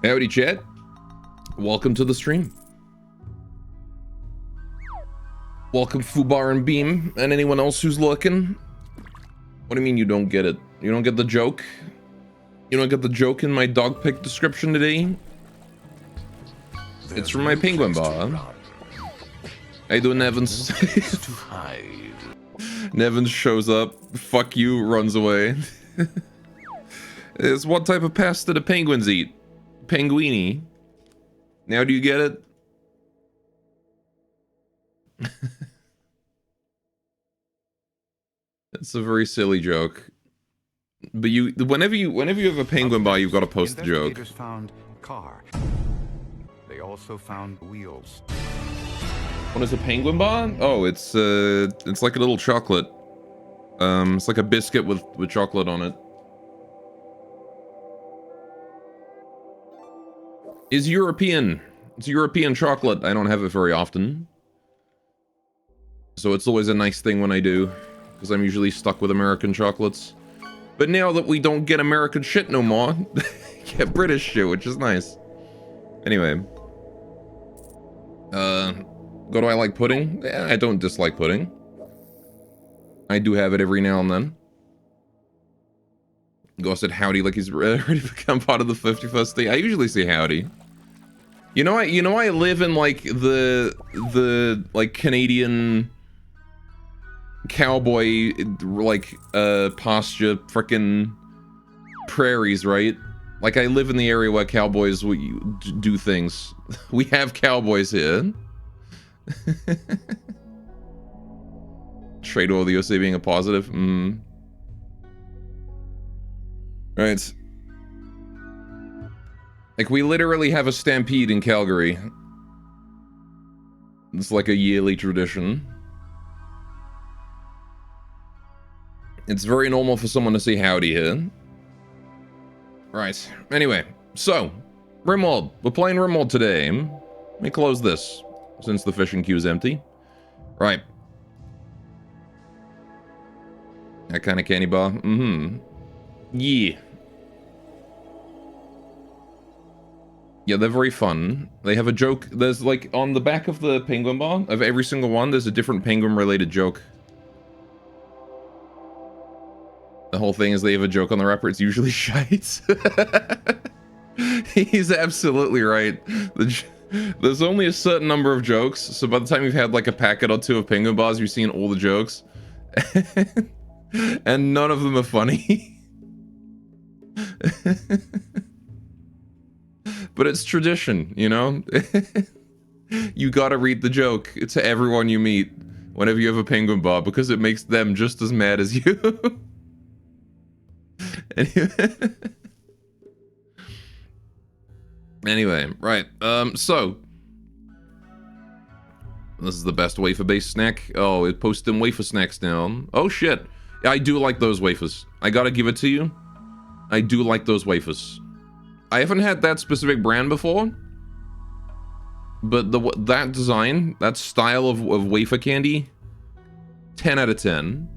Howdy, chat. Welcome to the stream. Welcome, Fubar and Beam, and anyone else who's looking. What do you mean you don't get it? You don't get the joke? You don't get the joke in my dog pic description today? It's from my penguin bar. I do Nevins. Nevins shows up. Fuck you, runs away. It's what type of pasta do penguins eat? Penguini. Now do you get it? It's a very silly joke. But whenever you have a penguin bar, you've got to post the joke. Investigators found a car. They also found wheels. What is a penguin bar? Oh, it's like a little chocolate. It's like a biscuit with chocolate on it. It's European. It's European chocolate. I don't have it very often. So it's always a nice thing when I do, because I'm usually stuck with American chocolates. But now that we don't get American shit no more, get British shit, which is nice. Anyway. Do I like pudding? Yeah, I don't dislike pudding. I do have it every now and then. Go said howdy like he's ready to become part of the 51st state. I usually say howdy. You know I live in like the like Canadian cowboy like pasture frickin' prairies, right? Like I live in the area where cowboys do things. We have cowboys here. Trade all the OC being a positive. Right. Like we literally have a stampede in Calgary. It's like a yearly tradition. It's very normal for someone to say howdy here. Right. Anyway, so Rimworld. We're playing Rimworld today. Let me close this since the fishing queue is empty. Right. That kind of candy bar. Yeah. Yeah, they're very fun. They have a joke. There's like on the back of the penguin bar of every single one, there's a different penguin related joke. The whole thing is they have a joke on the wrapper. It's usually shite. He's absolutely right. There's only a certain number of jokes, so by the time you've had like a packet or two of penguin bars, you've seen all the jokes. And none of them are funny. But it's tradition, you know? You gotta read the joke to everyone you meet whenever you have a penguin bar, because it makes them just as mad as you. Anyway, right. So this is the best wafer-based snack. Oh, it posted wafer snacks now. Oh shit. I do like those wafers. I gotta give it to you. I do like those wafers. I haven't had that specific brand before, but that design, that style of wafer candy, 10 out of 10.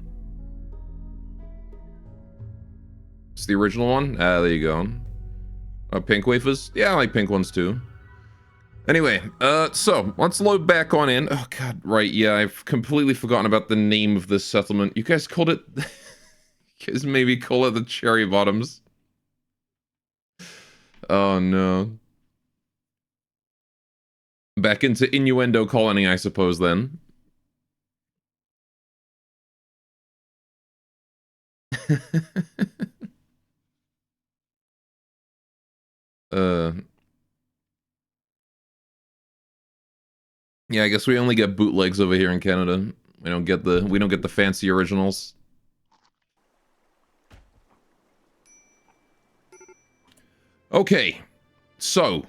It's the original one. Ah, there you go. Pink wafers. Yeah, I like pink ones too. Anyway, so let's load back on in. Oh god, right, yeah, I've completely forgotten about the name of this settlement. You guys called it... you guys maybe call it the Cherry Bottoms. Oh no. Back into Innuendo Colony, I suppose, then. Yeah, I guess we only get bootlegs over here in Canada. We don't get the fancy originals. Okay. So,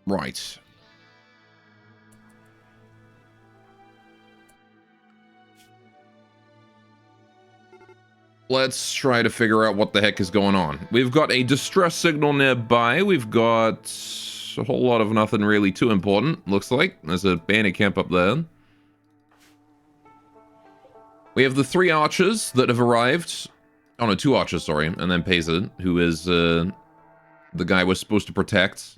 right. Let's try to figure out what the heck is going on. We've got a distress signal nearby. We've got a whole lot of nothing really too important, looks like. There's a bandit camp up there. We have the 3 archers that have arrived Oh no, 2 archers, sorry. And then Peza, who is the guy we're supposed to protect.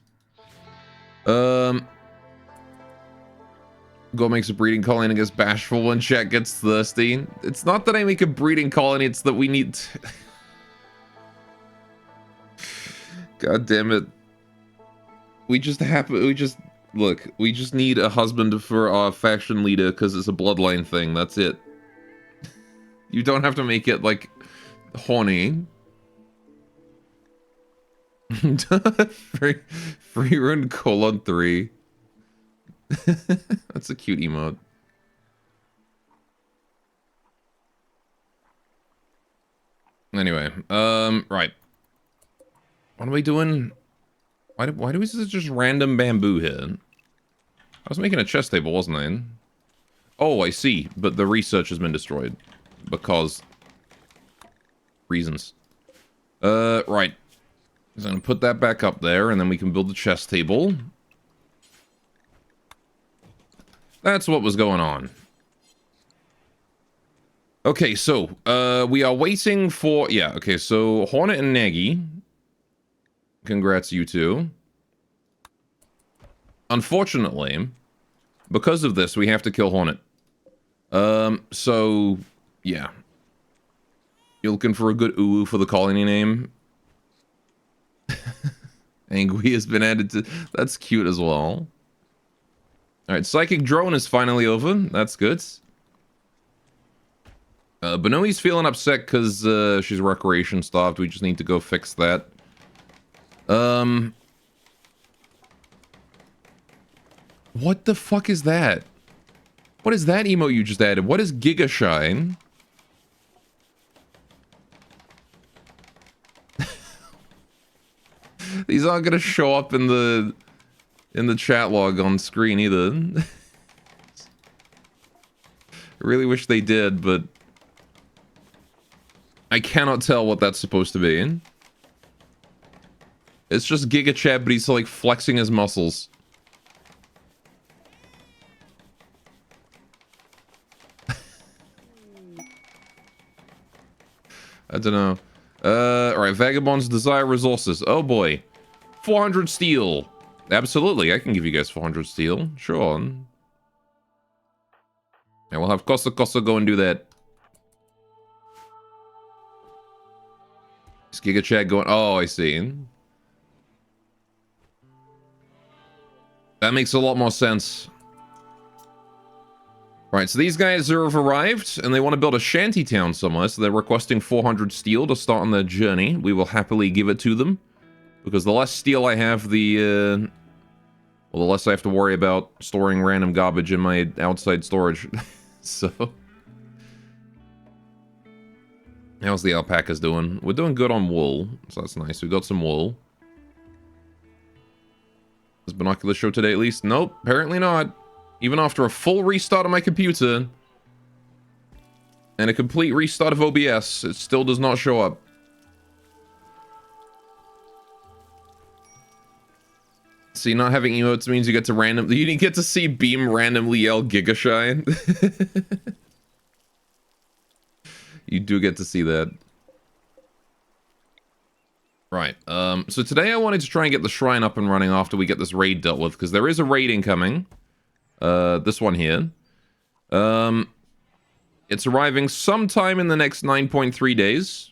Go makes a breeding colony and gets bashful when chat gets thirsty. It's not that I make a breeding colony, it's that we need... God damn it. We just look, we just need a husband for our faction leader because it's a bloodline thing, that's it. You don't have to make it, like, horny. Free run colon 3. That's a cute emote. Anyway, right. What are we doing? Why do we see just random bamboo here? I was making a chest table, wasn't I? Oh, I see. But the research has been destroyed. Because... reasons. Right. So I'm gonna put that back up there, and then we can build the chest table. That's what was going on. Okay, so, we are waiting for... yeah, okay, so Hornet and Nagy. Congrats, you two. Unfortunately, because of this, we have to kill Hornet. So, yeah. You're looking for a good uwu for the colony name? Angui has been added to... that's cute as well. Alright, Psychic Drone is finally over. That's good. Benoi's feeling upset because she's recreation starved. We just need to go fix that. What the fuck is that? What is that emote you just added? What is Giga Shine? These aren't gonna show up in the chat log on screen either. I really wish they did, but I cannot tell what that's supposed to be. It's just Giga Chat, but he's like flexing his muscles. I don't know. Alright, Vagabonds desire resources. Oh boy. 400 steel. Absolutely, I can give you guys 400 steel. Sure. And we'll have Costa go and do that. Is Giga Chat going... oh, I see. That makes a lot more sense. Right, so these guys have arrived, and they want to build a shanty town somewhere, so they're requesting 400 steel to start on their journey. We will happily give it to them, because the less steel I have, the less I have to worry about storing random garbage in my outside storage. So... how's the alpacas doing? We're doing good on wool, so that's nice. We got some wool. Does Binocular show today at least? Nope, apparently not. Even after a full restart of my computer and a complete restart of OBS, it still does not show up. See, not having emotes means you get to you didn't get to see Beam randomly yell Giga Shine. You do get to see that. Right, so today I wanted to try and get the shrine up and running after we get this raid dealt with, because there is a raid incoming. This one here. It's arriving sometime in the next 9.3 days.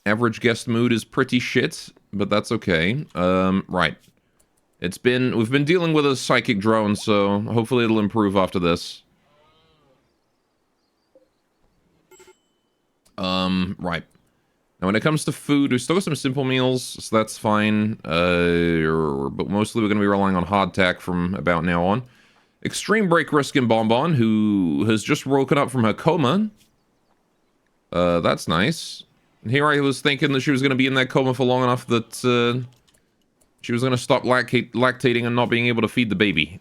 Average guest mood is pretty shit, but that's okay. Right. We've been dealing with a psychic drone, so hopefully it'll improve after this. Right. Now when it comes to food, we still got some simple meals, so that's fine. But mostly we're going to be relying on hardtack from about now on. Extreme Break Risk and Bonbon, who has just woken up from her coma. That's nice. Here I was thinking that she was going to be in that coma for long enough that she was going to stop lactating and not being able to feed the baby.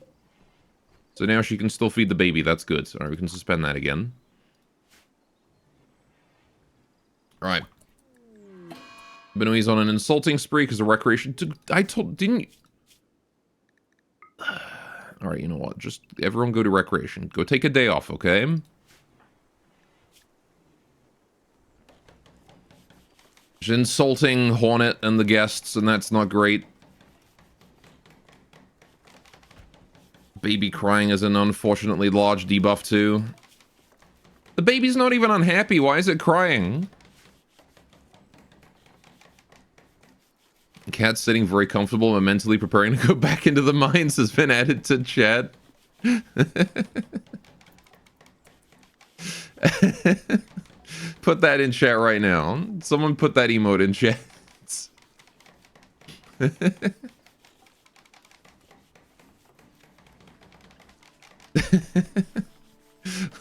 So now she can still feed the baby. That's good. Alright, we can suspend that again. Alright. Benoi's on an insulting spree because of recreation. Didn't... Alright, you know what? Just everyone go to recreation. Go take a day off, okay? She's insulting Hornet and the guests, and that's not great. Baby crying is an unfortunately large debuff too. The baby's not even unhappy. Why is it crying? Cat sitting very comfortable and mentally preparing to go back into the mines has been added to chat. Put that in chat right now. Someone put that emote in chat.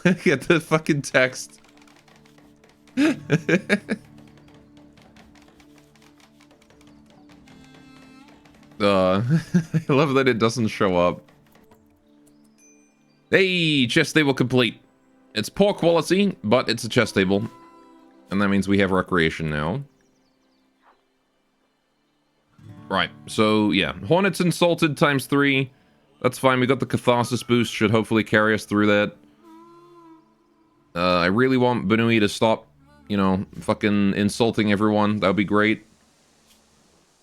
Look at the fucking text. I love that it doesn't show up. Hey, chest table complete. It's poor quality, but it's a chest table. And that means we have recreation now. Right, so yeah. Hornets insulted times 3. That's fine, we got the catharsis boost, should hopefully carry us through that. I really want Banui to stop, you know, fucking insulting everyone. That would be great.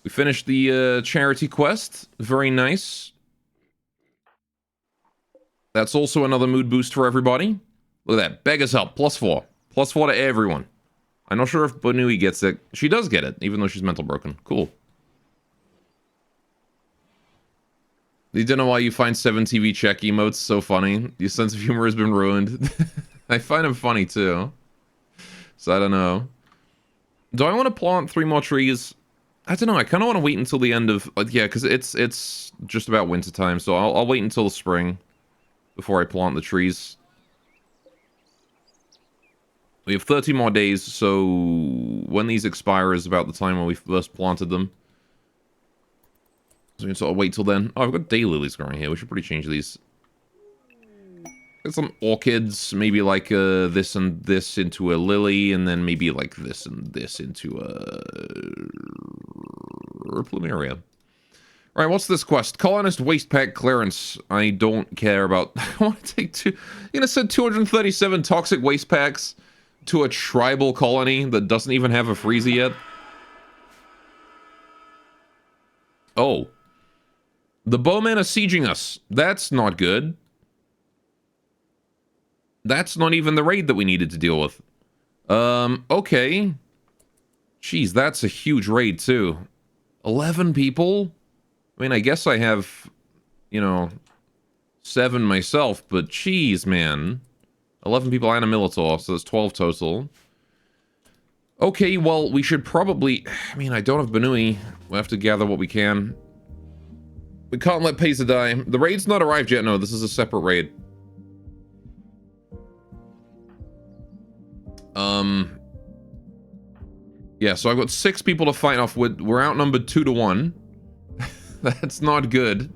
We finished the charity quest. Very nice. That's also another mood boost for everybody. Look at that. Beggar's Help. +4. +4 to everyone. I'm not sure if Banui gets it. She does get it, even though she's mental broken. Cool. You don't know why you find 7TV check emotes so funny. Your sense of humor has been ruined. I find them funny too. So I don't know. Do I want to plant 3 more trees? I don't know. I kind of want to wait until the end of... yeah, because it's just about winter time. So I'll wait until the spring before I plant the trees. We have 30 more days, so when these expire is about the time when we first planted them. So we can sort of wait till then. Oh, I've got daylilies growing here. We should probably change these. Got some orchids, maybe like this and this into a lily, and then maybe like this and this into a plumeria. Alright, what's this quest? Colonist waste pack clearance. I don't care about... I want to take two... You're gonna send 237 toxic waste packs to a tribal colony that doesn't even have a freezer yet? Oh. The bowmen are sieging us. That's not good. That's not even the raid that we needed to deal with. Okay. Jeez, that's a huge raid, too. 11 people? I mean, I guess I have, you know, 7 myself, but jeez, man. 11 people and a Militor, so that's 12 total. Okay, well, we should probably... I mean, I don't have Banui. We'll have to gather what we can. We can't let Pesa die. The raid's not arrived yet. No, this is a separate raid. Yeah, so I've got 6 people to fight off with. We're outnumbered 2 to 1. That's not good.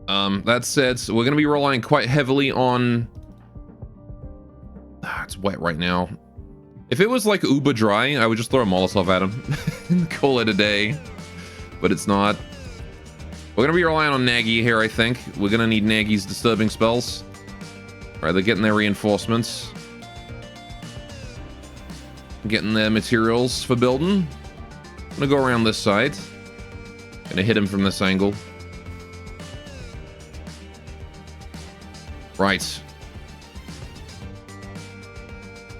That said, so we're going to be relying quite heavily on... it's wet right now. If it was like uber dry, I would just throw a Molotov at him and call it a day. But it's not. We're going to be relying on Nagy here, I think. We're going to need Nagy's disturbing spells. Alright, they're getting their reinforcements. Getting their materials for building. I'm gonna go around this side. Gonna hit him from this angle. Right.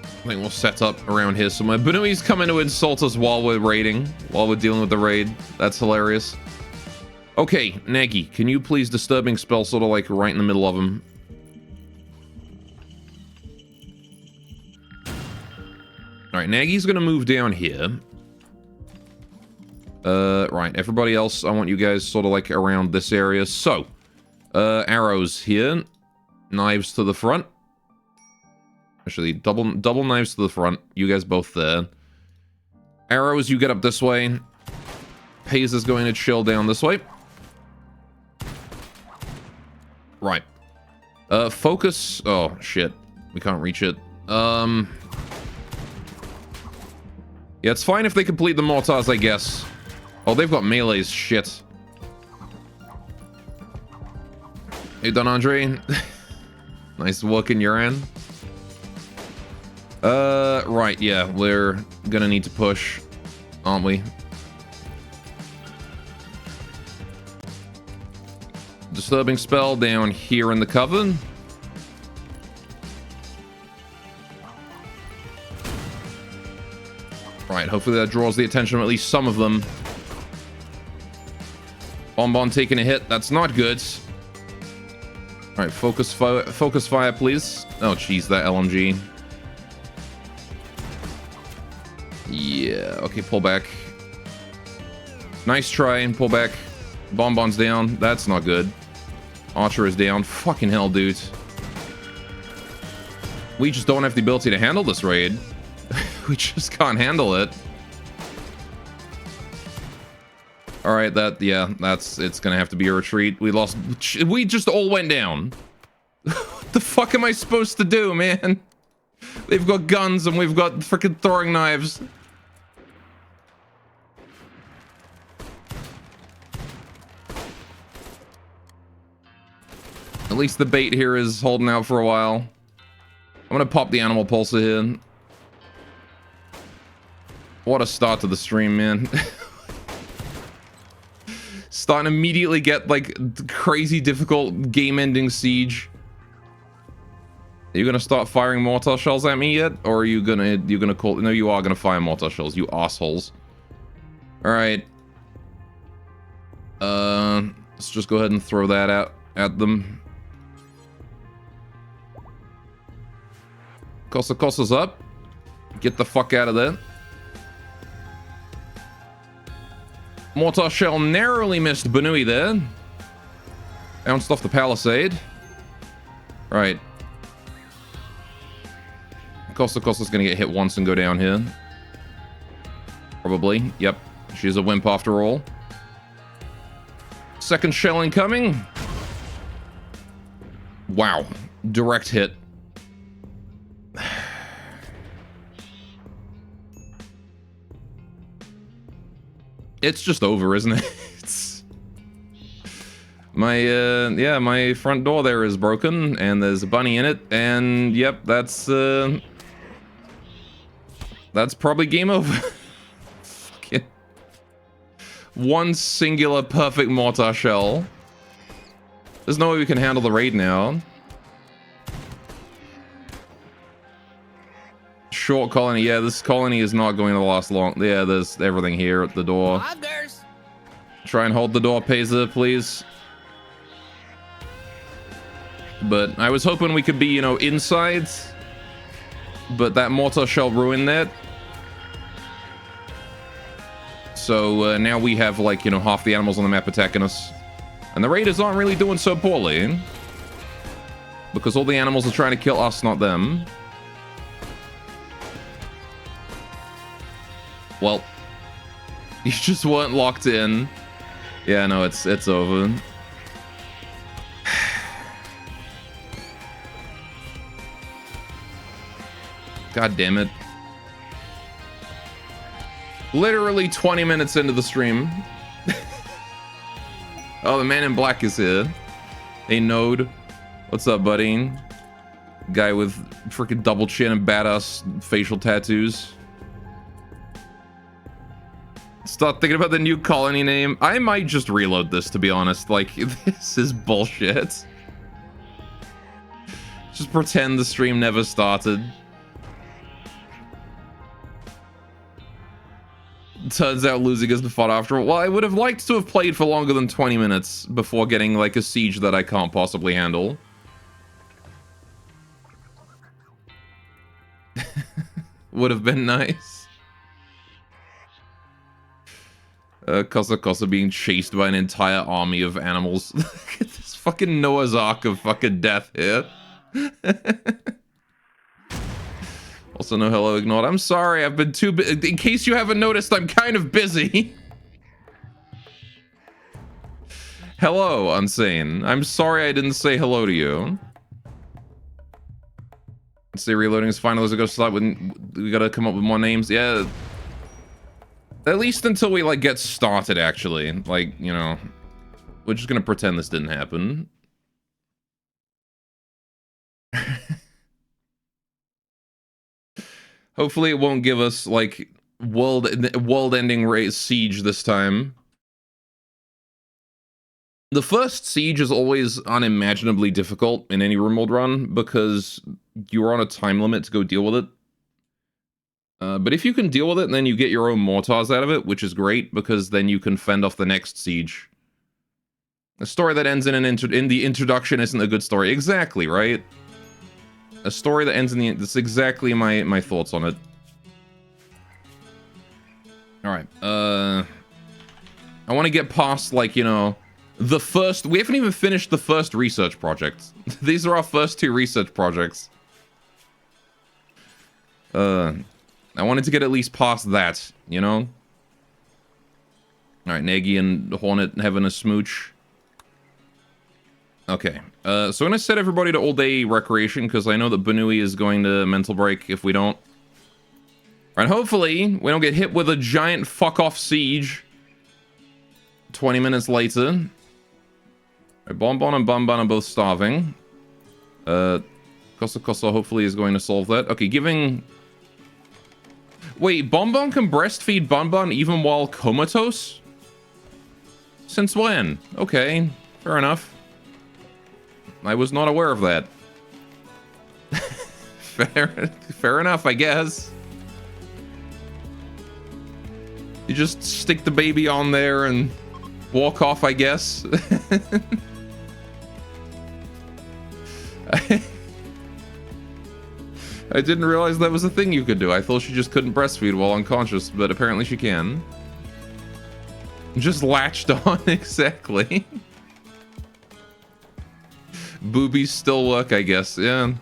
I think we'll set up around here somewhere. Banui's coming to insult us while we're raiding. While we're dealing with the raid. That's hilarious. Okay, Nagy, can you please disturbing spell sort of like right in the middle of him? Alright, Nagy's gonna move down here. Right, everybody else, I want you guys sort of like around this area. So, arrows here. Knives to the front. Actually, double knives to the front. You guys both there. Arrows, you get up this way. Paze is going to chill down this way. Right. Focus... Oh, shit. We can't reach it. Yeah, it's fine if they complete the mortars, I guess. Oh, they've got melees. Shit. Hey, Don Andre. Nice work in Yuran. Right, yeah, we're gonna need to push, aren't we? Disturbing spell down here in the coven. Right, hopefully that draws the attention of at least some of them. Bonbon taking a hit, that's not good. Alright, focus fire, please. Oh, jeez, that LMG. Yeah, okay, pull back. Nice try and pull back. Bonbon's down, that's not good. Archer is down. Fucking hell, dude. We just don't have the ability to handle this raid. We just can't handle it. Alright, it's gonna have to be a retreat. We just all went down. What the fuck am I supposed to do, man? They've got guns and we've got freaking throwing knives. At least the bait here is holding out for a while. I'm gonna pop the animal pulsar here. What a start to the stream, man. Starting to immediately get like crazy difficult game-ending siege. Are you gonna start firing mortar shells at me yet? Or are you gonna call... No, you are gonna fire mortar shells, you assholes. Alright. Let's just go ahead and throw that out at them. Costa's up. Get the fuck out of there. Mortar shell narrowly missed Banui there. Bounced off the palisade. Right. Costa's gonna get hit once and go down here. Probably. Yep. She's a wimp after all. Second shell incoming. Wow. Direct hit. It's just over, isn't it? It's... my front door there is broken, and there's a bunny in it, and yep, that's probably game over. Fucking... One singular perfect mortar shell. There's no way we can handle the raid now. Short colony. Yeah, this colony is not going to last long. Yeah, there's everything here at the door. Others. Try and hold the door, Peza, please. But I was hoping we could be, you know, inside. But that mortar shell ruined that. So now we have, like, you know, half the animals on the map attacking us. And the raiders aren't really doing so poorly. Because all the animals are trying to kill us, not them. Well, you just weren't locked in. Yeah, no, it's over. God damn it. Literally 20 minutes into the stream. Oh, the man in black is here. Hey, Node. What's up, buddy? Guy with freaking double chin and badass facial tattoos. Start thinking about the new colony name. I might just reload this, to be honest. Like, this is bullshit. Just pretend the stream never started. Turns out losing is the fun after all. Well, I would have liked to have played for longer than 20 minutes before getting, like, a siege that I can't possibly handle. Would have been nice. Kosa being chased by an entire army of animals. Look at this fucking Noah's Ark of fucking death here. Also, no hello ignored. I'm sorry, I've been too busy. In case you haven't noticed, I'm kind of busy. Hello, Unsane. I'm sorry I didn't say hello to you. Let's see, reloading is fine. Let's go slide with... We gotta come up with more names. Yeah. At least until we, like, get started, actually. Like, you know, we're just gonna pretend this didn't happen. Hopefully it won't give us, like, world-ending siege this time. The first siege is always unimaginably difficult in any Rimworld run because you're on a time limit to go deal with it. But if you can deal with it, then you get your own mortars out of it, which is great because then you can fend off the next siege. A story that ends in the introduction isn't a good story. Exactly, right? A story that ends in the... That's exactly my thoughts on it. Alright, I want to get past, like, you know... The first... We haven't even finished the first research project. These are our first 2 research projects. I wanted to get at least past that, you know? Alright, Nagy and Hornet having a smooch. Okay, so I'm gonna set everybody to all-day recreation, because I know that Banui is going to mental break if we don't. And hopefully, we don't get hit with a giant fuck-off siege 20 minutes later. Right, Bonbon and Bunbun are both starving. Kosa hopefully is going to solve that. Okay, giving... Wait, Bonbon can breastfeed Bunbun even while comatose? Since when? Okay, fair enough. I was not aware of that. Fair enough, I guess. You just stick the baby on there and walk off, I guess. I didn't realize that was a thing you could do. I thought she just couldn't breastfeed while unconscious, but apparently she can. Just latched on, exactly. Boobies still work, I guess, yeah.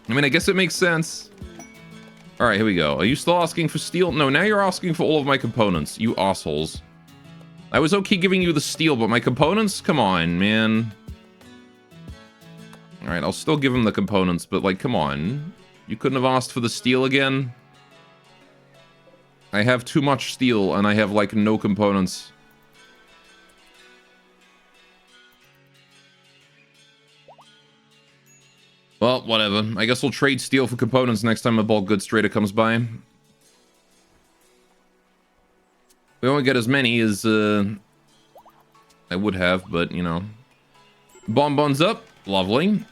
I mean, I guess it makes sense. Alright, here we go. Are you still asking for steel? No, now you're asking for all of my components, you assholes. I was okay giving you the steel, but my components? Come on, man. Alright, I'll still give him the components, but, like, come on. You couldn't have asked for the steel again? I have too much steel, and I have, like, no components. Well, whatever. I guess we'll trade steel for components next time a bulk goods trader comes by. We won't get as many as, I would have, but, you know. Bonbons up. Lovely.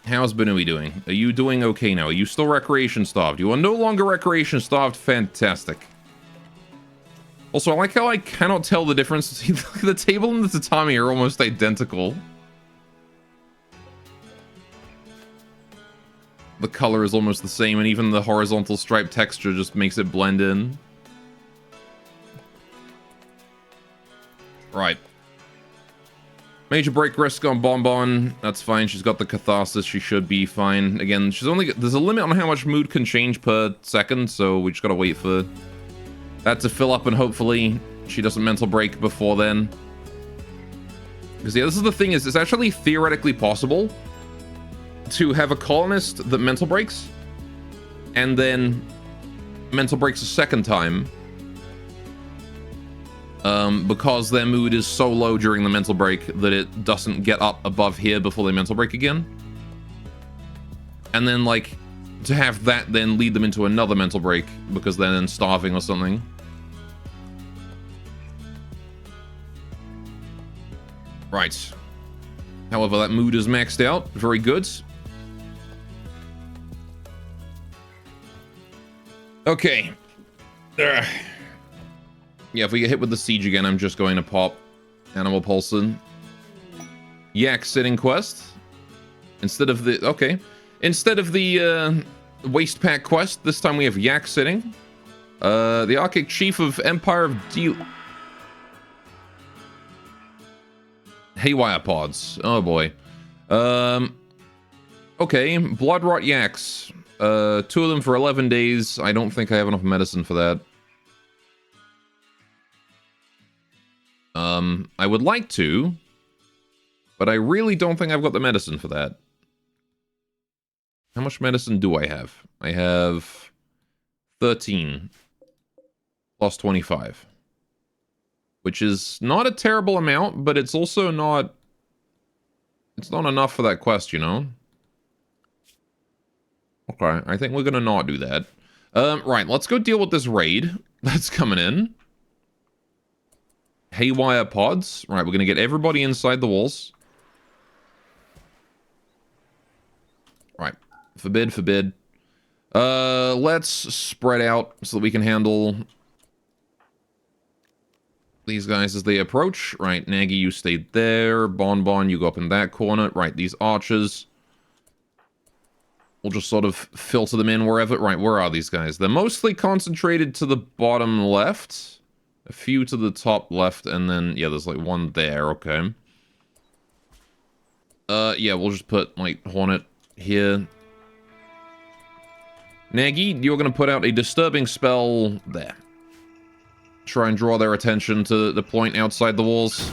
How's Banui doing? Are you doing okay now? Are you still recreation starved? You are no longer recreation starved. Fantastic. Also, I like how I cannot tell the difference. The table and the tatami are almost identical. The color is almost the same, and even the horizontal stripe texture just makes it blend in. Right. Major break risk on Bonbon. That's fine. She's got the catharsis. She should be fine. Again, she's only... There's a limit on how much mood can change per second, so we just gotta wait for that to fill up, and hopefully she doesn't mental break before then. Because, yeah, this is the thing, is it's actually theoretically possible to have a colonist that mental breaks, and then mental breaks a second time. Because their mood is so low during the mental break that it doesn't get up above here before they mental break again. And then, like, to have that then lead them into another mental break because they're then starving or something. Right. However, that mood is maxed out. Very good. Okay. Ugh. Yeah, if we get hit with the siege again, I'm just going to pop Animal Pulsing. Yak sitting quest. Instead of the... Okay. Instead of the Waste Pack quest, this time we have Yak sitting. The Arctic Chief of Empire of Haywire Pods. Oh boy. Okay, Blood Rot Yaks. 2 of them for 11 days. I don't think I have enough medicine for that. I would like to, but I really don't think I've got the medicine for that. How much medicine do I have? I have 13 plus 25, which is not a terrible amount, but it's also not... It's not enough for that quest, you know? Okay, I think we're gonna not do that. Right, let's go deal with this raid that's coming in. Haywire pods. Right, we're gonna get everybody inside the walls. Right, forbid. Let's spread out so that we can handle these guys as they approach. Right, Nagy, you stay there. Bon, you go up in that corner. Right, these archers. We'll just sort of filter them in wherever. Right, where are these guys? They're mostly concentrated to the bottom left. A few to the top left, and then, yeah, there's like one there. Okay. Yeah, we'll just put, like, Hornet here. Nagy, you're going to put out a disturbing spell there. Try and draw their attention to the point outside the walls.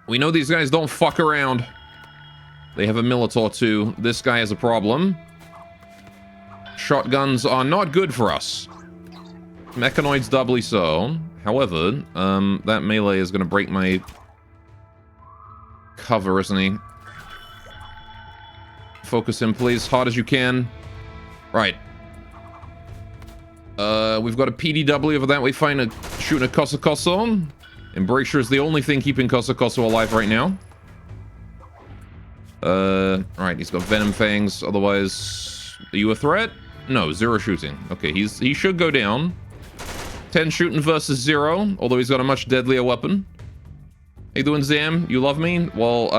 We know these guys don't fuck around. They have a Minotaur too. This guy has a problem. Shotguns are not good for us. Mechanoids doubly so. However, that melee is going to break my cover, isn't he? Focus him, please, hard as you can. Right. We've got a PDW over that way, shooting a Kosokoso. Embrasure is the only thing keeping Kosokoso alive right now. Right, he's got Venom Fangs, otherwise... Are you a threat? No, 0 shooting. Okay, he should go down. 10 shooting versus 0, although he's got a much deadlier weapon. How you doing, Zam? You love me? Well,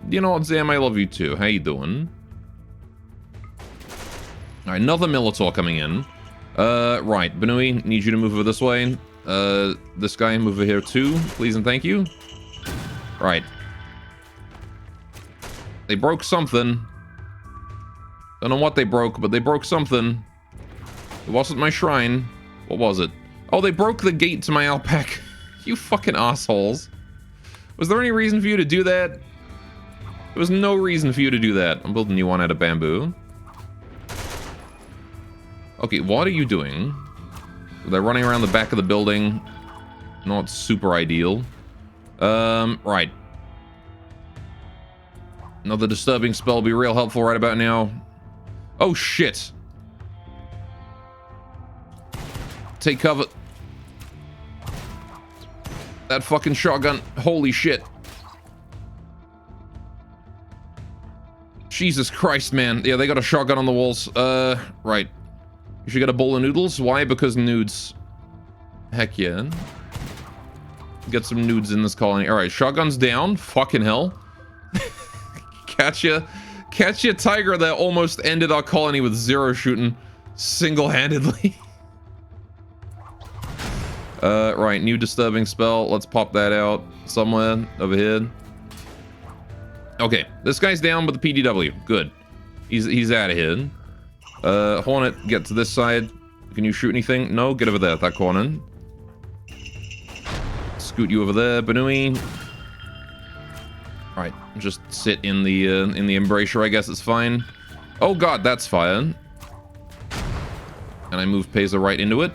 you know what, Zam? I love you too. How you doing? Alright, another Minotaur coming in. Right, Benui, need you to move over this way. This guy, move over here too, please and thank you. Right. They broke something. Don't know what they broke, but they broke something. It wasn't my shrine. What was it? Oh, they broke the gate to my alpaca. You fucking assholes. Was there any reason for you to do that? There was no reason for you to do that. I'm building you one out of bamboo. Okay, what are you doing? They're running around the back of the building. Not super ideal. Right. Another disturbing spell will be real helpful right about now. Oh, shit. Take cover. That fucking shotgun. Holy shit. Jesus Christ, man. Yeah, they got a shotgun on the walls. Right. You should get a bowl of noodles. Why? Because nudes. Heck yeah. Get some nudes in this colony. Alright, shotgun's down. Fucking hell. Catch ya, tiger that almost ended our colony with 0 shooting single-handedly. Right, new disturbing spell. Let's pop that out somewhere over here. Okay, this guy's down with the PDW. Good. He's out of here. Hornet, get to this side. Can you shoot anything? No, get over there, that corner. Scoot you over there, Benui. Alright, just sit in the embrasure, I guess it's fine. Oh god, that's fire. And I move Pesa right into it.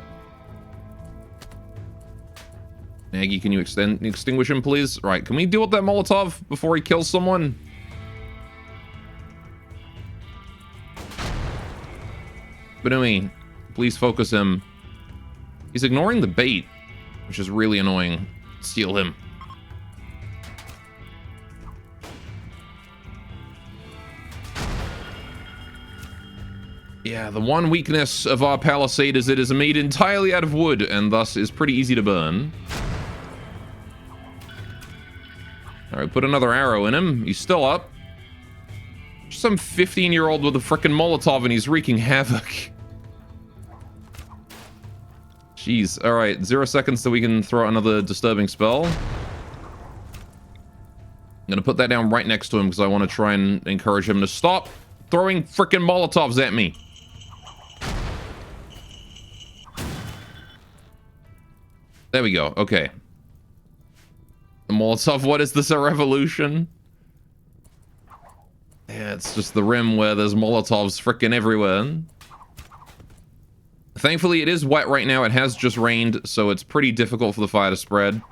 Nagy, can you extinguish him, please? Right, can we deal with that Molotov before he kills someone? Benui, please focus him. He's ignoring the bait, which is really annoying. Steal him. Yeah, the one weakness of our palisade is it is made entirely out of wood, and thus is pretty easy to burn. Alright, put another arrow in him. He's still up. Some 15-year-old with a frickin' Molotov and he's wreaking havoc. Jeez. Alright, 0 seconds so we can throw out another disturbing spell. I'm gonna put that down right next to him because I want to try and encourage him to stop throwing frickin' Molotovs at me. There we go. Okay. The Molotov, what is this, a revolution? Yeah, it's just the rim where there's Molotovs frickin' everywhere. Thankfully, it is wet right now. It has just rained, so it's pretty difficult for the fire to spread.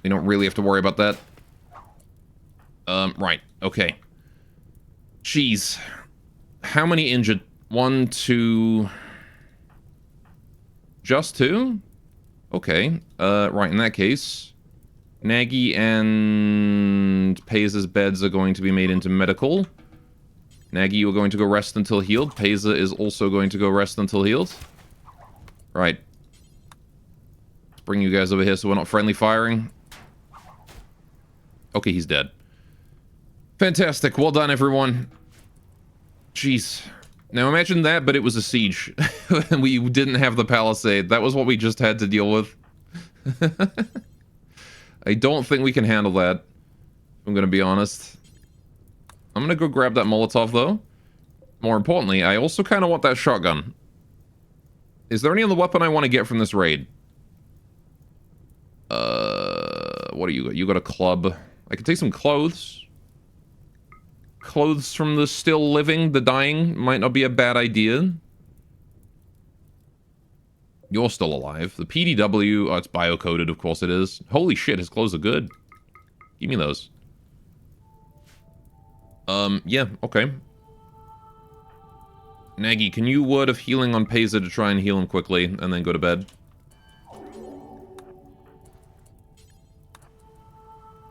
We don't really have to worry about that. Right. Okay. Jeez. How many injured? 1, 2... Just 2? Okay. Right, in that case... Nagy and Paisa's beds are going to be made into medical. Nagy, you are going to go rest until healed. Paisa is also going to go rest until healed. Right. Let's bring you guys over here so we're not friendly firing. Okay, he's dead. Fantastic. Well done, everyone. Jeez. Now imagine that, but it was a siege. And we didn't have the palisade. That was what we just had to deal with. I don't think we can handle that. I'm gonna be honest. I'm gonna go grab that Molotov, though. More importantly, I also kind of want that shotgun. Is there any other weapon I want to get from this raid? What do you got? You got a club. I could take some clothes. Clothes from the still living, the dying, might not be a bad idea. You're still alive. The PDW, oh, it's bio-coded, of course it is. Holy shit, his clothes are good. Give me those. Yeah, okay. Nagy, can you word of healing on Paisa to try and heal him quickly, and then go to bed?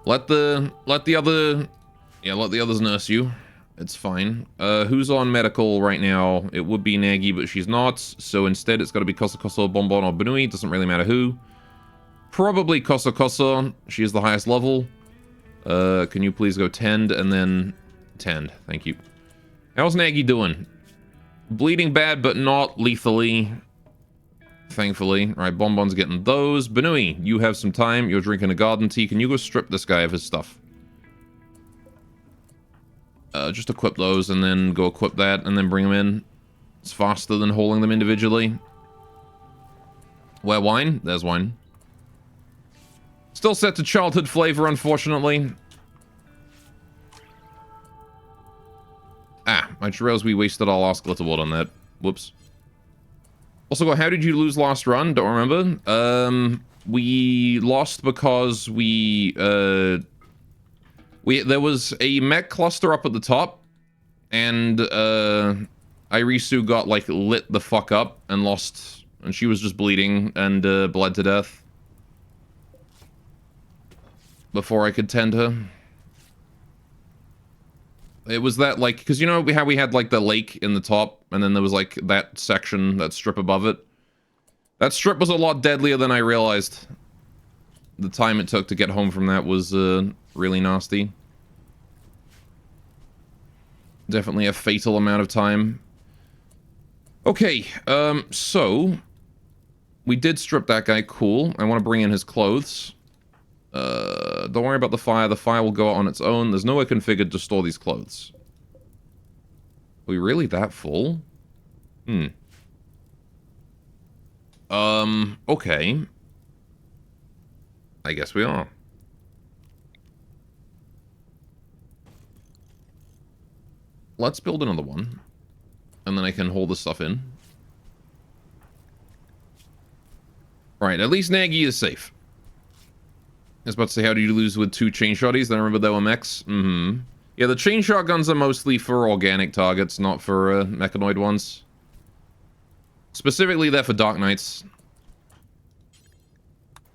Let the others nurse you. It's fine. Who's on medical right now? It would be Nagy, but she's not. So instead, it's got to be Kosa Kosa, Bonbon, or Benui. Doesn't really matter who. Probably Kosa Kosa. She is the highest level. Can you please go tend and then tend? Thank you. How's Nagy doing? Bleeding bad, but not lethally. Thankfully. All right, Bonbon's getting those. Benui, you have some time. You're drinking a garden tea. Can you go strip this guy of his stuff? Just equip those and then go equip that and then bring them in. It's faster than hauling them individually. Where wine? There's wine. Still set to childhood flavor, unfortunately. Ah, I just realized we wasted our last glitter ward on that. Whoops. Also, how did you lose last run? Don't remember. We lost because there was a mech cluster up at the top, and Irisu got like lit the fuck up and lost, and she was just bleeding and bled to death before I could tend her. It was that, like, because you know how we had like the lake in the top, and then there was like that section, that strip above it. That strip was a lot deadlier than I realized. The time it took to get home from that was really nasty. Definitely a fatal amount of time. Okay, so we did strip that guy. Cool. I want to bring in his clothes. Don't worry about the fire. The fire will go out on its own. There's nowhere configured to store these clothes. Are we really that full? Okay. I guess we are. Let's build another one. And then I can hold this stuff in. Right, at least Nagy is safe. I was about to say, how did you lose with 2 chain shotties? Then I remember they were mechs. Yeah, the chain shotguns are mostly for organic targets, not for mechanoid ones. Specifically, they're for Dark Knights.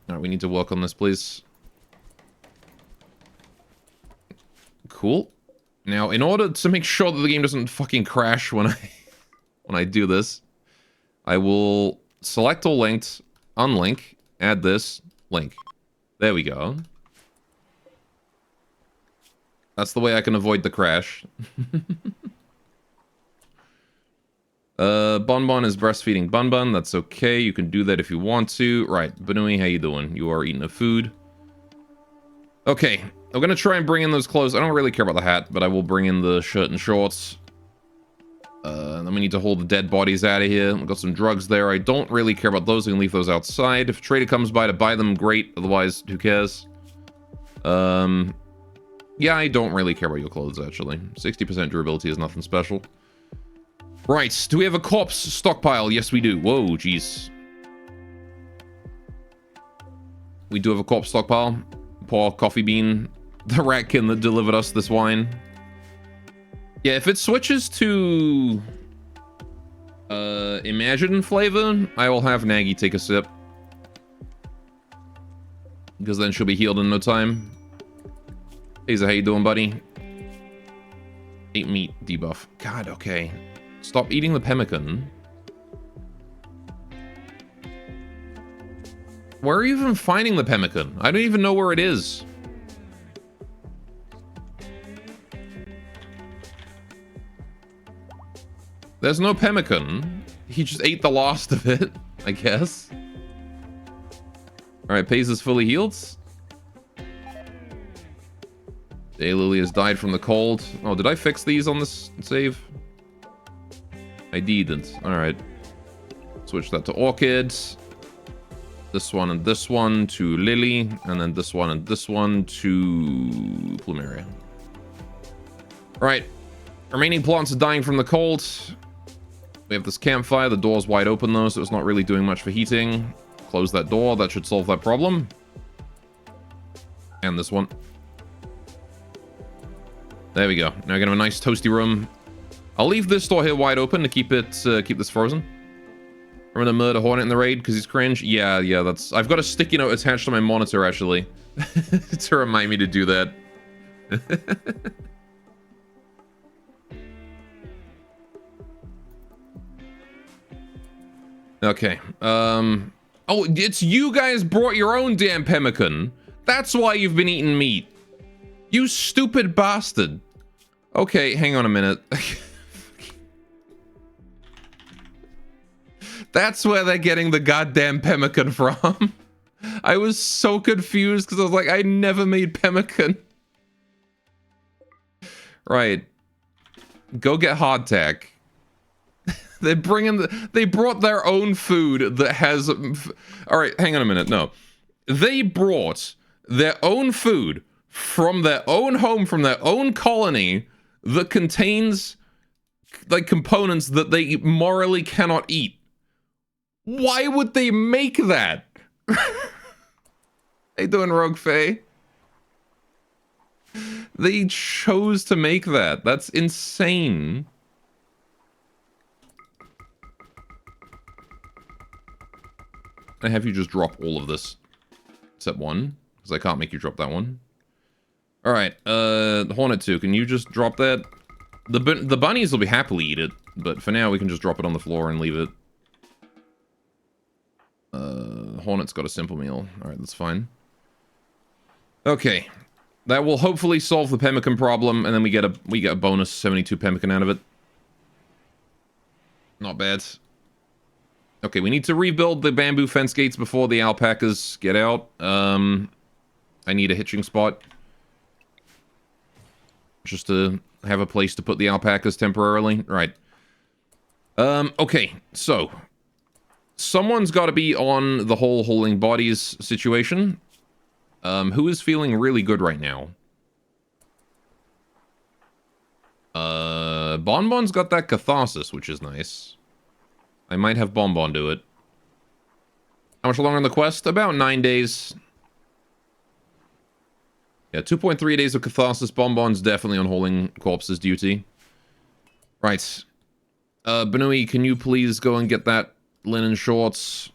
Alright, we need to work on this, please. Cool. Now, in order to make sure that the game doesn't fucking crash when I do this, I will select all linked, unlink, add this, link. There we go. That's the way I can avoid the crash. Bonbon is breastfeeding Bunbun. That's okay. You can do that if you want to. Right, Benui, how you doing? You are eating a food. Okay, I'm gonna try and bring in those clothes. I don't really care about the hat, but I will bring in the shirt and shorts. Then we need to hold the dead bodies out of here. We've got some drugs there. I don't really care about those. I can leave those outside. If a trader comes by to buy them, great. Otherwise, who cares? Yeah, I don't really care about your clothes, actually. 60% durability is nothing special. Right, do we have a corpse stockpile? Yes, we do. Whoa, jeez. We do have a corpse stockpile. Poor coffee bean. The ratkin that delivered us this wine. Yeah, if it switches to Imagine flavor, I will have Nagy take a sip. Because then she'll be healed in no time. Hazel, how you doing, buddy? Eat meat debuff. God, okay. Stop eating the pemmican. Where are you even finding the pemmican? I don't even know where it is. There's no pemmican. He just ate the last of it, I guess. Alright, Paze is fully healed. Daylily has died from the cold. Oh, did I fix these on this save? I didn't. Alright. Switch that to Orchid. This one and this one to Lily. And then this one and this one to Plumeria. Right. Remaining plants are dying from the cold. We have this campfire. The door's wide open though, so it's not really doing much for heating. Close that door. That should solve that problem. And this one. There we go. Now we have a nice toasty room. I'll leave this door here wide open to keep it keep this frozen. I'm gonna murder Hornet in the raid because he's cringe. Yeah, that's... I've got a sticky note attached to my monitor actually to remind me to do that. Okay. Oh, it's you guys brought your own damn pemmican. That's why you've been eating meat. You stupid bastard. Okay, hang on a minute. That's where they're getting the goddamn pemmican from. I was so confused because I was like, I never made pemmican. Right. Go get hardtack. They're bringing they brought their own food that has... All right, hang on a minute. No. They brought their own food from their own home, from their own colony that contains like components that they morally cannot eat. Why would they make that? Hey, doing Rogue Faye? They chose to make that. That's insane. I have you just drop all of this. Except one. Because I can't make you drop that one. Alright, Hornet 2, can you just drop that? The bunnies will be happily eat it. But for now, we can just drop it on the floor and leave it. Hornet's got a simple meal. Alright, that's fine. Okay. That will hopefully solve the pemmican problem, and then we get a bonus 72 pemmican out of it. Not bad. Okay, we need to rebuild the bamboo fence gates before the alpacas get out. I need a hitching spot. Just to have a place to put the alpacas temporarily. Right. Okay, so... Someone's got to be on the whole holding bodies situation. Who is feeling really good right now? Bonbon's got that catharsis, which is nice. I might have Bonbon do it. How much longer on the quest? About 9 days. Yeah, 2.3 days of catharsis. Bonbon's definitely on holding corpses duty. Right. Benui, can you please go and get that linen shorts?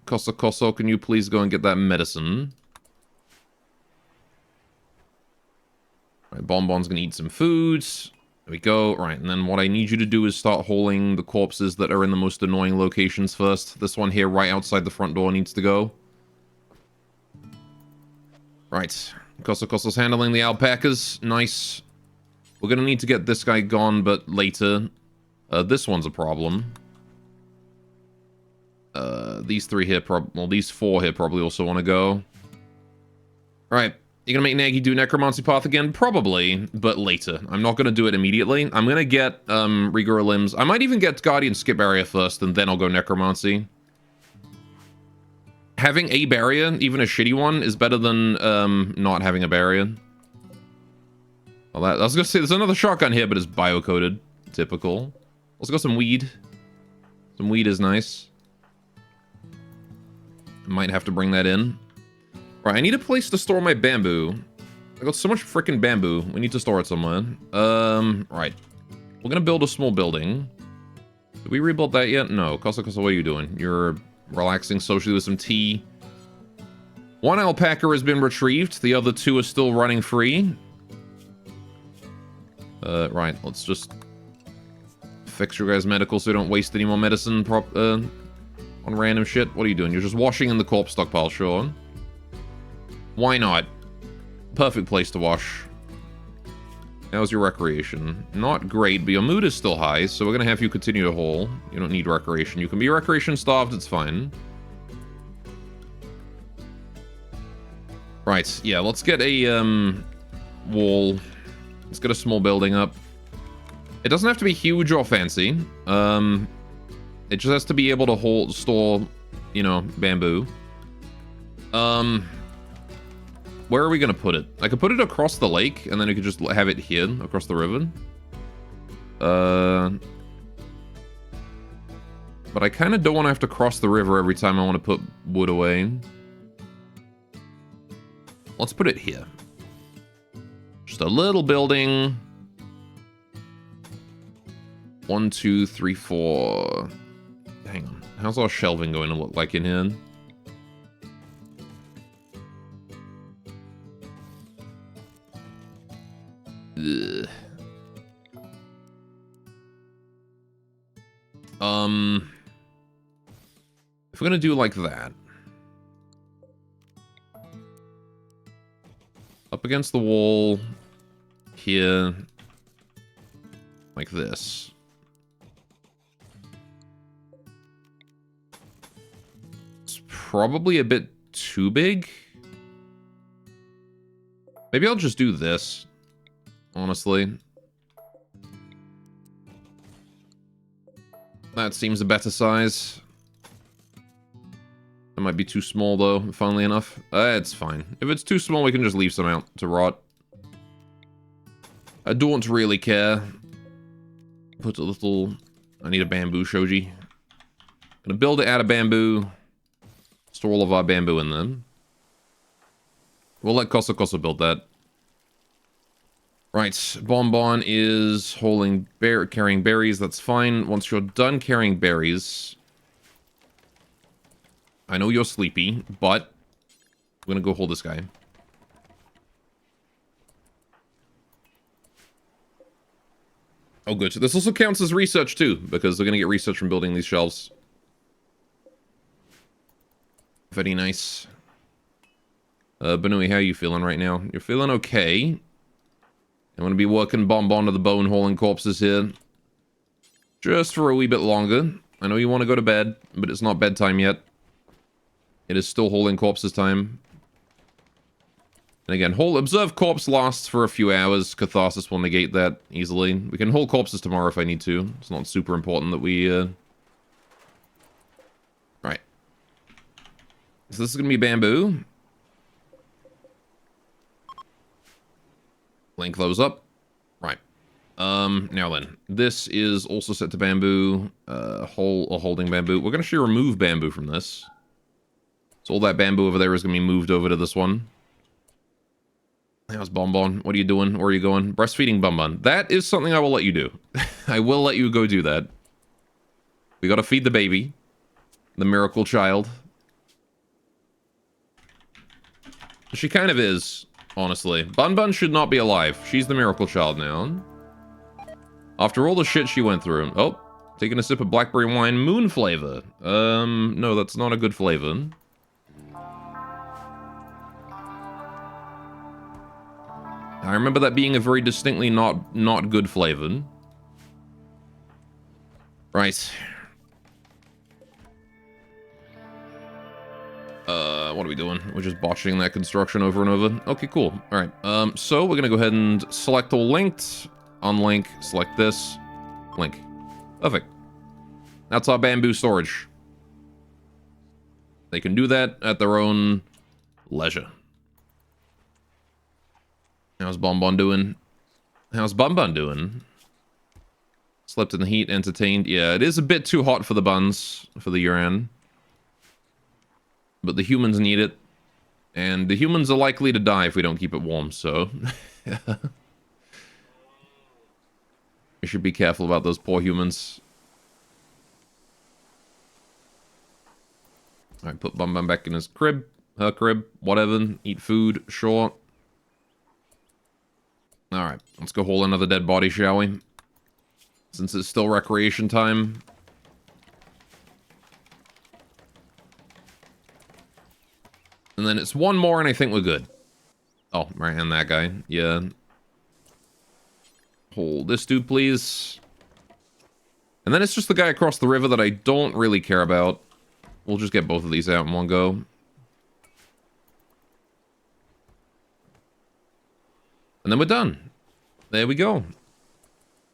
Koso, can you please go and get that medicine? Right, Bonbon's gonna eat some food. There we go. Right, and then what I need you to do is start hauling the corpses that are in the most annoying locations first. This one here right outside the front door needs to go. Right. Koso's handling the alpacas. Nice. We're gonna need to get this guy gone, but later. This one's a problem. These three here, these four here probably also want to go. Right. You gonna make Nagy do Necromancy Path again? Probably, but later. I'm not gonna do it immediately. I'm gonna get, Rigor Limbs. I might even get Guardian Skip Barrier first, and then I'll go Necromancy. Having a barrier, even a shitty one, is better than, not having a barrier. Well, I was gonna say, there's another shotgun here, but it's bio-coded. Typical. Also got some weed. Some weed is nice. Might have to bring that in. Right, I need a place to store my bamboo. I got so much freaking bamboo. We need to store it somewhere. Right. We're gonna build a small building. Did we rebuild that yet? No. Kosa, what are you doing? You're relaxing socially with some tea. One alpaca has been retrieved. The other two are still running free. Right. Let's just fix your guys' medical so you don't waste any more medicine on random shit. What are you doing? You're just washing in the corpse stockpile, sure. Why not? Perfect place to wash. How's your recreation? Not great, but your mood is still high, so we're gonna have you continue to haul. You don't need recreation. You can be recreation starved, it's fine. Right, yeah, let's get a, wall. Let's get a small building up. It doesn't have to be huge or fancy. It just has to be able to store, you know, bamboo. Where are we gonna put it? I could put it across the lake, and then we could just have it here, across the river. But I kind of don't want to have to cross the river every time I want to put wood away. Let's put it here. Just a little building. 1, 2, 3, 4. Hang on. How's our shelving going to look like in here? Ugh. If we're gonna do like that. Up against the wall. Here. Like this. It's probably a bit too big. Maybe I'll just do this. Honestly. That seems a better size. That might be too small, though, funnily enough. It's fine. If it's too small, we can just leave some out to rot. I don't really care. Put a little... I need a bamboo shoji. Gonna build it out of bamboo. Store all of our bamboo in them. We'll let Kosa build that. Right, Bonbon is carrying berries, that's fine. Once you're done carrying berries... I know you're sleepy, but... I'm gonna go hold this guy. Oh good, so this also counts as research too, because they're gonna get research from building these shelves. Very nice. Banui, how are you feeling right now? You're feeling okay. I'm gonna be working Bonbon to the bone, hauling corpses here. Just for a wee bit longer. I know you want to go to bed, but it's not bedtime yet. It is still hauling corpses time. And again, observe corpse lasts for a few hours. Catharsis will negate that easily. We can haul corpses tomorrow if I need to. It's not super important that we, Right. So this is gonna be bamboo. Link those up. Right. Now then. This is also set to bamboo. Holding bamboo. We're gonna actually remove bamboo from this. So all that bamboo over there is gonna be moved over to this one. How's Bonbon? What are you doing? Where are you going? Breastfeeding Bonbon. That is something I will let you do. I will let you go do that. We gotta feed the baby. The miracle child. She kind of is. Honestly. Bun Bun should not be alive. She's the miracle child now. After all the shit she went through. Oh, taking a sip of blackberry wine. Moon flavor. No, that's not a good flavor. I remember that being a very distinctly not good flavor. Right. What are we doing? We're just botching that construction over and over. Okay, cool. All right. So we're gonna go ahead and select all linked, unlink, select this, link. Perfect. That's our bamboo storage. They can do that at their own leisure. How's Bonbon doing? How's Bonbon doing? Slept in the heat, entertained. Yeah, it is a bit too hot for the buns, for the Yuran. But the humans need it. And the humans are likely to die if we don't keep it warm, so... We should be careful about those poor humans. Alright, put Bum Bum back in his crib. Her crib. Whatever. Eat food. Sure. Alright, let's go haul another dead body, shall we? Since it's still recreation time. And then it's one more and I think we're good. Oh, right, and that guy. Yeah. Hold this dude, please. And then it's just the guy across the river that I don't really care about. We'll just get both of these out in one go. And then we're done. There we go.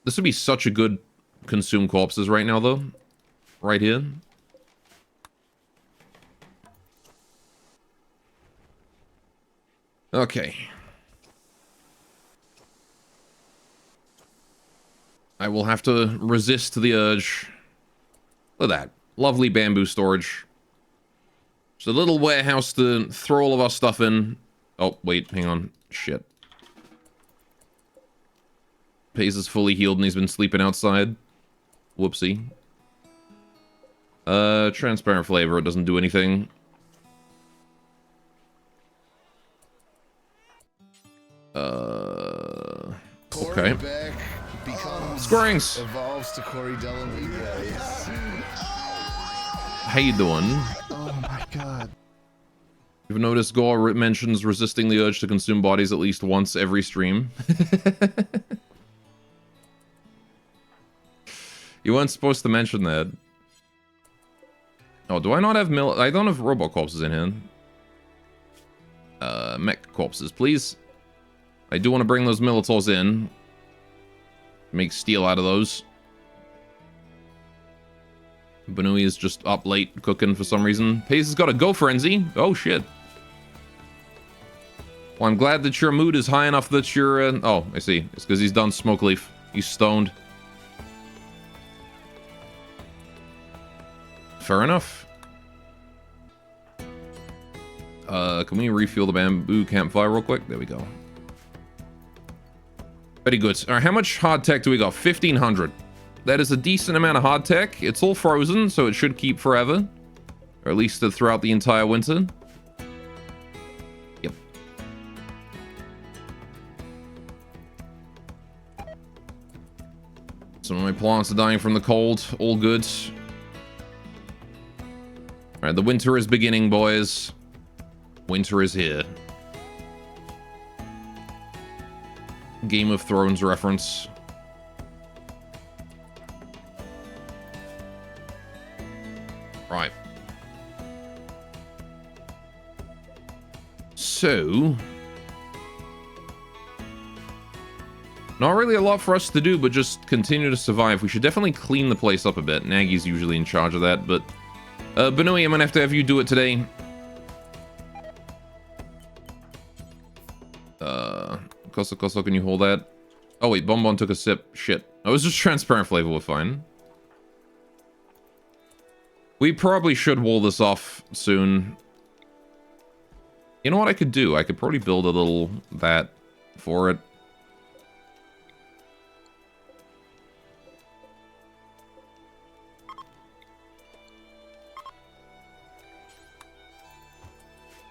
This would be such a good consume corpses right now, though. Right here. Okay. I will have to resist the urge. Look at that. Lovely bamboo storage. Just a little warehouse to throw all of our stuff in. Oh, wait, hang on. Shit. Pace is fully healed and he's been sleeping outside. Whoopsie. Transparent flavor. It doesn't do anything. Okay. Scorings. Evolves to Corey Delany. How you doing? Oh my god. You've noticed Gore mentions resisting the urge to consume bodies at least once every stream. You weren't supposed to mention that. Oh, do I not have I don't have robot corpses in here. Mech corpses, please. I do want to bring those Militors in. Make steel out of those. Banui is just up late cooking for some reason. Pace has got a go frenzy. Oh, shit. Well, I'm glad that your mood is high enough that you're... oh, I see. It's because he's done smoke leaf. He's stoned. Fair enough. Can we refuel the bamboo campfire real quick? There we go. Very good. All right, how much hardtech do we got? 1,500. That is a decent amount of hardtech. It's all frozen, so it should keep forever. Or at least throughout the entire winter. Yep. Some of my plants are dying from the cold. All good. All right, the winter is beginning, boys. Winter is here. Game of Thrones reference. Right. So... not really a lot for us to do, but just continue to survive. We should definitely clean the place up a bit. Nagy's usually in charge of that, but... Banui, I'm gonna have you do it today. Koso, can you hold that? Oh wait, Bonbon took a sip. Shit. I was just transparent flavor, we're fine. We probably should wall this off soon. You know what I could do? I could probably build a little that for it.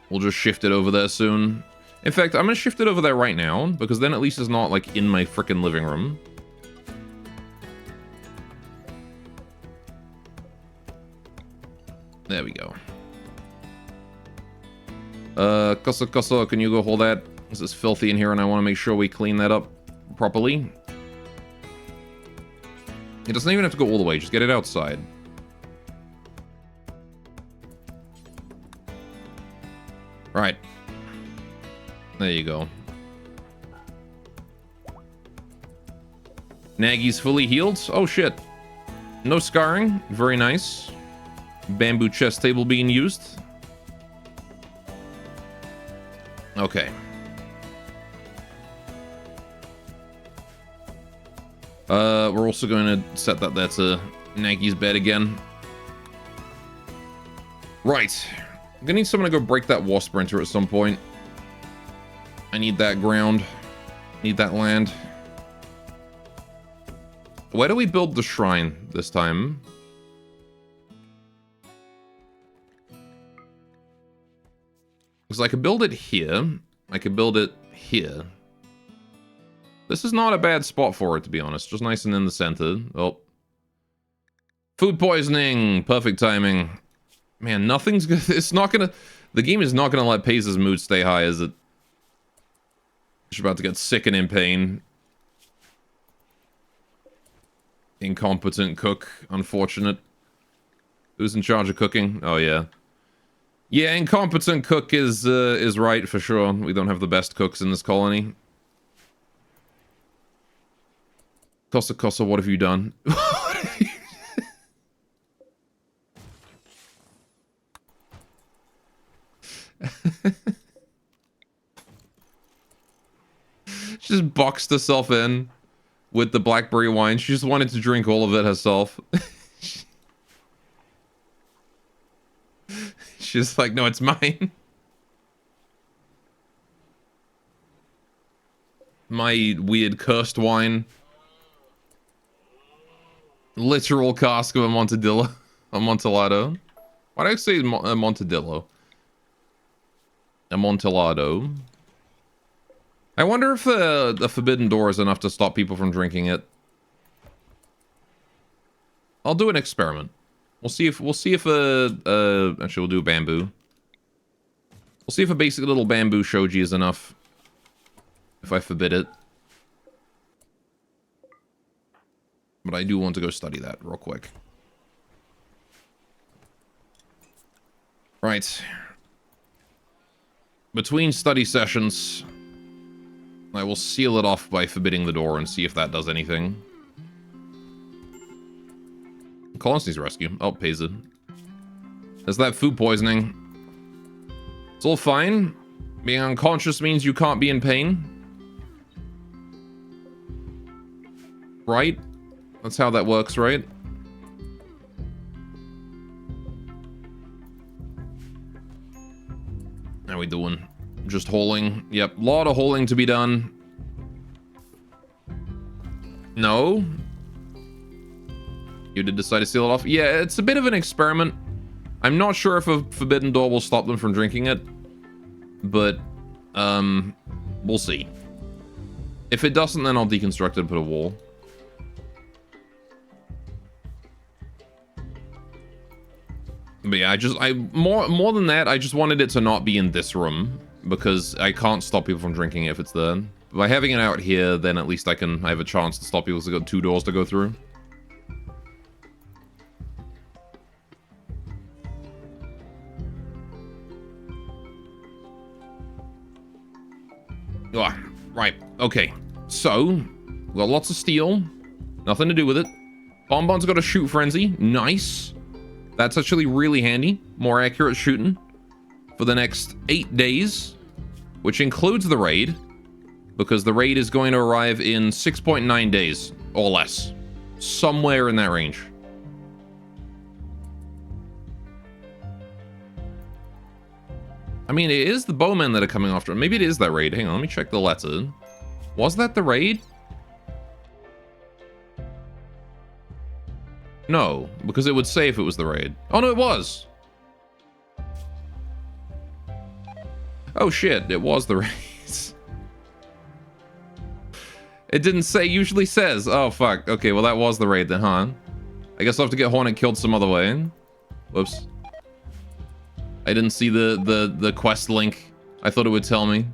We'll just shift it over there soon. In fact, I'm gonna shift it over there right now, because then at least it's not, like, in my frickin' living room. There we go. Koso, can you go hold that? This is filthy in here, and I want to make sure we clean that up properly. It doesn't even have to go all the way, just get it outside. Right. There you go. Nagy's fully healed. Oh, shit. No scarring. Very nice. Bamboo chest table being used. Okay. We're also going to set that to Nagy's bed again. Right. gonna need someone to go break that war sprinter at some point. I need that ground. Need that land. Where do we build the shrine this time? Because I could build it here. I could build it here. This is not a bad spot for it, to be honest. Just nice and in the center. Oh. Food poisoning! Perfect timing. Man, nothing's good. It's not gonna... The game is not gonna let Pace's mood stay high, is it? She's about to get sick and in pain. Incompetent cook. Unfortunate. Who's in charge of cooking? Oh, yeah. Yeah, incompetent cook is right, for sure. We don't have the best cooks in this colony. Kosa, what have you done? She just boxed herself in with the blackberry wine. She just wanted to drink all of it herself. She's like, no, it's mine. My weird cursed wine. Literal cask of Amontillado. Amontillado. Why do I say Amontillado? Amontillado. I wonder if the forbidden door is enough to stop people from drinking it. I'll do an experiment. We'll see if actually we'll do bamboo. We'll see if a basic little bamboo shoji is enough. If I forbid it. But I do want to go study that real quick. Right. Between study sessions, I will seal it off by forbidding the door and see if that does anything. Colonies rescue. Oh, pays it. There's that food poisoning. It's all fine. Being unconscious means you can't be in pain. Right? That's how that works, right? How we doing? Just hauling. Yep, lot of hauling to be done. No? You did decide to seal it off? Yeah, it's a bit of an experiment. I'm not sure if a forbidden door will stop them from drinking it. But, we'll see. If it doesn't, then I'll deconstruct it and put a wall. But yeah, more than that, I just wanted it to not be in this room. Because I can't stop people from drinking it if it's there. By having it out here, then at least I have a chance to stop people because I've got 2 doors to go through. Ah, right, okay. So, we've got lots of steel. Nothing to do with it. Bonbon's got a shoot frenzy. Nice. That's actually really handy. More accurate shooting. For the next 8 days. Which includes the raid. Because the raid is going to arrive in 6.9 days. Or less. Somewhere in that range. I mean, it is the bowmen that are coming after him. Maybe it is that raid. Hang on, let me check the letter. Was that the raid? No, because it would say if it was the raid. Oh, no, it was. Oh, shit, it was the raid. It didn't say, usually says. Oh, fuck. Okay, well, that was the raid then, huh? I guess I'll have to get Hornet killed some other way. Whoops. I didn't see the quest link. I thought it would tell me.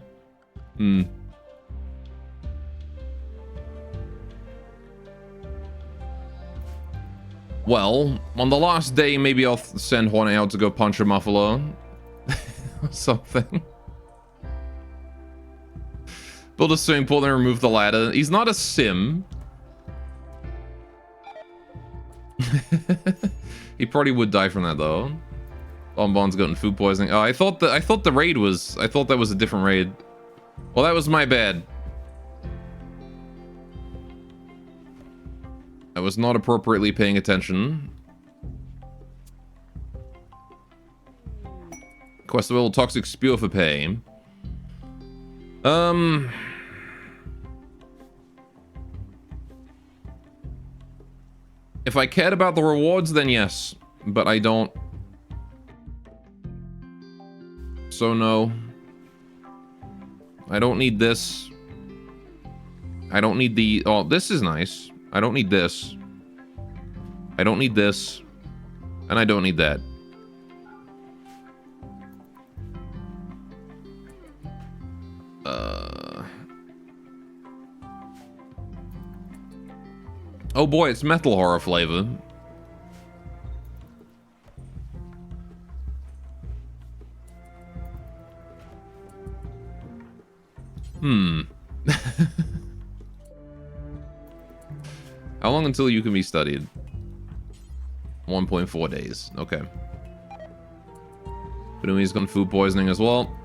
Well, on the last day, maybe I'll send Hornet out to go punch a muffalo. Or something. Build a swimming pool and remove the ladder. He's not a sim. He probably would die from that, though. Bonbon's gotten food poisoning. Oh, I thought the raid was... I thought that was a different raid. Well, that was my bad. I was not appropriately paying attention. Quest a little toxic spew for pay. If I cared about the rewards, then yes. But I don't. So no. I don't need this. I don't need the... Oh, this is nice. I don't need this. I don't need this. And I don't need that. Oh boy, it's metal horror flavor. How long until you can be studied? 1.4 days. Okay. Benui's got food poisoning as well.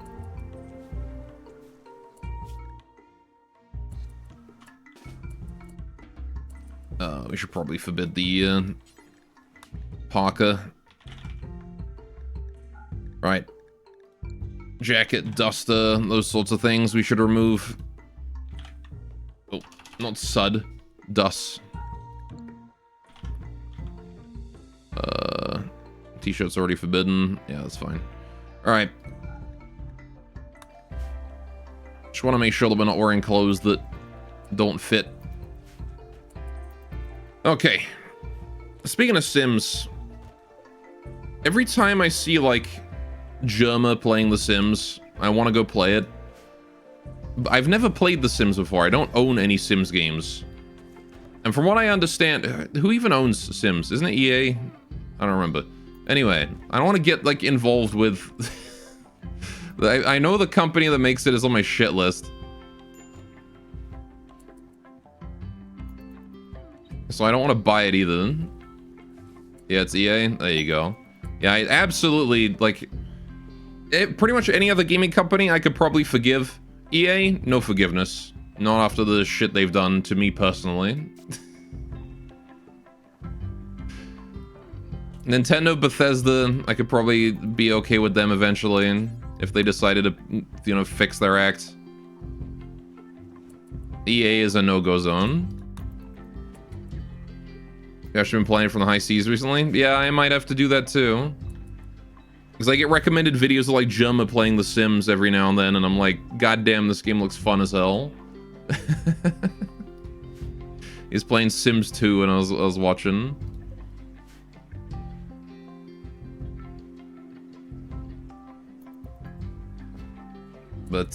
We should probably forbid the parka. Right. Jacket, duster, those sorts of things we should remove. Oh, not sud. Dust. T-shirt's already forbidden. Yeah, that's fine. Alright. Just want to make sure that we're not wearing clothes that don't fit. Okay. Speaking of Sims, every time I see, like, Germa playing The Sims, I want to go play it. I've never played The Sims before. I don't own any Sims games. And from what I understand, who even owns Sims? Isn't it EA? I don't remember. Anyway, I don't want to get, like, involved with... I know the company that makes it is on my shit list. So I don't want to buy it either. Yeah, it's EA. There you go. Yeah, I absolutely, like... pretty much any other gaming company I could probably forgive. EA, no forgiveness. Not after the shit they've done to me personally. Nintendo, Bethesda, I could probably be okay with them eventually if they decided to, you know, fix their act. EA is a no-go zone. You actually been playing from the high seas recently? Yeah, I might have to do that too. Because I get recommended videos of like Jumma playing The Sims every now and then, and I'm like, God damn, this game looks fun as hell. He's playing Sims 2 and I was watching. But,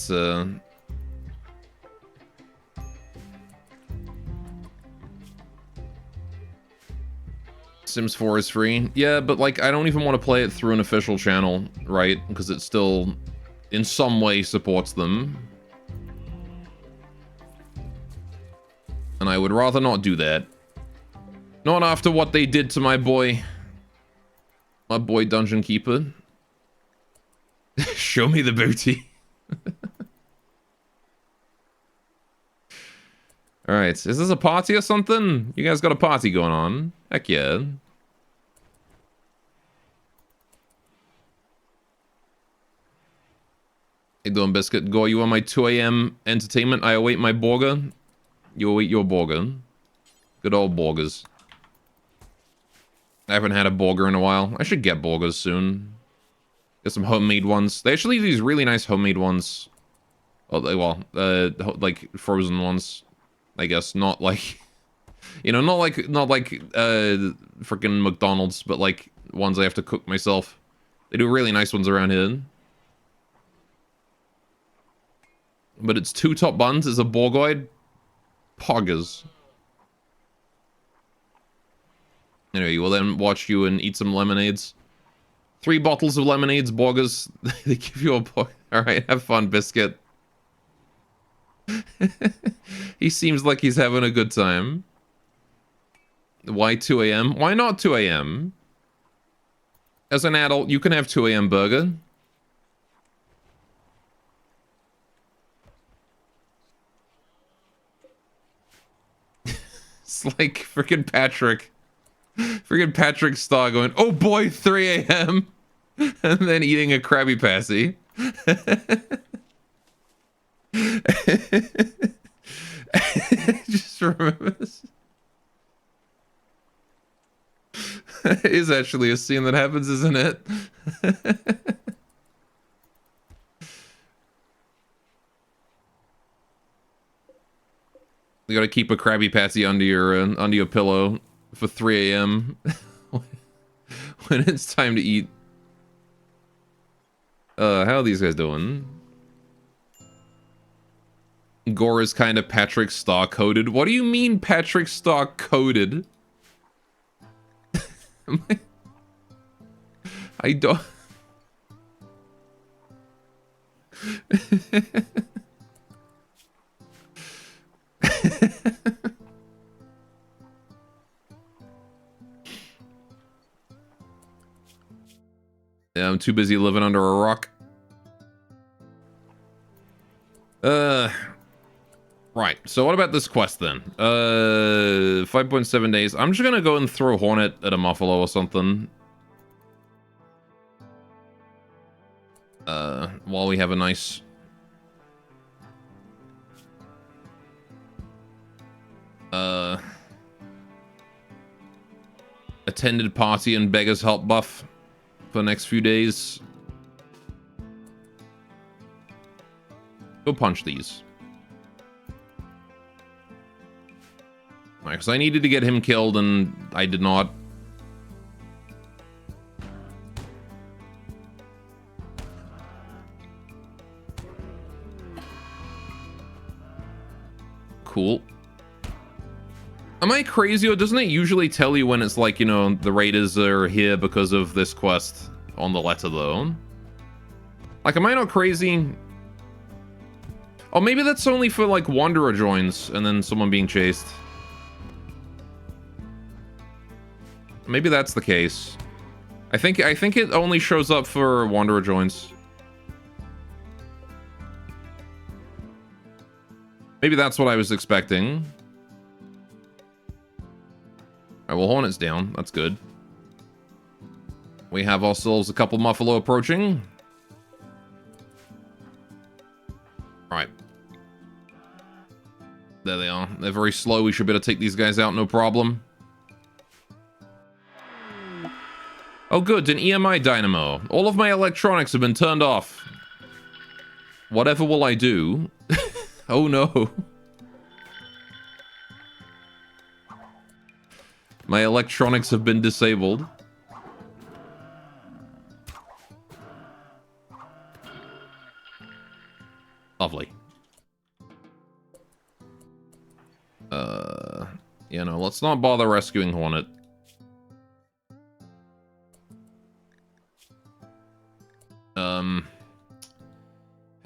Sims 4 is free. Yeah, but, like, I don't even want to play it through an official channel, right? Because it still, in some way, supports them. And I would rather not do that. Not after what they did to my boy. My boy Dungeon Keeper. Show me the booty. Alright, is this a party or something? You guys got a party going on? Heck yeah. Hey doing, Biscuit? Go, you on my 2 AM entertainment? I await my burger. You await your burger. Good old burgers. I haven't had a burger in a while. I should get burgers soon. Get some homemade ones. They actually do these really nice homemade ones. Oh, well, like frozen ones. I guess not like, you know, not like freaking McDonald's, but like ones I have to cook myself. They do really nice ones around here. But it's 2 top buns, it's a burgoid. Poggers. Anyway, we'll then watch you and eat some lemonades. 3 bottles of lemonades, burgers. They give you a burger. Alright, have fun, Biscuit. He seems like he's having a good time. Why 2 AM? Why not 2 AM? As an adult, you can have 2 AM burger. It's like freaking Patrick. Freaking Patrick Star going, oh boy, 3 AM. And then eating a Krabby Patty. Just remember this. It is actually a scene that happens, isn't it? You gotta keep a Krabby Patty under your pillow for 3 a.m. when it's time to eat. How are these guys doing? Gore is kind of Patrick Star coded. What do you mean Patrick Star coded? I don't. Yeah, I'm too busy living under a rock. Right. So what about this quest then? 5.7 days. I'm just gonna go and throw Hornet at a Muffalo or something. While we have a nice... attended party and beggars help buff for the next few days. Go punch these. Because I needed to get him killed and I did not. Cool. Am I crazy, or doesn't it usually tell you when it's like, you know, the raiders are here because of this quest on the letter, though? Like, am I not crazy? Oh, maybe that's only for, like, Wanderer joins and then someone being chased. Maybe that's the case. I think it only shows up for Wanderer joins. Maybe that's what I was expecting. Alright, well, Hornet's down. That's good. We have ourselves a couple Muffalo approaching. Alright. There they are. They're very slow. We should be able to take these guys out, no problem. Oh good, an EMI dynamo. All of my electronics have been turned off. Whatever will I do? Oh no. My electronics have been disabled. Lovely. You know, let's not bother rescuing Hornet.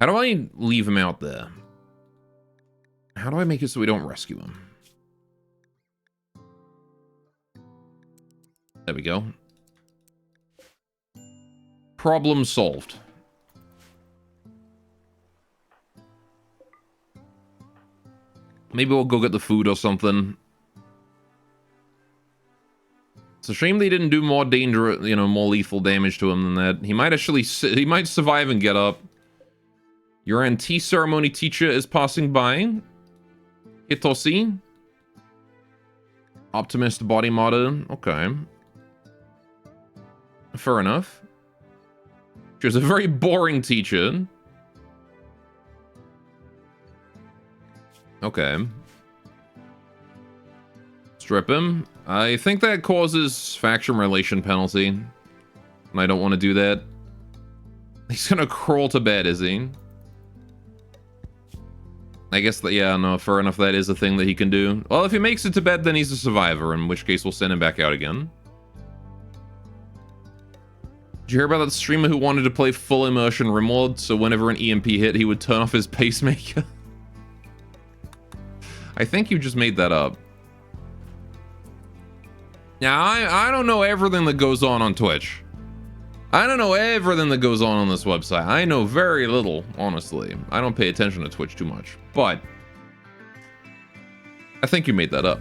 How do I leave him out there? How do I make it so we don't rescue him? There we go. Problem solved. Maybe we'll go get the food or something. It's a shame they didn't do more dangerous, you know, more lethal damage to him than that. He might actually, he might survive and get up. Your anti-ceremony teacher is passing by. Hitoshi. Optimist body modder. Okay. Fair enough. She was a very boring teacher. Okay. Strip him. I think that causes faction relation penalty. And I don't want to do that. He's gonna crawl to bed, is he? I guess that, yeah, no, fair enough, that is a thing that he can do. Well, if he makes it to bed, then he's a survivor, in which case we'll send him back out again. Did you hear about that streamer who wanted to play full immersion Rimworld, so whenever an EMP hit, he would turn off his pacemaker? I think you just made that up. Now, I don't know everything that goes on Twitch. I don't know everything that goes on this website. I know very little, honestly. I don't pay attention to Twitch too much. But I think you made that up.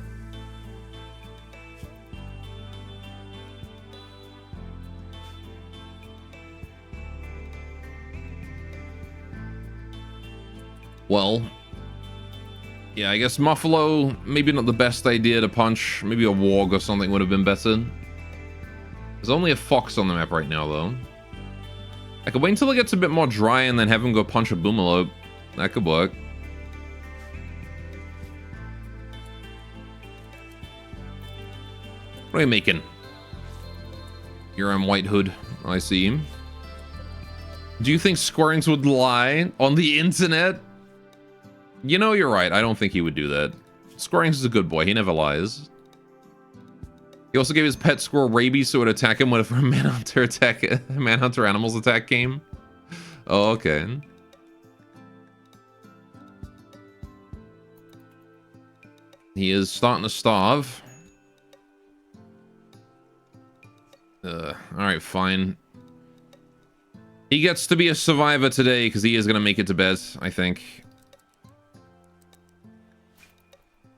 well. Yeah, I guess Muffalo, maybe not the best idea to punch. Maybe a warg or something would have been better. There's only a fox on the map right now, though. I could wait until it gets a bit more dry and then have him go punch a Boomalope. That could work. What are you making? Yuran White Hood. I see him. Do you think Squirrings would lie on the internet? You know, you're right. I don't think he would do that. Squirrings is a good boy. He never lies. He also gave his pet squirrel rabies so it would attack him whenever a manhunter animals attack came. Oh, okay. He is starting to starve. Alright, fine. He gets to be a survivor today because he is going to make it to bed, I think.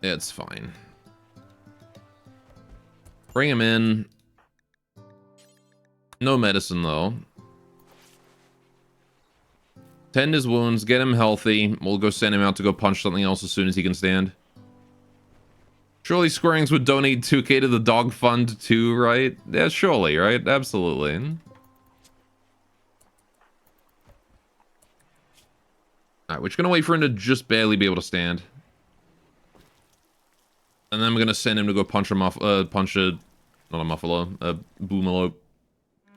It's fine. Bring him in. No medicine, though. Tend his wounds, get him healthy. We'll go send him out to go punch something else as soon as he can stand. Surely Squirrings would donate 2k to the dog fund too, right? Yeah, surely, right? Absolutely. Alright, we're just gonna wait for him to just barely be able to stand. And then we're gonna send him to go punch a not a Muffalo, a Boomalope.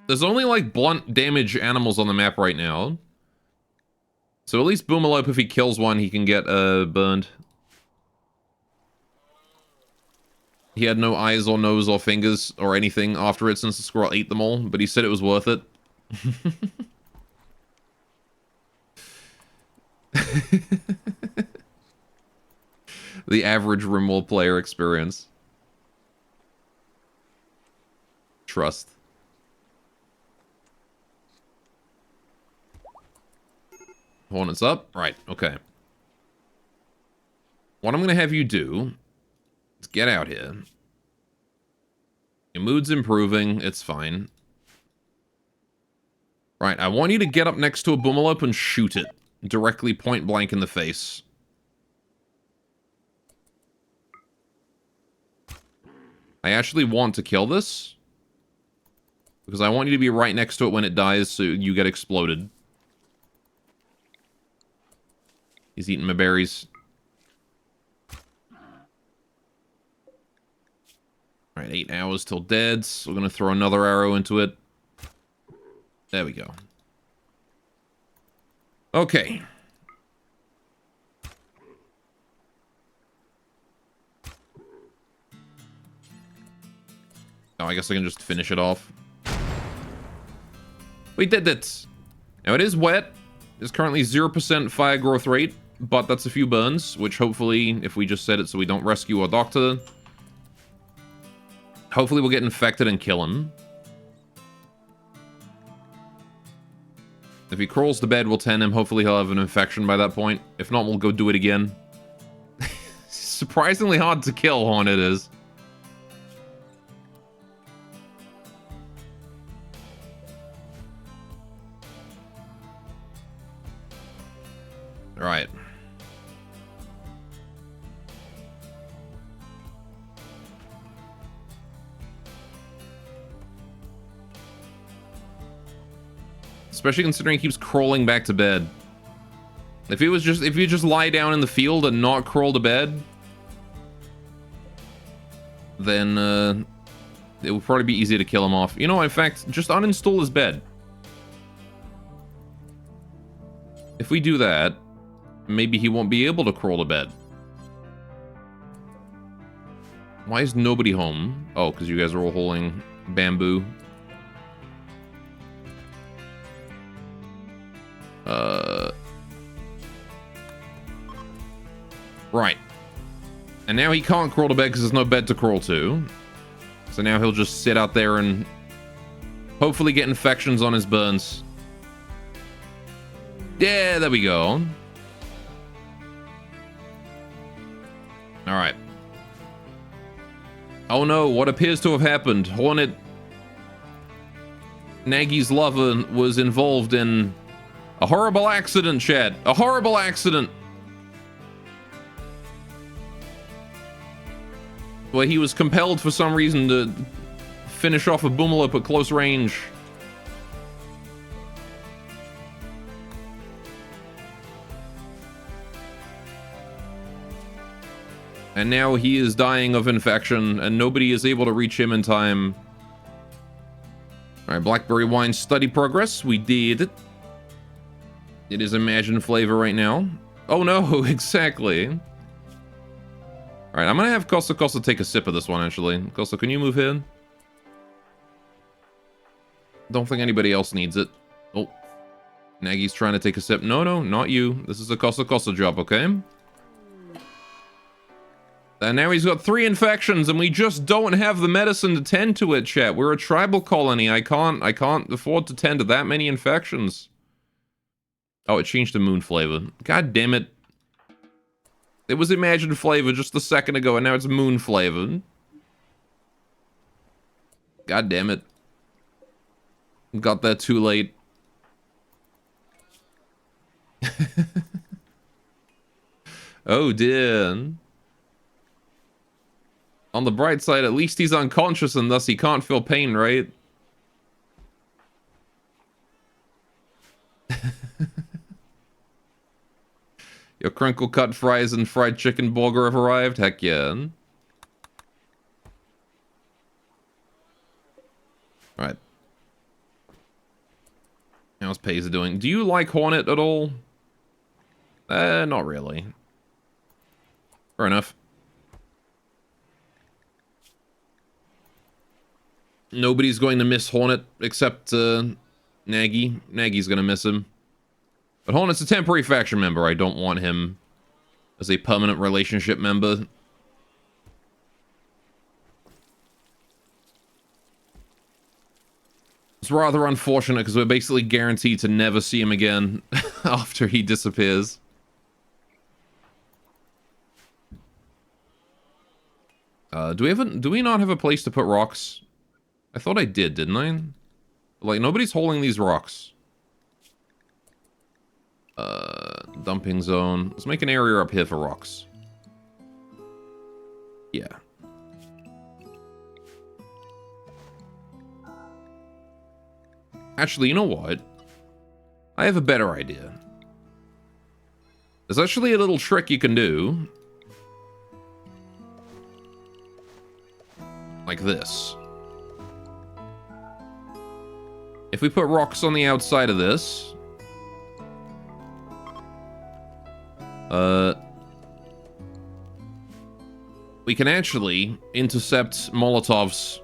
There's only, like, blunt damage animals on the map right now. So at least Boomalope, if he kills one, he can get, burned. He had no eyes or nose or fingers or anything after it since the squirrel ate them all, but he said it was worth it. The average Rimworld player experience. Trust. Hornets up? Right, okay. What I'm gonna have you do is get out here. Your mood's improving, it's fine. Right, I want you to get up next to a Boomalope and shoot it. Directly point blank in the face. I actually want to kill this. Because I want you to be right next to it when it dies so you get exploded. He's eating my berries. Alright, 8 hours till dead. So we're going to throw another arrow into it. There we go. Okay. Oh, I guess I can just finish it off. We did it! Now, it is wet. There's currently 0% fire growth rate, but that's a few burns, which hopefully, if we just set it so we don't rescue our doctor, hopefully we'll get infected and kill him. If he crawls to bed, we'll tend him. Hopefully he'll have an infection by that point. If not, we'll go do it again. Surprisingly hard to kill, Hornet is. Right. Especially considering he keeps crawling back to bed. If you just lie down in the field and not crawl to bed, then it would probably be easier to kill him off. You know, in fact, just uninstall his bed. If we do that, maybe he won't be able to crawl to bed. Why is nobody home? Oh, because you guys are all holding bamboo. Right. And now he can't crawl to bed because there's no bed to crawl to. So now he'll just sit out there and hopefully get infections on his burns. Yeah, there we go. Alright. Oh no, what appears to have happened? Hornet... Nagy's lover was involved in a horrible accident, Chad. A horrible accident. where he was compelled for some reason to finish off a Boomalop at close range. And now he is dying of infection, and nobody is able to reach him in time. Alright, blackberry wine study progress. We did. It is Imagine flavor right now. Oh no, exactly. Alright, I'm gonna have Costa take a sip of this one, actually. Costa, can you move in? Don't think anybody else needs it. Oh. Nagy's trying to take a sip. No, no, not you. This is a Costa job, okay? And now he's got 3 infections, and we just don't have the medicine to tend to it, chat. We're a tribal colony. I can't afford to tend to that many infections. Oh, it changed to moon flavor. God damn it. It was Imagine flavor just a second ago, and now it's moon flavor. God damn it. Got that too late. Oh dear. On the bright side, at least he's unconscious and thus he can't feel pain, right? Your crinkle cut fries and fried chicken burger have arrived? Heck yeah. Alright. How's Paiza doing? Do you like Hornet at all? Not really. Fair enough. Nobody's going to miss Hornet except Nagy. Nagy's going to miss him. But Hornet's a temporary faction member. I don't want him as a permanent relationship member. It's rather unfortunate because we're basically guaranteed to never see him again after he disappears. Do we not have a place to put rocks? I thought I did, didn't I? Like, nobody's holding these rocks. Dumping zone. Let's make an area up here for rocks. Yeah. Actually, you know what? I have a better idea. There's actually a little trick you can do. Like this. If we put rocks on the outside of this... we can actually intercept Molotovs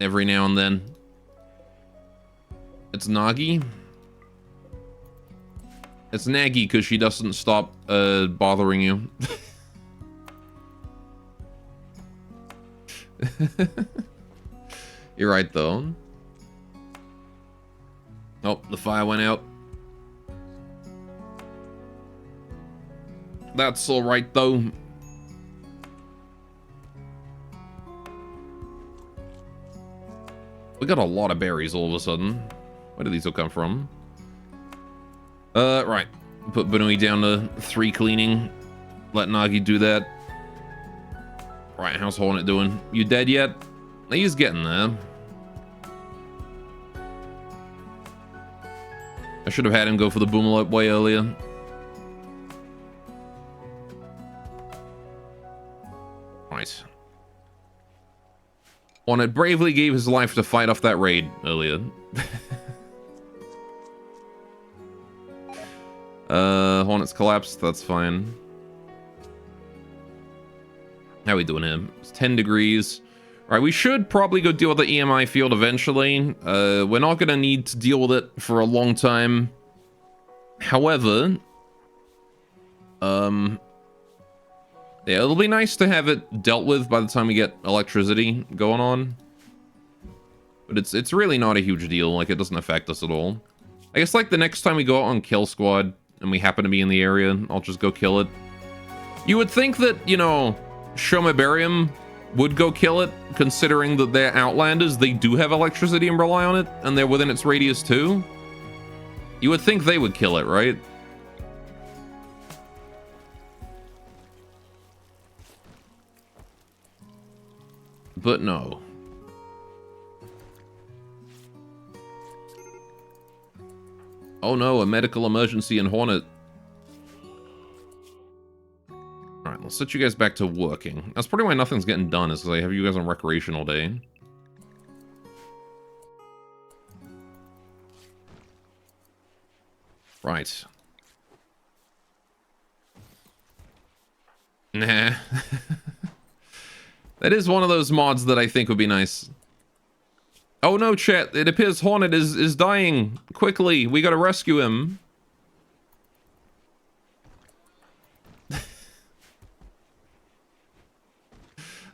every now and then. It's Nagy. It's Nagy because she doesn't stop bothering you. You're right, though. Oh, the fire went out. That's alright, though. We got a lot of berries all of a sudden. Where did these all come from? Right. Put Benui down to 3 cleaning. Let Nagy do that. Right, how's Hornet doing? You dead yet? He's getting there. I should have had him go for the Boomalop way earlier. Right. Hornet bravely gave his life to fight off that raid earlier. Hornet's collapsed, that's fine. How are we doing here? It's 10 degrees. Alright, we should probably go deal with the EMI field eventually. We're not gonna need to deal with it for a long time. However... yeah, it'll be nice to have it dealt with by the time we get electricity going on. But it's really not a huge deal, like it doesn't affect us at all. I guess like the next time we go out on Kill Squad and we happen to be in the area, I'll just go kill it. You would think that, you know, Shomabarium would go kill it, considering that they're Outlanders, they do have electricity and rely on it, and they're within its radius too. You would think they would kill it, right? But no. Oh no, a medical emergency in Hornet. Alright, let's set you guys back to working. That's probably why nothing's getting done, is because I have you guys on recreation all day. Right. Nah. That is one of those mods that I think would be nice. Oh no, chat. It appears Hornet is dying. Quickly, we gotta rescue him. Let's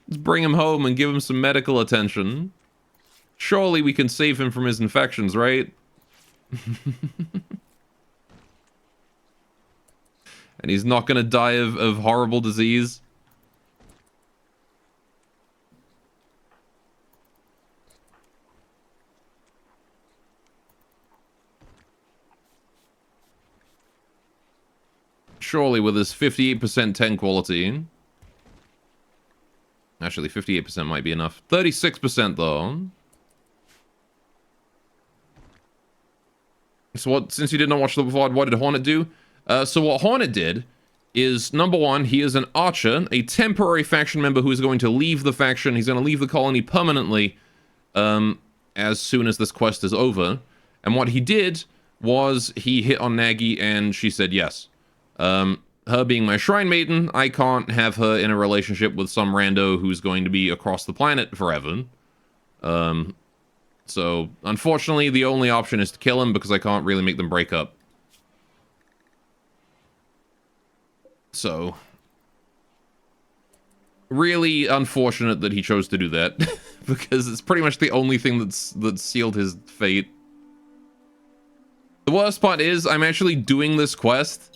bring him home and give him some medical attention. Surely we can save him from his infections, right? And he's not gonna die of horrible disease. Surely with his 58% 10 quality. Actually, 58% might be enough. 36% though. So what, since you did not watch the VOD, what did Hornet do? So what Hornet did is, number one, he is an archer, a temporary faction member who is going to leave the faction. He's going to leave the colony permanently as soon as this quest is over. And what he did was he hit on Nagi and she said yes. Her being my shrine maiden, I can't have her in a relationship with some rando who's going to be across the planet forever. So, unfortunately, the only option is to kill him because I can't really make them break up. So, really unfortunate that he chose to do that because it's pretty much the only thing that sealed his fate. The worst part is I'm actually doing this quest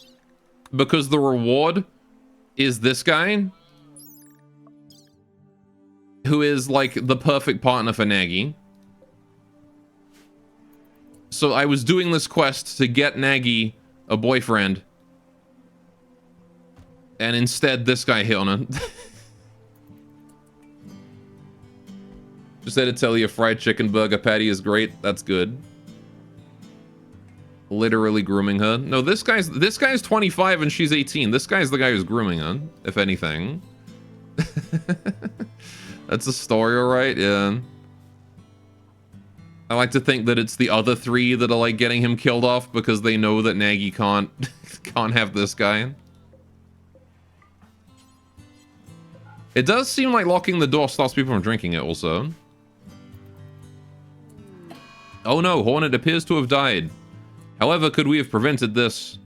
because the reward is this guy who is like the perfect partner for Nagi. So I was doing this quest to get Nagi a boyfriend. And instead, this guy hit on her. Just had to tell you a fried chicken burger patty is great. That's good. Literally grooming her. No, this guy's 25 and she's 18. This guy's the guy who's grooming her, if anything. That's a story, alright? Yeah. I like to think that it's the other three that are like getting him killed off because they know that Nagi can't have this guy. It does seem like locking the door stops people from drinking it also. Oh no, Hornet appears to have died. However, could we have prevented this?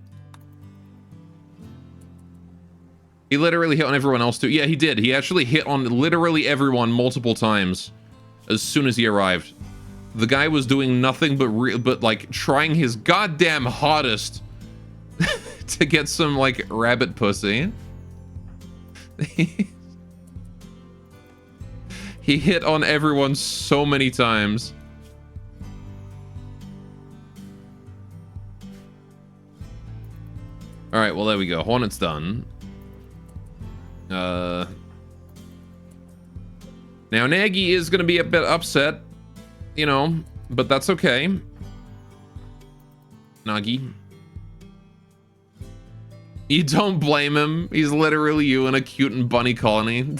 He literally hit on everyone else too. Yeah, he did. He actually hit on literally everyone multiple times as soon as he arrived. The guy was doing nothing but like trying his goddamn hardest to get some like rabbit pussy. He hit on everyone so many times. Alright, well there we go. Hornet's done. Now Nagi is going to be a bit upset, you know, but that's okay. Nagi. You don't blame him. He's literally you in a cute and bunny colony.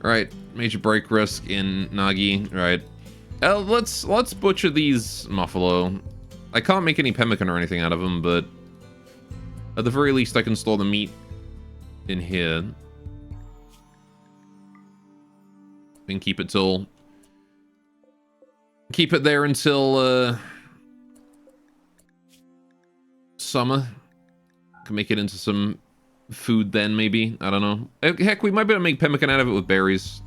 Right, major break risk in Nagi. Right, let's butcher these Muffalo. I can't make any pemmican or anything out of them, but at the very least I can store the meat in here and keep it there until summer. Can make it into some food then, maybe. I don't know. Heck, we might be able to make pemmican out of it with berries.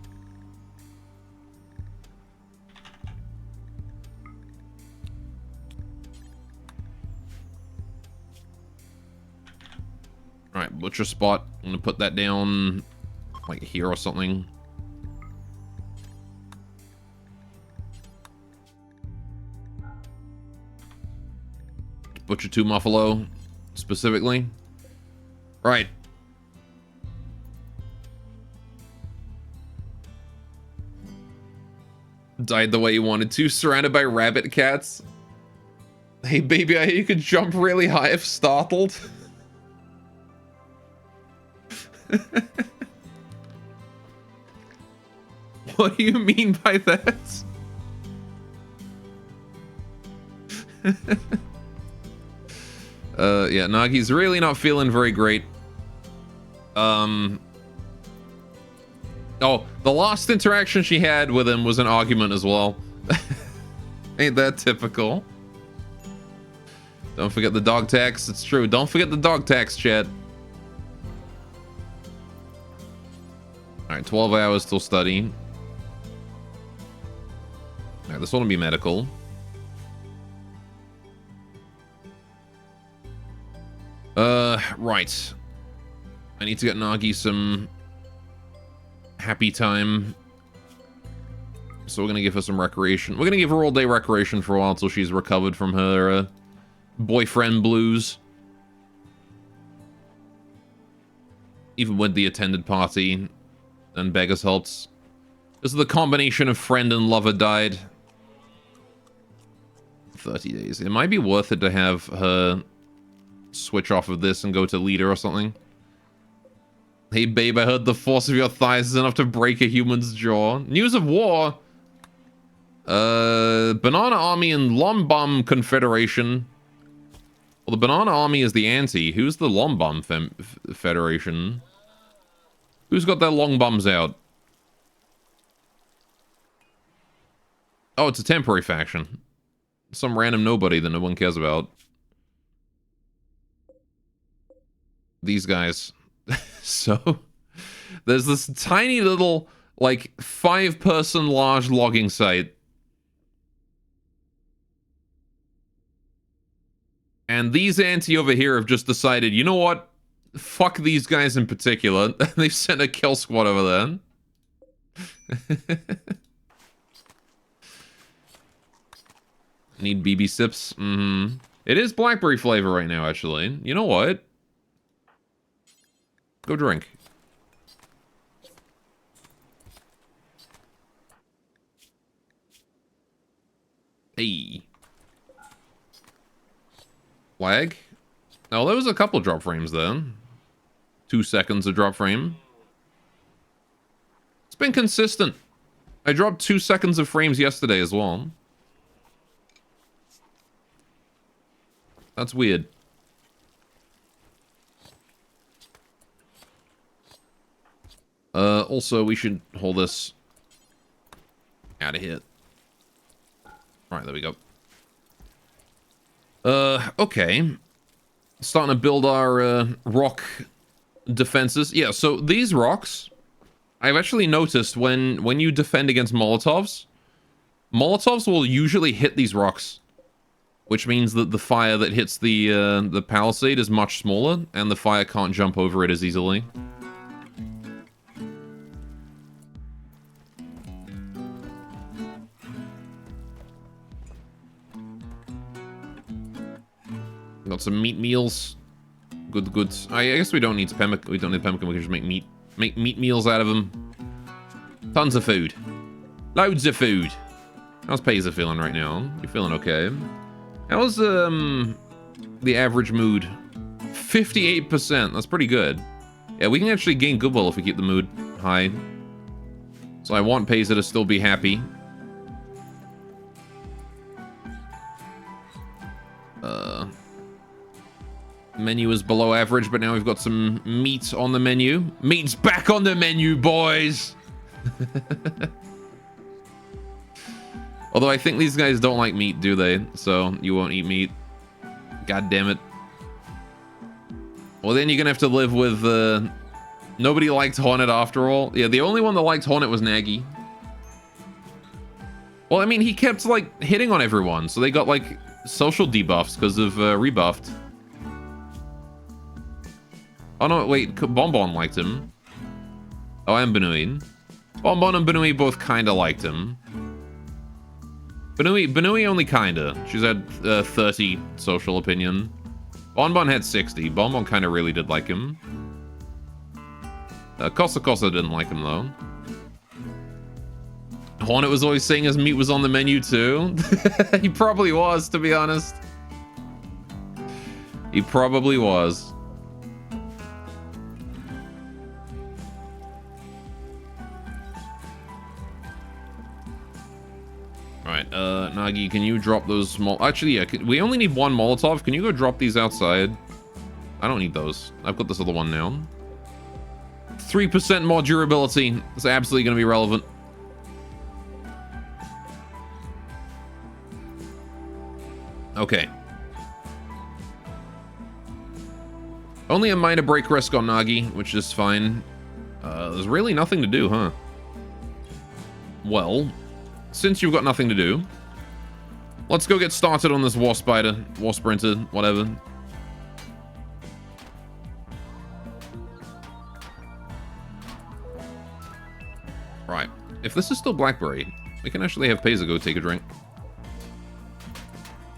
Alright, butcher spot. I'm gonna put that down like here or something. Butcher 2 Muffalo, specifically. Right. Died the way you wanted to, surrounded by rabbit cats. Hey baby, I hear you could jump really high if startled. What do you mean by that? Yeah, Nagi's really not feeling very great. Oh, the last interaction she had with him was an argument as well. Ain't that typical? Don't forget the dog tax. It's true. Don't forget the dog tax, chat. Alright, 12 hours till study. Alright, this one will be medical. Right. I need to get Nagi some happy time. So we're gonna give her some recreation. We're gonna give her all day recreation for a while until she's recovered from her boyfriend blues. Even with the attended party and beggars helps. This is the combination of friend and lover died. 30 days. It might be worth it to have her switch off of this and go to leader or something. Hey babe, I heard the force of your thighs is enough to break a human's jaw. News of war. Banana Army and Lombom Confederation. Well, the Banana Army is the anti. Who's the Lombom Federation? Who's got their long bums out? Oh, it's a temporary faction. Some random nobody that no one cares about. These guys. So, there's this tiny little, like, 5-person large logging site. And these anti over here have just decided, you know what? Fuck these guys in particular. They've sent a kill squad over there. Need BB sips? Mm-hmm. It is blackberry flavor right now, actually. You know what? Go drink. Hey. Lag? Oh, there was a couple drop frames then. 2 seconds of drop frame. It's been consistent. I dropped 2 seconds of frames yesterday as well. That's weird. Also, we should hold this out of here. Alright, there we go. Okay. Starting to build our, rock defenses. Yeah, so these rocks, I've actually noticed when you defend against Molotovs, Molotovs will usually hit these rocks, which means that the fire that hits the palisade is much smaller, and the fire can't jump over it as easily. Got some meat meals. Good, good. I guess we don't need pemmican. We don't need pemmican. We can just make meat meals out of them. Tons of food. Loads of food. How's Paiza feeling right now? You feeling okay? How's the average mood? 58%. That's pretty good. Yeah, we can actually gain goodwill if we keep the mood high. So I want Paiza to still be happy. Menu is below average, but now we've got some meat on the menu. Meat's back on the menu, boys! Although I think these guys don't like meat, do they? So you won't eat meat. God damn it. Well, then you're gonna have to live with, nobody liked Hornet after all. Yeah, the only one that liked Hornet was Nagy. Well, I mean, he kept, like, hitting on everyone, so they got, like, social debuffs because of, rebuffed. Oh no, wait, Bonbon liked him. Oh, and Benui. Bonbon and Benui both kinda liked him. Banui only kinda. She's had 30 social opinion. Bonbon had 60. Bonbon kinda really did like him. Kosa didn't like him though. Hornet was always saying his meat was on the menu too. He probably was, to be honest. He probably was. Alright, Nagi, can you drop those small... Actually, yeah, we only need one Molotov. Can you go drop these outside? I don't need those. I've got this other one now. 3% more durability. It's absolutely going to be relevant. Okay. Only a minor break risk on Nagi, which is fine. There's really nothing to do, huh? Well, since you've got nothing to do, let's go get started on this War Spider, War Sprinter, whatever. Right. If this is still Blackberry, we can actually have Pesa go take a drink.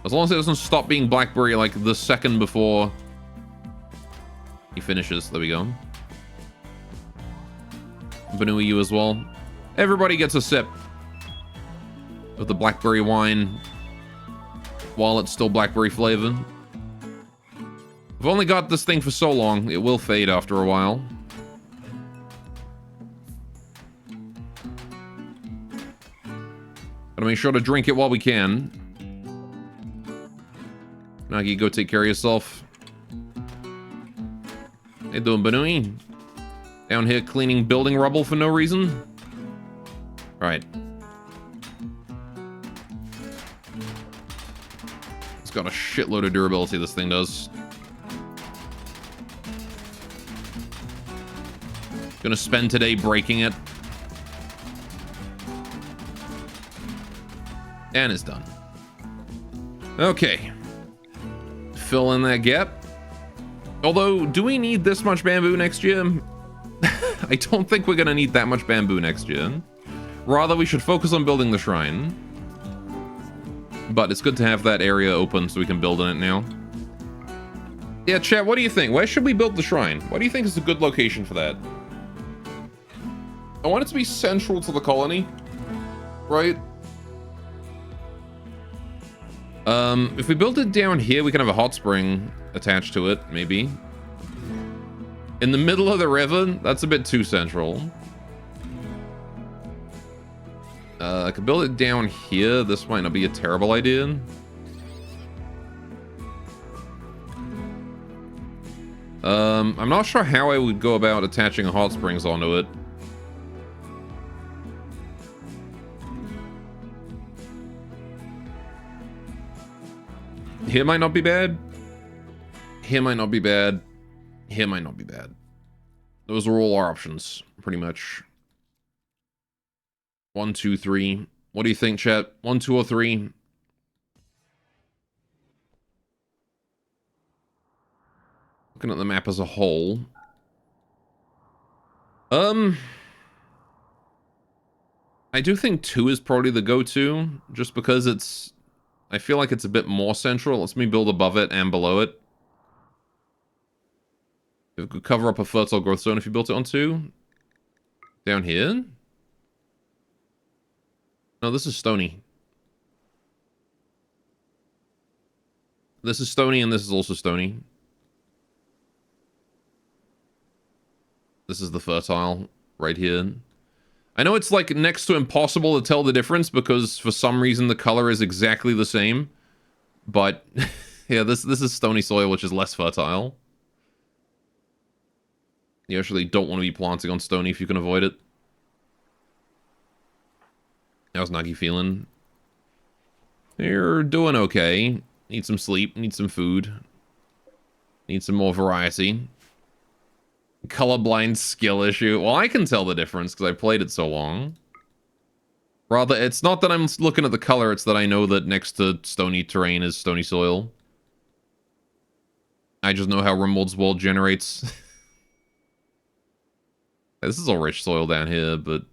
As long as it doesn't stop being Blackberry like the second before he finishes. There we go. Banui, you as well. Everybody gets a sip of the Blackberry wine while it's still Blackberry flavor. I've only got this thing for so long. It will fade after a while. Gotta make sure to drink it while we can. Nagi, go take care of yourself. How you doing, Banui? Down here cleaning building rubble for no reason? Alright. It's got a shitload of durability, this thing does. Gonna spend today breaking it. And it's done. Okay. Fill in that gap. Although, do we need this much bamboo next year? I don't think we're gonna need that much bamboo next year. Rather, we should focus on building the shrine. But it's good to have that area open so we can build in it now. Yeah, chat, what do you think? Where should we build the shrine? What do you think is a good location for that? I want it to be central to the colony, right? If we build it down here, we can have a hot spring attached to it, maybe. In the middle of the river, that's a bit too central. I could build it down here. This might not be a terrible idea. I'm not sure how I would go about attaching hot springs onto it. Here might not be bad. Here might not be bad. Here might not be bad. Those are all our options, pretty much. 1, 2, 3. What do you think, chat? 1, 2, or 3? Looking at the map as a whole. I do think 2 is probably the go-to, just because it's... I feel like it's a bit more central. Let's me build above it and below it. It could cover up a fertile growth zone if you built it on 2. Down here? No, this is stony. This is stony and this is also stony. This is the fertile right here. I know it's like next to impossible to tell the difference because for some reason the color is exactly the same. But yeah, this is stony soil, which is less fertile. You actually don't want to be planting on stony if you can avoid it. How's Nagi feeling? You're doing okay. Need some sleep, need some food. Need some more variety. Colorblind skill issue. Well, I can tell the difference because I played it so long. Rather, it's not that I'm looking at the color, it's that I know that next to stony terrain is stony soil. I just know how Rimworld's world generates. This is all rich soil down here, but...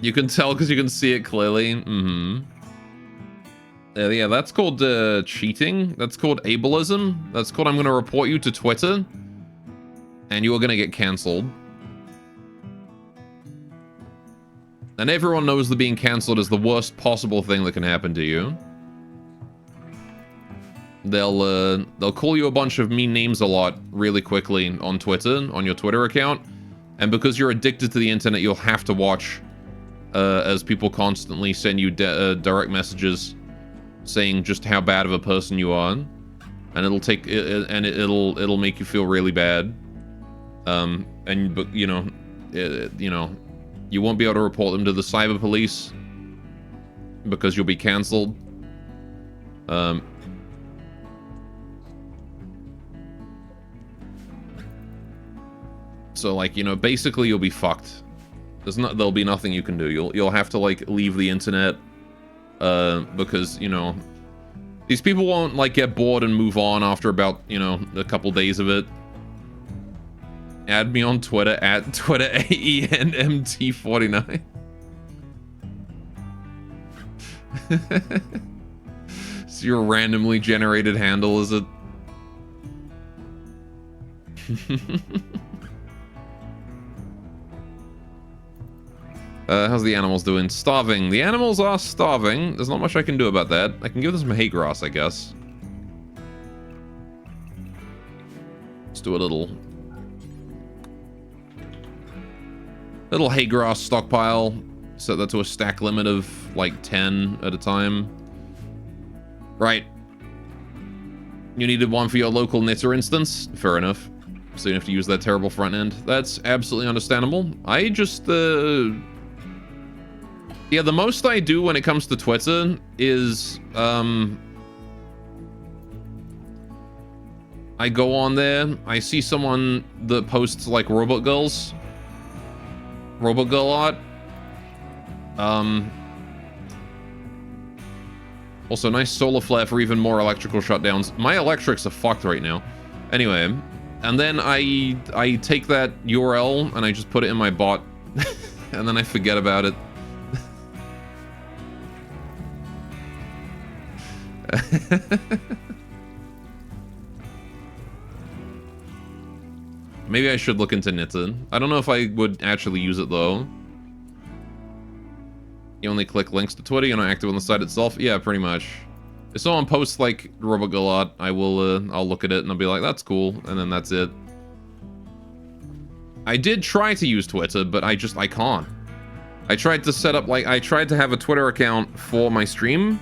You can tell because you can see it clearly. Mm-hmm. Yeah, that's called cheating. That's called ableism. That's called I'm going to report you to Twitter. And you are going to get cancelled. And everyone knows that being cancelled is the worst possible thing that can happen to you. They'll call you a bunch of mean names a lot really quickly on Twitter, on your Twitter account. And because you're addicted to the internet, you'll have to watch as people constantly send you direct messages saying just how bad of a person you are. And it'll make you feel really bad. But you know, you won't be able to report them to the cyber police because you'll be cancelled. So like, you know, basically you'll be fucked. There'll be nothing you can do. You'll have to like leave the internet because, you know, these people won't like get bored and move on after about, you know, a couple days of it. Add me on Twitter at Twitter AENMT49. It's your randomly generated handle, is it? How's the animals doing? Starving. The animals are starving. There's not much I can do about that. I can give them some hay grass, I guess. Let's do a little hay grass stockpile. Set that to a stack limit of like 10 at a time. Right. You needed one for your local knitter instance? Fair enough. So you have to use that terrible front end. That's absolutely understandable. I just, yeah, the most I do when it comes to Twitter is, I go on there, I see someone that posts like robot girl art. Also, nice solar flare for even more electrical shutdowns. My electrics are fucked right now. Anyway, and then I take that URL and I just put it in my bot, and then I forget about it. Maybe I should look into Knitted. I don't know if I would actually use it though. You only click links to Twitter, you're not active on the site itself? Yeah, pretty much. If someone posts like Robot Girl art, I'll look at it and I'll be like, that's cool, and then that's it. I did try to use Twitter, but I can't. I tried to set up, like, I tried to have a Twitter account for my stream.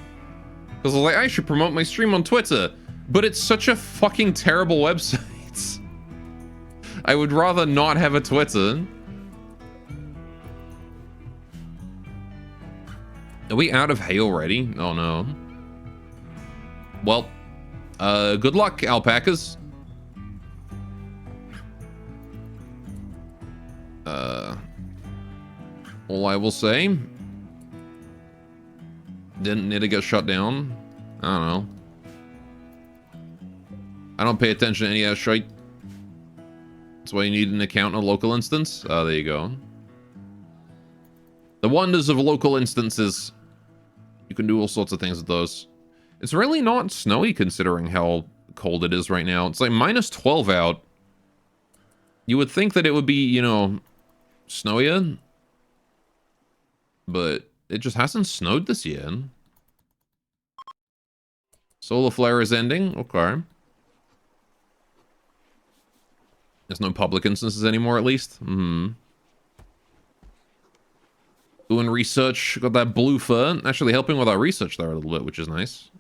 Because I was like, I should promote my stream on Twitter. But it's such a fucking terrible website. I would rather not have a Twitter. Are we out of hay already? Oh no. Well, good luck, alpacas. All I will say, didn't need to get shut down. I don't know. I don't pay attention to any of that shit. That's why you need an account in a local instance. Oh, there you go. The wonders of local instances. You can do all sorts of things with those. It's really not snowy considering how cold it is right now. It's like minus 12 out. You would think that it would be, you know, snowier. But it just hasn't snowed this year. Solar flare is ending. Okay. There's no public instances anymore, at least. Doing research. Got that blue fur. Actually helping with our research there a little bit, which is nice.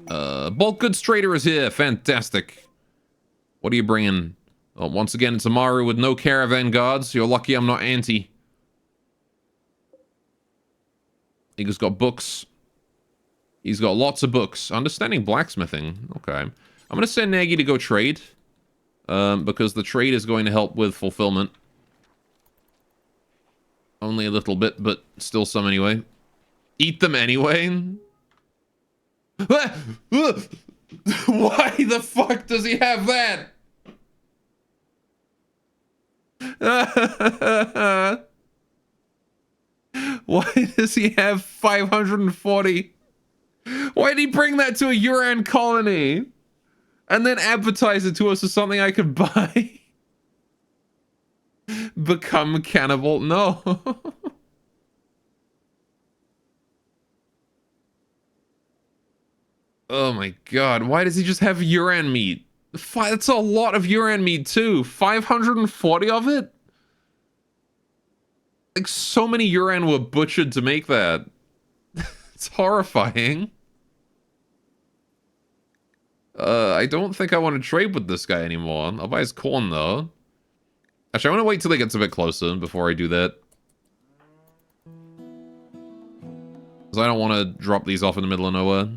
Bulk Goods Trader is here. Fantastic. What are you bringing? Oh, once again, it's Amaru with no caravan guards. You're lucky I'm not anti. He's got books. He's got lots of books. Understanding blacksmithing. Okay. I'm going to send Nagy to go trade. Because the trade is going to help with fulfillment. Only a little bit, but still some anyway. Eat them anyway. Why the fuck does he have that? does he have 540? Why did he bring that to a Yuran colony? And then advertise it to us as something I could buy? Become cannibal? No. Oh my god, why does he just have Yuran meat? That's a lot of Yuran meat too. 540 of it? Like, so many Yuran were butchered to make that. It's horrifying. I don't think I want to trade with this guy anymore. I'll buy his corn though. Actually, I want to wait till he gets a bit closer before I do that. Because I don't want to drop these off in the middle of nowhere.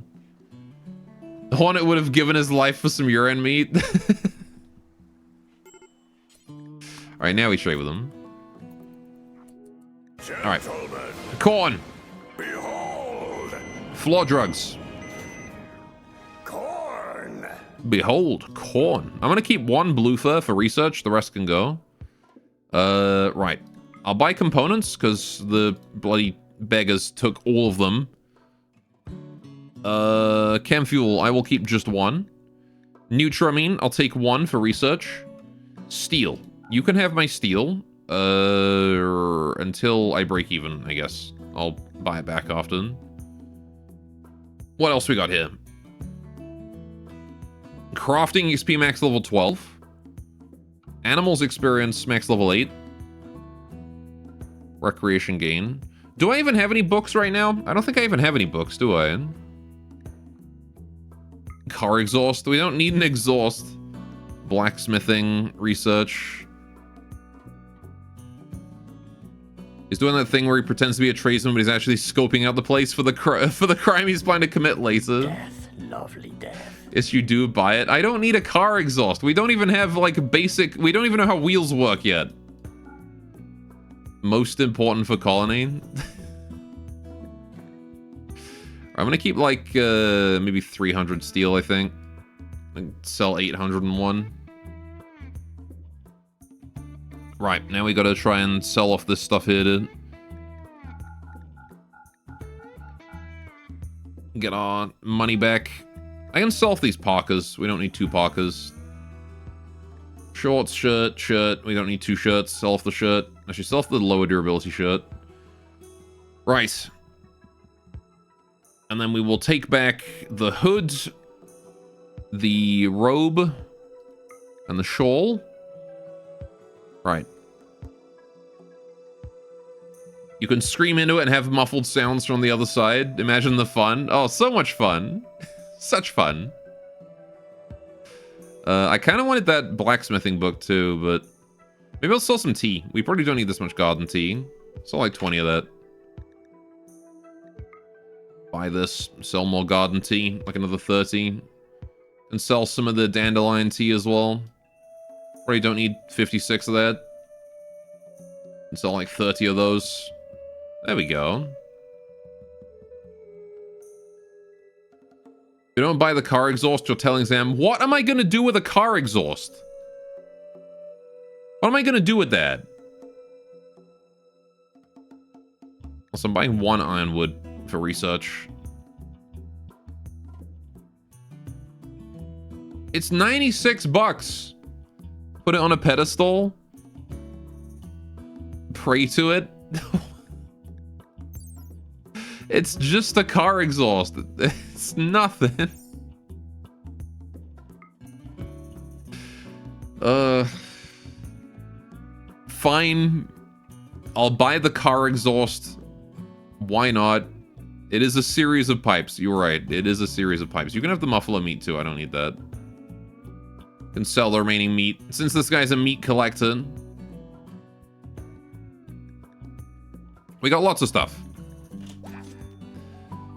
The one that would have given his life for some Yuran meat. Alright, now we trade with him. Alright. Corn! Behold! Floor drugs. Corn! Behold, corn. I'm gonna keep one blue fur for research, the rest can go. Right. I'll buy components, because the bloody beggars took all of them. Chem fuel, I will keep just one. Nutramine, I'll take one for research. Steel. You can have my steel. Until I break even, I guess. I'll buy it back often. What else we got here? Crafting XP max level 12. Animals experience max level 8. Recreation gain. Do I even have any books right now? I don't think I even have any books, do I? Car exhaust. We don't need an exhaust. Blacksmithing, research. He's doing that thing where he pretends to be a tradesman, but he's actually scoping out the place for the crime he's planning to commit later. Death, lovely death. Yes, you do buy it. I don't need a car exhaust. We don't even have, like, basic... We don't even know how wheels work yet. Most important for colony. I'm gonna keep, like, maybe 300 steel, I think. And sell 801. Right, now we gotta try and sell off this stuff here to get our money back. I can sell off these parkas. We don't need 2 parkas. Shorts, shirt. We don't need 2 shirts. Sell off the shirt. Actually, sell off the lower durability shirt. Right. And then we will take back the hood, the robe, and the shawl. Right. You can scream into it and have muffled sounds from the other side. Imagine the fun. Oh, so much fun. Such fun. I kind of wanted that blacksmithing book too, but maybe I'll sell some tea. We probably don't need this much garden tea. Sell like 20 of that. Buy this. Sell more garden tea. Like another 30. And sell some of the dandelion tea as well. Probably don't need 56 of that. And sell like 30 of those. There we go. If you don't buy the car exhaust, you're telling Sam, what am I going to do with a car exhaust? What am I going to do with that? Also, I'm buying 1 ironwood for research. It's 96 bucks. Put it on a pedestal. Pray to it. It's just a car exhaust. It's nothing. Fine. I'll buy the car exhaust. Why not? It is a series of pipes. You're right. It is a series of pipes. You can have the muffalo meat too. I don't need that. Can sell the remaining meat. Since this guy's a meat collector. We got lots of stuff.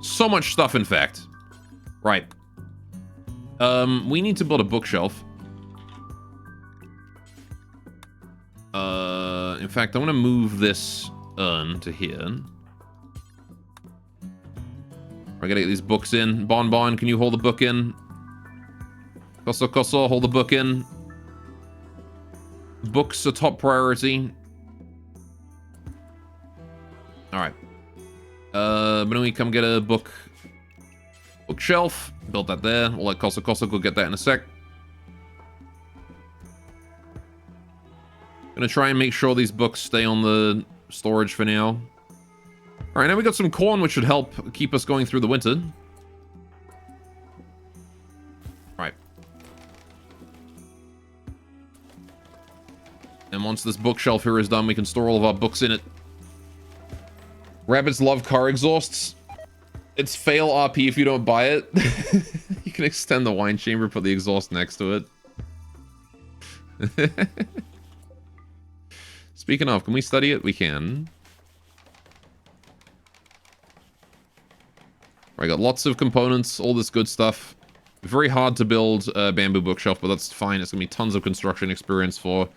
So much stuff, in fact. Right. We need to build a bookshelf. In fact, I want to move this urn to here. I gotta get these books in. Bon, can you hold the book in? Koso, hold the book in. Books are top priority. Alright. Benui, come get a bookshelf. Build that there. We'll let Kosa go get that in a sec. Gonna try and make sure these books stay on the storage for now. Alright, now we got some corn, which should help keep us going through the winter. Right. And once this bookshelf here is done, we can store all of our books in it. Rabbits love car exhausts. It's fail RP if you don't buy it. You can extend the wine chamber, put the exhaust next to it. Speaking of, can we study it? We can. I got lots of components, all this good stuff. Very hard to build a bamboo bookshelf, but that's fine. It's going to be tons of construction experience for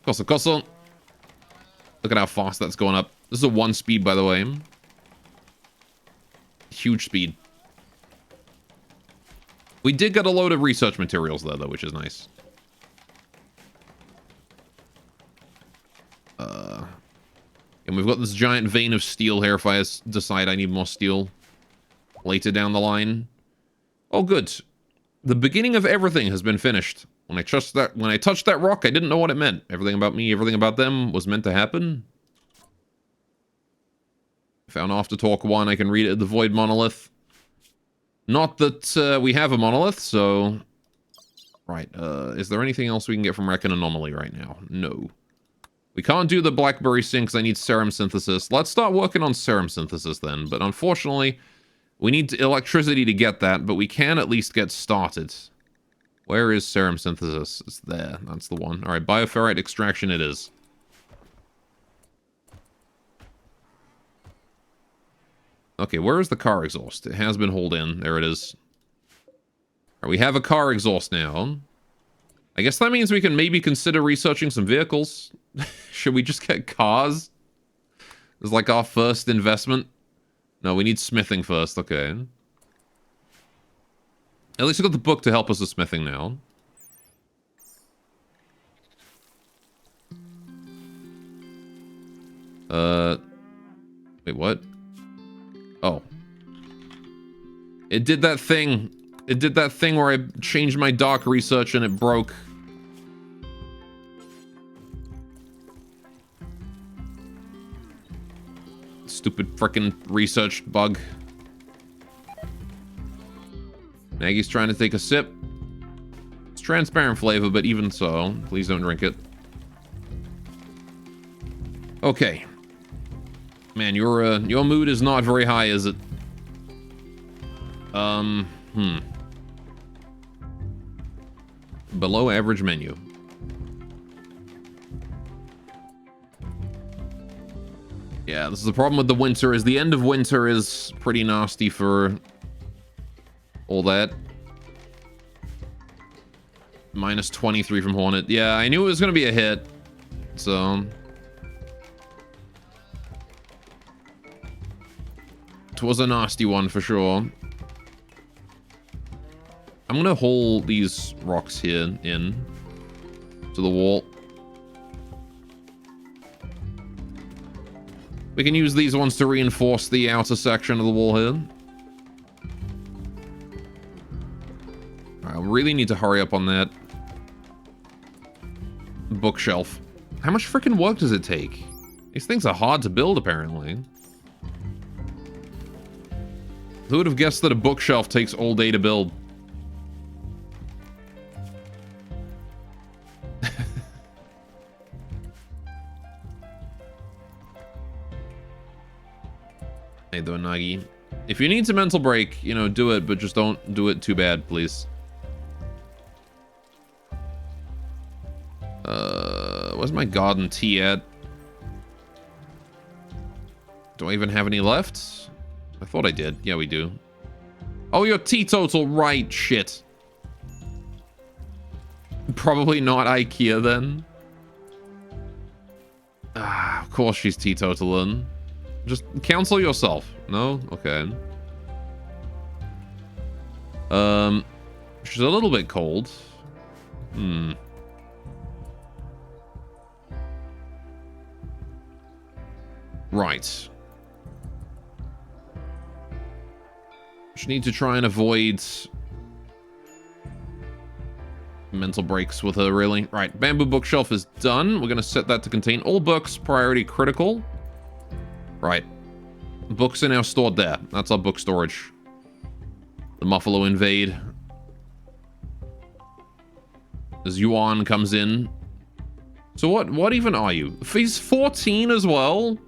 Kosa. Look at how fast that's going up. This is a 1 speed, by the way. Huge speed. We did get a load of research materials there, though, which is nice. And we've got this giant vein of steel here if I decide I need more steel later down the line. Oh, good. The beginning of everything has been finished. When I touched that rock, I didn't know what it meant. Everything about me, everything about them was meant to happen. Found Aftertalk 1. I can read it at the Void Monolith. Not that we have a monolith, so... Right, is there anything else we can get from Wreck and Anomaly right now? No. We can't do the Blackberry Sync because I need serum synthesis. Let's start working on serum synthesis then. But unfortunately, we need electricity to get that, but we can at least get started. Where is serum synthesis? It's there. That's the one. Alright, bioferrite extraction it is. Okay, where is the car exhaust? It has been hauled in. There it is. Alright, we have a car exhaust now. I guess that means we can maybe consider researching some vehicles. Should we just get cars? It's like our first investment. No, we need smithing first. Okay. At least we got the book to help us with smithing now. Wait, what? Oh. It did that thing. It did that thing where I changed my dock research and it broke. Stupid frickin' research bug. Maggie's trying to take a sip. It's transparent flavor, but even so, please don't drink it. Okay. Man, your mood is not very high, is it? Below average menu. Yeah, this is the problem with the winter, is the end of winter is pretty nasty for all that. Minus 23 from Hornet. Yeah, I knew it was going to be a hit, so... It was a nasty one for sure. I'm going to haul these rocks here in to the wall. We can use these ones to reinforce the outer section of the wall here. I really need to hurry up on that bookshelf. How much freaking work does it take? These things are hard to build, apparently. Who would have guessed that a bookshelf takes all day to build? Hey, though, Nagi. If you need a mental break, you know, do it, but just don't do it too bad, please. Where's my garden tea at? Do I even have any left? I thought I did. Yeah, we do. Oh, you're teetotal, right? Shit. Probably not IKEA, then. Ah, of course she's teetotal, then. Just counsel yourself. No? Okay. She's a little bit cold. Right. Just need to try and avoid mental breaks with her, really. Right, bamboo bookshelf is done. We're gonna set that to contain all books, priority critical. Right. Books are now stored there. That's our book storage. The Muffalo invade. As Yuran comes in. So what even are you? He's 14 as well?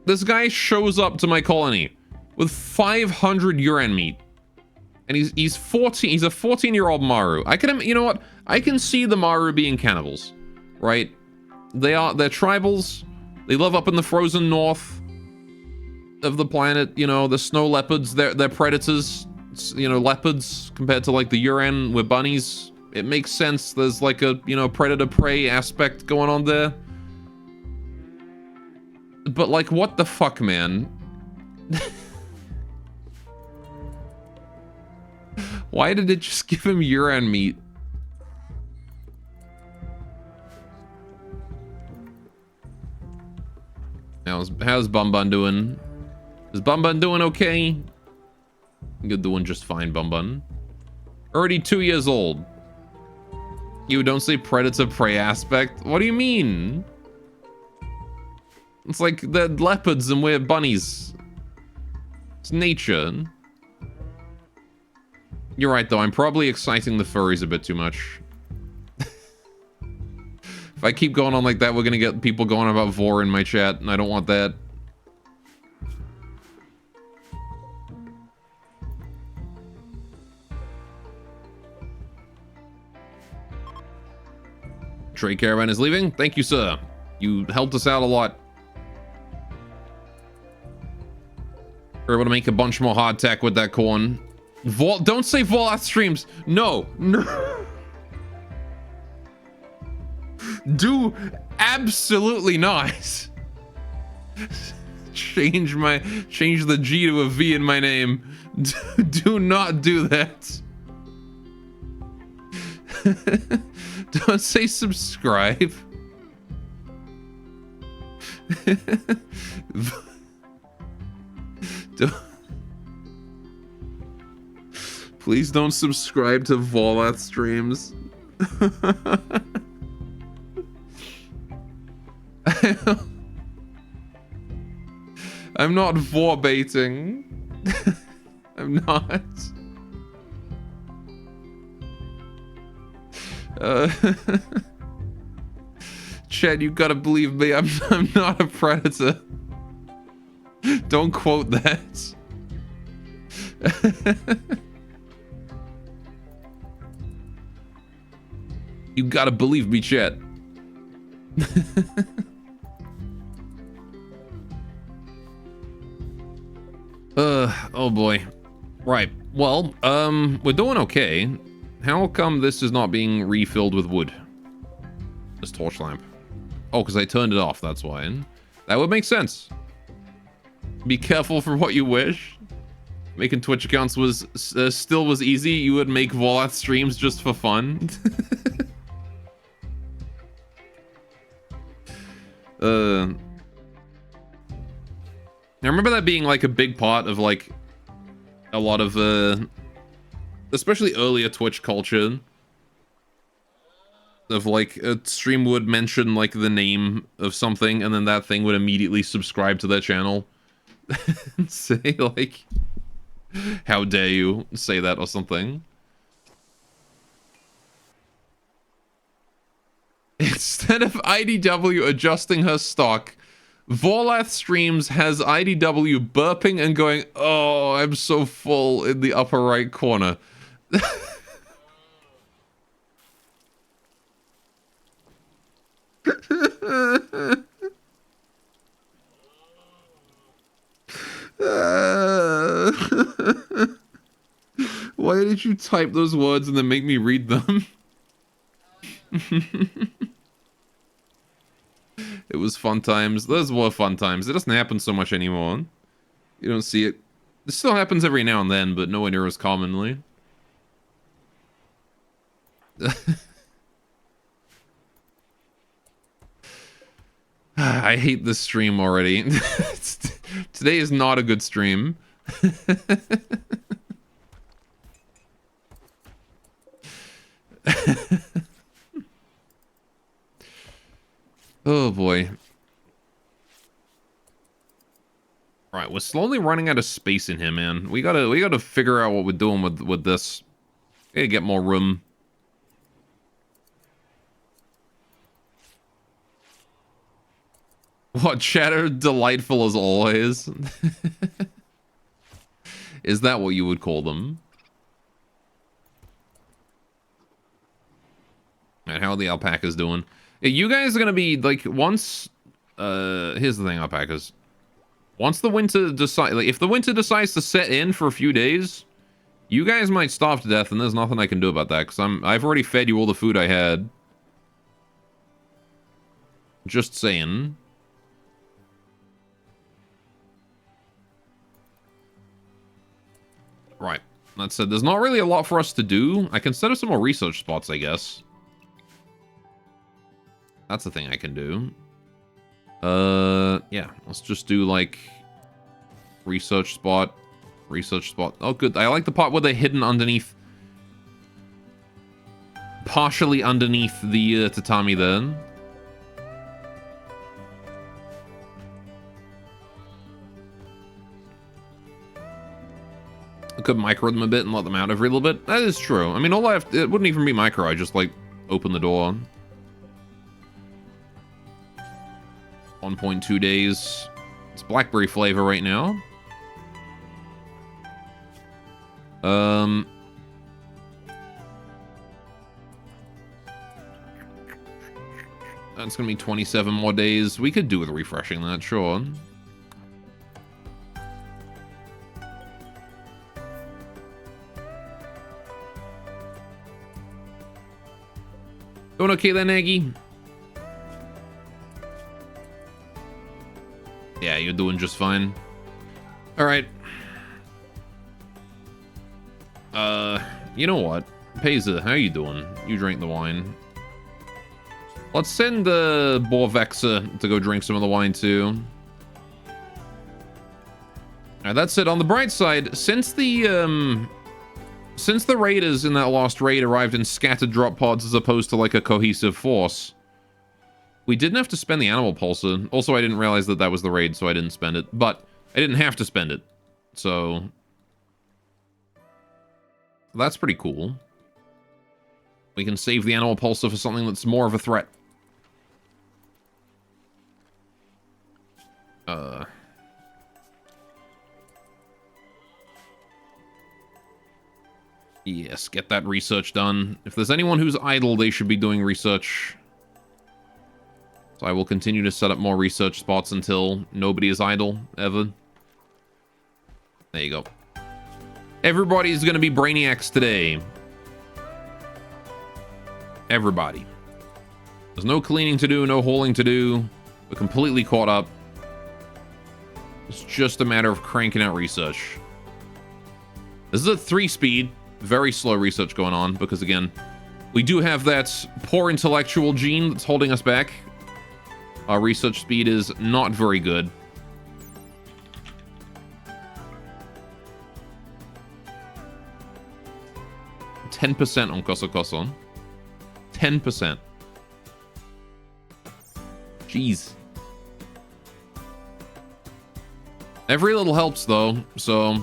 This guy shows up to my colony with 500 Yuran meat. And he's 14. He's a 14-year-old Maru. You know what? I can see the Maru being cannibals, right? They're tribals. They live up in the frozen north of the planet. You know, the snow leopards. They're predators. You know, leopards compared to like the Yuran, we're bunnies. It makes sense. There's like a, you know, predator-prey aspect going on there. But like, what the fuck, man? Why did it just give him Yuran meat? How's Bun Bun doing? Is Bun Bun doing okay? You're doing just fine, Bun Bun. Already 2 years old. You don't say predator-prey aspect? What do you mean? It's like they're leopards and we're bunnies. It's nature. You're right, though. I'm probably exciting the furries a bit too much. If I keep going on like that, we're gonna get people going about Vor in my chat, and I don't want that. Trade caravan is leaving. Thank you, sir. You helped us out a lot. We're able to make a bunch more hardtack with that corn. Don't say Voloth streams. No. Do absolutely not. Change the G to a V in my name. Do not do that. Don't say subscribe. Please don't subscribe to Voloth streams. I'm not vor baiting. I'm not. Chad, you gotta believe me. I'm not a predator. Don't quote that. You gotta believe me, Chad. Oh boy. Right. Well, we're doing okay. How come this is not being refilled with wood? This torch lamp. Oh, because I turned it off, that's why. That would make sense. Be careful for what you wish. Making Twitch accounts was still was easy. You would make Voloth streams just for fun. I remember that being like a big part of like a lot of especially earlier Twitch culture, of like a stream would mention like the name of something and then that thing would immediately subscribe to their channel and say like, how dare you say that or something. Instead of IDW adjusting her stock, Voloth streams has IDW burping and going, oh, I'm so full in the upper right corner. Why did you type those words and then make me read them? It was fun times. Those were fun times. It doesn't happen so much anymore. You don't see it. It still happens every now and then, but nowhere near as commonly. I hate this stream already. Today is not a good stream. Oh boy. Alright, we're slowly running out of space in here, man. We gotta figure out what we're doing with this. Gotta get more room. What, chatter delightful as always? Is that what you would call them? And how are the alpacas doing? Yeah, you guys are gonna be like once. Here's the thing, alpacas. Once the winter if the winter decides to set in for a few days, you guys might starve to death, and there's nothing I can do about that because I've already fed you all the food I had. Just saying. Right. That said, there's not really a lot for us to do. I can set up some more research spots, I guess. That's the thing I can do. Yeah. Let's just do, like, research spot. Research spot. Oh, good. I like the part where they're hidden underneath. Partially underneath the tatami then. I could micro them a bit and let them out every little bit. That is true. I mean, all I have to, it wouldn't even be micro. I just, like, open the door. 1.2 days. It's blackberry flavor right now. That's gonna be 27 more days. We could do with refreshing that, sure. Doing okay then, Aggie? Yeah, you're doing just fine. Alright. You know what? Peza, how you doing? You drank the wine. Let's send Borvexa to go drink some of the wine too. Alright, that's it. On the bright side, since the raiders in that last raid arrived in scattered drop pods as opposed to like a cohesive force, we didn't have to spend the animal pulsar. Also, I didn't realize that that was the raid, so I didn't spend it. But I didn't have to spend it. So that's pretty cool. We can save the animal pulsar for something that's more of a threat. Yes, get that research done. If there's anyone who's idle, they should be doing research. So I will continue to set up more research spots until nobody is idle, ever. There you go. Everybody's gonna be brainiacs today. Everybody. There's no cleaning to do, no hauling to do. We're completely caught up. It's just a matter of cranking out research. This is a 3-speed, very slow research going on, because again, we do have that poor intellectual gene that's holding us back. Our research speed is not very good. %10% on Koso. 10%. Jeez. Every little helps, though, so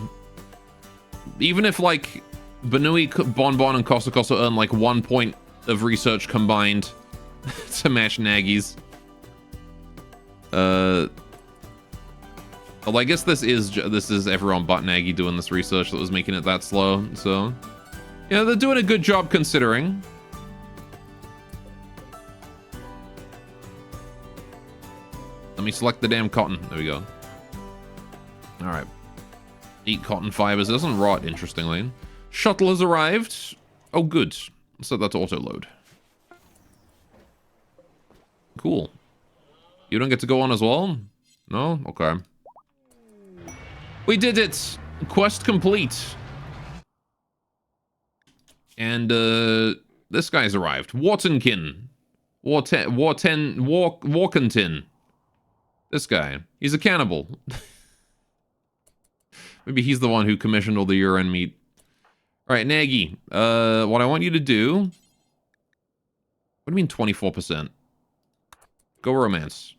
even if, like, Banui, Bonbon, and Koso earn, like, 1 point of research combined to match Nagy's. Well, I guess this is everyone but Nagy doing this research that was making it that slow, so yeah, they're doing a good job considering. Let me select the damn cotton. There we go. All right. Eat cotton fibers. It doesn't rot, interestingly. Shuttle has arrived. Oh, good. So that's auto load. Cool. You don't get to go on as well? No? Okay. We did it! Quest complete. And, this guy's arrived. Wartenkin. Warkentin. This guy. He's a cannibal. Maybe he's the one who commissioned all the Yuran meat. Alright, Nagy. What I want you to do... What do you mean 24%? Go romance.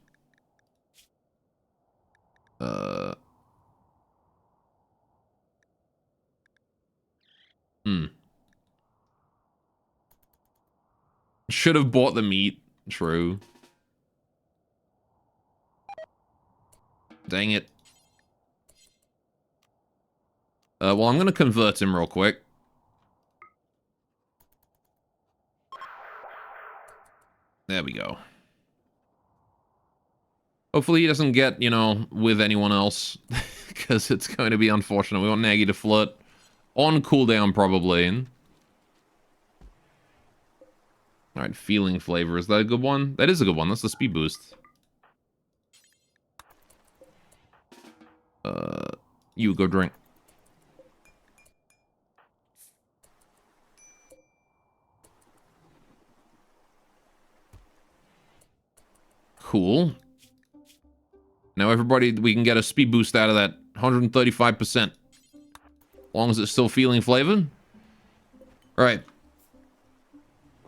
Should have bought the meat. True. Dang it. Well, I'm gonna convert him real quick. There we go. Hopefully he doesn't get, you know, with anyone else. Because it's going to be unfortunate. We want Naggy to flirt. On cooldown, probably. Alright, feeling flavor. Is that a good one? That is a good one. That's the speed boost. You go drink. Cool. Now everybody, we can get a speed boost out of that 135%. As long as it's still feeling flavored. Alright.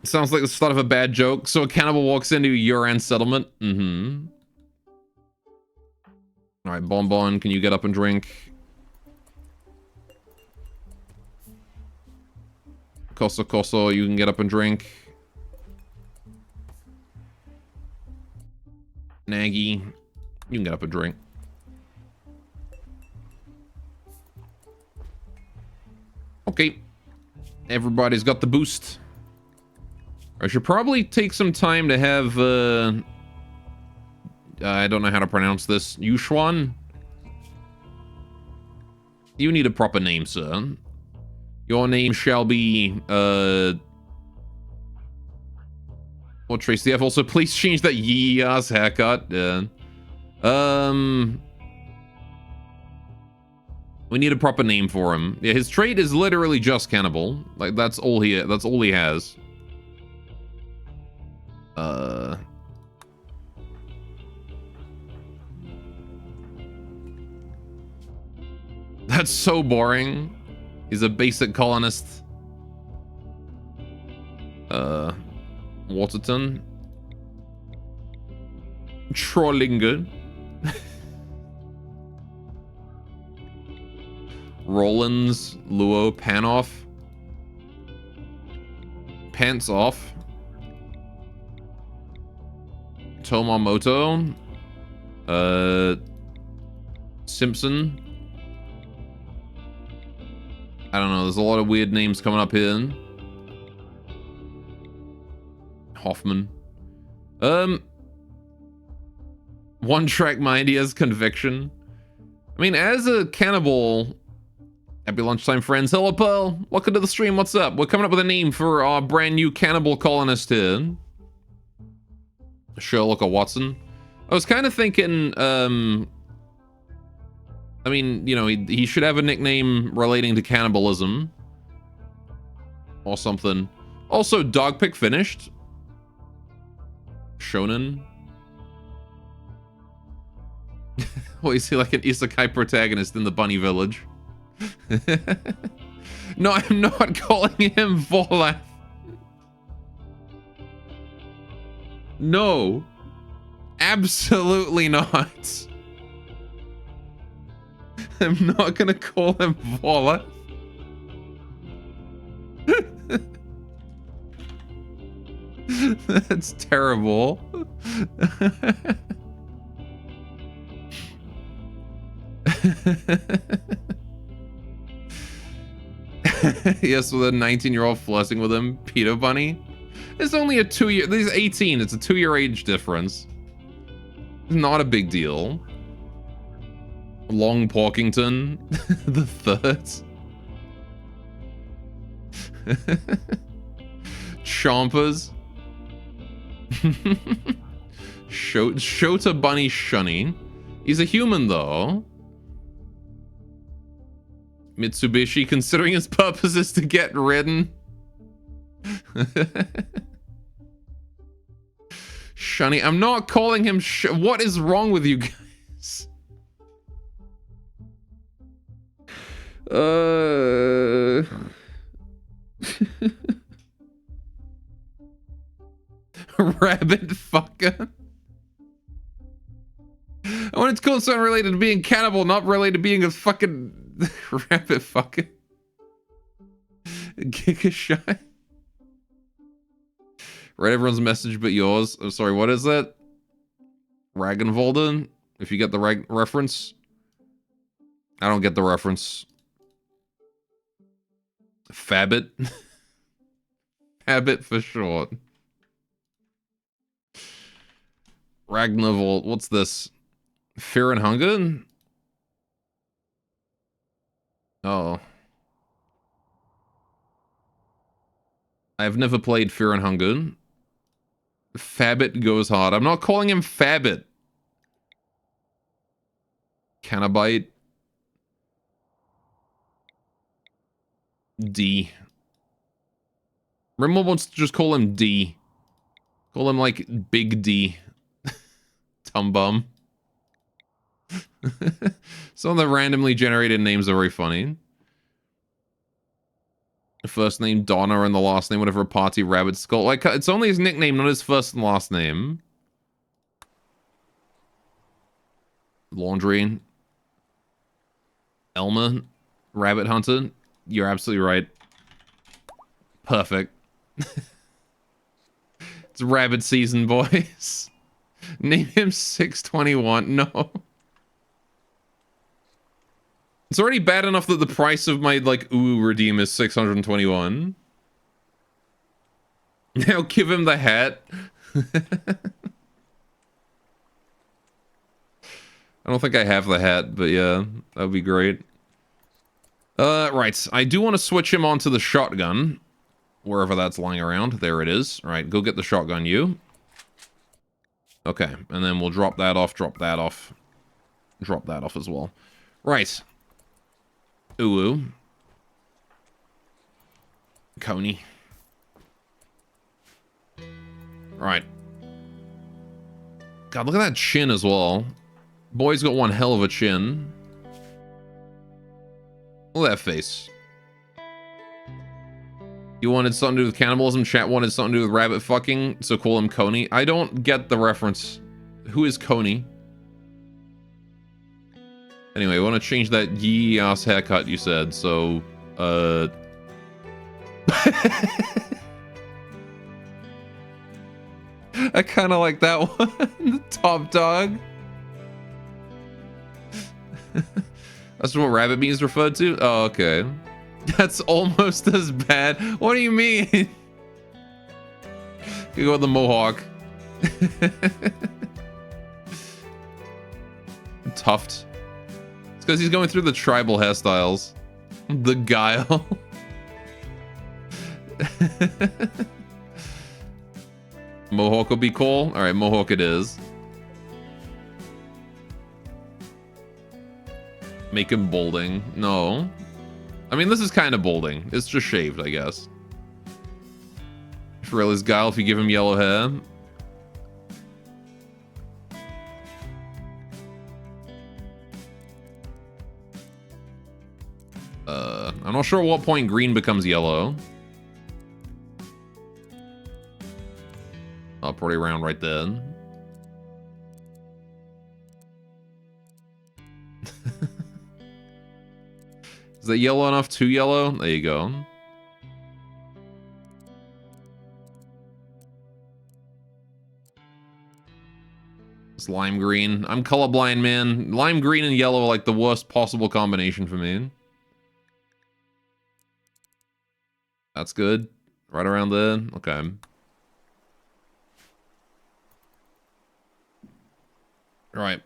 Sounds like the start of a bad joke. So a cannibal walks into Yuran settlement. Alright, Bonbon, can you get up and drink? Koso, you can get up and drink. Naggy, you can get up and drink. Okay. Everybody's got the boost. I should probably take some time to have, I don't know how to pronounce this. Yushwan? You need a proper name, sir. Your name shall be, Well, Tracy F. Also, please change that yee-ass haircut. We need a proper name for him. Yeah, his trait is literally just cannibal. Like, that's all he has. That's so boring. He's a basic colonist. Waterton. Trollinger. Rollins. Luo. Panoff. Pants off. Tomamoto. Simpson. I don't know, there's a lot of weird names coming up here. Hoffman. One Track Mind, he has conviction. I mean, as a cannibal... Happy lunchtime, friends. Hello, Pearl. Welcome to the stream. What's up? We're coming up with a name for our brand new cannibal colonist here. Sherlock or Watson. I was kind of thinking, I mean, you know, he should have a nickname relating to cannibalism. Or something. Also, Dogpick finished. Shonen. Well, is he like an isekai protagonist in the bunny village? No, I'm not calling him Volaf. No. Absolutely not. I'm not gonna call him Volaf. That's terrible. Yes, with a 19-year-old flirting with him, Peter Bunny. It's only a 2-year. He's 18. It's a 2-year age difference. It's not a big deal. Long Porkington, the third. Chompers. Shota Bunny Shunny. He's a human, though. Mitsubishi, considering his purpose is to get ridden. Shunny. I'm not calling him what is wrong with you guys? Rabbit fucker. I want it to call something related to being cannibal, not related to being a fucking rabbit fucking giga shy. Read everyone's message but yours. I'm sorry, what is that? Ragenvolden? If you get the reference. I don't get the reference. Fabbit? Fabbit for short. Ragnavolt, what's this? Fear and Hunger? Oh. I've never played Fear and Hunger. Fabbit goes hard. I'm not calling him Fabbit. Cannabite. D. Rimworld wants to just call him D. Call him like Big D. Tumbum. Some of the randomly generated names are very funny. The first name Donna and the last name whatever party rabbit skull. Like it's only his nickname, not his first and last name. Laundry. Elmer. Rabbit Hunter. You're absolutely right. Perfect. It's rabbit season, boys. Name him 621. No. It's already bad enough that the price of my, like, redeem is 621. Now give him the hat. I don't think I have the hat, but yeah, that would be great. Right. I do want to switch him onto the shotgun. Wherever that's lying around. There it is. All right, go get the shotgun, you. Okay, and then we'll drop that off, drop that off. Drop that off as well. Right. Ooh. Coney. Right. God, look at that chin as well. Boy's got one hell of a chin. Look at that face. You wanted something to do with cannibalism? Chat wanted something to do with rabbit fucking, so call him Coney. I don't get the reference. Who is Coney? Anyway, we want to change that yee-ass haircut you said, so, I kind of like that one. The top dog. That's what rabbit meat is referred to? Oh, okay. That's almost as bad. What do you mean? You go with the mohawk. Tuft. It's because he's going through the tribal hairstyles. The guile. Mohawk will be cool. Alright, mohawk it is. Make him balding. No. I mean, this is kind of balding. It's just shaved, I guess. For real, is guile if you give him yellow hair. I'm not sure at what point green becomes yellow. Oh, probably around right then. Is that yellow enough? Too yellow? There you go. It's lime green. I'm colorblind, man. Lime green and yellow are like the worst possible combination for me. That's good. Right around there. Okay. Right.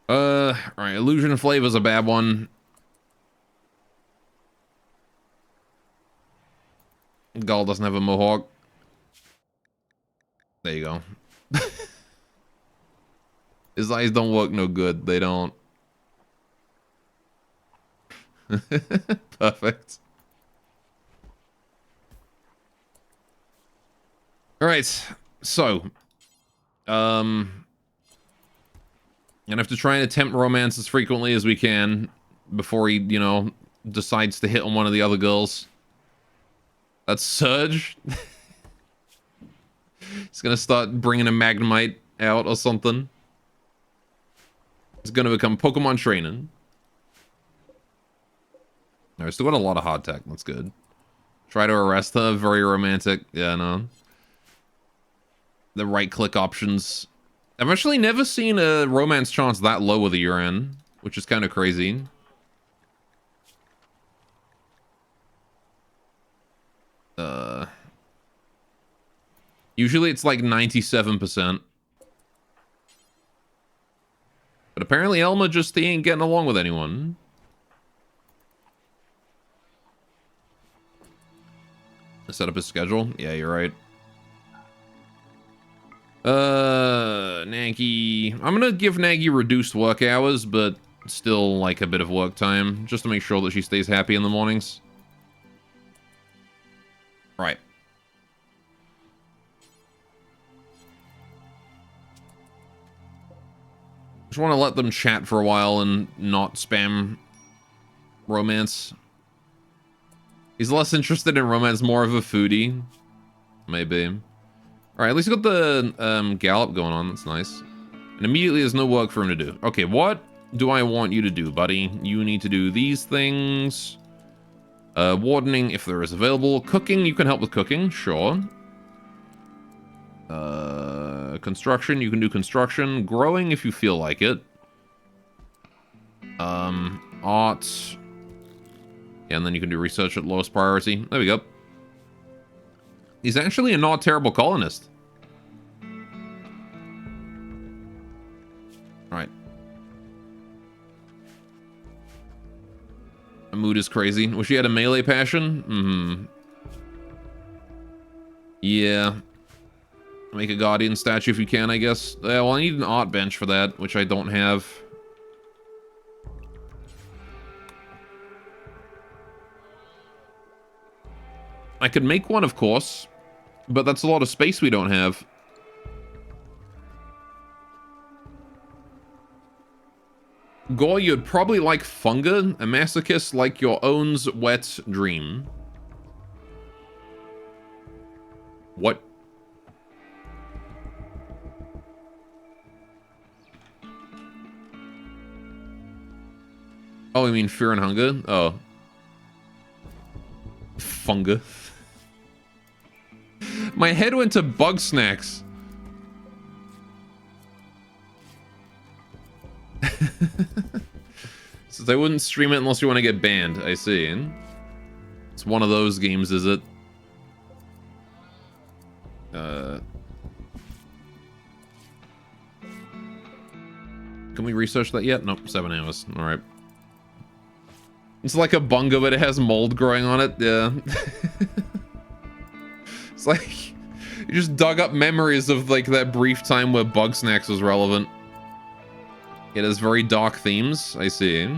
Alright, illusion flavor's a bad one. Gull doesn't have a mohawk. There you go. His eyes don't work no good. They don't. Perfect. Alright, so. Gonna have to try and attempt romance as frequently as we can before he, you know, decides to hit on one of the other girls. That's Surge. He's gonna start bringing a Magnemite out or something. He's gonna become Pokemon training. Alright, still got a lot of hard tech. That's good. Try to arrest her. Very romantic. Yeah, no. The right-click options. I've actually never seen a romance chance that low with a Yuran, which is kind of crazy. Usually it's like 97%. But apparently Elma just he ain't getting along with anyone. Set up his schedule. Yeah, you're right. Nagy. I'm gonna give Nagy reduced work hours, but still like a bit of work time, just to make sure that she stays happy in the mornings. Right. Just want to let them chat for a while and not spam romance. He's less interested in romance, more of a foodie. Maybe. Alright, at least we got the gallop going on. That's nice. And immediately there's no work for him to do. Okay, what do I want you to do, buddy? You need to do these things. Wardening, if there is available. Cooking, you can help with cooking. Sure. Construction, you can do construction. Growing, if you feel like it. Art... Yeah, and then you can do research at lowest priority. There we go. He's actually a not terrible colonist. Alright. My mood is crazy. Wish he had a melee passion? Mm-hmm. Yeah. Make a guardian statue if you can, I guess. Well, I need an art bench for that, which I don't have. I could make one, of course, but that's a lot of space we don't have. Gore, you'd probably like Funga, a masochist like your own's wet dream. What? Oh, you mean fear and hunger? Oh. Funga. My head went to bug snacks. Since I wouldn't stream it unless you want to get banned. I see. It's one of those games, is it? Can we research that yet? Nope, 7 hours. Alright. It's like a bunga, but it has mold growing on it. Yeah. It's like you just dug up memories of like that brief time where bug snacks was relevant. It has very dark themes. I see.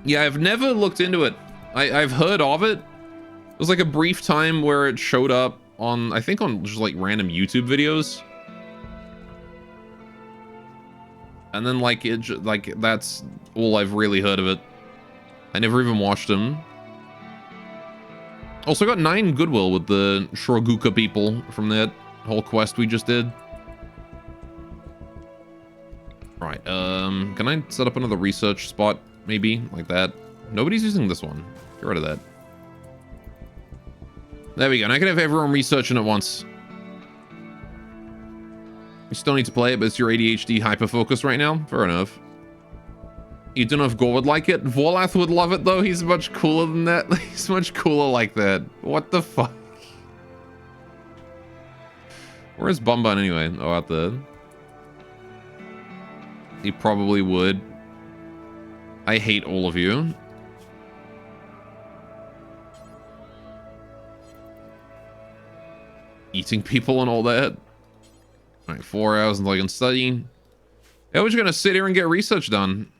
Yeah, I've never looked into it. I've heard of it. It was like a brief time where it showed up on, I think on just like random YouTube videos. And then like that's all I've really heard of it. I never even watched them. Also got 9 goodwill with the Shroguka people from that whole quest we just did. Right, can I set up another research spot, maybe? Like that? Nobody's using this one. Get rid of that. There we go, and I can have everyone researching at once. You still need to play it, but it's your ADHD hyper-focus right now? Fair enough. You don't know if Gore would like it? Vorlath would love it, though. He's much cooler than that. He's much cooler like that. What the fuck? Where's Bumbun anyway? Oh, out there. He probably would. I hate all of you. Eating people and all that. Alright, 4 hours until I can study. Yeah, we're just gonna sit here and get research done.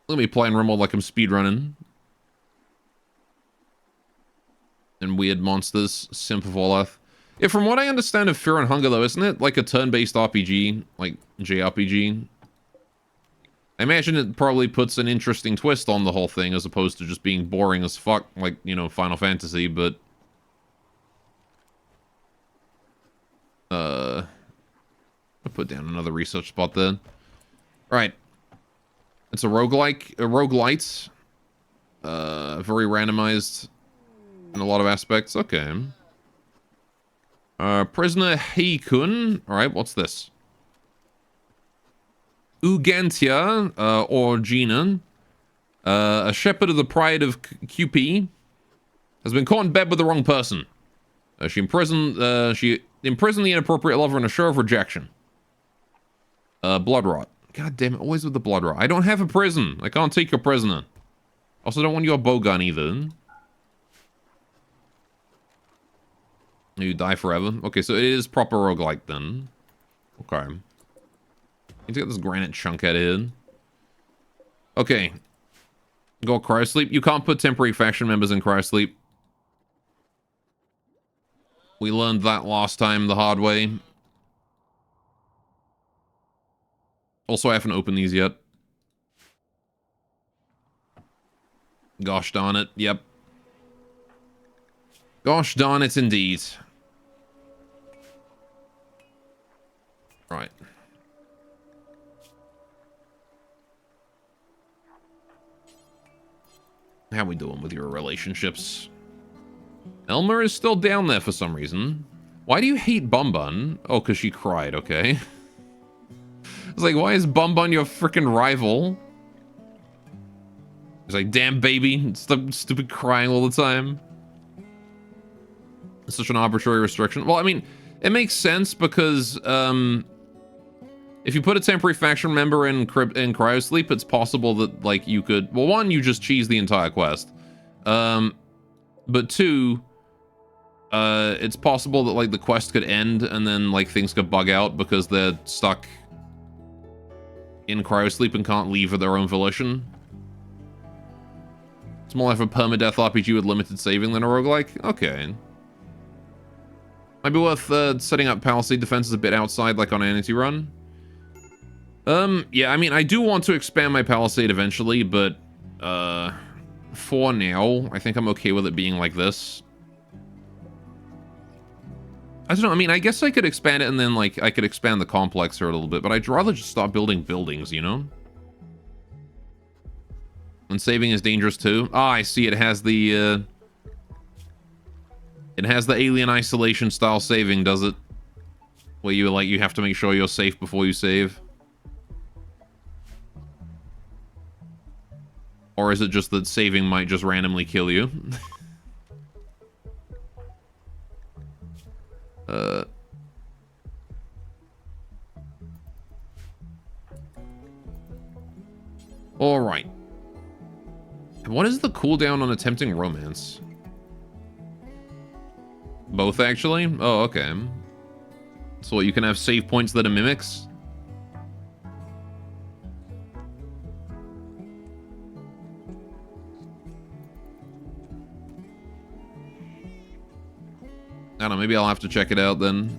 Let me play in Rimworld like I'm speedrunning. And weird monsters, simp of Vorlath. Yeah, from what I understand of Fear and Hunger, though, isn't it like a turn-based RPG? Like JRPG? I imagine it probably puts an interesting twist on the whole thing, as opposed to just being boring as fuck, like, you know, Final Fantasy, but... I'll put down another research spot then. Right. It's a roguelike, a roguelite. Very randomized in a lot of aspects. Okay. Prisoner Heikun. Alright, what's this? Ugantia, or Jinan, a shepherd of the Pride of QP, has been caught in bed with the wrong person. She imprisoned the inappropriate lover in a show of rejection. Blood rot. God damn it, always with the blood rot. I don't have a prison. I can't take your prisoner. Also, don't want your bowgun either. You die forever. Okay, so it is proper roguelike then. Okay. Need to get this granite chunk out of here. Okay. Go cryosleep. You can't put temporary faction members in cryosleep. We learned that last time the hard way. Also, I haven't opened these yet. Gosh darn it. Yep. Gosh darn it indeed. Right. How we doing with your relationships? Elmer is still down there for some reason. Why do you hate Bum Bun? Oh, because she cried, okay. It's like, why is Bum Bun your freaking rival? It's like, damn baby, stop stupid crying all the time. It's such an arbitrary restriction. Well, I mean, it makes sense because, if you put a temporary faction member in cryosleep, it's possible that, like, you could... Well, one, you just cheese the entire quest. But two, it's possible that, like, the quest could end and then, like, things could bug out because they're stuck in cryosleep and can't leave of their own volition. It's more like a permadeath RPG with limited saving than a roguelike? Okay. Might be worth setting up Palisade defenses a bit outside, like on Anity Run. Yeah, I mean, I do want to expand my Palisade eventually, but, for now, I think I'm okay with it being like this. I don't know, I mean, I guess I could expand it and then, like, I could expand the complex here a little bit, but I'd rather just start building buildings, you know? And saving is dangerous too. Ah, I see, it has the alien isolation style saving, does it? Where you, like, you have to make sure you're safe before you save. Or is it just that saving might just randomly kill you? Alright. What is the cooldown on attempting romance? Both, actually? Oh, okay. So you can have save points that are mimics? I don't know, maybe I'll have to check it out then.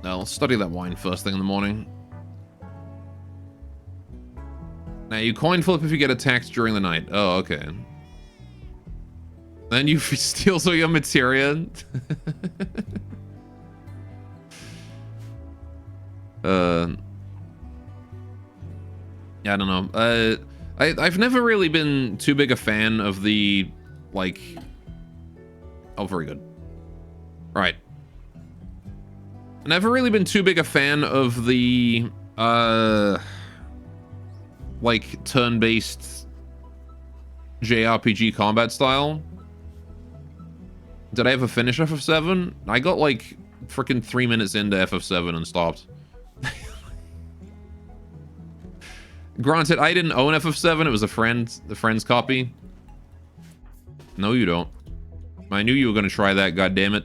I'll study that wine first thing in the morning. Now, you coin flip if you get attacked during the night. Oh, okay. Then you steal all your materia. Yeah, I don't know. I've never really been too big a fan of the, like... Oh, very good. Right. Never really been too big a fan of the, like, turn-based JRPG combat style. Did I ever finish FF7? I got, like, freaking 3 minutes into FF7 and stopped. Granted, I didn't own FF7. It was a friend's copy. No, you don't. I knew you were going to try that, goddammit.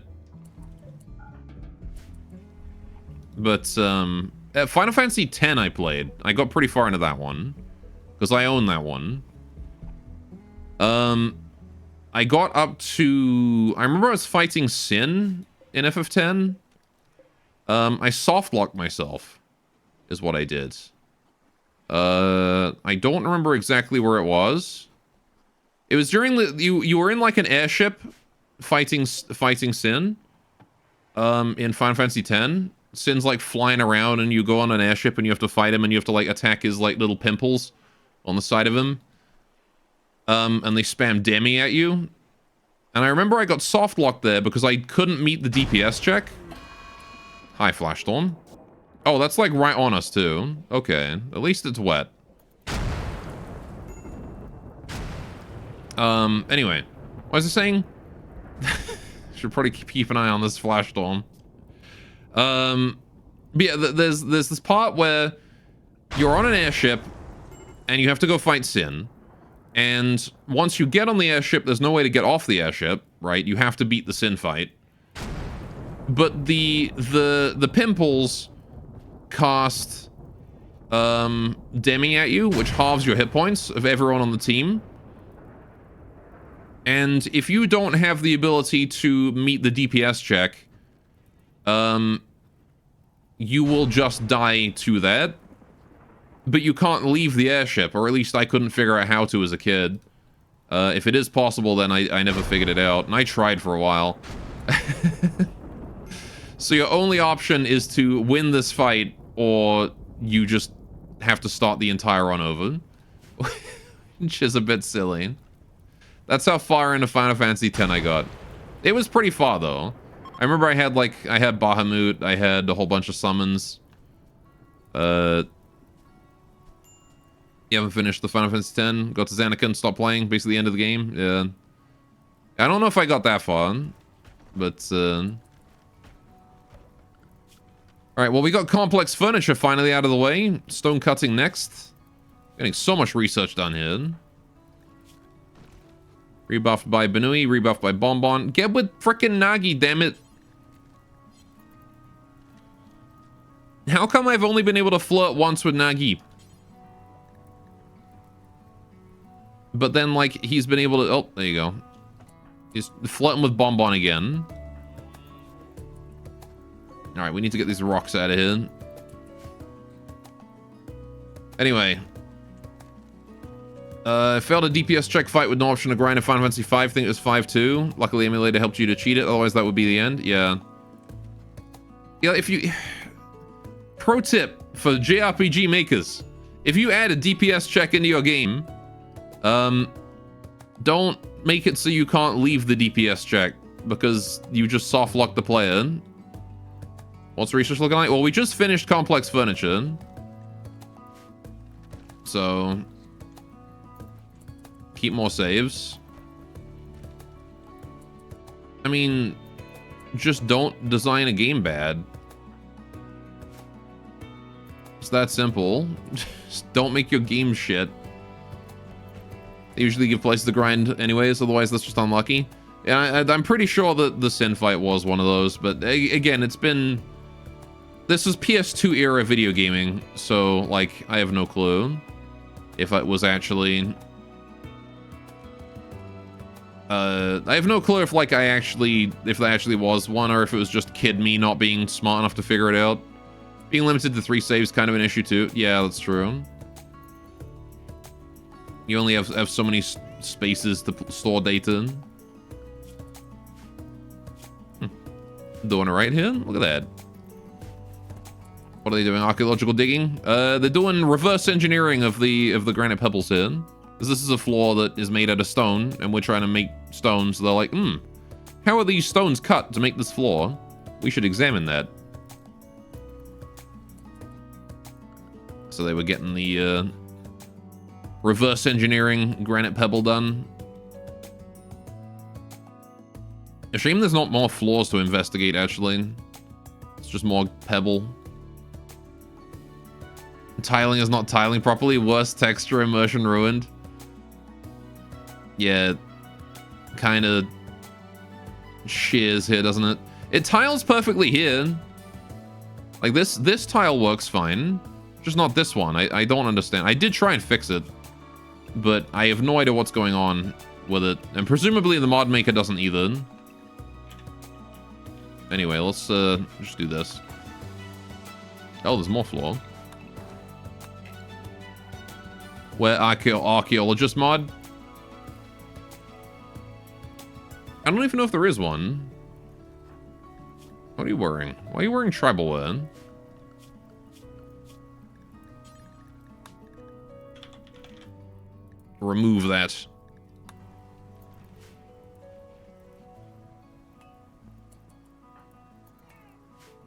But, at Final Fantasy X I played. I got pretty far into that one. Because I own that one. I got up to... I remember I was fighting Sin in FF10. I soft-locked myself, is what I did. I don't remember exactly where it was. It was during the... You were in, like, an airship fighting Sin. in Final Fantasy X. Sin's like flying around and you go on an airship and you have to fight him and you have to like attack his like little pimples on the side of him. And they spam Demi at you. And I remember I got soft locked there because I couldn't meet the DPS check. Hi, Flashstorm. Oh, that's like right on us too. Okay, at least it's wet. Anyway, what was I saying? Should probably keep an eye on this Flashstorm. But yeah, there's this part where you're on an airship and you have to go fight Sin. And once you get on the airship, there's no way to get off the airship, right? You have to beat the Sin fight. But the pimples cast Demi at you, which halves your hit points of everyone on the team. And if you don't have the ability to meet the DPS check, you will just die to that. But you can't leave the airship, or at least I couldn't figure out how to as a kid. If it is possible, then I never figured it out, and I tried for a while. So your only option is to win this fight, or you just have to start the entire run over. Which is a bit silly. That's how far into Final Fantasy X I got. It was pretty far, though. I remember I had Bahamut, I had a whole bunch of summons. You haven't finished the Final Fantasy X? Got to Zanakin, stopped playing, basically the end of the game? Yeah. I don't know if I got that far, but, Alright, well, we got complex furniture finally out of the way. Stone cutting next. Getting so much research done here. Rebuffed by Benui, rebuffed by Bonbon. Get with frickin' Nagi, damn it. How come I've only been able to flirt once with Nagi? But then, like, he's been able to... Oh, there you go. He's flirting with Bonbon again. Alright, we need to get these rocks out of here. Anyway. Failed a DPS check fight with no option to grind in Final Fantasy V. Think it was 5-2. Luckily, Emulator helped you to cheat it. Otherwise, that would be the end. Yeah. Yeah, if you... Pro tip for JRPG makers. If you add a DPS check into your game... don't make it so you can't leave the DPS check, because you just soft lock the player. What's research looking like? Well, we just finished complex furniture. So, keep more saves. I mean, just don't design a game bad. It's that simple. Just don't make your game shit. They usually give places to grind anyways, otherwise that's just unlucky. Yeah, I'm pretty sure that the Sin fight was one of those, but again, it's been... This is PS2 era video gaming, so, like, I have no clue if it was actually... I have no clue if, like, if that actually was one, or if it was just kid me not being smart enough to figure it out. Being limited to 3 saves is kind of an issue, too. Yeah, that's true. You only have so many spaces to store data in. Doing it right here? Look at that. What are they doing? Archaeological digging? They're doing reverse engineering of the granite pebbles here. This is a floor that is made out of stone, and we're trying to make stones. So they're like, how are these stones cut to make this floor? We should examine that. So they were getting the reverse engineering granite pebble done. A shame there's not more floors to investigate, actually. It's just more pebble. Tiling is not tiling properly. Worst texture, immersion ruined. Yeah. Kind of shears here, doesn't it? It tiles perfectly here. Like, this tile works fine. Just not this one. I don't understand. I did try and fix it, but I have no idea what's going on with it. And presumably the mod maker doesn't either. Anyway, let's just do this. Oh, there's more floor. Where archaeologist mod? I don't even know if there is one. What are you wearing? Why are you wearing tribal wear? Remove that.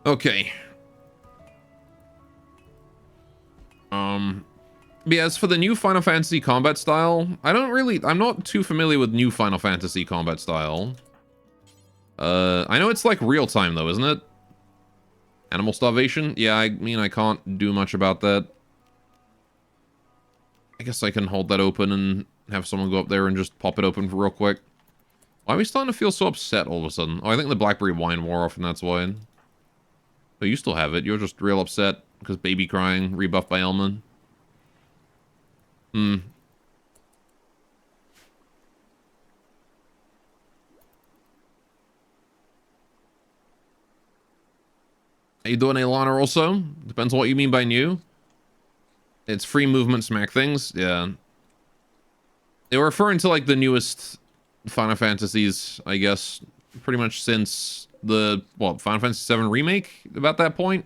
Okay. Yeah, as for the new Final Fantasy combat style, I'm not too familiar with new Final Fantasy combat style. I know it's like real time though, isn't it? Animal starvation? Yeah, I mean, I can't do much about that. I guess I can hold that open and have someone go up there and just pop it open for real quick. Why are we starting to feel so upset all of a sudden? Oh, I think the blackberry wine wore off and that's why. Oh, you still have it. You're just real upset because baby crying, rebuffed by Elman. Hmm. Are you doing Alana also? Depends on what you mean by new. It's free movement smack things. Yeah. They were referring to like the newest Final Fantasies, I guess, pretty much since the, what, Final Fantasy VII Remake? About that point?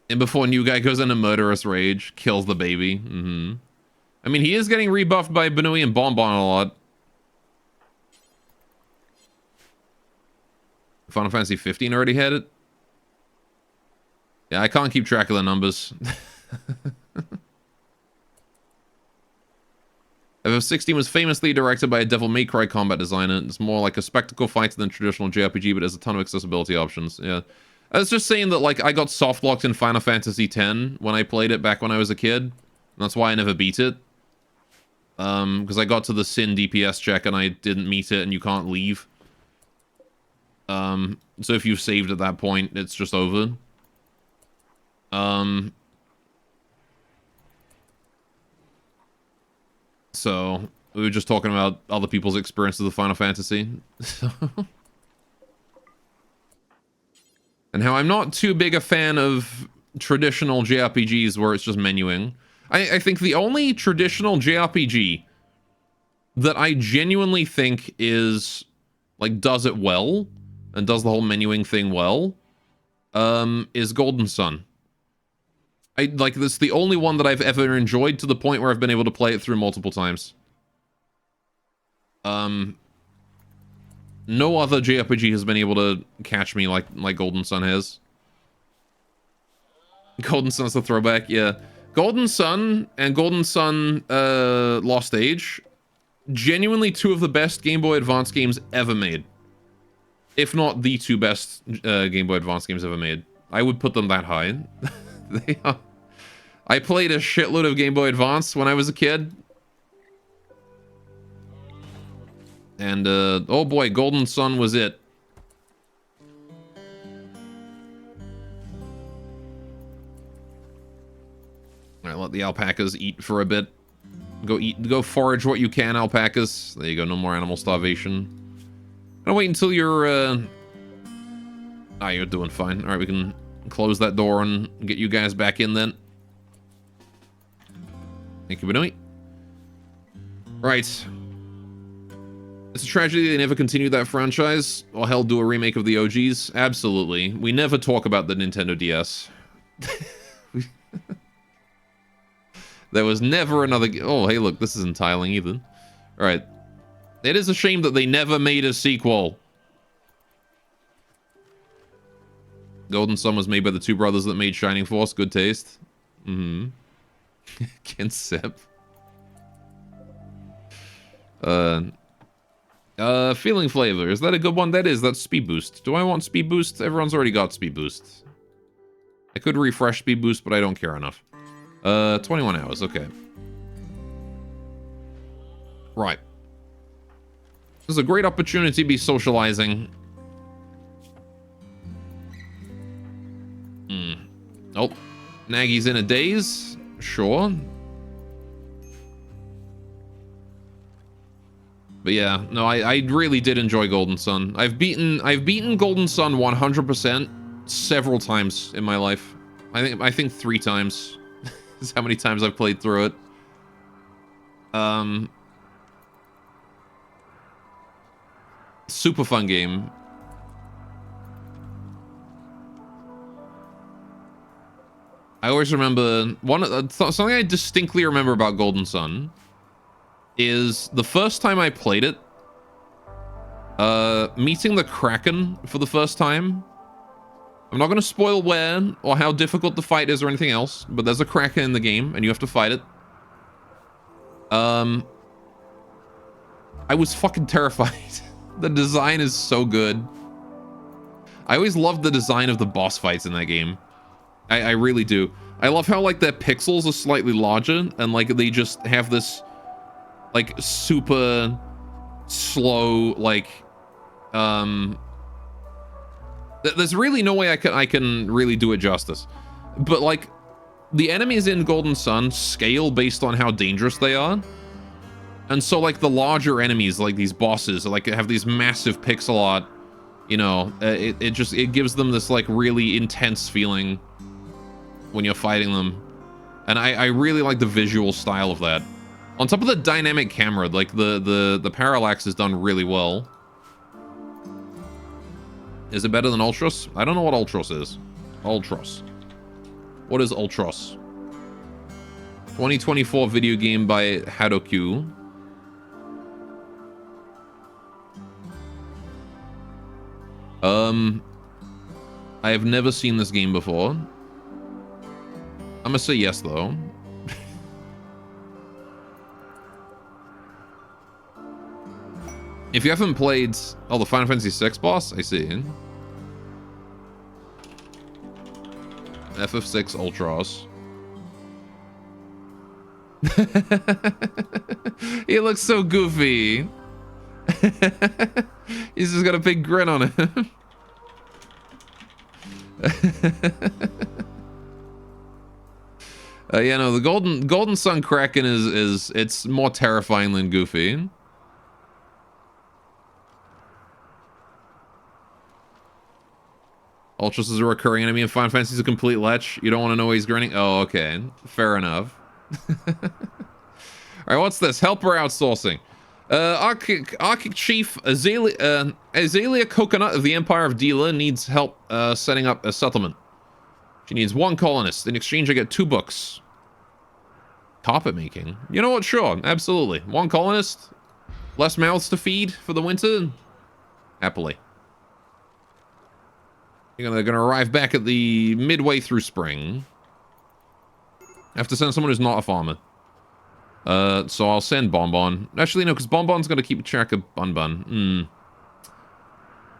And before New Guy goes into murderous rage, kills the baby. Mm-hmm. I mean, he is getting rebuffed by Banui and Bonbon a lot. Final Fantasy 15 already had it? Yeah, I can't keep track of the numbers. FF16 was famously directed by a Devil May Cry combat designer. It's more like a spectacle fighter than traditional JRPG, but has a ton of accessibility options. Yeah. I was just saying that, like, I got softlocked in Final Fantasy X when I played it back when I was a kid. And that's why I never beat it. Because I got to the Sin DPS check and I didn't meet it and you can't leave. So if you've saved at that point, it's just over. So we were just talking about other people's experiences of Final Fantasy. And how I'm not too big a fan of traditional JRPGs where it's just menuing. I think the only traditional JRPG that I genuinely think is, like, does it well, and does the whole menuing thing well, is Golden Sun. Like, this is the only one that I've ever enjoyed to the point where I've been able to play it through multiple times. No other JRPG has been able to catch me like Golden Sun has. Golden Sun's the throwback, yeah. Golden Sun and Golden Sun Lost Age, genuinely two of the best Game Boy Advance games ever made. If not the two best Game Boy Advance games ever made. I would put them that high. They are. I played a shitload of Game Boy Advance when I was a kid. And, oh boy, Golden Sun was it. Alright, let the alpacas eat for a bit. Go forage what you can, alpacas. There you go, no more animal starvation. I'll wait until you're, you're doing fine. Alright, we can close that door and get you guys back in then. Thank you, Banui. Right. It's a tragedy they never continued that franchise, or hell, do a remake of the OGs. Absolutely. We never talk about the Nintendo DS. There was never another... Oh, hey, look, this isn't tiling either. Alright. It is a shame that they never made a sequel. Golden Sun was made by the two brothers that made Shining Force. Good taste. Mm-hmm. Kinsip. Feeling flavor. Is that a good one? That is. That's speed boost. Do I want speed boost? Everyone's already got speed boost. I could refresh speed boost, but I don't care enough. 21 hours. Okay. Right. This is a great opportunity to be socializing. Oh. Nagy's in a daze. Sure. But yeah, no, I really did enjoy Golden Sun. I've beaten Golden Sun 100% several times in my life. I think 3 times is how many times I've played through it. Super fun game. I always remember something I distinctly remember about Golden Sun is the first time I played it, meeting the Kraken for the first time. I'm not going to spoil where or how difficult the fight is or anything else, but there's a Kraken in the game and you have to fight it. I was fucking terrified. The design is so good. I always loved the design of the boss fights in that game. I really do. I love how, like, their pixels are slightly larger and, like, they just have this, like, super slow, like, there's really no way I can really do it justice. But, like, the enemies in Golden Sun scale based on how dangerous they are. And so, like, the larger enemies, like these bosses, like, have these massive pixel art, you know, it gives them this, like, really intense feeling when you're fighting them. And I really like the visual style of that. On top of the dynamic camera, like, the parallax is done really well. Is it better than Ultros? I don't know what Ultros is. Ultros. What is Ultros? 2024 video game by Hadokyu. I have never seen this game before. I'm gonna say yes, though. If you haven't played... Oh, the Final Fantasy VI boss? I see. FF6 Ultros. He looks so goofy. He's just got a big grin on him. Yeah, no, the Golden Sun Kraken is it's more terrifying than goofy. Ultros is a recurring enemy in Final Fantasy is a complete lech. You don't want to know why he's grinning? Oh, okay. Fair enough. Alright, what's this? Helper outsourcing. Arctic Chief Azalea Coconut of the Empire of Dila needs help setting up a settlement. She needs 1 colonist. In exchange, I get 2 books. Carpet making. You know what? Sure. Absolutely. 1 colonist. Less mouths to feed for the winter. Happily. You're gonna arrive back at the midway through spring. I have to send someone who's not a farmer. So I'll send Bonbon. Actually, no, because Bonbon's gonna keep track of Bun Bun.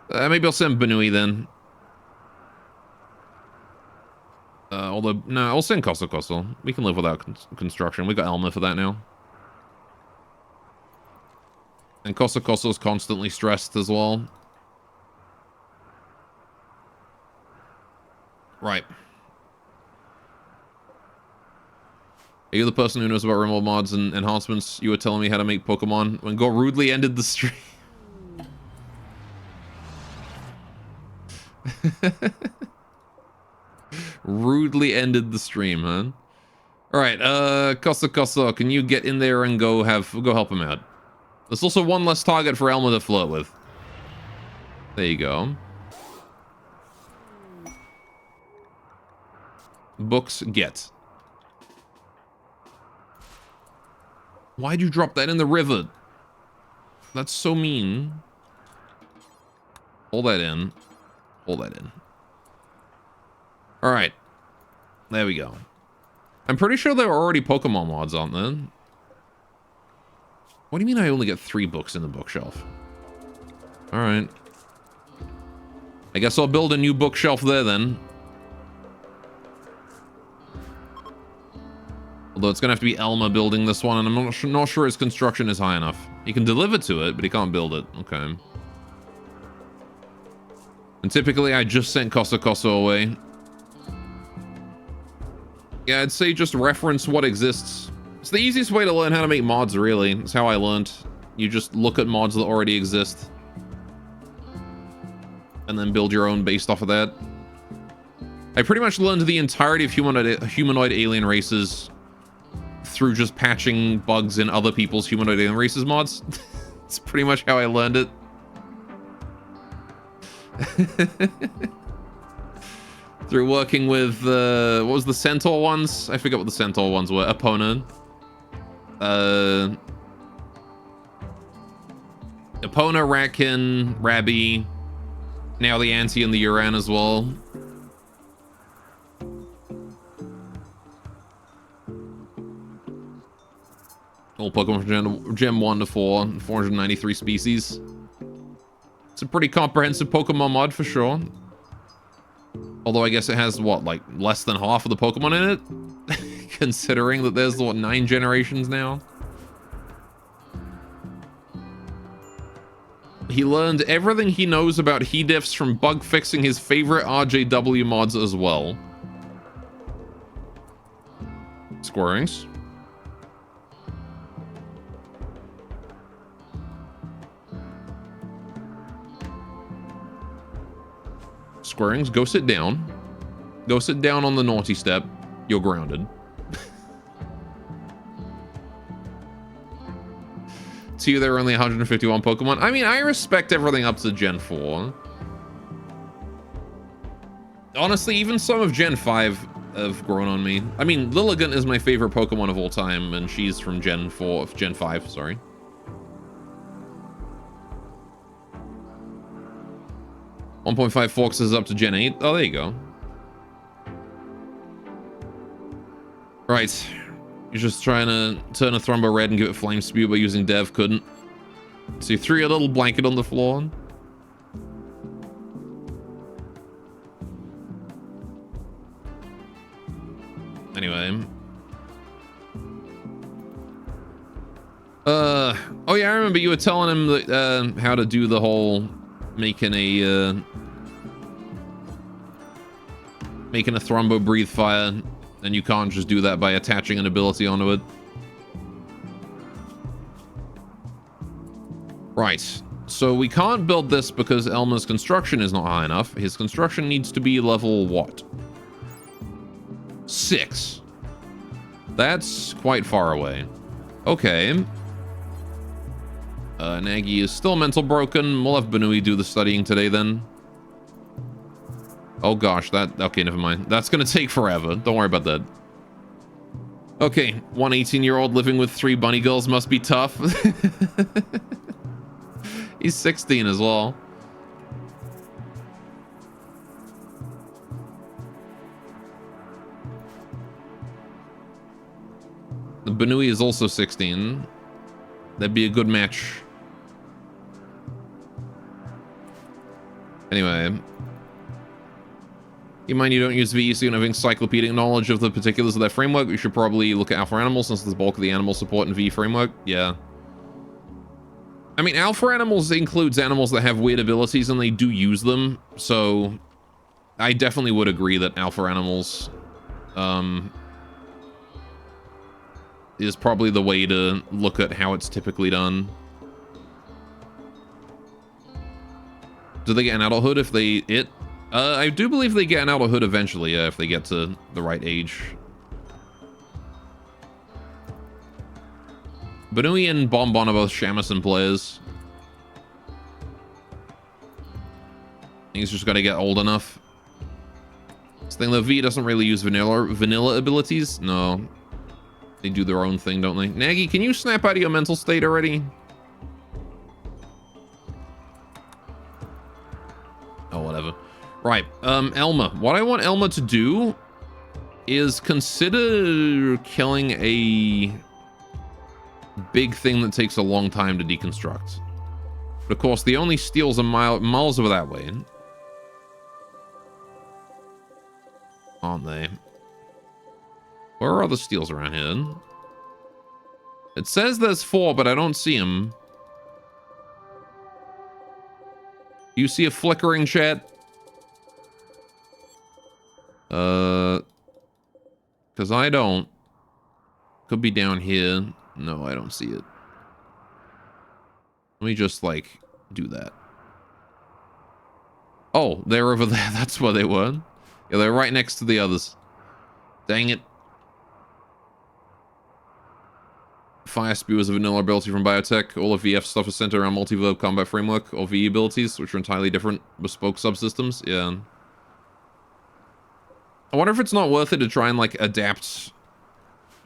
Maybe I'll send Banui then. Although, no, I'll send Koso Koso. We can live without construction. We got Elma for that now. And Koso Koso's constantly stressed as well. Right. Are you the person who knows about Rimworld mods and enhancements? You were telling me how to make Pokemon when Go rudely ended the stream. Rudely ended the stream, huh? Alright, Koso Koso, can you get in there and go help him out? There's also 1 less target for Elma to flirt with. There you go. Books get. Why'd you drop that in the river? That's so mean. Hold that in. Hold that in. Alright. There we go. I'm pretty sure there were already Pokemon mods on there. What do you mean I only get 3 books in the bookshelf? Alright. I guess I'll build a new bookshelf there then. Although it's going to have to be Elma building this one, and I'm not sure his construction is high enough. He can deliver to it, but he can't build it. Okay. And typically, I just sent Koso Koso away. Yeah, I'd say just reference what exists. It's the easiest way to learn how to make mods, really. It's how I learned. You just look at mods that already exist. And then build your own based off of that. I pretty much learned the entirety of humanoid alien races through just patching bugs in other people's humanoid alien races mods. It's pretty much how I learned it. through working with, what was the Centaur ones? I forget what the Centaur ones were. Epona. Epona, Ratkin, Rabby. Now the Anti and the Yuran as well. All Pokemon from Gen 1 to 4. 493 species. It's a pretty comprehensive Pokemon mod for sure. Although I guess it has, what, like, less than half of the Pokemon in it? Considering that there's, what, 9 generations now? He learned everything he knows about he-diffs from bug fixing his favorite RJW mods as well. Squirrings. Squirrings, go sit down. Go sit down on the naughty step. You're grounded. To you, there are only 151 Pokemon. I mean, I respect everything up to Gen 4. Honestly, even some of Gen 5 have grown on me. I mean, Lilligant is my favorite Pokemon of all time, and she's from Gen 5, sorry. .5 Fox is up to Gen 8. Oh, there you go. Right. You're just trying to turn a Thrumbo red and give it Flame Spew by using Dev. Couldn't. So you threw a little blanket on the floor. Anyway. Oh yeah, I remember you were telling him that, how to do the whole making a Thrumbo breathe fire, and you can't just do that by attaching an ability onto it. Right. So we can't build this because Elmer's construction is not high enough. His construction needs to be level what? 6. That's quite far away. Okay. Nagy is still mental broken. We'll have Banui do the studying today then. Oh gosh, okay, never mind. That's gonna take forever. Don't worry about that. Okay, one 18-year-old living with 3 bunny girls must be tough. He's 16 as well. The Banui is also 16. That'd be a good match. Anyway. You mind you don't use VE, so you don't have encyclopedic knowledge of the particulars of that framework. We should probably look at Alpha Animals since there's bulk of the animal support in VE framework. Yeah. I mean, Alpha Animals includes animals that have weird abilities and they do use them. So I definitely would agree that Alpha Animals is probably the way to look at how it's typically done. Do they get an adulthood if they I do believe they get an adulthood eventually, if they get to the right age. Banui and Bonbon are both Shamisen players. He's just got to get old enough. This thing, the V doesn't really use vanilla abilities. No. They do their own thing, don't they? Nagy, can you snap out of your mental state already? Oh, whatever. Right, Elma. What I want Elma to do is consider killing a big thing that takes a long time to deconstruct. But of course, the only steals are miles over that way. Aren't they? Where are other steals around here? It says there's 4, but I don't see them. You see a flickering, chat? Because I don't. Could be down here. No, I don't see it. Let me just, like, do that. Oh, they're over there. That's where they were. Yeah, they're right next to the others. Dang it. Fire Spew is a vanilla ability from Biotech. All of VF stuff is centered around multi-verb combat framework, or VE abilities, which are entirely different bespoke subsystems. Yeah. I wonder if it's not worth it to try and, like, adapt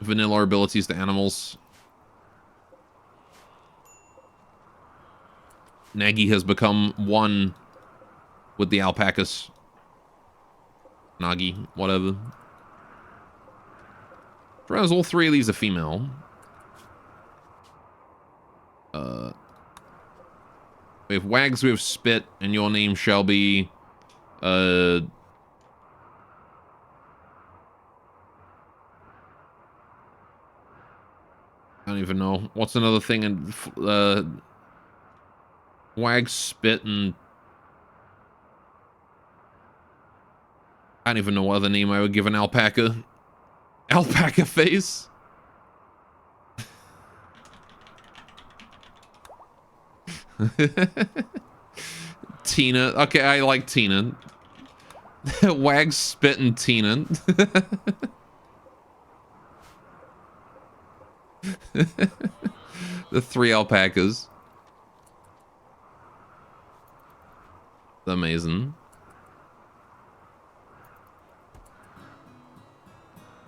vanilla abilities to animals. Nagi has become one with the alpacas. Nagi, whatever. Whereas all three of these are female. We have Wags, we have Spit, and your name shall be... I don't even know. What's another thing in... Wags, Spit, and... I don't even know what other name I would give an alpaca. Alpaca face? Tina. Okay, I like Tina. Wags, Spit, and Tina. The three alpacas. Amazing.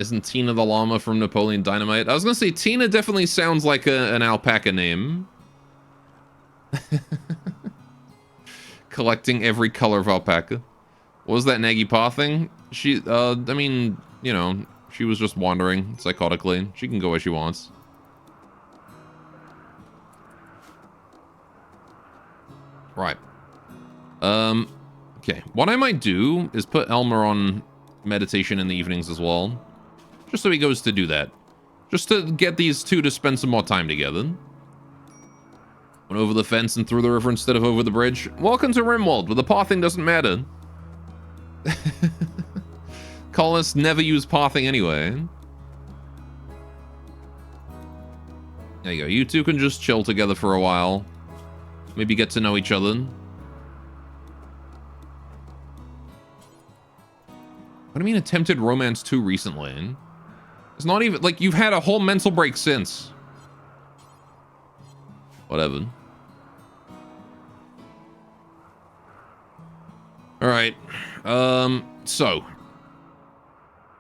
Isn't Tina the llama from Napoleon Dynamite? I was gonna say, Tina definitely sounds like an alpaca name. Collecting every color of alpaca. What was that Nagi Paw thing? She, I mean, you know, she was just wandering psychotically. She can go where she wants. Right. Okay. What I might do is put Elmer on meditation in the evenings as well. Just so he goes to do that. Just to get these two to spend some more time together. Went over the fence and through the river instead of over the bridge. Welcome to Rimworld, where the pathing doesn't matter. Colonists never use pathing anyway. There you go. You two can just chill together for a while. Maybe get to know each other. What do you mean attempted romance too recently? It's not even, like, you've had a whole mental break since. Whatever. Alright. So.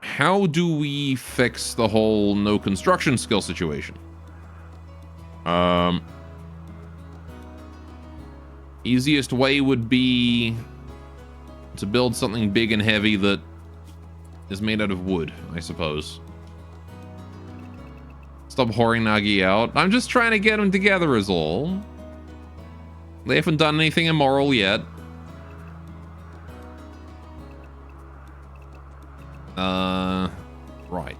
How do we fix the whole no construction skill situation? Easiest way would be to build something big and heavy that is made out of wood, I suppose. Stop whoring Nagi out. I'm just trying to get them together is all. They haven't done anything immoral yet. Right.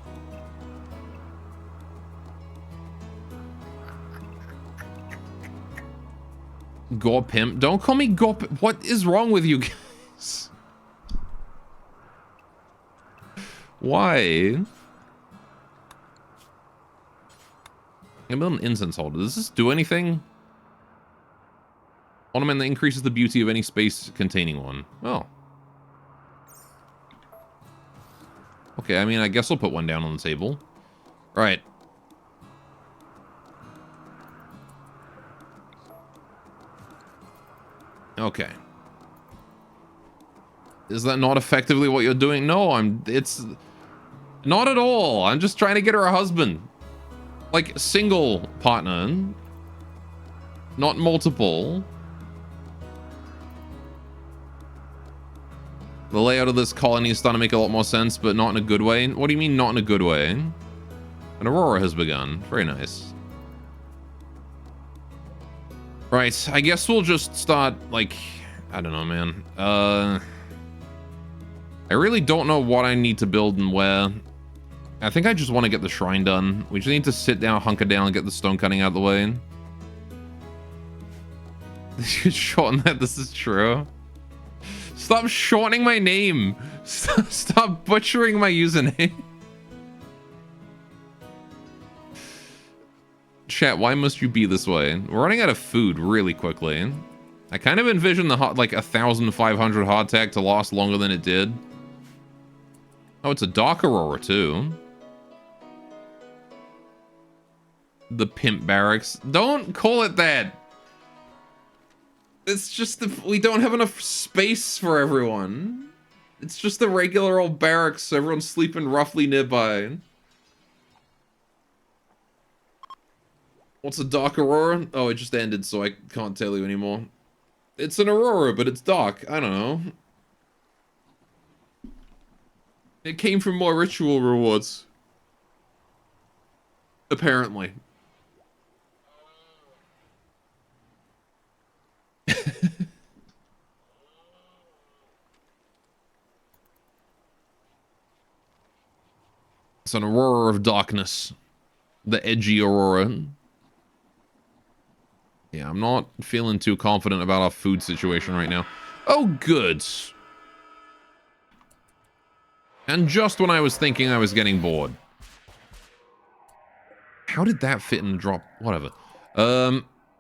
Gore Pimp. Don't call me Gore Pimp. What is wrong with you guys? Why? I build an incense holder. Does this do anything? Ornament that increases the beauty of any space containing one. Oh. Okay, I mean, I guess I'll put one down on the table. Right. Okay. Is that not effectively what you're doing? No, it's not at all. I'm just trying to get her a husband. Like, single partner. Not multiple. The layout of this colony is starting to make a lot more sense, but not in a good way. What do you mean, not in a good way? An aurora has begun. Very nice. Right, I guess we'll just start, like, I don't know, man. I really don't know what I need to build and where. I think I just want to get the shrine done. We just need to sit down, hunker down, and get the stone cutting out of the way. You should shorten that. This is true. Stop shortening my name. Stop butchering my username. Chat, why must you be this way? We're running out of food really quickly. I kind of envisioned the hot, like 1,500 hardtack to last longer than it did. Oh, it's a dark aurora too. The pimp barracks. Don't call it that. It's just we don't have enough space for everyone. It's just a regular old barracks. Everyone's sleeping roughly nearby. What's a dark aurora? Oh, it just ended, so I can't tell you anymore. It's an aurora, but it's dark. I don't know. It came from more ritual rewards. Apparently. It's an aurora of darkness. The edgy aurora. Yeah, I'm not feeling too confident about our food situation right now. Oh, good. And just when I was thinking I was getting bored. How did that fit in the drop? Whatever.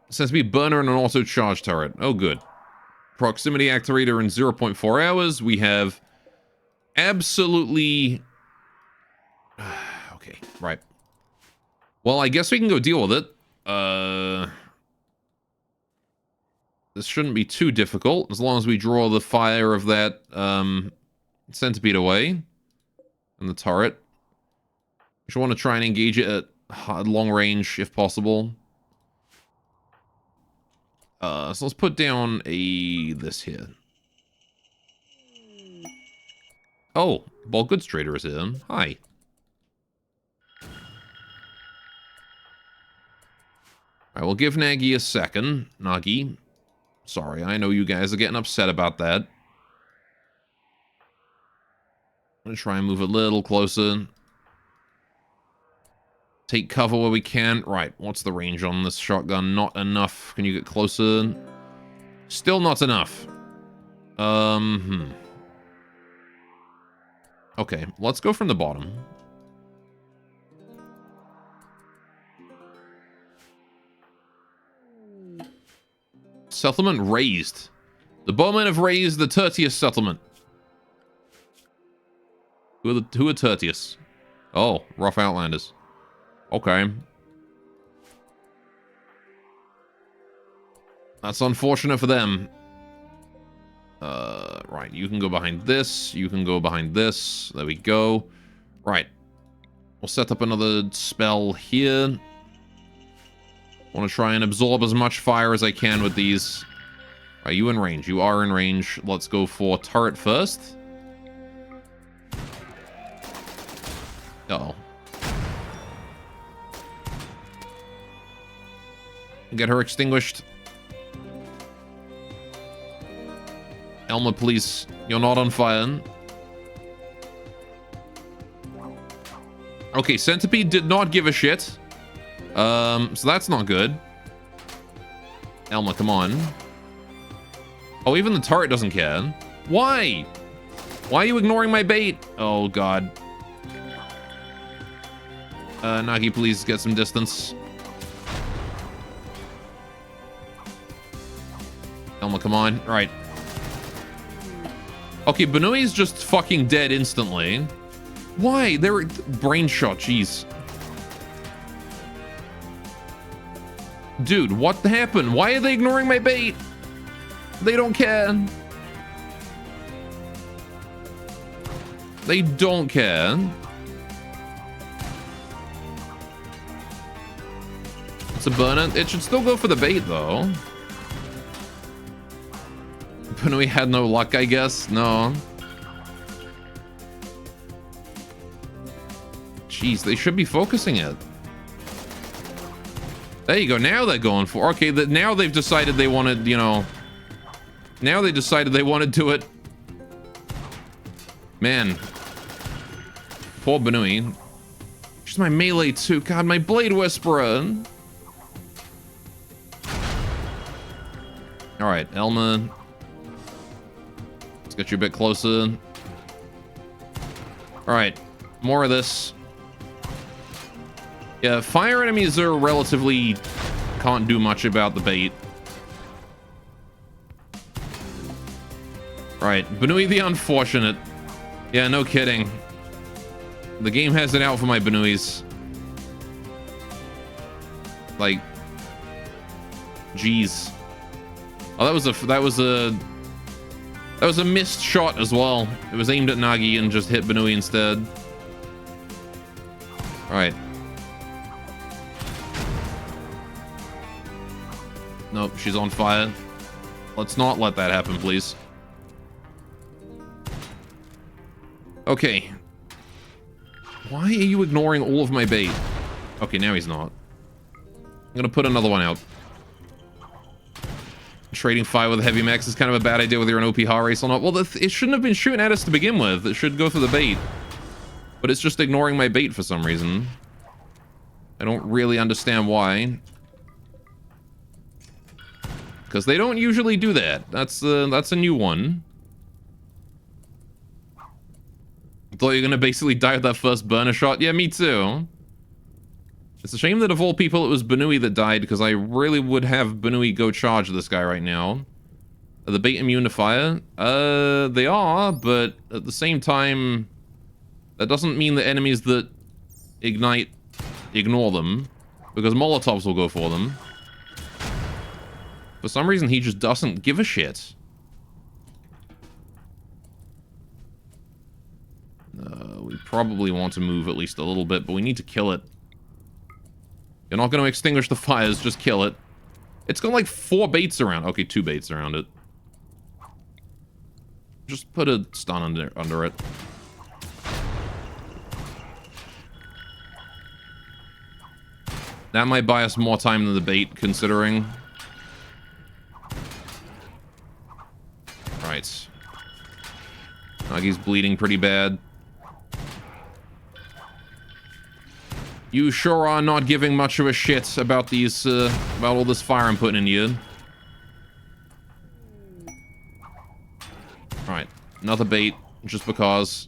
Says to be burner and an auto charge turret. Oh, good. Proximity activator in 0.4 hours. We have absolutely... okay, right. Well, I guess we can go deal with it. This shouldn't be too difficult, as long as we draw the fire of that, centipede away. And the turret. We should want to try and engage it at long range, if possible. So let's put down this here. Oh, Ball Goods Trader is in. Hi. Alright, we'll give Nagy a second. Nagi. Sorry, I know you guys are getting upset about that. I'm gonna try and move a little closer. Take cover where we can. Right, what's the range on this shotgun? Not enough. Can you get closer? Still not enough. Okay, let's go from the bottom. Settlement raised. The bowmen have raised the Tertius settlement. Who are Tertius? Oh, rough outlanders. Okay. That's unfortunate for them. Right, you can go behind this. You can go behind this. There we go. Right. We'll set up another spell here. Want to try and absorb as much fire as I can with these. Are you in range? You are in range. Let's go for turret first. Uh-oh. Get her extinguished. Elma, please. You're not on fire. Okay, Centipede did not give a shit. So that's not good. Elma, come on. Oh, even the turret doesn't care. Why? Why are you ignoring my bait? Oh, God. Nagi, please get some distance. Elma, come on. Right. Okay, Benui's just fucking dead instantly. Why? They were... brain shot, jeez. Dude, what happened? Why are they ignoring my bait? They don't care. They don't care. It's a burner. It should still go for the bait, though. Benui had no luck, I guess. No. Jeez, they should be focusing it. There you go. Now they're going for... okay, now they've decided they wanted, you know... now they decided they wanted to it. Man. Poor Benui. She's my melee too. God, my Blade Whisperer. Alright, Elma. Let's get you a bit closer. Alright, more of this. Yeah, fire enemies are relatively... can't do much about the bait. Right, Benui the Unfortunate. Yeah, no kidding. The game has it out for my Benuis. Like... jeez. Oh, that was a That was a missed shot as well. It was aimed at Nagi and just hit Banui instead. Alright. Nope, she's on fire. Let's not let that happen, please. Okay. Why are you ignoring all of my bait? Okay, now he's not. I'm gonna put another one out. Trading fire with heavy mechs is kind of a bad idea whether you're an OP hard race or not. Well, it shouldn't have been shooting at us to begin with. It should go for the bait. But it's just ignoring my bait for some reason. I don't really understand why. Because they don't usually do that. That's a new one. I thought you were going to basically die with that first burner shot. Yeah, me too. It's a shame that of all people it was Banui that died, because I really would have Banui go charge this guy right now. Are the bait immune to fire? They are, but at the same time, that doesn't mean that enemies that ignite ignore them, because Molotovs will go for them. For some reason, he just doesn't give a shit. We probably want to move at least a little bit, but we need to kill it. You're not going to extinguish the fires, just kill it. It's got like 4 baits around. Okay, 2 baits around it. Just put a stun under it. That might buy us more time than the bait, considering. Right. Nagi's bleeding pretty bad. You sure are not giving much of a shit about these, about all this fire I'm putting in you. Alright, another bait, just because.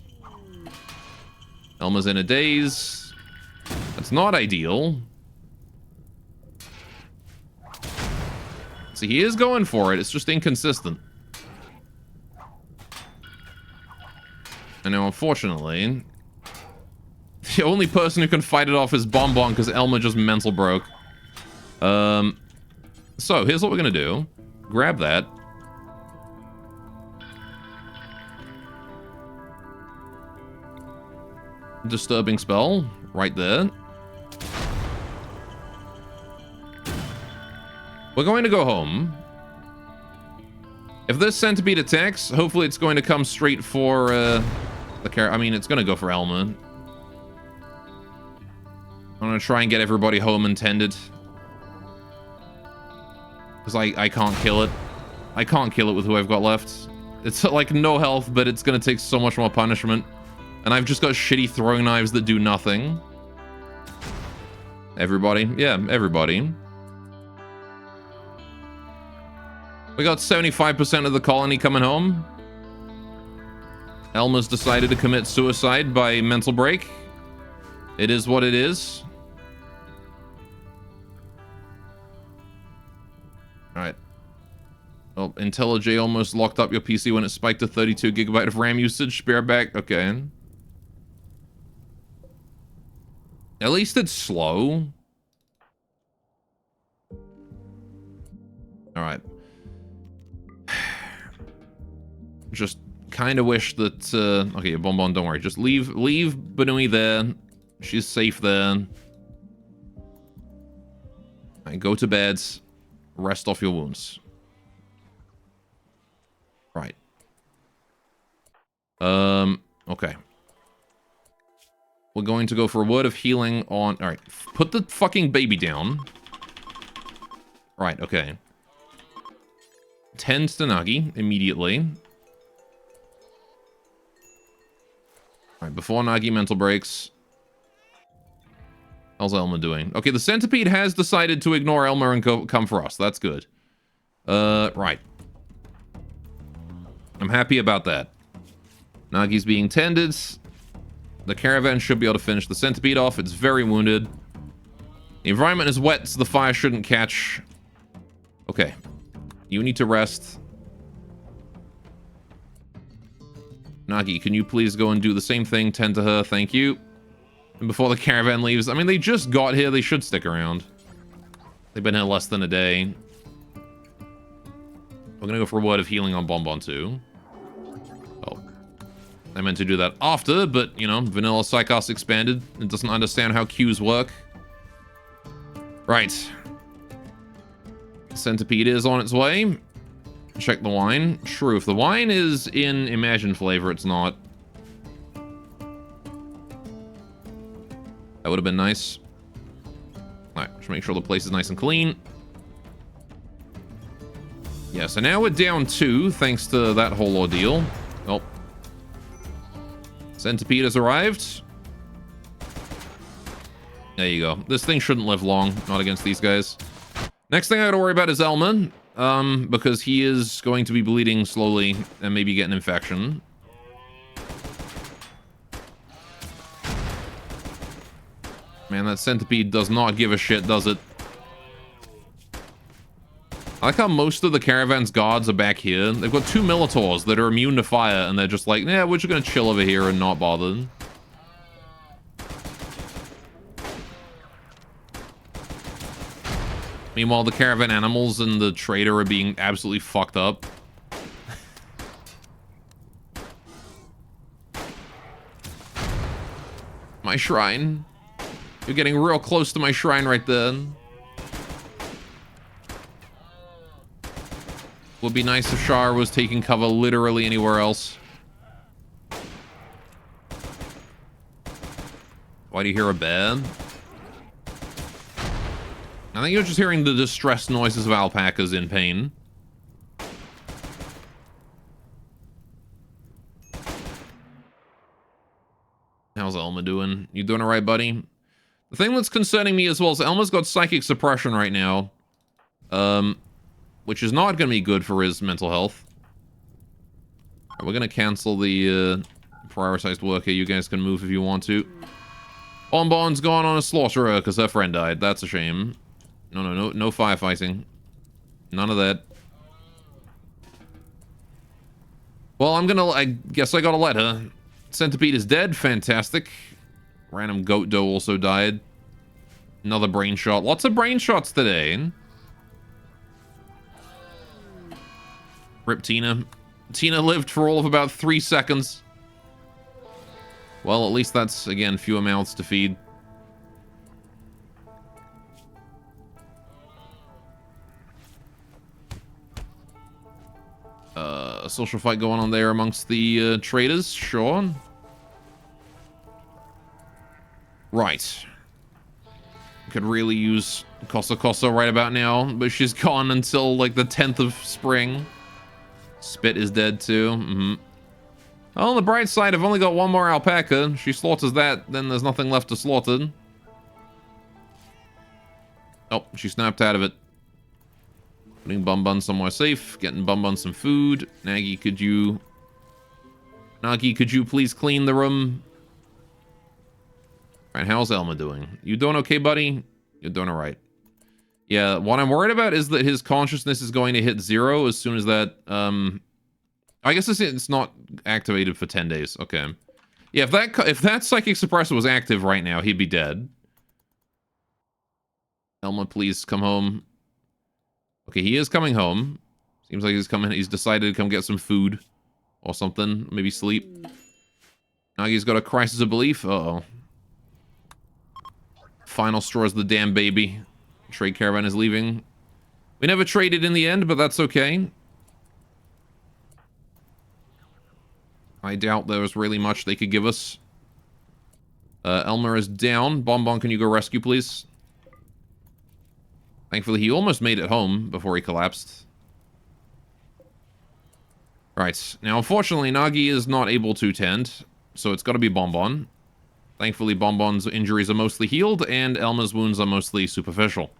Elma's in a daze. That's not ideal. See, he is going for it, it's just inconsistent. And now, unfortunately, the only person who can fight it off is Bonbon, because Elma just mental broke. So, here's what we're going to do. Grab that. Disturbing spell, right there. We're going to go home. If this centipede attacks, hopefully it's going to come straight for, the I mean, it's going to go for Elma. I'm gonna try and get everybody home and tended. Because I can't kill it. I can't kill it with who I've got left. It's like no health, but it's gonna take so much more punishment. And I've just got shitty throwing knives that do nothing. Everybody? Yeah, everybody. We got 75% of the colony coming home. Elma's decided to commit suicide by mental break. It is what it is. Alright. Oh, IntelliJ almost locked up your PC when it spiked to 32 GB of RAM usage. Spare back. Okay. At least it's slow. Alright. Just kind of wish that... okay, Bonbon, don't worry. Just leave Banui there. She's safe there. Alright, go to bed. Rest off your wounds. Right. Okay. We're going to go for a word of healing on... Alright, put the fucking baby down. Right, okay. Tend to Nagi immediately. Alright, before Nagi mental breaks. How's Elma doing? Okay, the centipede has decided to ignore Elma and come for us. That's good. Right. I'm happy about that. Nagi's being tended. The caravan should be able to finish the centipede off. It's very wounded. The environment is wet, so the fire shouldn't catch. Okay. You need to rest. Nagi, can you please go and do the same thing? Tend to her. Thank you. And before the caravan leaves... I mean, they just got here. They should stick around. They've been here less than a day. We're gonna go for a word of healing on Bonbon too. I meant to do that after, but, you know, Vanilla Psychos expanded. It doesn't understand how queues work. Right. Centipede is on its way. Check the wine. True, if the wine is in Imagine flavor, it's not. That would have been nice. Alright, just make sure the place is nice and clean. Yeah, so now we're down 2, thanks to that whole ordeal. Oh. Centipede has arrived. There you go. This thing shouldn't live long, not against these guys. Next thing I gotta worry about is Elma, because he is going to be bleeding slowly and maybe get an infection. Man, that centipede does not give a shit, does it? I like how most of the caravan's guards are back here. They've got 2 Militaurs that are immune to fire, and they're just like, yeah, we're just gonna chill over here and not bother. Meanwhile, the caravan animals and the trader are being absolutely fucked up. My shrine. You're getting real close to my shrine right there. Would be nice if Shar was taking cover literally anywhere else. Why do you hear a bear? I think you're just hearing the distressed noises of alpacas in pain. How's Elma doing? You doing alright, buddy? The thing that's concerning me as well is Elma's got psychic suppression right now. Which is not going to be good for his mental health. Right, we're going to cancel the prioritized worker. You guys can move if you want to. Bonbon's gone on a slaughterer because her friend died. That's a shame. No firefighting. None of that. Well, I guess I gotta let her. Centipede is dead. Fantastic. Random goat doe also died. Another brain shot. Lots of brain shots today. Rip Tina. Tina lived for all of about 3 seconds. Well, at least that's, again, fewer mouths to feed. A social fight going on there amongst the traders, sure. Right. Could really use Kosa right about now, but she's gone until like the 10th of spring. Spit is dead too. Oh, on the bright side, I've only got 1 more alpaca. She slaughters that, then there's nothing left to slaughter. Oh, she snapped out of it. Putting Bum Bun somewhere safe. Getting Bum Bun some food. Nagi, could you please clean the room? Alright, how's Elma doing? You doing okay, buddy? You're doing alright. Yeah, what I'm worried about is that his consciousness is going to hit 0 as soon as that, I guess it's not activated for 10 days. Okay. Yeah, if that psychic suppressor was active right now, he'd be dead. Elma, please come home. Okay, he is coming home. Seems like he's decided to come get some food or something. Maybe sleep. Nagi's got a crisis of belief. Uh-oh. Final straw is the damn baby. Trade caravan is leaving. We never traded in the end, but that's okay. I doubt there was really much they could give us. Elmer is down. Bonbon, can you go rescue, please? Thankfully, he almost made it home before he collapsed. Right. Now, unfortunately, Nagi is not able to tend, so it's got to be Bonbon. Thankfully, Bonbon's injuries are mostly healed, and Elma's wounds are mostly superficial.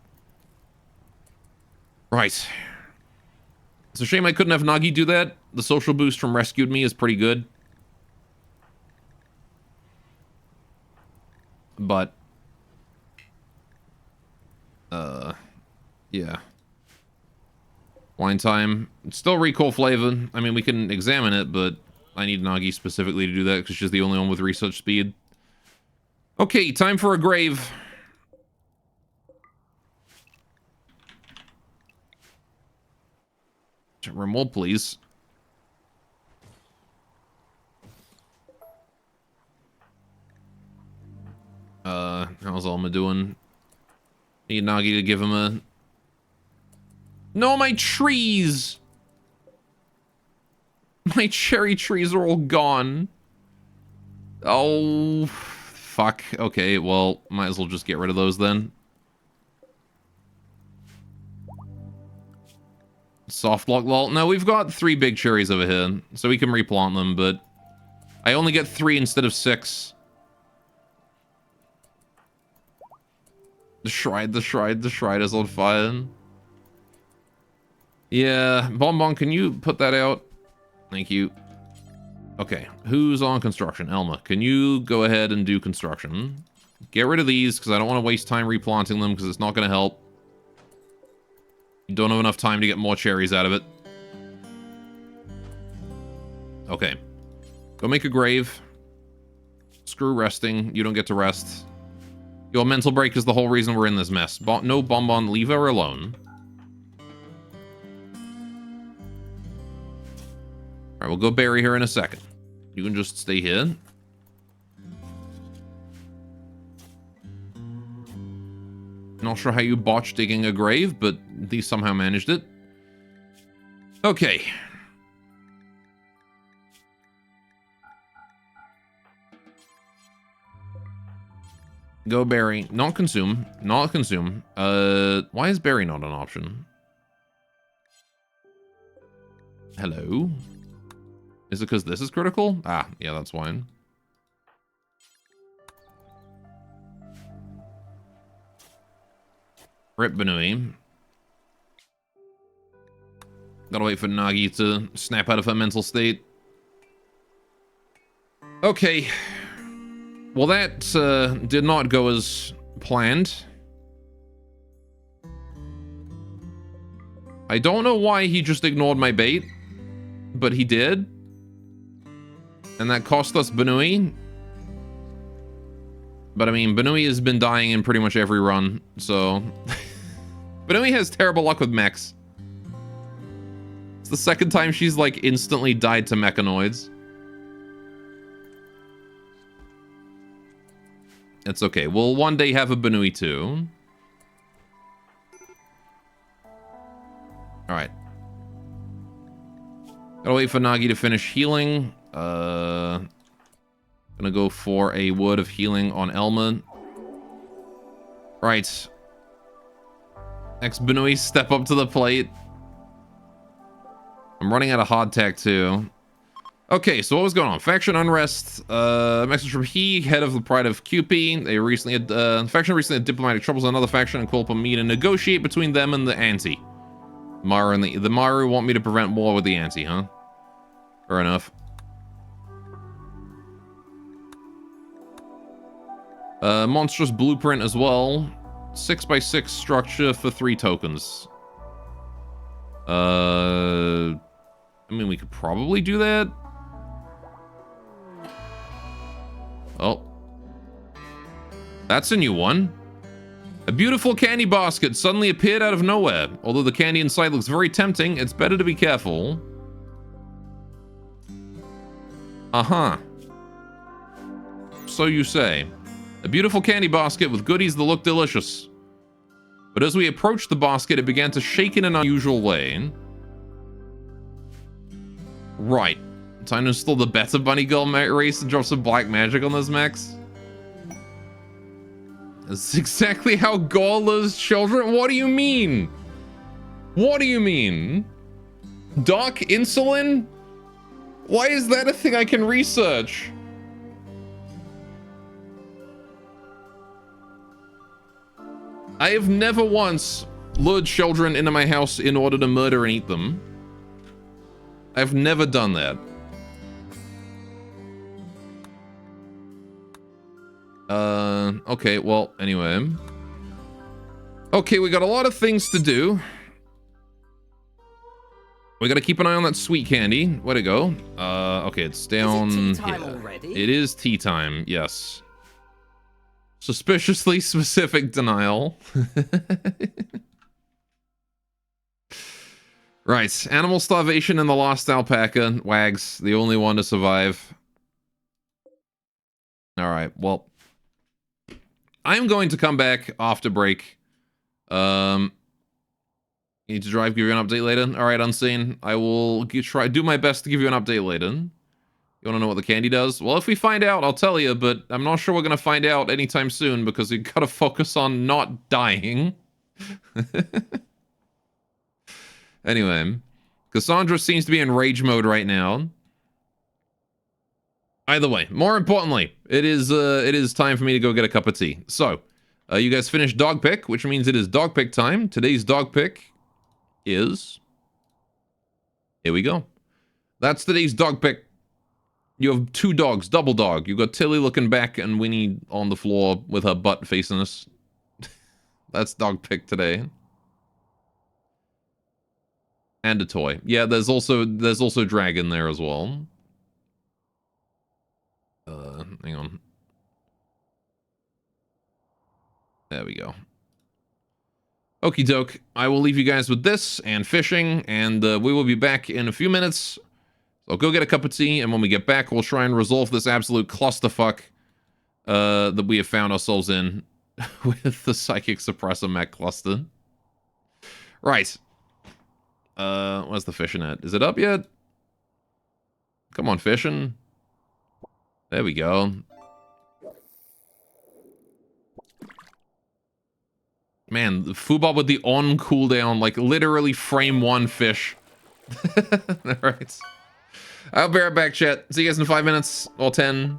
Right. It's a shame I couldn't have Nagi do that. The social boost from Rescued Me is pretty good. But... yeah. Wine time. It's still recall flavor. I mean, we can examine it, but I need Nagi specifically to do that because she's the only one with research speed. Okay, time for a grave. Rimworld, please. How's Elma doing? Need Nagi to give him a... No, my trees! My cherry trees are all gone. Oh, fuck. Okay, well, might as well just get rid of those then. Soft block lol. No, we've got 3 big cherries over here, so we can replant them, but I only get 3 instead of 6. The shrine is on fire. Yeah, Bonbon, can you put that out? Thank you. Okay, who's on construction? Elma, can you go ahead and do construction? Get rid of these, because I don't want to waste time replanting them, because it's not going to help. You don't have enough time to get more cherries out of it. Okay. Go make a grave. Screw resting. You don't get to rest. Your mental break is the whole reason we're in this mess. No Bonbon, leave her alone. Alright, we'll go bury her in a second. You can just stay here. Not sure how you botched digging a grave, but they somehow managed it. Okay. Go bury. Not consume. Not consume. Why is bury not an option? Hello? Is it because this is critical? Ah, yeah, that's fine. Rip Benui. Gotta wait for Nagi to snap out of her mental state. Okay. Well, that did not go as planned. I don't know why he just ignored my bait, but he did. And that cost us Benui. But I mean, Benui has been dying in pretty much every run, so... Benui has terrible luck with mechs. It's the second time she's, like, instantly died to mechanoids. It's okay. We'll one day have a Benui too. Alright. Gotta wait for Nagi to finish healing. Gonna go for a word of healing on Elma. Right. Next Benui, step up to the plate. I'm running out of hardtack too. Okay, so what was going on? Faction unrest. Message from he, head of the Pride of QP. They recently had faction recently had diplomatic troubles with another faction and called upon me to negotiate between them and the anti. Maru and the Maru want me to prevent war with the anti, huh? Fair enough. Monstrous blueprint as well. 6x6 structure for 3 tokens. I mean, we could probably do that. Oh. That's a new one. A beautiful candy basket suddenly appeared out of nowhere. Although the candy inside looks very tempting, it's better to be careful. Uh-huh. So you say. A beautiful candy basket with goodies that look delicious. But as we approached the basket, it began to shake in an unusual way. Right. Time to install the better bunny girl race and drop some black magic on those mechs. That's exactly how Gawler's children... What do you mean? What do you mean? Dark insulin? Why is that a thing I can research? I have never once lured children into my house in order to murder and eat them. I've never done that. Okay, well, anyway. Okay, we got a lot of things to do. We gotta keep an eye on that sweet candy. Where'd it go? Okay, it's down here. Is it tea time already? It is tea time, yes. Suspiciously specific denial. Right, animal starvation in the lost alpaca. Wags, the only one to survive. Alright, well. I'm going to come back after break. You need to drive, give you an update later? Alright, Unseen. I will do my best to give you an update later. You want to know what the candy does? Well, if we find out, I'll tell you, but I'm not sure we're going to find out anytime soon because we got to focus on not dying. Anyway, Cassandra seems to be in rage mode right now. Either way, more importantly, it is time for me to go get a cup of tea. So, you guys finished dog pick, which means it is dog pick time. Today's dog pick is... Here we go. That's today's dog pick. You have 2 dogs, double dog. You've got Tilly looking back and Winnie on the floor with her butt facing us. That's dog pick today. And a toy. Yeah, there's also Dragon there as well. Hang on. There we go. Okie doke. I will leave you guys with this and fishing, and we will be back in a few minutes. I'll go get a cup of tea, and when we get back, we'll try and resolve this absolute clusterfuck that we have found ourselves in with the Psychic Suppressor mech cluster. Right. Where's the fishing at? Is it up yet? Come on, fishing. There we go. Man, the Foobob with the on cooldown, like literally frame 1 fish. Alright. I'll be right back, chat. See you guys in 5 minutes or 10.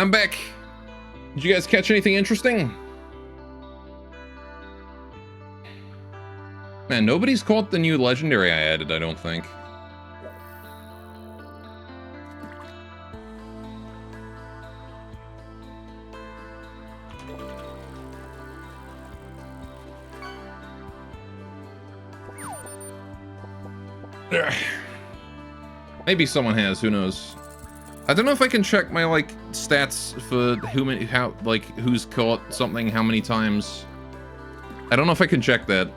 I'm back. Did you guys catch anything interesting? Man, nobody's caught the new legendary I added, I don't think. Maybe someone has, who knows. I don't know if I can check my, like, stats for who's caught something how many times. I don't know if I can check that.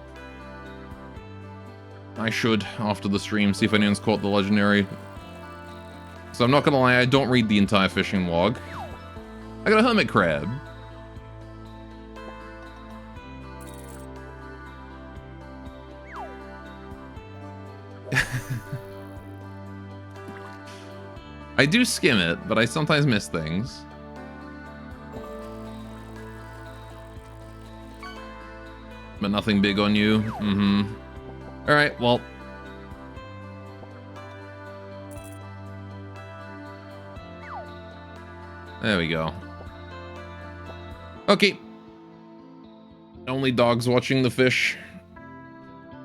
I should, after the stream, see if anyone's caught the legendary. So I'm not gonna lie, I don't read the entire fishing log. I got a hermit crab. I do skim it, but I sometimes miss things. But nothing big on you. Mm-hmm. Alright, well. There we go. Okay. Only dogs watching the fish.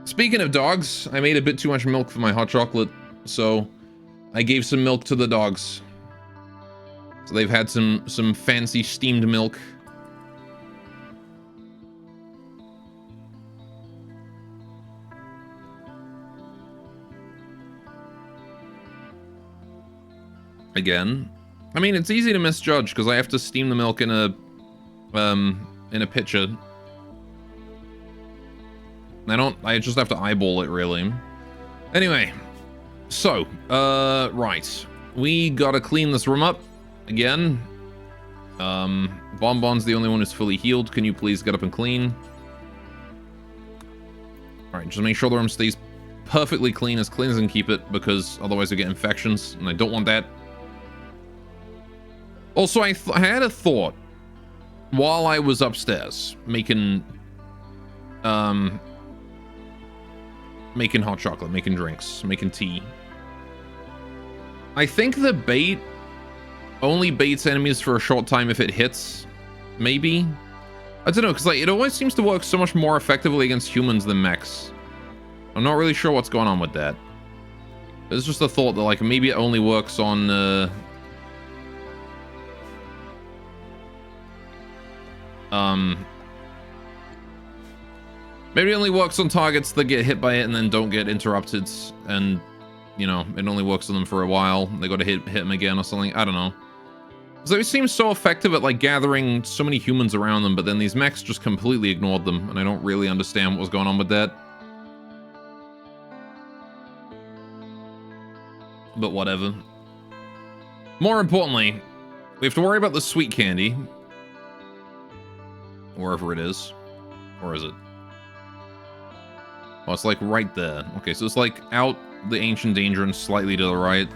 Speaking of dogs, I made a bit too much milk for my hot chocolate, so I gave some milk to the dogs. So they've had some fancy steamed milk. Again, I mean, it's easy to misjudge because I have to steam the milk in a pitcher. I just have to eyeball it, really. Anyway, so, right. We gotta clean this room up again. Bonbon's the only one who's fully healed. Can you please get up and clean? Alright, just make sure the room stays perfectly clean as I can keep it, because otherwise we get infections, and I don't want that. Also, I had a thought while I was upstairs making hot chocolate, making drinks, making tea. I think the bait only baits enemies for a short time if it hits. Maybe. I don't know, because like it always seems to work so much more effectively against humans than mechs. I'm not really sure what's going on with that. It's just a thought that like maybe it only works on maybe it only works on targets that get hit by it and then don't get interrupted, and you know, it only works on them for a while. They gotta hit them again or something. I don't know. So it seems so effective at like gathering so many humans around them, but then these mechs just completely ignored them, and I don't really understand what was going on with that. But whatever. More importantly, we have to worry about the sweet candy. Wherever it is. Or is it? Oh, it's like right there. Okay, so it's like out the Ancient Danger and slightly to the right.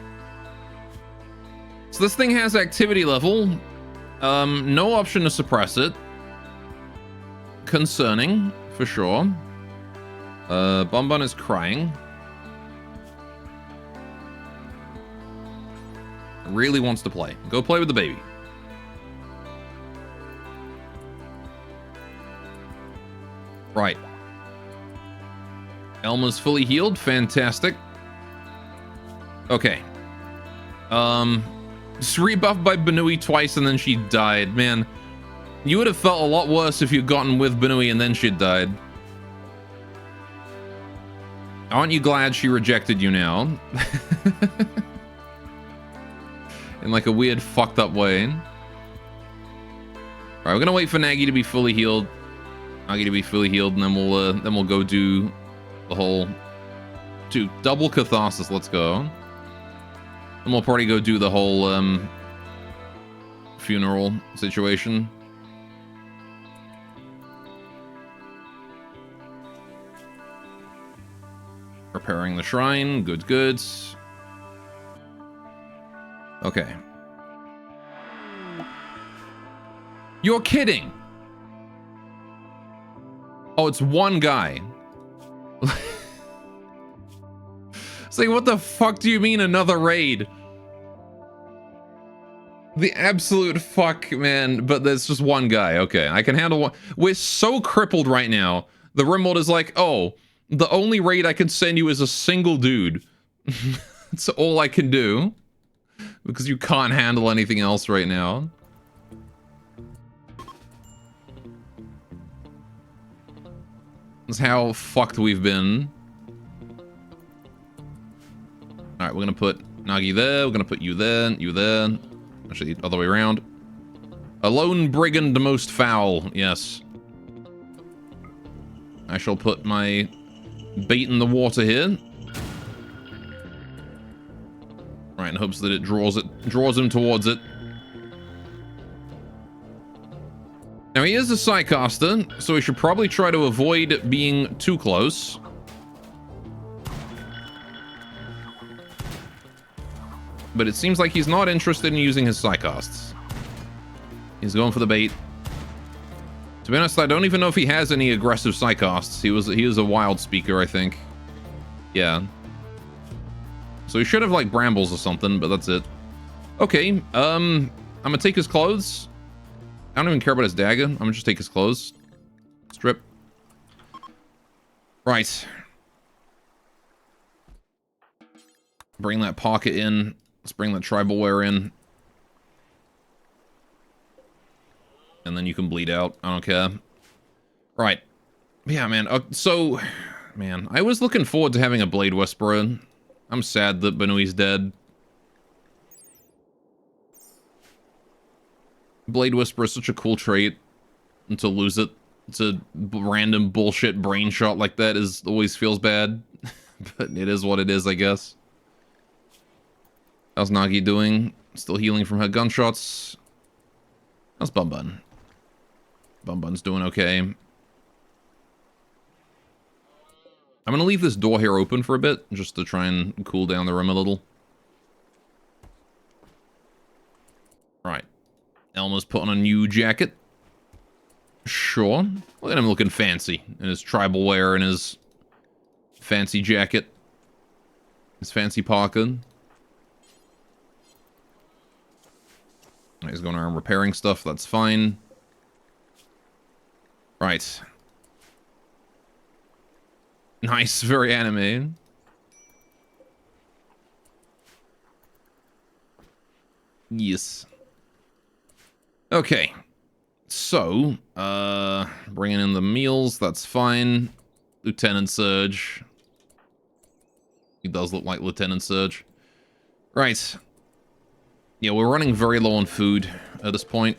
So this thing has activity level. No option to suppress it. Concerning, for sure. Bonbon is crying. Really wants to play. Go play with the baby. Right. Elma's fully healed. Fantastic. Okay. Just rebuffed by Banui twice and then she died. Man, you would have felt a lot worse if you'd gotten with Banui and then she'd died. Aren't you glad she rejected you now? In like a weird fucked up way. Alright, we're gonna wait for Nagi to be fully healed. Nagi to be fully healed, and then we'll go do the whole double catharsis. Let's go. And we'll probably go do the whole funeral situation. Preparing the shrine. Good, good. Okay. You're kidding. Oh, it's one guy. It's like, what the fuck do you mean another raid? The absolute fuck, man. But there's just one guy. Okay, I can handle one. We're so crippled right now. The Rimworld is like, oh, the only raid I can send you is a single dude. That's all I can do. Because you can't handle anything else right now. That's how fucked we've been. Alright, we're gonna put Nagi there, we're gonna put you there, you there. Actually, the other way around. A lone brigand most foul, yes. I shall put my bait in the water here. Right, in hopes that it draws him towards it. Now he is a Psycaster, so we should probably try to avoid being too close. But it seems like he's not interested in using his Psycasts. He's going for the bait. To be honest, I don't even know if he has any aggressive Psycasts. He was a wild speaker, I think. Yeah. So he should have like brambles or something, but that's it. Okay, I'm gonna take his clothes. I don't even care about his dagger. I'm gonna just take his clothes. Strip. Right. Bring that pocket in. Let's bring that tribal wear in. And then you can bleed out. I don't care. Right. Yeah, man. So, man, I was looking forward to having a Blade Whisperer. I'm sad that Benui's dead. Blade Whisperer is such a cool trait. And to lose it to random bullshit brain shot like that always feels bad. But it is what it is, I guess. How's Nagi doing? Still healing from her gunshots. How's Bun Bun? Bun Bun's doing okay. I'm gonna leave this door here open for a bit, just to try and cool down the room a little. Right. Elma's put on a new jacket. Sure. Look at him looking fancy in his tribal wear and his fancy jacket. His fancy parka. He's going around repairing stuff, that's fine. Right. Nice, very anime. Yes. Okay. So, bringing in the meals, that's fine. Lieutenant Surge. He does look like Lieutenant Surge. Right. Yeah, we're running very low on food at this point.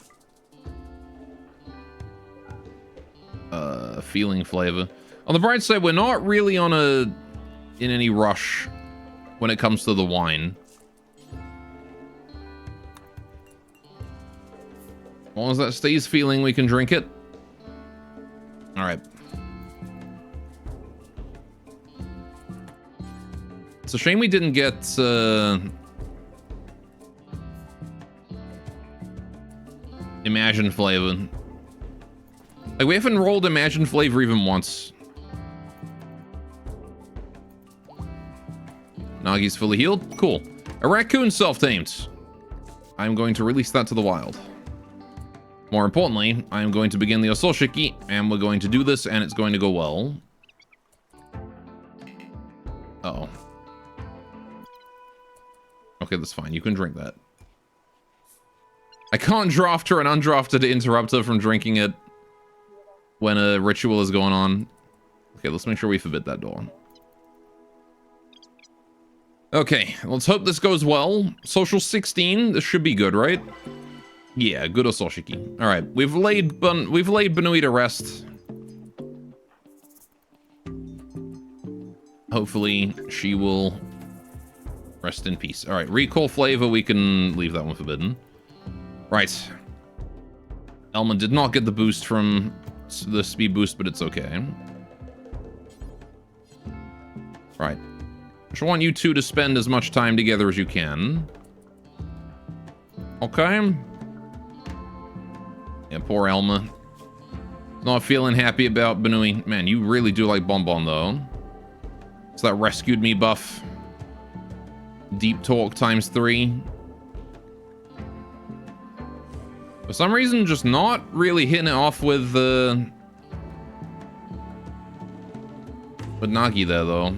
Feeling flavor. On the bright side, we're not really in any rush when it comes to the wine. As long as that stays feeling, we can drink it. Alright. It's a shame we didn't get, Imagine flavor. Like, we haven't rolled Imagine flavor even once. Nagi's fully healed. Cool. A raccoon self-tamed. I'm going to release that to the wild. More importantly, I'm going to begin the Ososhiki, and we're going to do this, and it's going to go well. Uh-oh. Okay, that's fine. You can drink that. I can't draft her and undraft her to interrupt her from drinking it when a ritual is going on. Okay, let's make sure we forbid that door. Okay, let's hope this goes well. Social 16, this should be good, right? Yeah, good Ososhiki. Alright, we've laid Benui to rest. Hopefully, she will rest in peace. Alright, recall flavor, we can leave that one forbidden. Right. Elma did not get the boost from the speed boost, but it's okay. Right. I just want you two to spend as much time together as you can. Okay. Yeah, poor Elma. Not feeling happy about Benui. Man, you really do like Bonbon, though. So that rescued me buff. Deep talk ×3. For some reason, just not really hitting it off with Nagi there, though.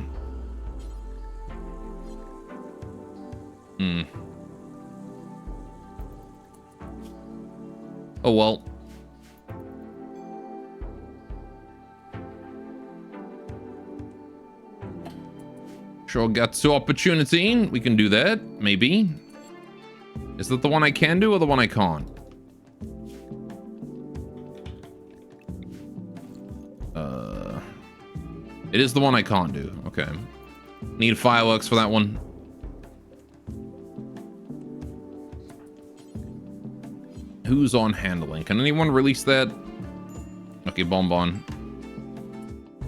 Oh, well. Sure, got the opportunity. We can do that, maybe. Is that the one I can do or the one I can't? It is the one I can't do. Okay. Need fireworks for that one. Who's on handling? Can anyone release that? Okay, Bonbon.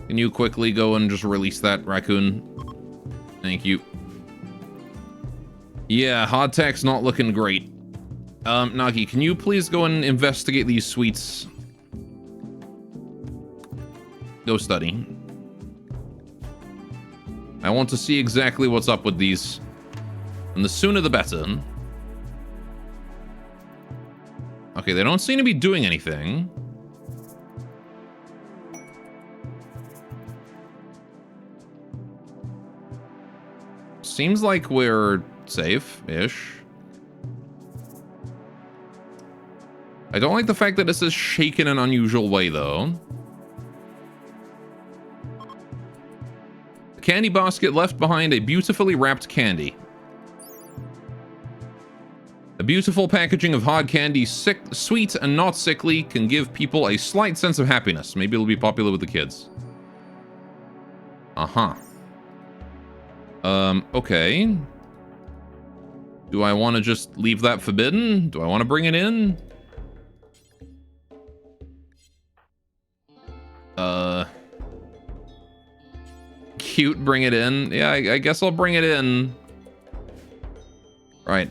Can you quickly go and just release that raccoon? Thank you. Yeah, hardtack's not looking great. Nagi, can you please go and investigate these suites? Go study. I want to see exactly what's up with these. And the sooner the better. Okay, they don't seem to be doing anything. Seems like we're safe-ish. I don't like the fact that this is shaken in an unusual way, though. The candy basket left behind a beautifully wrapped candy. A beautiful packaging of hard candy, sweet and not sickly, can give people a slight sense of happiness. Maybe it'll be popular with the kids. Uh-huh. Okay. Do I want to just leave that forbidden? Do I want to bring it in? Cute, bring it in. Yeah, I guess I'll bring it in. Right.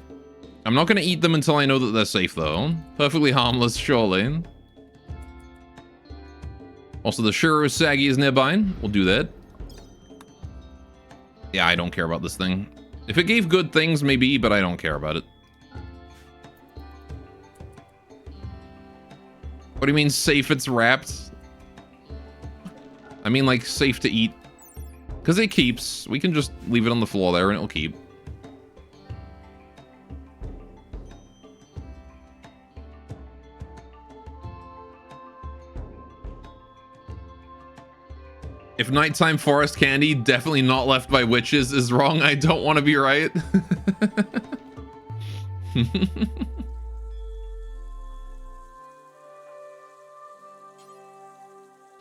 I'm not going to eat them until I know that they're safe, though. Perfectly harmless, surely. Also, the Shiro Sagi is nearby. We'll do that. Yeah, I don't care about this thing. If it gave good things, maybe, but I don't care about it. What do you mean, safe it's wrapped? I mean, like, safe to eat. Because it keeps. We can just leave it on the floor there and it'll keep. If nighttime forest candy, definitely not left by witches, is wrong, I don't want to be right.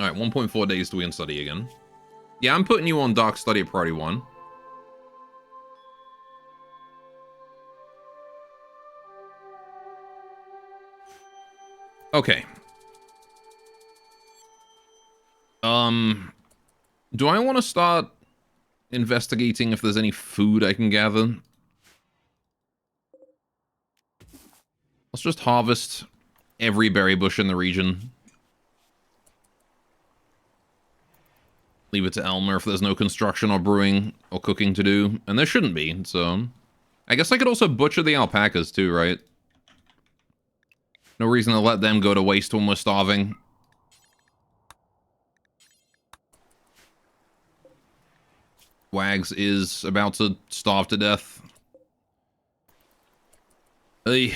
Alright, 1.4 days to win study again. Yeah, I'm putting you on Dark Study at Priority 1. Okay. Do I want to start investigating if there's any food I can gather? Let's just harvest every berry bush in the region. Leave it to Elmer if there's no construction or brewing or cooking to do. And there shouldn't be, so... I guess I could also butcher the alpacas too, right? No reason to let them go to waste when we're starving. Wags is about to starve to death. I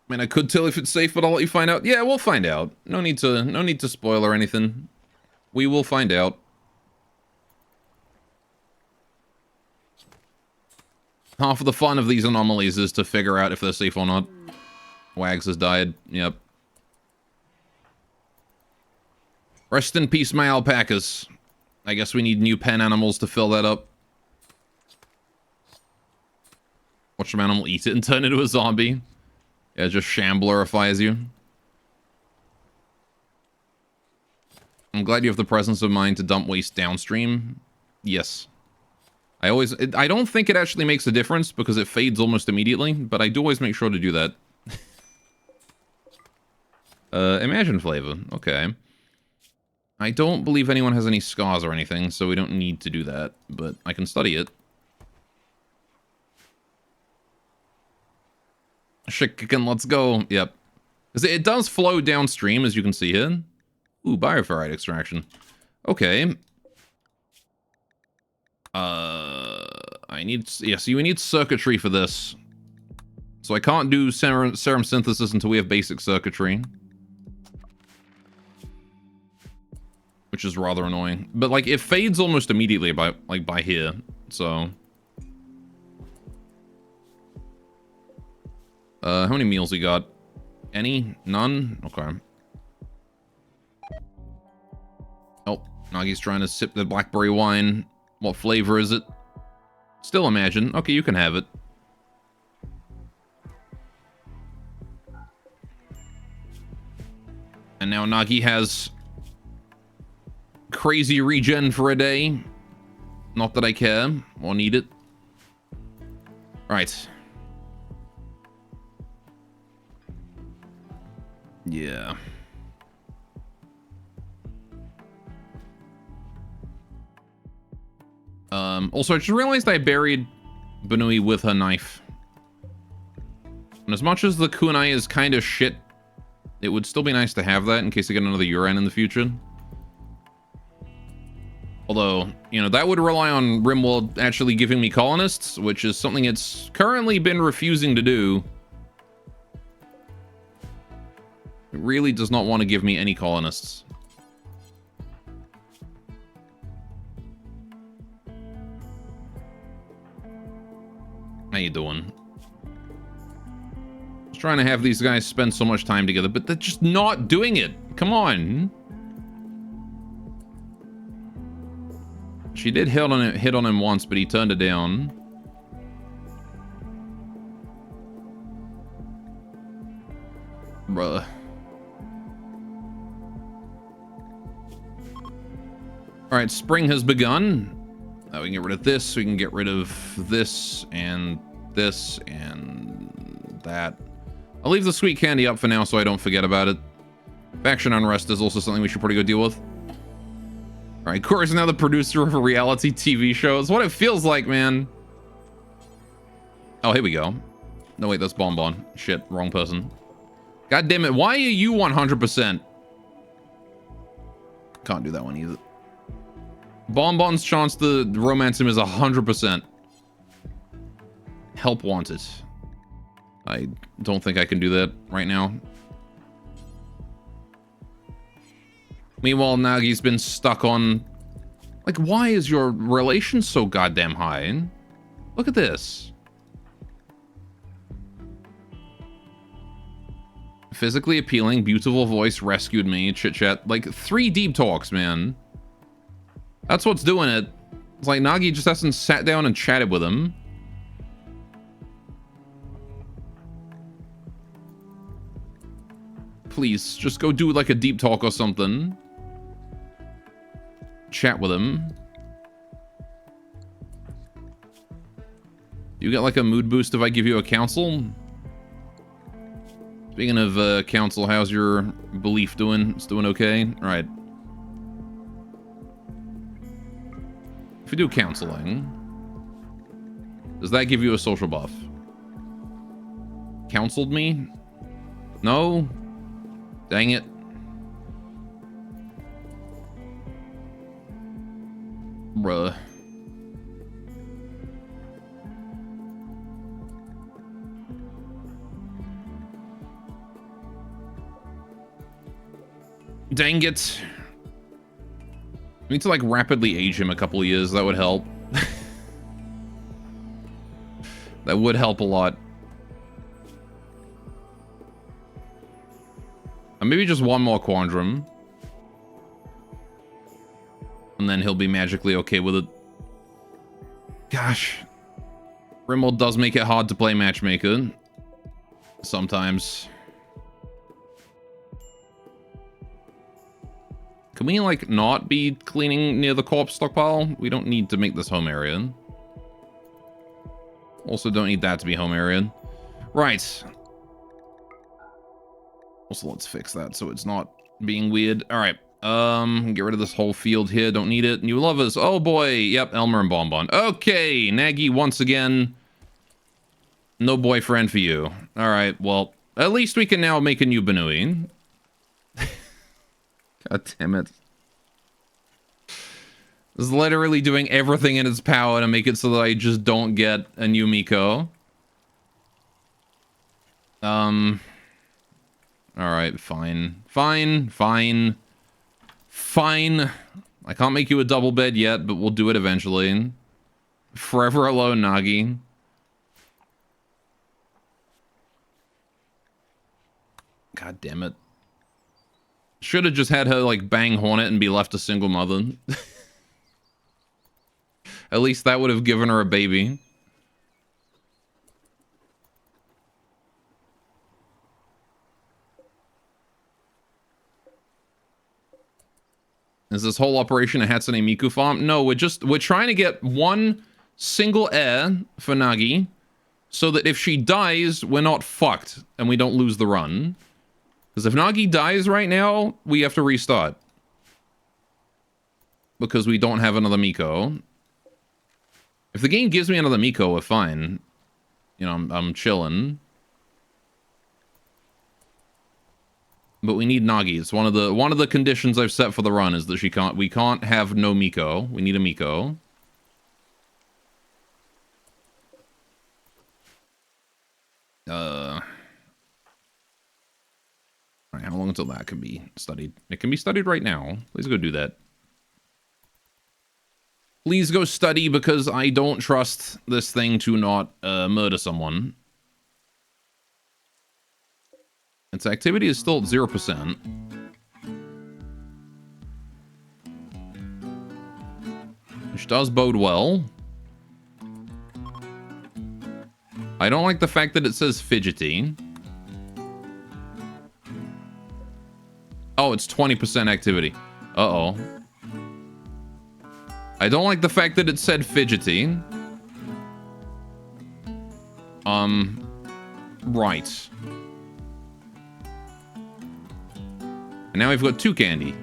mean, I could tell if it's safe, but I'll let you find out. Yeah, we'll find out. No need to spoil or anything. We will find out. Half of the fun of these anomalies is to figure out if they're safe or not. Wags has died. Yep. Rest in peace, my alpacas. I guess we need new pen animals to fill that up. Watch some animal eat it and turn into a zombie. Yeah, just shambularifies you. I'm glad you have the presence of mind to dump waste downstream. Yes. I don't think it actually makes a difference because it fades almost immediately, but I do always make sure to do that. Imagine flavor. Okay. I don't believe anyone has any scars or anything, so we don't need to do that, but I can study it. Shit kicking, let's go. Yep. 'Cause it does flow downstream, as you can see here. Ooh, bioferrite extraction. Okay. I need... Yeah, so we need circuitry for this. So I can't do serum synthesis until we have basic circuitry. Which is rather annoying. But, like, it fades almost immediately by here. So... how many meals we got? Any? None? Okay. Oh, Nagi's trying to sip the blackberry wine. What flavor is it? Still imagine. Okay, you can have it. And now Nagi has crazy regen for a day. Not that I care or need it. Right. Yeah. Also, I just realized I buried Banui with her knife. And as much as the kunai is kind of shit, it would still be nice to have that in case I get another Yuran in the future. Although, you know, that would rely on Rimworld actually giving me colonists, which is something it's currently been refusing to do. It really does not want to give me any colonists. How you doing? Just trying to have these guys spend so much time together, but they're just not doing it. Come on. She did hit on him once, but he turned it down. Bruh. Alright, spring has begun. We can get rid of this, we can get rid of this, and that. I'll leave the sweet candy up for now so I don't forget about it. Faction unrest is also something we should probably go deal with. Alright, Cora's now the producer of a reality TV show. It's what it feels like, man. Oh, here we go. No, wait, that's Bonbon. Shit, wrong person. God damn it, why are you 100%? Can't do that one either. Bonbon's chance to romance him is 100%. Help wanted. I don't think I can do that right now. Meanwhile, Nagi's been stuck on... Like, why is your relation so goddamn high? Look at this. Physically appealing, beautiful voice, rescued me, chit-chat. Like, 3 deep talks, man. That's what's doing it. It's like Nagi just hasn't sat down and chatted with him. Please, just go do like a deep talk or something. Chat with him. You get like a mood boost if I give you a counsel? Speaking of counsel, how's your belief doing? It's doing okay? All right. If we do counseling, does that give you a social buff? Counseled me? No? Dang it. Bruh. Dang it. We need to like rapidly age him a couple of years. That would help. That would help a lot. And maybe just one more quandrum. And then he'll be magically okay with it. Gosh. Rimworld does make it hard to play matchmaker. Sometimes. Can we, like, not be cleaning near the corpse stockpile? We don't need to make this home area. Also don't need that to be home area. Right. Also, let's fix that so it's not being weird. All right. Get rid of this whole field here. Don't need it. New lovers. Oh, boy. Yep, Elmer and Bonbon. Okay, Nagi once again. No boyfriend for you. All right, well, at least we can now make a new Banui. God damn it. It's literally doing everything in its power to make it so that I just don't get a new Miko. Alright, fine. Fine. I can't make you a double bed yet, but we'll do it eventually. Forever alone, Nagi. God damn it. Should have just had her, like, bang Hornet and be left a single mother. At least that would have given her a baby. Is this whole operation a Hatsune Miku farm? No, we're trying to get one single heir for Nagi so that if she dies, we're not fucked and we don't lose the run. Because if Nagi dies right now, we have to restart. Because we don't have another Miko. If the game gives me another Miko, we're fine. You know, I'm chilling. But we need Nagi. It's one of the conditions I've set for the run is that we can't have no Miko. We need a Miko. Alright, how long until that can be studied? It can be studied right now. Please go do that. Please go study because I don't trust this thing to not murder someone. Its activity is still at 0%. Which does bode well. I don't like the fact that it says fidgety. Oh, it's 20% activity. Uh-oh. I don't like the fact that it said fidgety. Right. And now we've got 2 candy.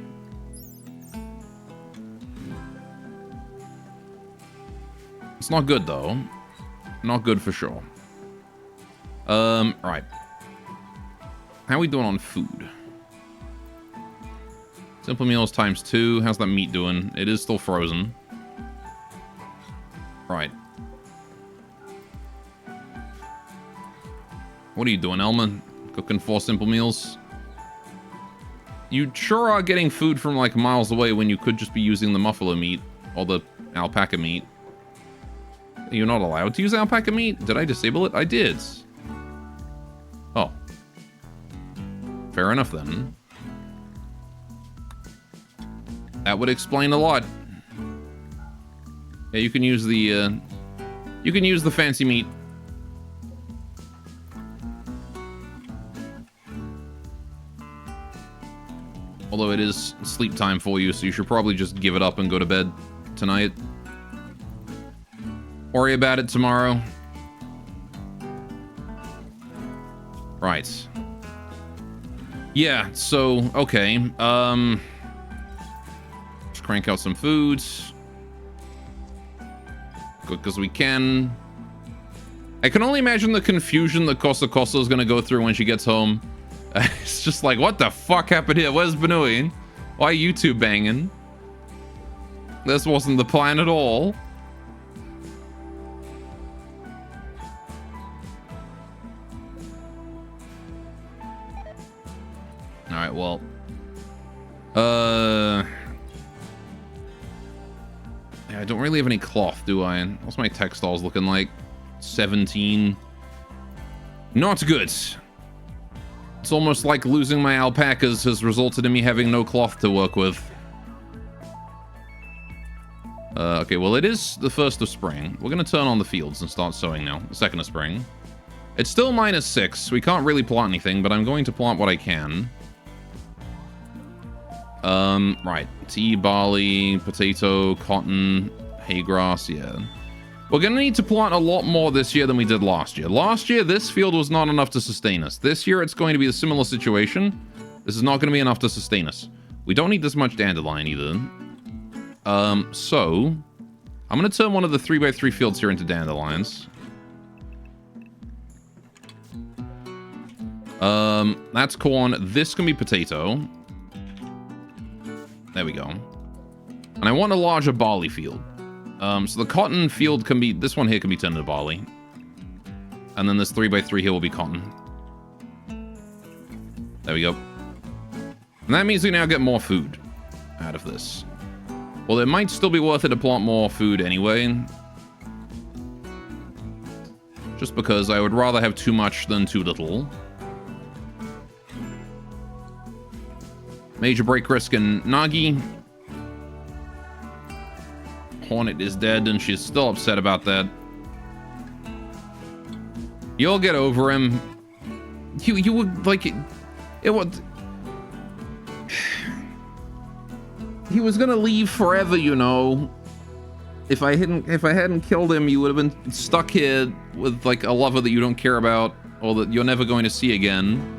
It's not good, though. Not good for sure. Right. How are we doing on food? Simple meals times 2. How's that meat doing? It is still frozen. Right. What are you doing, Elman? Cooking 4 simple meals? You sure are getting food from, like, miles away when you could just be using the muffalo meat or the alpaca meat. You're not allowed to use alpaca meat? Did I disable it? I did. Oh. Fair enough, then. That would explain a lot. Yeah, you can use the fancy meat. Although it is sleep time for you, so you should probably just give it up and go to bed tonight. Worry about it tomorrow. Right. Yeah, so, okay. Just crank out some foods. Quick as we can. I can only imagine the confusion that Kosa is gonna go through when she gets home. It's just like, what the fuck happened here? Where's Banui? Why are you two banging? This wasn't the plan at all. Alright, well. Yeah, I don't really have any cloth, do I? What's my textiles looking like? 17. Not good. It's almost like losing my alpacas has resulted in me having no cloth to work with. Okay, well, it is the 1st of spring. We're going to turn on the fields and start sowing now. The 2nd of spring. It's still -6. We can't really plant anything, but I'm going to plant what I can. Right. Tea, barley, potato, cotton, hay grass, yeah. We're going to need to plant a lot more this year than we did last year. Last year, this field was not enough to sustain us. This year, it's going to be a similar situation. This is not going to be enough to sustain us. We don't need this much dandelion either. So, I'm going to turn one of the 3x3 fields here into dandelions. That's corn. This can be potato. There we go. And I want a larger barley field. So the cotton field can be... This one here can be turned into barley. And then this 3x3 here will be cotton. There we go. And that means we now get more food out of this. Well, it might still be worth it to plant more food anyway. Just because I would rather have too much than too little. Major break risk in Nagi. Hornet is dead and she's still upset about that. You'll get over him. You would like it would. He was gonna leave forever, you know. If I hadn't killed him, you would have been stuck here with like a lover that you don't care about or that you're never going to see again.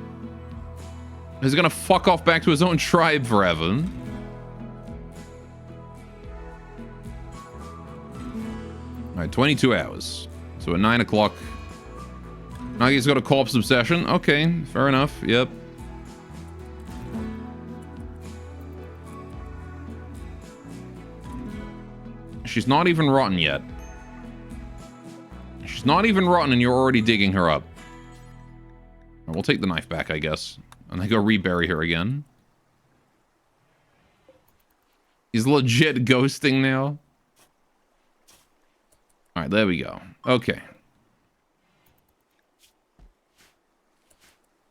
He's gonna fuck off back to his own tribe forever. Alright, 22 hours. So at 9 o'clock. Nagi's got a corpse obsession. Okay, fair enough. Yep. She's not even rotten yet. She's not even rotten and you're already digging her up. We'll take the knife back, I guess. And I go rebury her again. He's legit ghosting now. Alright, there we go. Okay.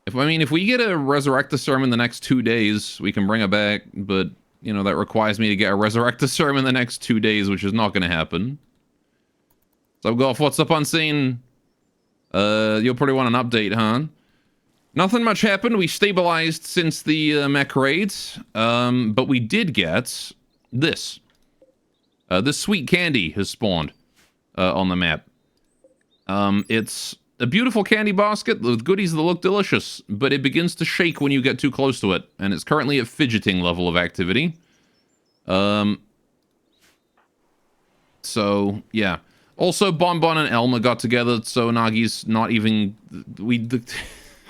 If we get a Resurrectoserum in the next 2 days, we can bring her back, but, you know, that requires me to get a Resurrectoserum in the next 2 days, which is not going to happen. So, Golf, what's up on scene? You'll probably want an update, huh? Nothing much happened. We stabilized since the mech raid, but we did get this. This sweet candy has spawned on the map. It's a beautiful candy basket with goodies that look delicious, but it begins to shake when you get too close to it, and it's currently at fidgeting level of activity. So, yeah. Also, Bonbon and Elma got together, so Nagi's not even...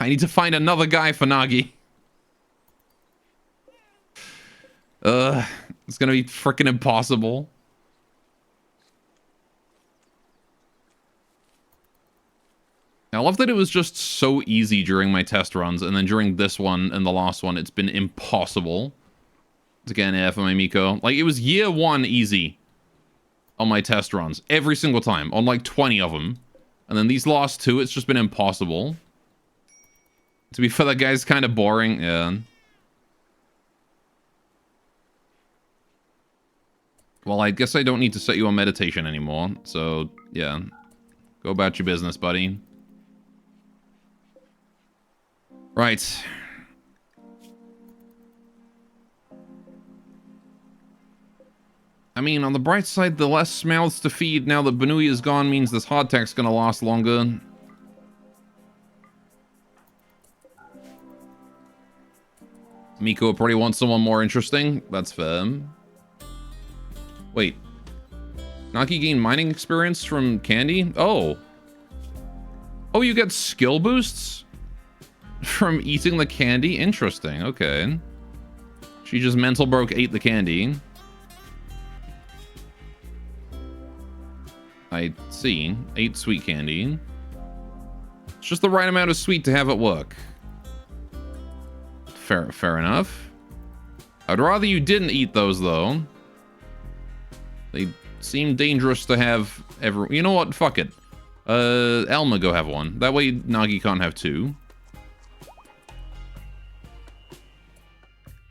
I need to find another guy for Nagi. It's gonna be freaking impossible. I love that it was just so easy during my test runs, and then during this one and the last one, it's been impossible to get an AF on my Miko. Like, it was year one easy on my test runs, every single time, on like 20 of them. And then these last two, it's just been impossible. To be fair, that guy's kind of boring, yeah. Well, I guess I don't need to set you on meditation anymore, so, yeah. Go about your business, buddy. Right. I mean, on the bright side, the less mouths to feed now that Banui is gone means this hardtack's gonna last longer. Miko probably wants someone more interesting. That's fair. Wait. Nagi gained mining experience from candy? Oh. Oh, you get skill boosts from eating the candy? Interesting. Okay. She just mental broke, ate the candy. I see. Ate sweet candy. It's just the right amount of sweet to have at work. Fair enough. I'd rather you didn't eat those, though. They seem dangerous to have every... You know what? Fuck it. Elma, go have one. That way Nagi can't have two.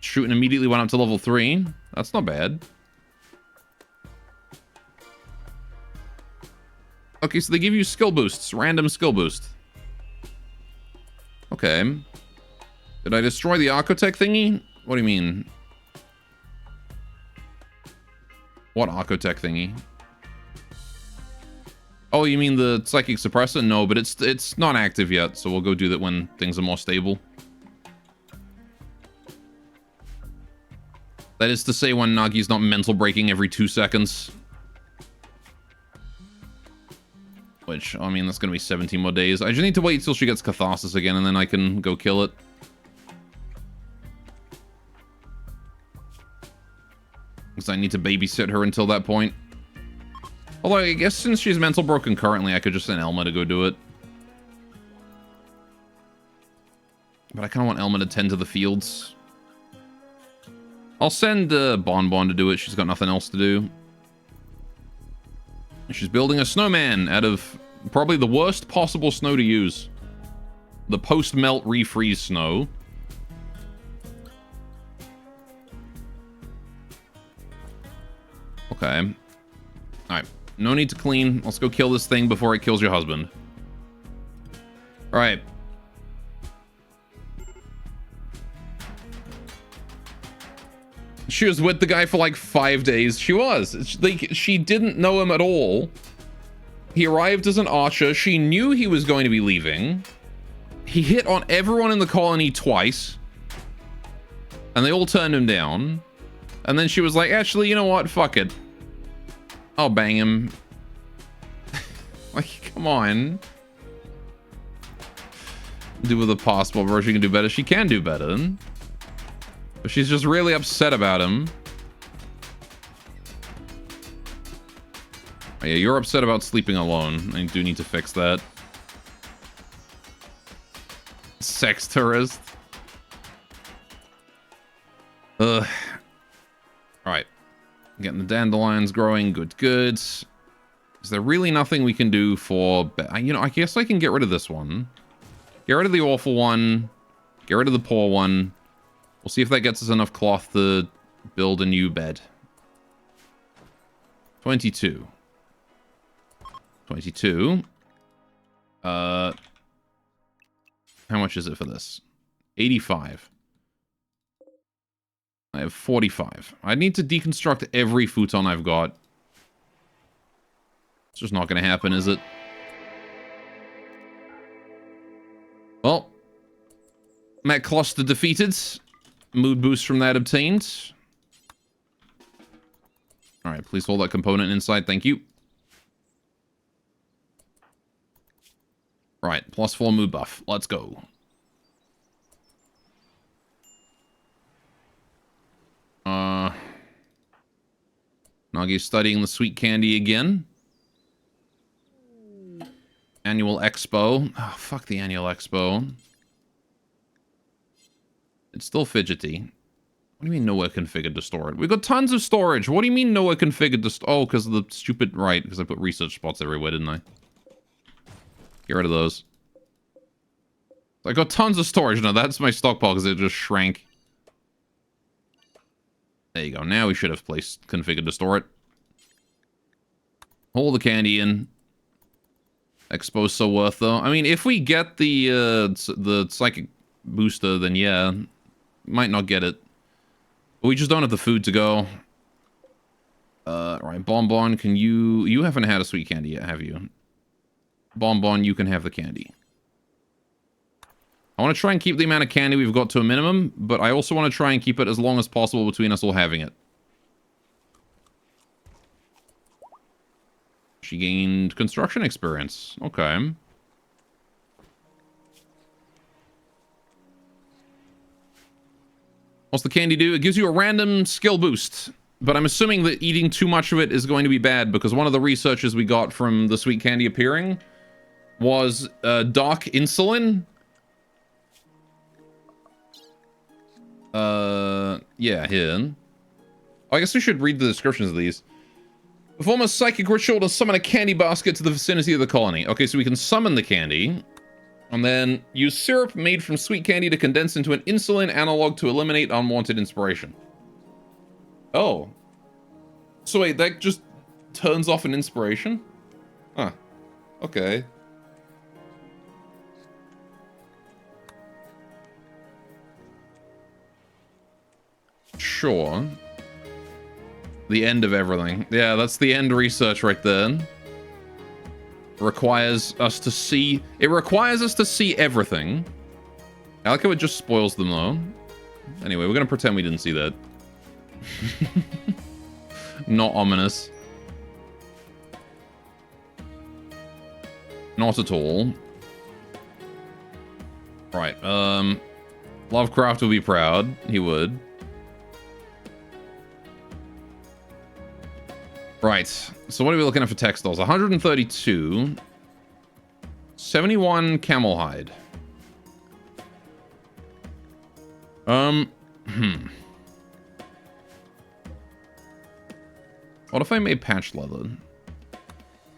Shooting immediately went up to level 3. That's not bad. Okay, so they give you skill boosts. Random skill boost. Okay. Did I destroy the Archotech thingy? What do you mean? What Archotech thingy? Oh, you mean the Psychic Suppressor? No, but it's not active yet, so we'll go do that when things are more stable. That is to say when Nagi's not mental breaking every 2 seconds. Which, I mean, that's going to be 17 more days. I just need to wait till she gets Catharsis again, and then I can go kill it. Because I need to babysit her until that point. Although, I guess since she's mental broken currently, I could just send Elma to go do it. But I kind of want Elma to tend to the fields. I'll send Bon Bon to do it. She's got nothing else to do. She's building a snowman out of probably the worst possible snow to use. The post-melt refreeze snow. Okay. Alright. No need to clean. Let's go kill this thing before it kills your husband. Alright. She was with the guy for like 5 days. She was. Like, she didn't know him at all. He arrived as an archer. She knew he was going to be leaving. He hit on everyone in the colony twice. And they all turned him down. And then she was like, actually, you know what? Fuck it. I'll bang him. Like, come on. Do with a possible version she can do better. She can do better. But she's just really upset about him. Oh, yeah, you're upset about sleeping alone. I do need to fix that. Sex tourist. Ugh. Alright. Getting the dandelions growing. Good, good. Is there really nothing we can do for... You know, I guess I can get rid of this one. Get rid of the awful one. Get rid of the poor one. We'll see if that gets us enough cloth to build a new bed. 22. 22. How much is it for this? 85. I have 45. I need to deconstruct every futon I've got. It's just not going to happen, is it? Well. Mech cluster defeated. Mood boost from that obtained. Alright, please hold that component inside. Thank you. Right, +4 mood buff. Let's go. Nagi's studying the sweet candy again. Annual Expo. Oh, fuck the Annual Expo. It's still fidgety. What do you mean nowhere configured to store it? We've got tons of storage. What do you mean nowhere configured to store? Oh, because of the stupid... Right, because I put research spots everywhere, didn't I? Get rid of those. I got tons of storage. No, that's my stockpile because it just shrank. There you go. Now we should have placed configured to store it. Hold the candy in. Expo's so worth, though. I mean, if we get the psychic booster, then yeah. Might not get it. But we just don't have the food to go. Right, Bonbon, can you... You haven't had a sweet candy yet, have you? Bonbon, you can have the candy. I want to try and keep the amount of candy we've got to a minimum, but I also want to try and keep it as long as possible between us all having it. She gained construction experience. Okay. What's the candy do? It gives you a random skill boost. But I'm assuming that eating too much of it is going to be bad, because one of the researches we got from the sweet candy appearing was dark insulin. Yeah, here. Oh, I guess we should read the descriptions of these. Perform a psychic ritual to summon a candy basket to the vicinity of the colony. Okay, so we can summon the candy. And then use syrup made from sweet candy to condense into an insulin analog to eliminate unwanted inspiration. Oh. So wait, that just turns off an inspiration? Huh. Okay. Sure. The end of everything. Yeah, that's the end research right there. Requires us to see... It requires us to see everything. I like how it just spoils them, though. Anyway, we're gonna pretend we didn't see that. Not ominous. Not at all. Right, Lovecraft would be proud. He would. Right, so what are we looking at for textiles? 132. 71 camel hide. What if I made patch leather?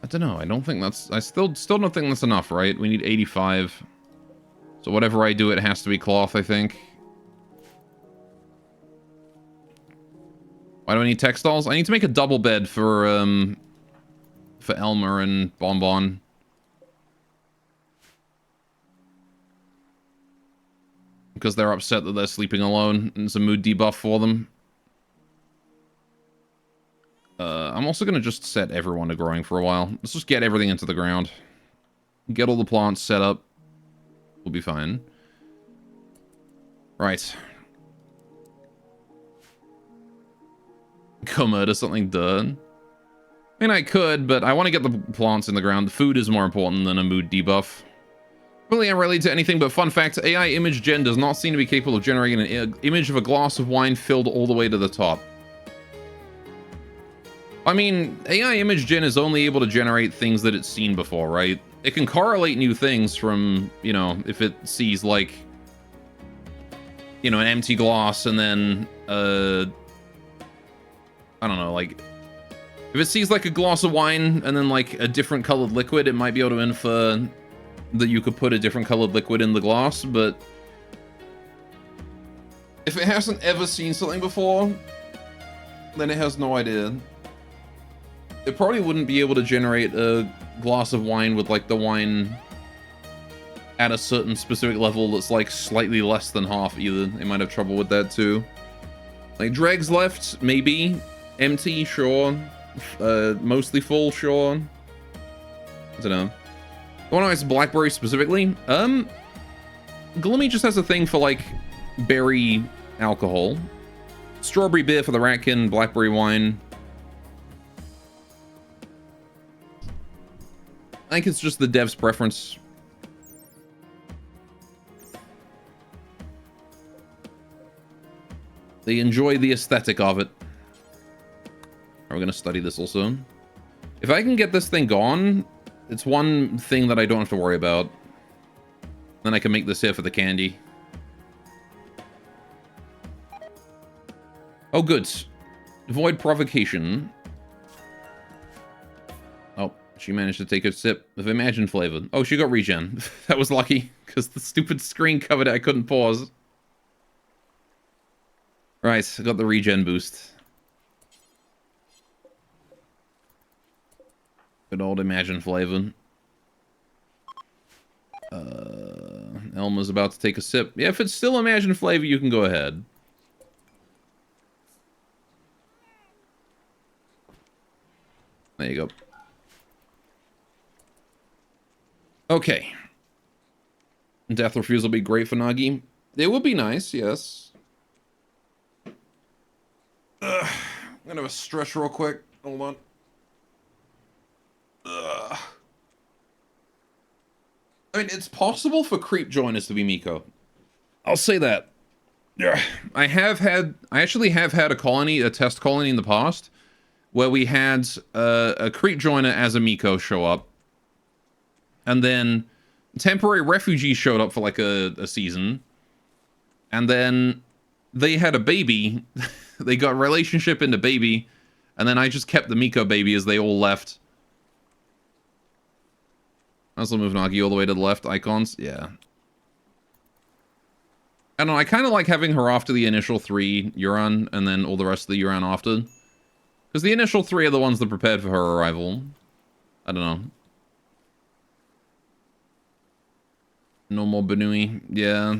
I don't know. I don't think that's... I still don't think that's enough, right? We need 85. So whatever I do, it has to be cloth, I think. Why do I need textiles? I need to make a double bed for Elmer and Bonbon. Because they're upset that they're sleeping alone, and it's a mood debuff for them. I'm also going to just set everyone to growing for a while. Let's just get everything into the ground. Get all the plants set up. We'll be fine. Right. Go murder something done. I mean, I could, but I want to get the plants in the ground. The food is more important than a mood debuff. Really unrelated to anything, but fun fact, AI image gen does not seem to be capable of generating an image of a glass of wine filled all the way to the top. I mean, AI image gen is only able to generate things that it's seen before, right? It can correlate new things from, you know, if it sees, like, you know, an empty glass and then, I don't know, like, if it sees, like, a glass of wine and then, like, a different colored liquid, it might be able to infer that you could put a different colored liquid in the glass, but if it hasn't ever seen something before, then it has no idea. It probably wouldn't be able to generate a glass of wine with, like, the wine at a certain specific level that's, like, slightly less than half either. It might have trouble with that, too. Like, dregs left, maybe. Empty, sure. Mostly full, sure. I don't know. I want to ask Blackberry specifically. Gloomy just has a thing for, like, berry alcohol. Strawberry beer for the Ratkin, blackberry wine. I think it's just the dev's preference. They enjoy the aesthetic of it. We're going to study this also. If I can get this thing gone, it's one thing that I don't have to worry about. Then I can make this here for the candy. Oh, good. Avoid provocation. Oh, she managed to take a sip of Imagine flavor. Oh, she got regen. That was lucky, because the stupid screen covered it. I couldn't pause. Right, I got the regen boost. Good old Imagine flavor. Elma's about to take a sip. Yeah, if it's still Imagine flavor, you can go ahead. There you go. Okay. Death Refuse will be great for Nagi. It would be nice, yes. I'm gonna have a stretch real quick. Hold on. I mean, it's possible for creep joiners to be Miko. I'll say that. I actually have had a test colony in the past, where we had a creep joiner as a Miko show up, and then temporary refugees showed up for like a season, and then they had a baby. They got relationship into baby, and then I just kept the Miko baby as they all left. I also move Nagi all the way to the left. Icons, yeah. I don't know, I kind of like having her after the initial 3 Yuran, and then all the rest of the Yuran after. Because the initial 3 are the ones that prepared for her arrival. I don't know. No more Benui, yeah.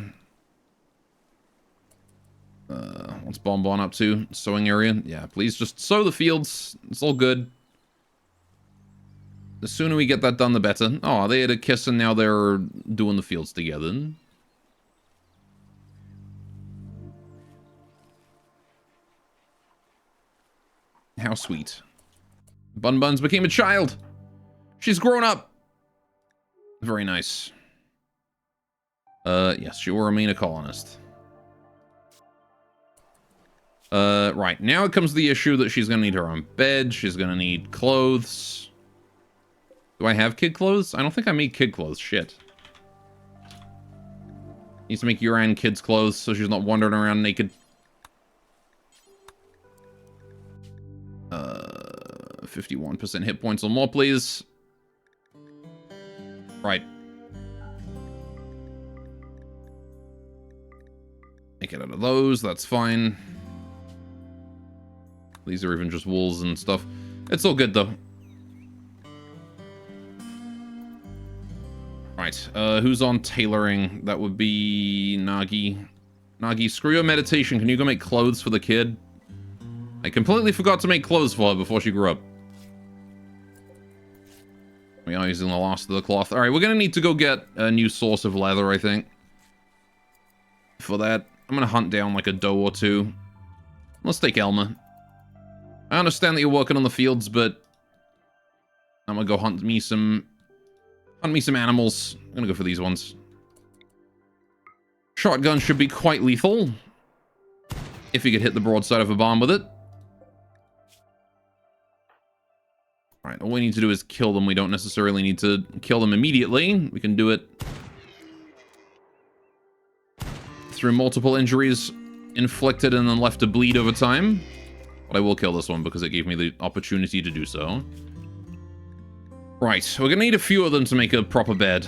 What's Bonbon up to? Sowing area? Yeah, please just sow the fields. It's all good. The sooner we get that done, the better. Oh, they had a kiss and now they're doing the fields together. How sweet. Bun Buns became a child. She's grown up. Very nice. Yes, she will remain a colonist. Right. Now it comes to the issue that she's gonna need her own bed. She's gonna need clothes. Do I have kid clothes? I don't think I made kid clothes. Shit. Needs to make Yuran kids clothes so she's not wandering around naked. 51% hit points or more, please. Right. Make it out of those. That's fine. These are even just wools and stuff. It's all good, though. Right. Who's on tailoring? That would be Nagi. Nagi, screw your meditation. Can you go make clothes for the kid? I completely forgot to make clothes for her before she grew up. We are using the last of the cloth. Alright, we're gonna need to go get a new source of leather, I think. For that, I'm gonna hunt down like a doe or two. Let's take Elma. I understand that you're working on the fields, but I'm gonna go hunt me some animals. I'm gonna go for these ones. Shotgun should be quite lethal. If you could hit the broadside of a bomb with it. Alright, all we need to do is kill them. We don't necessarily need to kill them immediately. We can do it through multiple injuries inflicted and then left to bleed over time. But I will kill this one because it gave me the opportunity to do so. Right, we're gonna need a few of them to make a proper bed.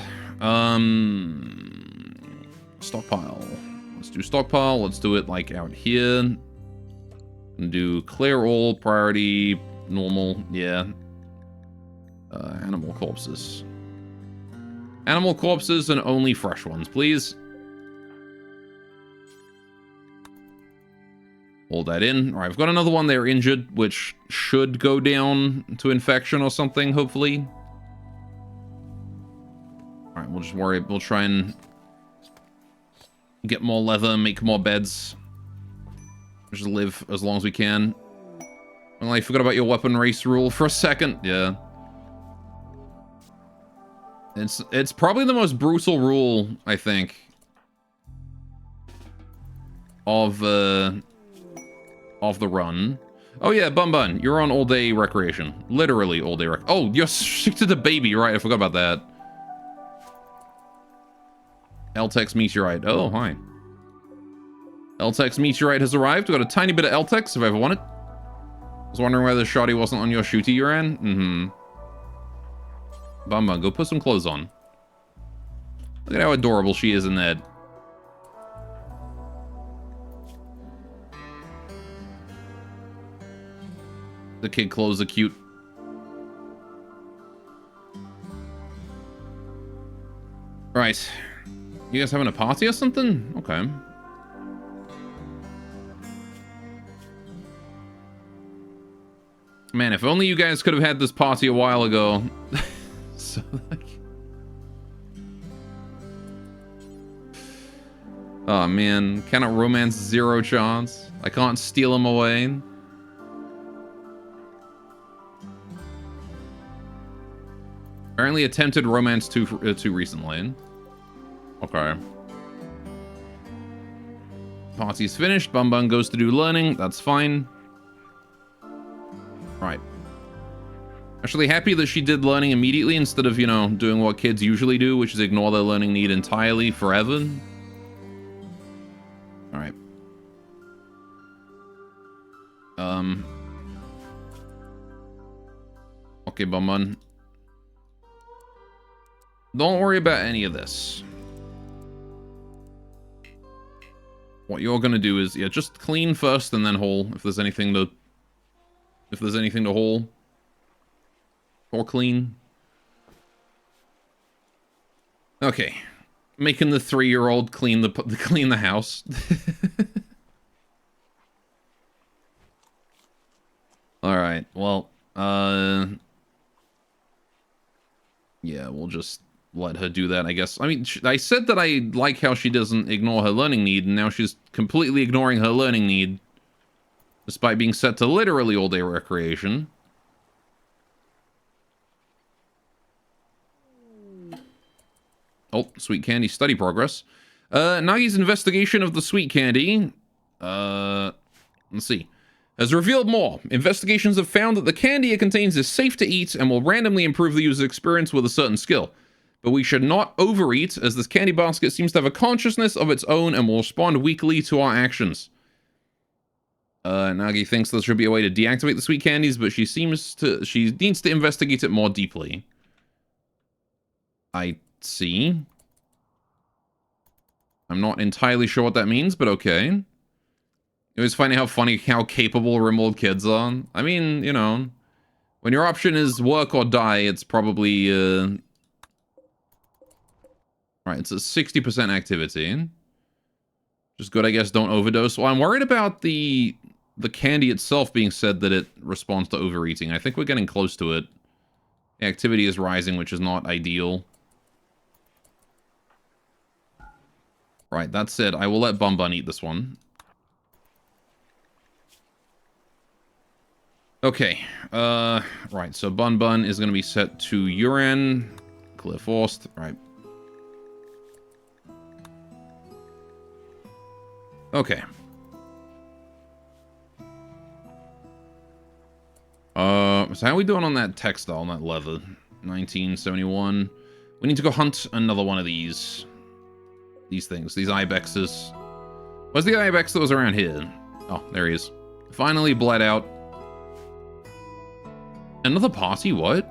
Stockpile. Let's do stockpile. Let's do it like out here. And do clear all, priority, normal, yeah. Animal corpses. Animal corpses and only fresh ones, please. Hold that in. Alright, I've got another one there injured, which should go down to infection or something, hopefully. Alright, we'll just worry. We'll try and get more leather, make more beds. Just live as long as we can. Well, I forgot about your weapon race rule for a second. Yeah. It's probably the most brutal rule, I think, of the run. Oh yeah, Bun Bun, you're on all day recreation. Literally all day oh, you're sick to the baby, right? I forgot about that. Eltex meteorite. Oh, hi. Eltex meteorite has arrived. We got a tiny bit of Eltex if I ever want it. I was wondering why the shoddy wasn't on your shooty, Yuran. Mm-hmm. Bum Bum, go put some clothes on. Look at how adorable she is in that. The kid clothes are cute. Right. You guys having a party or something? Okay. Man, if only you guys could have had this party a while ago. So, like... Oh, man. Cannot romance 0 chance. I can't steal him away. Apparently attempted romance too recently. Okay. Party's finished. Bum Bum goes to do learning. That's fine. Right. Actually happy that she did learning immediately instead of, you know, doing what kids usually do, which is ignore their learning need entirely forever. Alright. Okay, Bum Bum. Don't worry about any of this. What you're gonna do is, yeah, just clean first and then haul if there's anything to haul. Or clean. Okay. Making the 3-year-old clean the house. Alright, well, yeah, we'll just let her do that, I guess. I mean, I said that I like how she doesn't ignore her learning need, and now she's completely ignoring her learning need. Despite being set to literally all-day recreation. Oh, sweet candy study progress. Nagi's investigation of the sweet candy. Let's see. Has revealed more. Investigations have found that the candy it contains is safe to eat and will randomly improve the user's experience with a certain skill. But we should not overeat, as this candy basket seems to have a consciousness of its own and will respond weakly to our actions. Nagi thinks there should be a way to deactivate the sweet candies, but she needs to investigate it more deeply. I see. I'm not entirely sure what that means, but okay. It was funny how capable Rimworld kids are. I mean, you know, when your option is work or die, it's probably, right, it's a 60% activity. Just good, I guess, don't overdose. Well, I'm worried about the candy itself being said that it responds to overeating. I think we're getting close to it. The activity is rising, which is not ideal. Right, that said, I will let Bun Bun eat this one. Okay, right, so Bun Bun is going to be set to Yuran. Clear forced, right. Okay. So how are we doing on that textile, on that leather? 1971. We need to go hunt another one of these. These things, these ibexes. Where's the ibex that was around here? Oh, there he is. Finally bled out. Another party? What?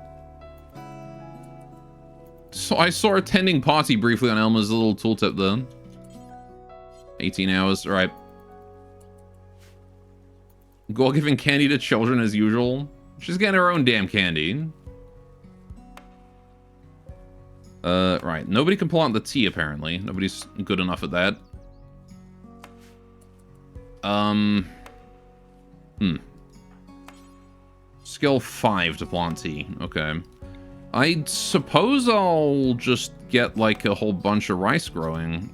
So I saw attending party briefly on Elma's little tooltip there. 18 hours, right. Gore giving candy to children as usual. She's getting her own damn candy. Right. Nobody can plant the tea, apparently. Nobody's good enough at that. Skill 5 to plant tea. Okay. I suppose I'll just get, like, a whole bunch of rice growing.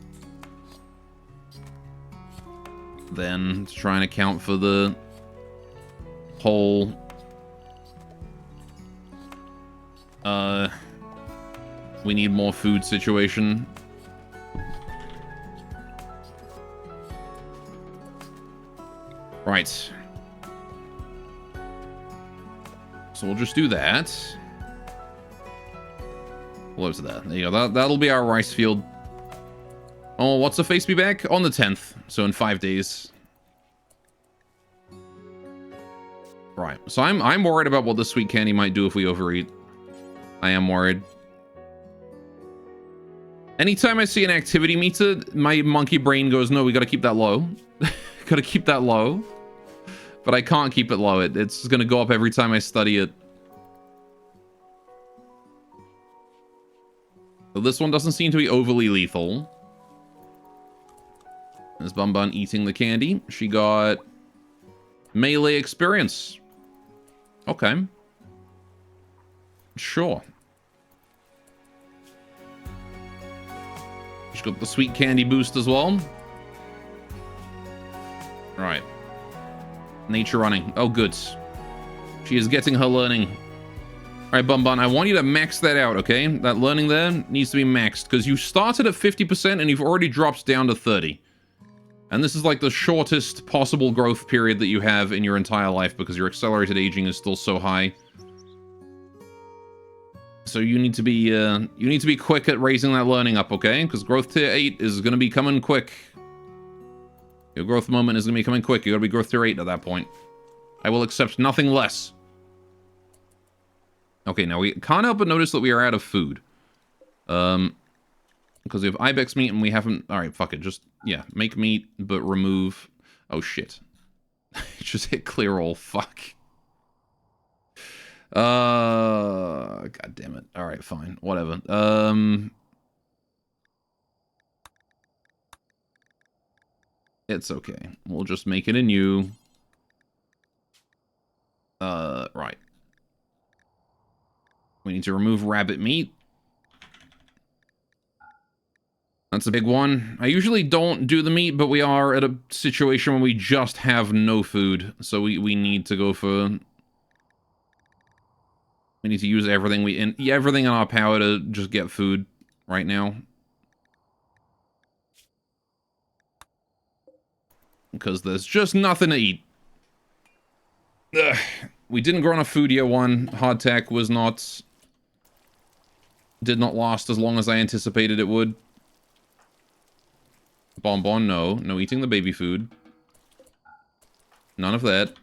Then, to try and account for the whole... we need more food situation. Right. So we'll just do that. Close to that. There you go. That'll be our rice field. Oh, what's the face be back? On the 10th. So in 5 days. Right. So I'm worried about what the sweet candy might do if we overeat. I am worried. Anytime I see an activity meter, my monkey brain goes, no, we gotta keep that low. Gotta keep that low. But I can't keep it low. It's gonna go up every time I study it. So this one doesn't seem to be overly lethal. There's Bun Bun eating the candy. She got melee experience. Okay. Sure. She's got the sweet candy boost as well. Right. Nature running. Oh, good. She is getting her learning. All right, Bun Bun, I want you to max that out, okay? That learning there needs to be maxed, because you started at 50% and you've already dropped down to 30. And this is like the shortest possible growth period that you have in your entire life, because your accelerated aging is still so high. So you need to be quick at raising that learning up, okay? Because growth tier 8 is going to be coming quick. Your growth moment is going to be coming quick. You got to be growth tier 8 at that point. I will accept nothing less. Okay, now we can't help but notice that we are out of food. Because we have ibex meat and we haven't... Alright, fuck it. Just, yeah, make meat, but remove... Oh, shit. Just hit clear all. Fuck. God damn it. Alright, fine. Whatever. It's okay. We'll just make it anew. Right. We need to remove rabbit meat. That's a big one. I usually don't do the meat, but we are at a situation where we just have no food. So we need to go for... We need to use everything everything in our power to just get food right now. because there's just nothing to eat. Ugh. We didn't grow enough food year one. Hardtack was not... did not last as long as I anticipated it would. Bonbon, no. No eating the baby food. None of that.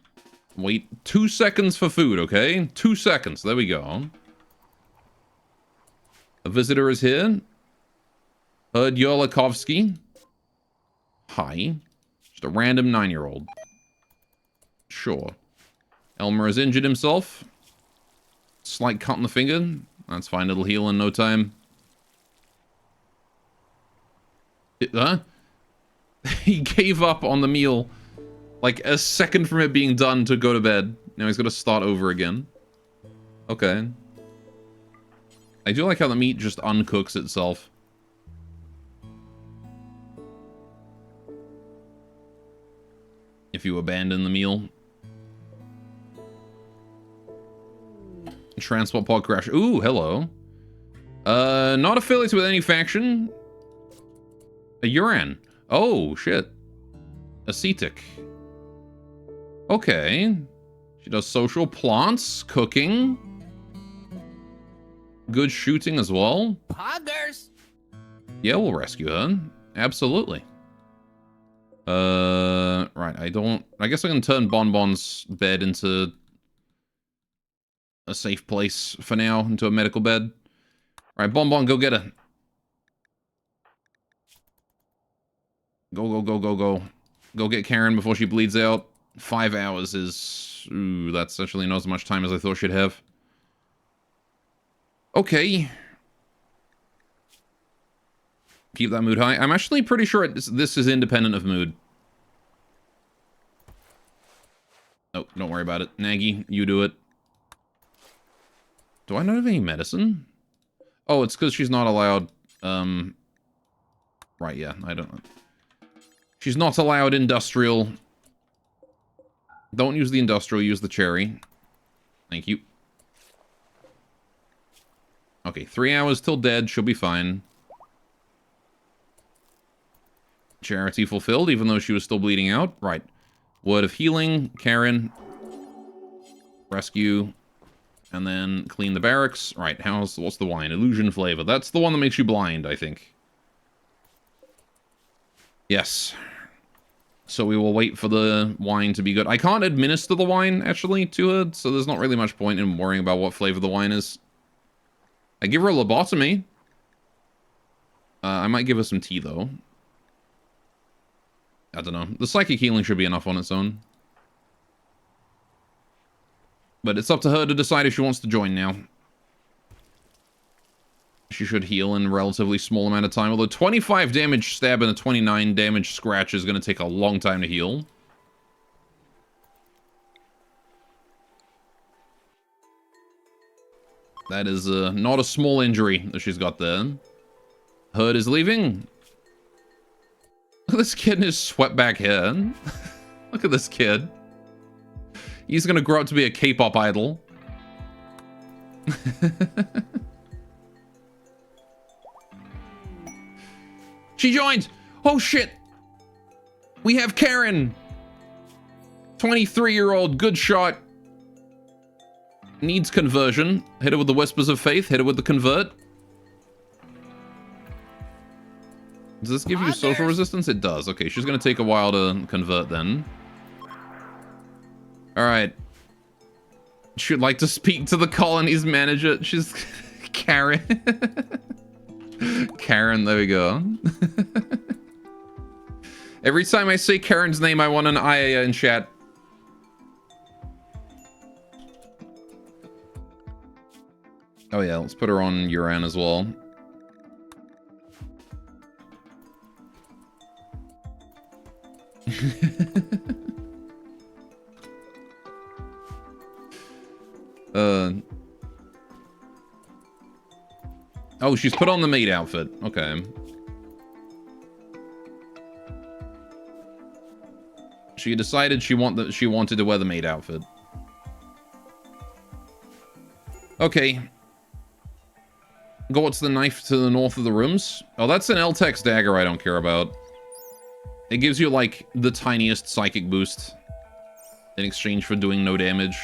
Wait 2 seconds for food, okay? 2 seconds. There we go. A visitor is here. Heard Yolakovsky. Hi. Just a random 9-year-old. Sure. Elmer has injured himself. Slight cut on the finger. That's fine, it'll heal in no time. Huh? He gave up on the meal like a second from it being done to go to bed. Now he's got to start over again. Okay. I do like how the meat just uncooks itself. If you abandon the meal. Transport pod crash. Ooh, hello. Not affiliated with any faction. A Yuran. Oh, shit. Ascetic. Okay. She does social plants, cooking. Good shooting as well. Poggers! Yeah, we'll rescue her. Absolutely. Right, I guess I can turn Bonbon's bed into a safe place for now, into a medical bed. Alright, Bonbon, go get her. Go, go, go, go, go. Go get Karen before she bleeds out. 5 hours is... Ooh, that's actually not as much time as I thought she'd have. Okay. Keep that mood high. I'm actually pretty sure this is independent of mood. Oh, don't worry about it. Nagy, you do it. Do I not have any medicine? Oh, it's because she's not allowed... Right, yeah, I don't know. She's not allowed industrial. Don't use the industrial, use the cherry. Thank you. Okay, 3 hours till dead, she'll be fine. Charity fulfilled, even though she was still bleeding out. Right. Word of healing, Karen. Rescue. And then clean the barracks. Right, what's the wine? Illusion flavor. That's the one that makes you blind, I think. Yes. So we will wait for the wine to be good. I can't administer the wine, actually, to her, so there's not really much point in worrying about what flavor the wine is. I give her a lobotomy. I might give her some tea, though. I don't know. The psychic healing should be enough on its own. But it's up to her to decide if she wants to join now. She should heal in a relatively small amount of time. Although 25 damage stab and a 29 damage scratch is going to take a long time to heal. That is not a small injury that she's got there. Herd is leaving. Look at this kid in his swept back hair. Look at this kid. He's going to grow up to be a K-pop idol. She joined! Oh shit! We have Karen! 23-year-old, good shot. Needs conversion. Hit her with the Whispers of Faith, hit her with the convert. Does this give you social resistance? It does. Okay, she's gonna take a while to convert then. Alright. She'd like to speak to the colony's manager. She's... Karen. Karen, there we go. Every time I say Karen's name, I want an IA in chat. Oh yeah, let's put her on Yuran as well. Oh, she's put on the maid outfit. Okay. She decided she wanted to wear the maid outfit. Okay. Go, what's the knife to the north of the rooms? Oh, that's an L-Tex dagger I don't care about. It gives you, like, the tiniest psychic boost in exchange for doing no damage.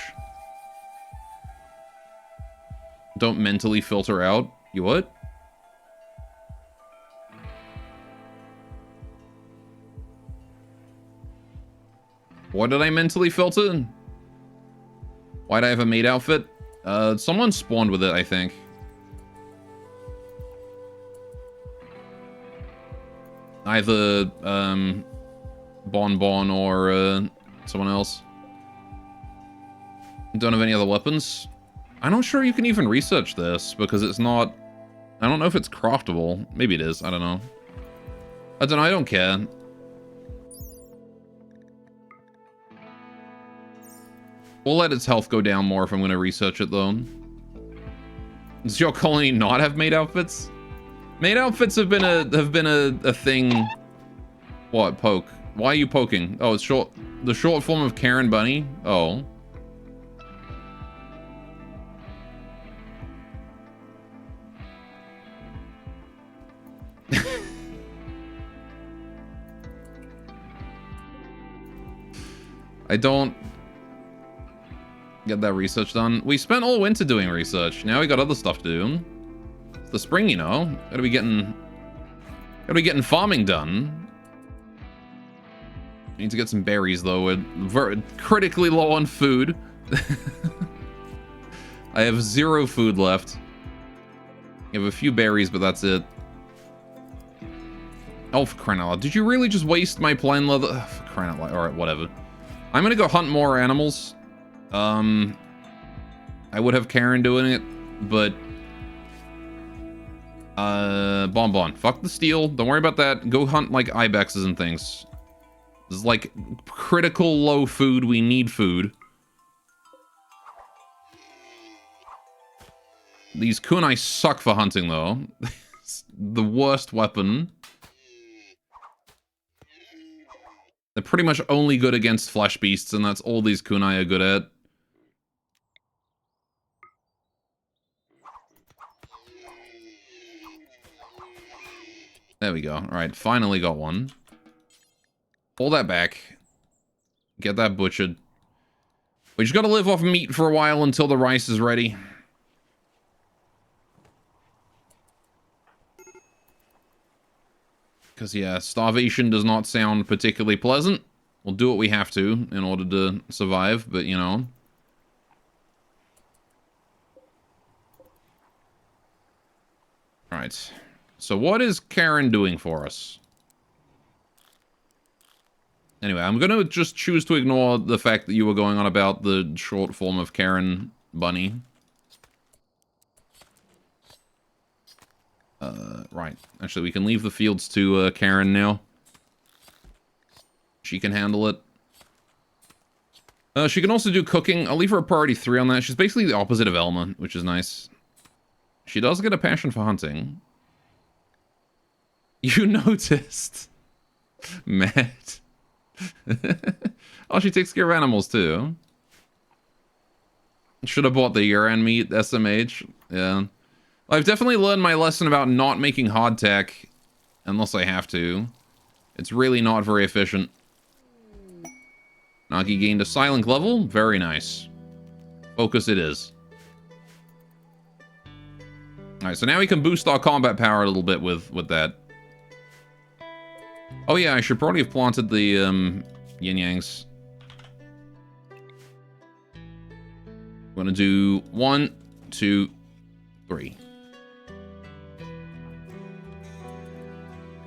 Don't mentally filter out. You what? What did I mentally filter? Why'd I have a maid outfit? Someone spawned with it, I think. Either, Bonbon or, someone else. Don't have any other weapons. I'm not sure you can even research this, because it's not... I don't know if it's craftable. Maybe it is, I don't know. I don't know, I don't care. We'll let its health go down more if I'm going to research it, though. Does your colony not have maid outfits? Maid outfits have been a thing. What? Poke. Why are you poking? Oh, it's short. The short form of Karen Bunny? Oh. I don't get that research done. We spent all winter doing research. Now we got other stuff to do. It's the spring, you know. Gotta be getting farming done. Need to get some berries though. We're critically low on food. I have 0 food left. I have a few berries, but that's it. Oh, for crying out loud. Did you really just waste my plain leather? Ugh, for crying out loud. Alright, whatever. I'm gonna go hunt more animals. I would have Karen doing it, but... Bonbon. Fuck the steel. Don't worry about that. Go hunt, like, ibexes and things. This is, like, critical low food. We need food. These kunai suck for hunting, though. It's the worst weapon. They're pretty much only good against flesh beasts, and that's all these kunai are good at. There we go. Alright, finally got one. Pull that back. Get that butchered. We just gotta live off meat for a while until the rice is ready. Because, yeah, starvation does not sound particularly pleasant. We'll do what we have to in order to survive, but, you know. Alright. So what is Karen doing for us? Anyway, I'm going to just choose to ignore the fact that you were going on about the short form of Karen Bunny. Right. Actually, we can leave the fields to Karen now. She can handle it. She can also do cooking. I'll leave her a priority 3 on that. She's basically the opposite of Elma, which is nice. She does get a passion for hunting. You noticed. Matt. Oh, she takes care of animals, too. Should have bought the Yuran meat, SMH. Yeah. I've definitely learned my lesson about not making hardtack unless I have to. It's really not very efficient. Nagi gained a silent level. Very nice. Focus it is. Alright, so now we can boost our combat power a little bit with that. Oh yeah, I should probably have planted the yin-yangs. I'm gonna do 1, 2, 3.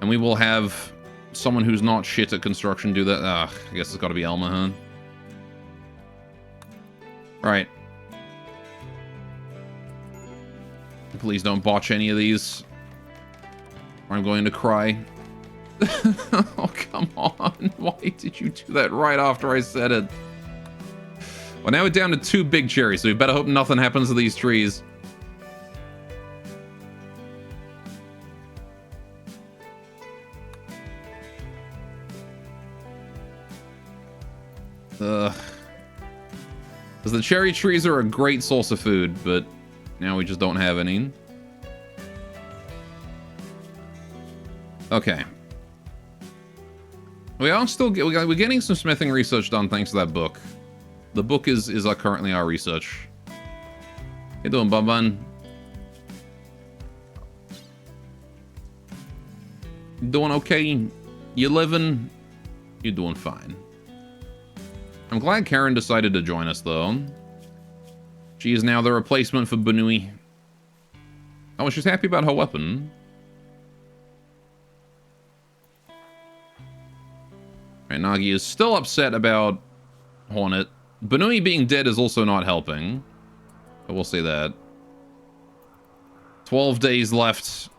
And we will have someone who's not shit at construction do that. I guess it's gotta be Elma, huh? Right. Please don't botch any of these, or I'm going to cry. Oh, come on. Why did you do that right after I said it? Well, now we're down to 2 big cherries, so we better hope nothing happens to these trees. Because the cherry trees are a great source of food, but now we just don't have any. Okay. We are still we're getting some smithing research done thanks to that book. The book is currently our research. How you doing, Bun Bun? Doing okay? You living? You're doing fine. I'm glad Karen decided to join us, though. She is now the replacement for Banui. Oh, she's happy about her weapon. Right, Nagi is still upset about Hornet. Banui being dead is also not helping. I will say that. 12 days left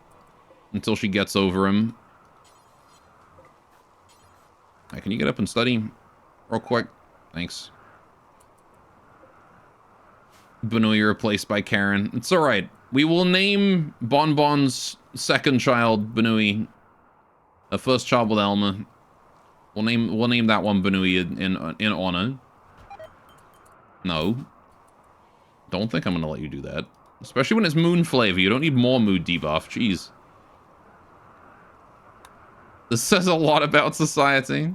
until she gets over him. Right, can you get up and study real quick? Thanks. Banui replaced by Karen. It's alright. We will name Bon Bon's second child Banui. A first child with Elma. We'll name that one Banui in honor. No. Don't think I'm gonna let you do that. Especially when it's moon flavor. You don't need more mood debuff. Jeez. This says a lot about society.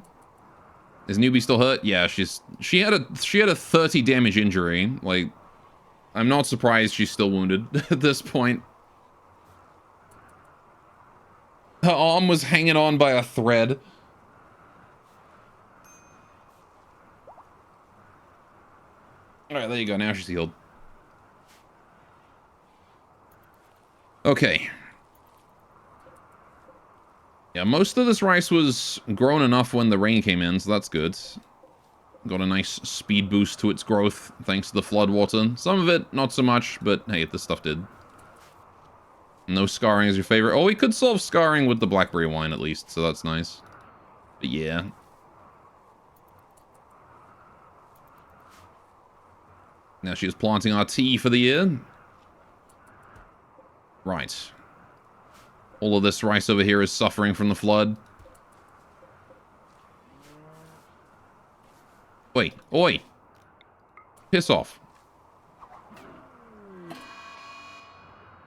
Is Newbie still hurt? Yeah, she had a 30 damage injury. Like, I'm not surprised she's still wounded at this point. Her arm was hanging on by a thread. Alright, there you go. Now she's healed. Okay. Yeah, most of this rice was grown enough when the rain came in, so that's good. Got a nice speed boost to its growth thanks to the floodwater. Some of it, not so much, but hey, this stuff did. No scarring is your favorite. Oh, we could solve scarring with the blackberry wine at least, so that's nice. But yeah. Now she is planting our tea for the year. Right. All of this rice over here is suffering from the flood. Oi, oi. Piss off.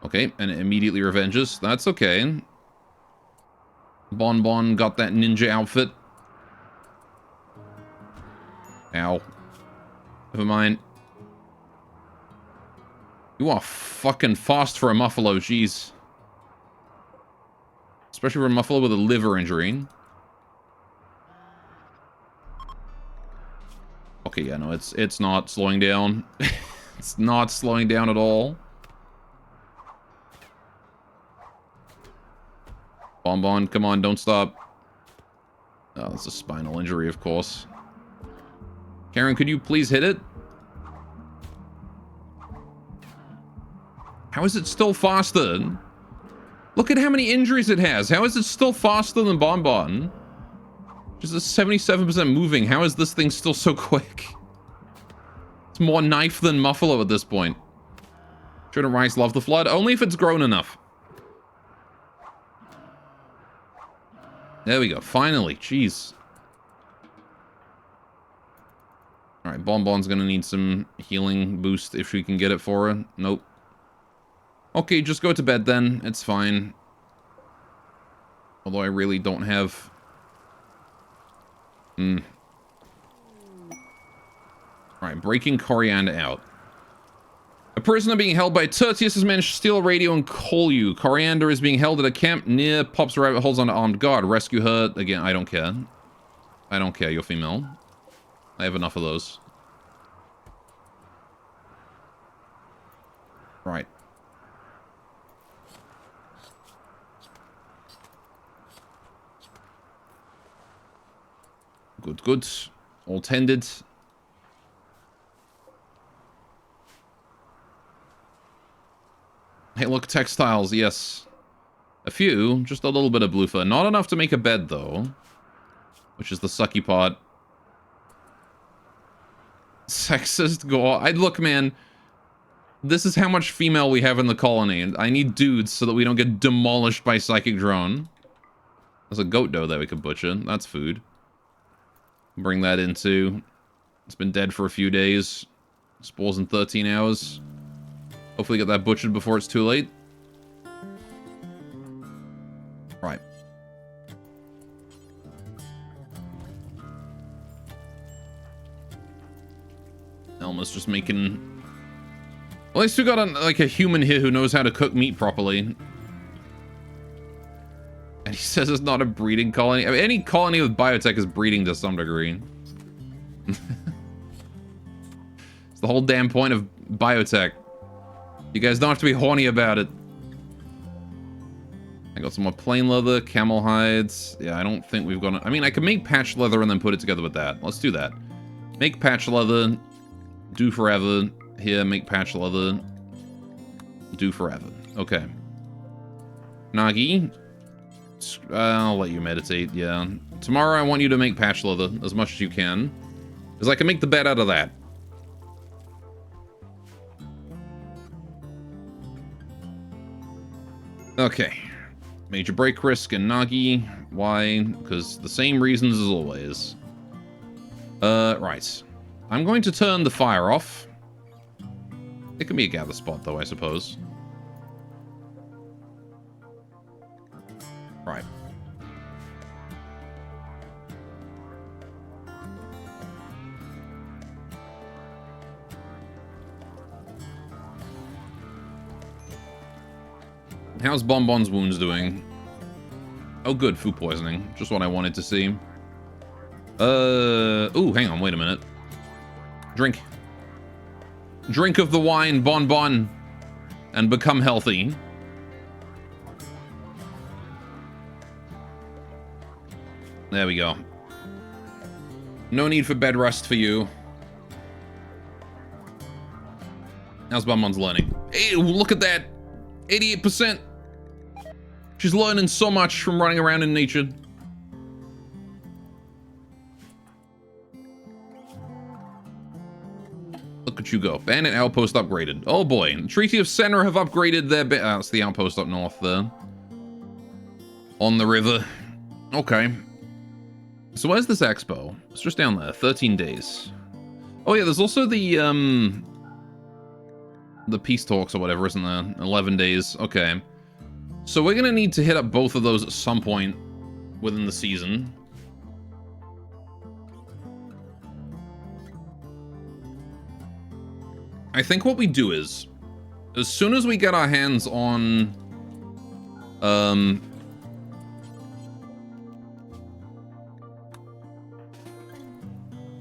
Okay, and it immediately revenges. That's okay. Bon Bon got that ninja outfit. Ow. Never mind. You are fucking fast for a Muffalo, jeez. Especially for a Muffalo with a liver injury. Okay, yeah, no, it's not slowing down. It's not slowing down at all. Bon Bon, come on, don't stop. Oh, that's a spinal injury, of course. Karen, could you please hit it? How is it still faster? Look at how many injuries it has. How is it still faster than Bon Bon? Just a 77% moving. How is this thing still so quick? It's more knife than Muffalo at this point. Shouldn't rice love the flood? Only if it's grown enough. There we go. Finally. Jeez. Alright, Bon Bon's gonna need some healing boost if we can get it for her. Nope. Okay, just go to bed then. It's fine. Although I really don't have... Alright, breaking Coriander out. A prisoner being held by Tertius has managed to steal a radio and call you. Coriander is being held at a camp near Pop's rabbit holds on to armed guard. Rescue her. Again, I don't care. I don't care, you're female. I have enough of those. Right. Good, good. All tended. Hey, look, textiles, yes. A few, just a little bit of blue fur. Not enough to make a bed, though. Which is the sucky part. Sexist gore. Look, man. This is how much female we have in the colony. And I need dudes so that we don't get demolished by psychic drone. There's a goat dough that we could butcher. That's food. Bring that into. It's been dead for a few days. Spawns in 13 hours. Hopefully get that butchered before it's too late. Right. Elma's just making... At least we got like a human here who knows how to cook meat properly. And he says it's not a breeding colony. I mean, any colony with biotech is breeding to some degree. It's the whole damn point of biotech. You guys don't have to be horny about it. I got some more plain leather, camel hides. Yeah, I don't think we've got... I mean, I can make patch leather and then put it together with that. Let's do that. Make patch leather. Do forever. Here, make patch leather. Do forever. Okay. Nagi. I'll let you meditate, yeah. Tomorrow I want you to make patch leather as much as you can. Because I can make the bed out of that. Okay. Major break risk and Nagi. Why? Because the same reasons as always. Right. I'm going to turn the fire off. It can be a gather spot though, I suppose. Right. How's Bonbon's wounds doing? Oh good, food poisoning. Just what I wanted to see. Ooh, hang on, wait a minute. Drink. Drink of the wine, Bonbon, and become healthy. There we go. No need for bed rest for you. How's Bonbon's learning? Hey, look at that! 88%! She's learning so much from running around in nature. Look at you go. Bandit outpost upgraded. Oh boy. The Treaty of Senna have upgraded their... that's the outpost up north there. On the river. Okay. So where's this expo? It's just down there. 13 days. Oh yeah, there's also the peace talks or whatever, isn't there? 11 days. Okay. So we're gonna need to hit up both of those at some point within the season. I think what we do is, as soon as we get our hands on,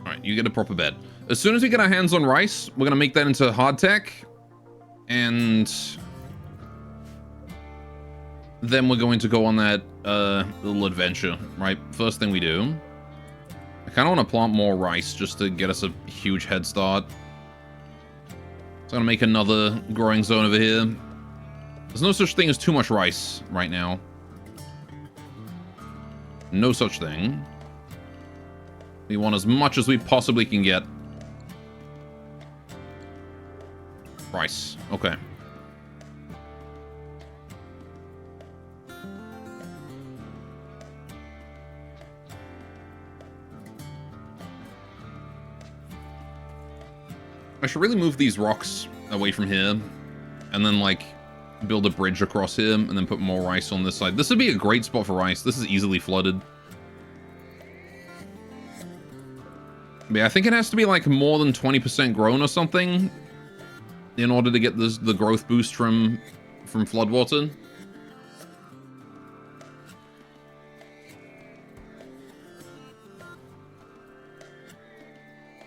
alright, you get a proper bed. As soon as we get our hands on rice, we're gonna make that into hardtack, and then we're going to go on that, little adventure, right? First thing we do. I kinda wanna plant more rice just to get us a huge head start. So I'm gonna make another growing zone over here. There's no such thing as too much rice right now. No such thing. We want as much as we possibly can get. Rice. Okay. I should really move these rocks away from here, and then, like, build a bridge across here, and then put more rice on this side. This would be a great spot for rice. This is easily flooded. But yeah, I think it has to be, like, more than 20% grown or something in order to get this, the growth boost from floodwater.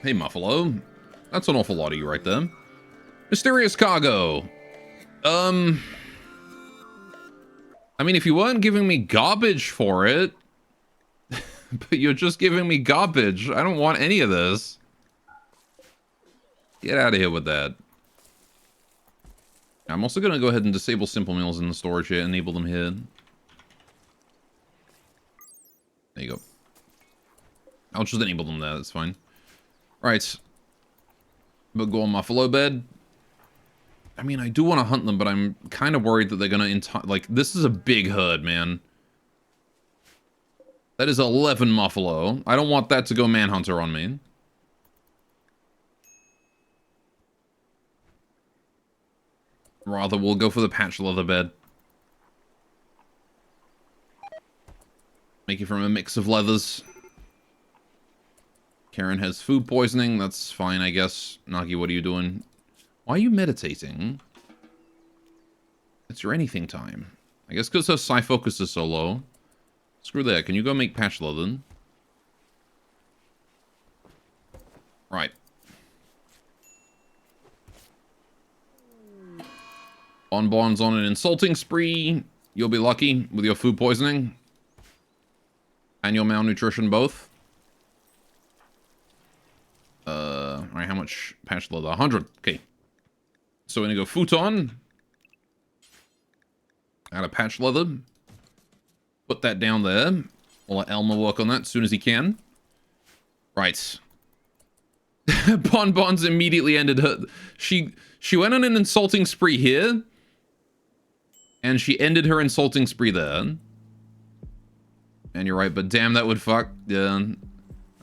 Hey, Muffalo. That's an awful lot of you right there. Mysterious cargo. I mean, if you weren't giving me garbage for it, but you're just giving me garbage, I don't want any of this. Get out of here with that. I'm also going to go ahead and disable simple meals in the storage here, enable them here. There you go. I'll just enable them there, that's fine. Right. But go on Muffalo bed. I mean, I do want to hunt them, but I'm kind of worried that they're going to... Like, this is a big herd, man. That is 11 Muffalo. I don't want that to go Manhunter on me. Rather, we'll go for the patch leather bed. Make it from a mix of leathers. Karen has food poisoning. That's fine, I guess. Nagi, what are you doing? Why are you meditating? It's your anything time. I guess because her psi focus is so low. Screw that. Can you go make patch leather? Right. Bonbon's on an insulting spree. You'll be lucky with your food poisoning. And your malnutrition both. Alright, how much patch leather? 100. Okay. So we're gonna go futon. Add a patch leather. Put that down there. We'll let Elmer work on that as soon as he can. Right. Bonbon's immediately ended her... She went on an insulting spree here. And she ended her insulting spree there. And you're right, but damn, that would fuck. Yeah.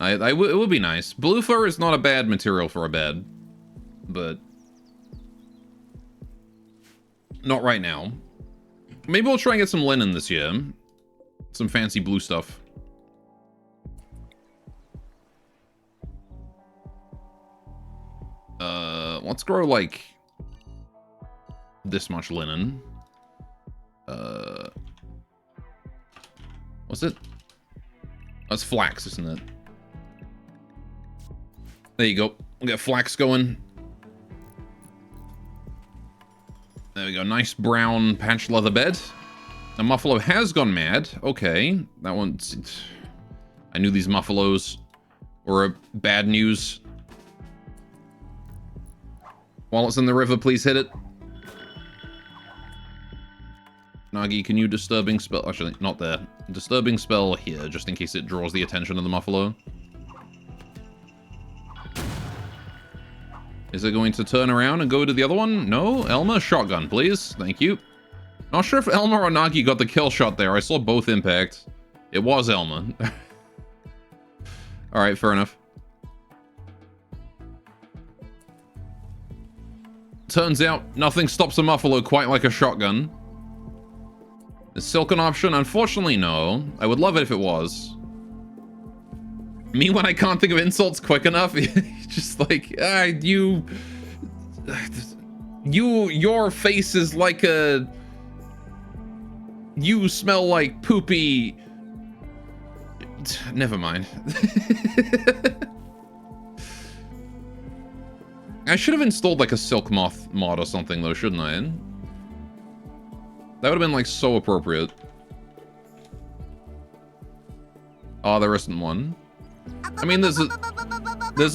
It would be nice. Blue fur is not a bad material for a bed. But... not right now. Maybe we'll try and get some linen this year. Some fancy blue stuff. Let's grow, like, this much linen. What's it? That's flax, isn't it? There you go. We'll get flax going. There we go. Nice brown patch leather bed. The muffalo has gone mad. Okay. That one's... I knew these muffalos were bad news. While it's in the river, please hit it. Nagi, can you disturbing spell... Actually, not there. Disturbing spell here, just in case it draws the attention of the muffalo. Is it going to turn around and go to the other one? No? Elmer, shotgun, please. Thank you. Not sure if Elmer or Nagi got the kill shot there. I saw both impact. It was Elmer. Alright, fair enough. Turns out, nothing stops a muffalo quite like a shotgun. Is silk an option? Unfortunately, no. I would love it if it was. Me when I can't think of insults quick enough. Just like, your face is like a... You smell like poopy... Never mind. I should have installed like a silk moth mod or something though, shouldn't I? That would have been like so appropriate. Oh, there isn't one. I mean, there's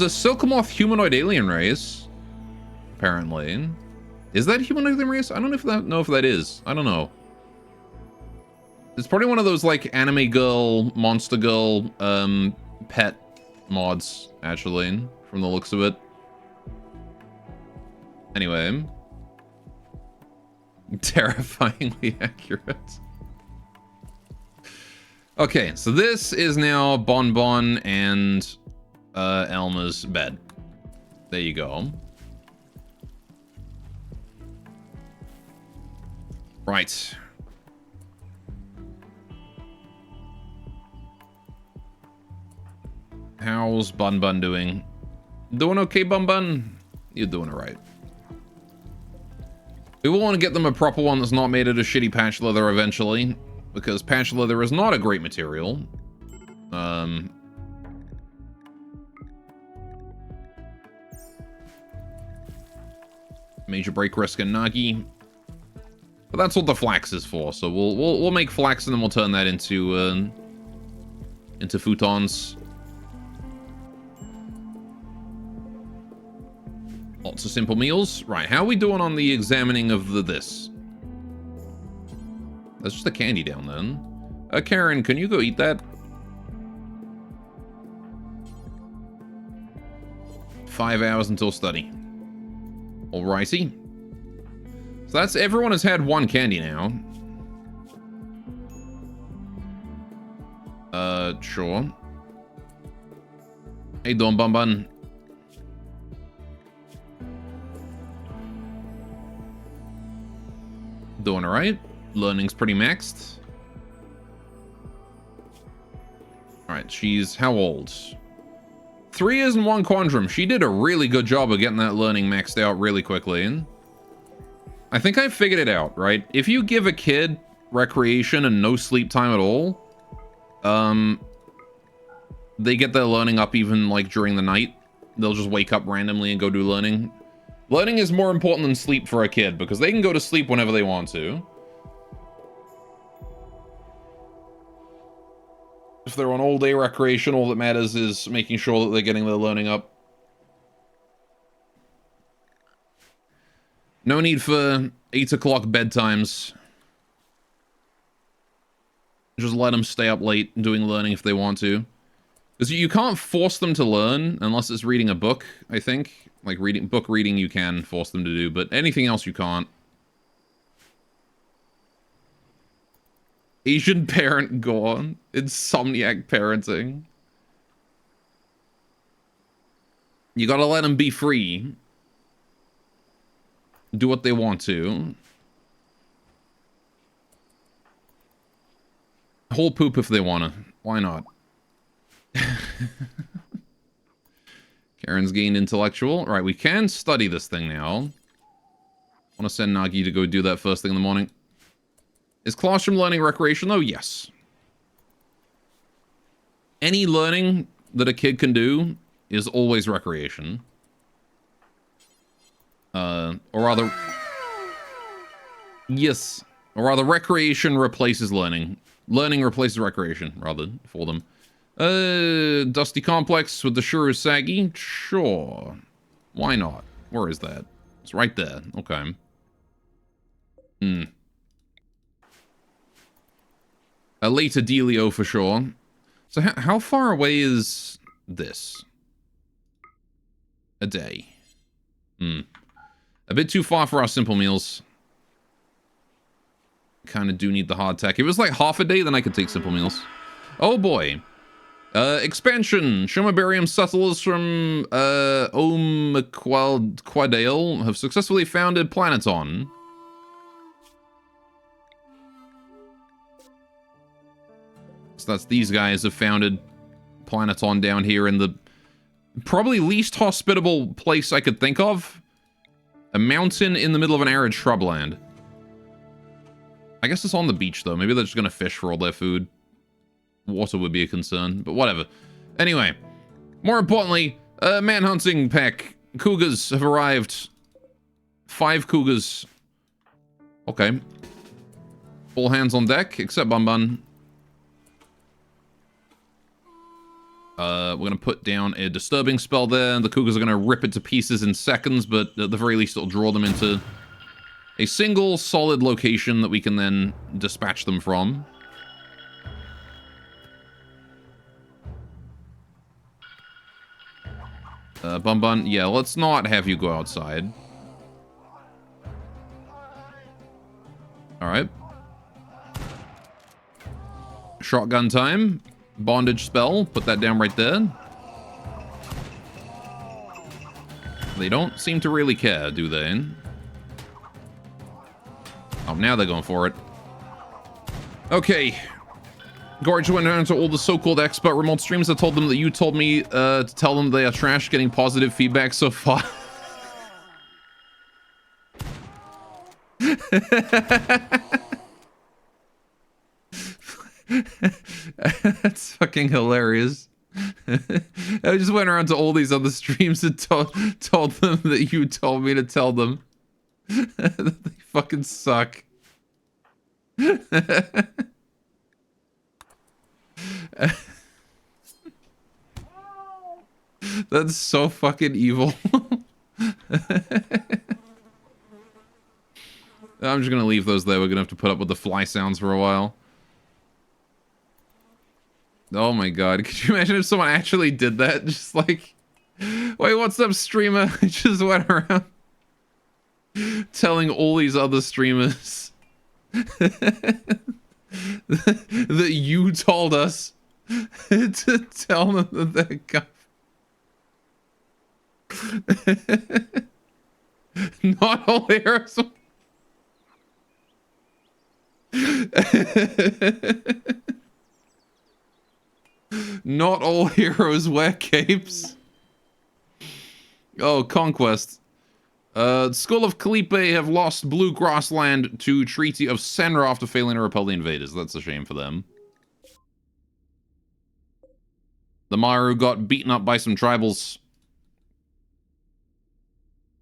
a silk moth humanoid alien race. Apparently. Is that humanoid alien race? I don't know if that is. I don't know. It's probably one of those like anime girl, monster girl, pet mods, actually, from the looks of it. Anyway. Terrifyingly accurate. Okay, so this is now Bonbon and Elma's bed. There you go. Right. How's Bun Bun doing? Doing okay, Bun Bun? You're doing alright. We will want to get them a proper one that's not made out of shitty patch leather eventually, because patch leather is not a great material. Major break risk and Nagi. But that's what the flax is for, so we'll make flax and then we'll turn that into futons. Lots of simple meals. Right, how are we doing on the examining of this? That's just a candy down then. Karen, can you go eat that? 5 hours until study. Alrighty. So that's... everyone has had one candy now. Sure. Hey, Don Bun Bun. Doing alright. Learning's pretty maxed. Alright, she's how old? 3 years and 1 quadrum. She did a really good job of getting that learning maxed out really quickly. I think I figured it out, right? If you give a kid recreation and no sleep time at all, they get their learning up even like during the night. They'll just wake up randomly and go do learning. Learning is more important than sleep for a kid because they can go to sleep whenever they want to. If they're on all-day recreation, all that matters is making sure that they're getting their learning up. No need for 8 o'clock bedtimes. Just let them stay up late doing learning if they want to. Because you can't force them to learn unless it's reading a book, I think. Like book reading you can force them to do, but anything else you can't. Asian parent gone. Insomniac parenting. You gotta let them be free. Do what they want to. Whole poop if they wanna. Why not? Karen's gained intellectual. Right, we can study this thing now. I want to send Nagi to go do that first thing in the morning. Is classroom learning recreation though? Yes. Any learning that a kid can do is always recreation. Or rather... Yes. Or rather, recreation replaces learning. Learning replaces recreation, rather, for them. Dusty Complex with the Shurusagi? Sure. Why not? Where is that? It's right there. Okay. A later Delio for sure. So how far away is this? A day. A bit too far for our simple meals. Kind of do need the hard tech. If it was like half a day, then I could take simple meals. Oh boy. Expansion. Shomabarium settlers from Quadale have successfully founded Planeton. So that's these guys have founded Planeton down here in the probably least hospitable place I could think of. A mountain in the middle of an arid shrubland. I guess it's on the beach though. Maybe they're just gonna fish for all their food. Water would be a concern, but whatever. Anyway, more importantly, manhunting pack. Cougars have arrived. 5 cougars. Okay. All hands on deck, except Bun Bun. We're gonna put down a disturbing spell there, and the cougars are gonna rip it to pieces in seconds, but at the very least it'll draw them into a single solid location that we can then dispatch them from. Bun Bun, yeah, let's not have you go outside. Alright. Shotgun time. Bondage spell. Put that down right there. They don't seem to really care, do they? Oh, now they're going for it. Okay. Gorge went around to all the so-called expert remote streams. I told them that you told me to tell them they are trash, getting positive feedback so far. That's fucking hilarious. I just went around to all these other streams and told them that you told me to tell them. That they fucking suck. That's so fucking evil. I'm just gonna leave those there. We're gonna have to put up with the fly sounds for a while. Oh my god, could you imagine if someone actually did that? Just like, wait, what's up, streamer? I just went around telling all these other streamers that you told us to tell them that they're not all heroes. Not all heroes wear capes. Oh, Conquest. Skull of Calipe have lost Blue Grassland to Treaty of Senra after failing to repel the invaders. That's a shame for them. The Maru got beaten up by some tribals.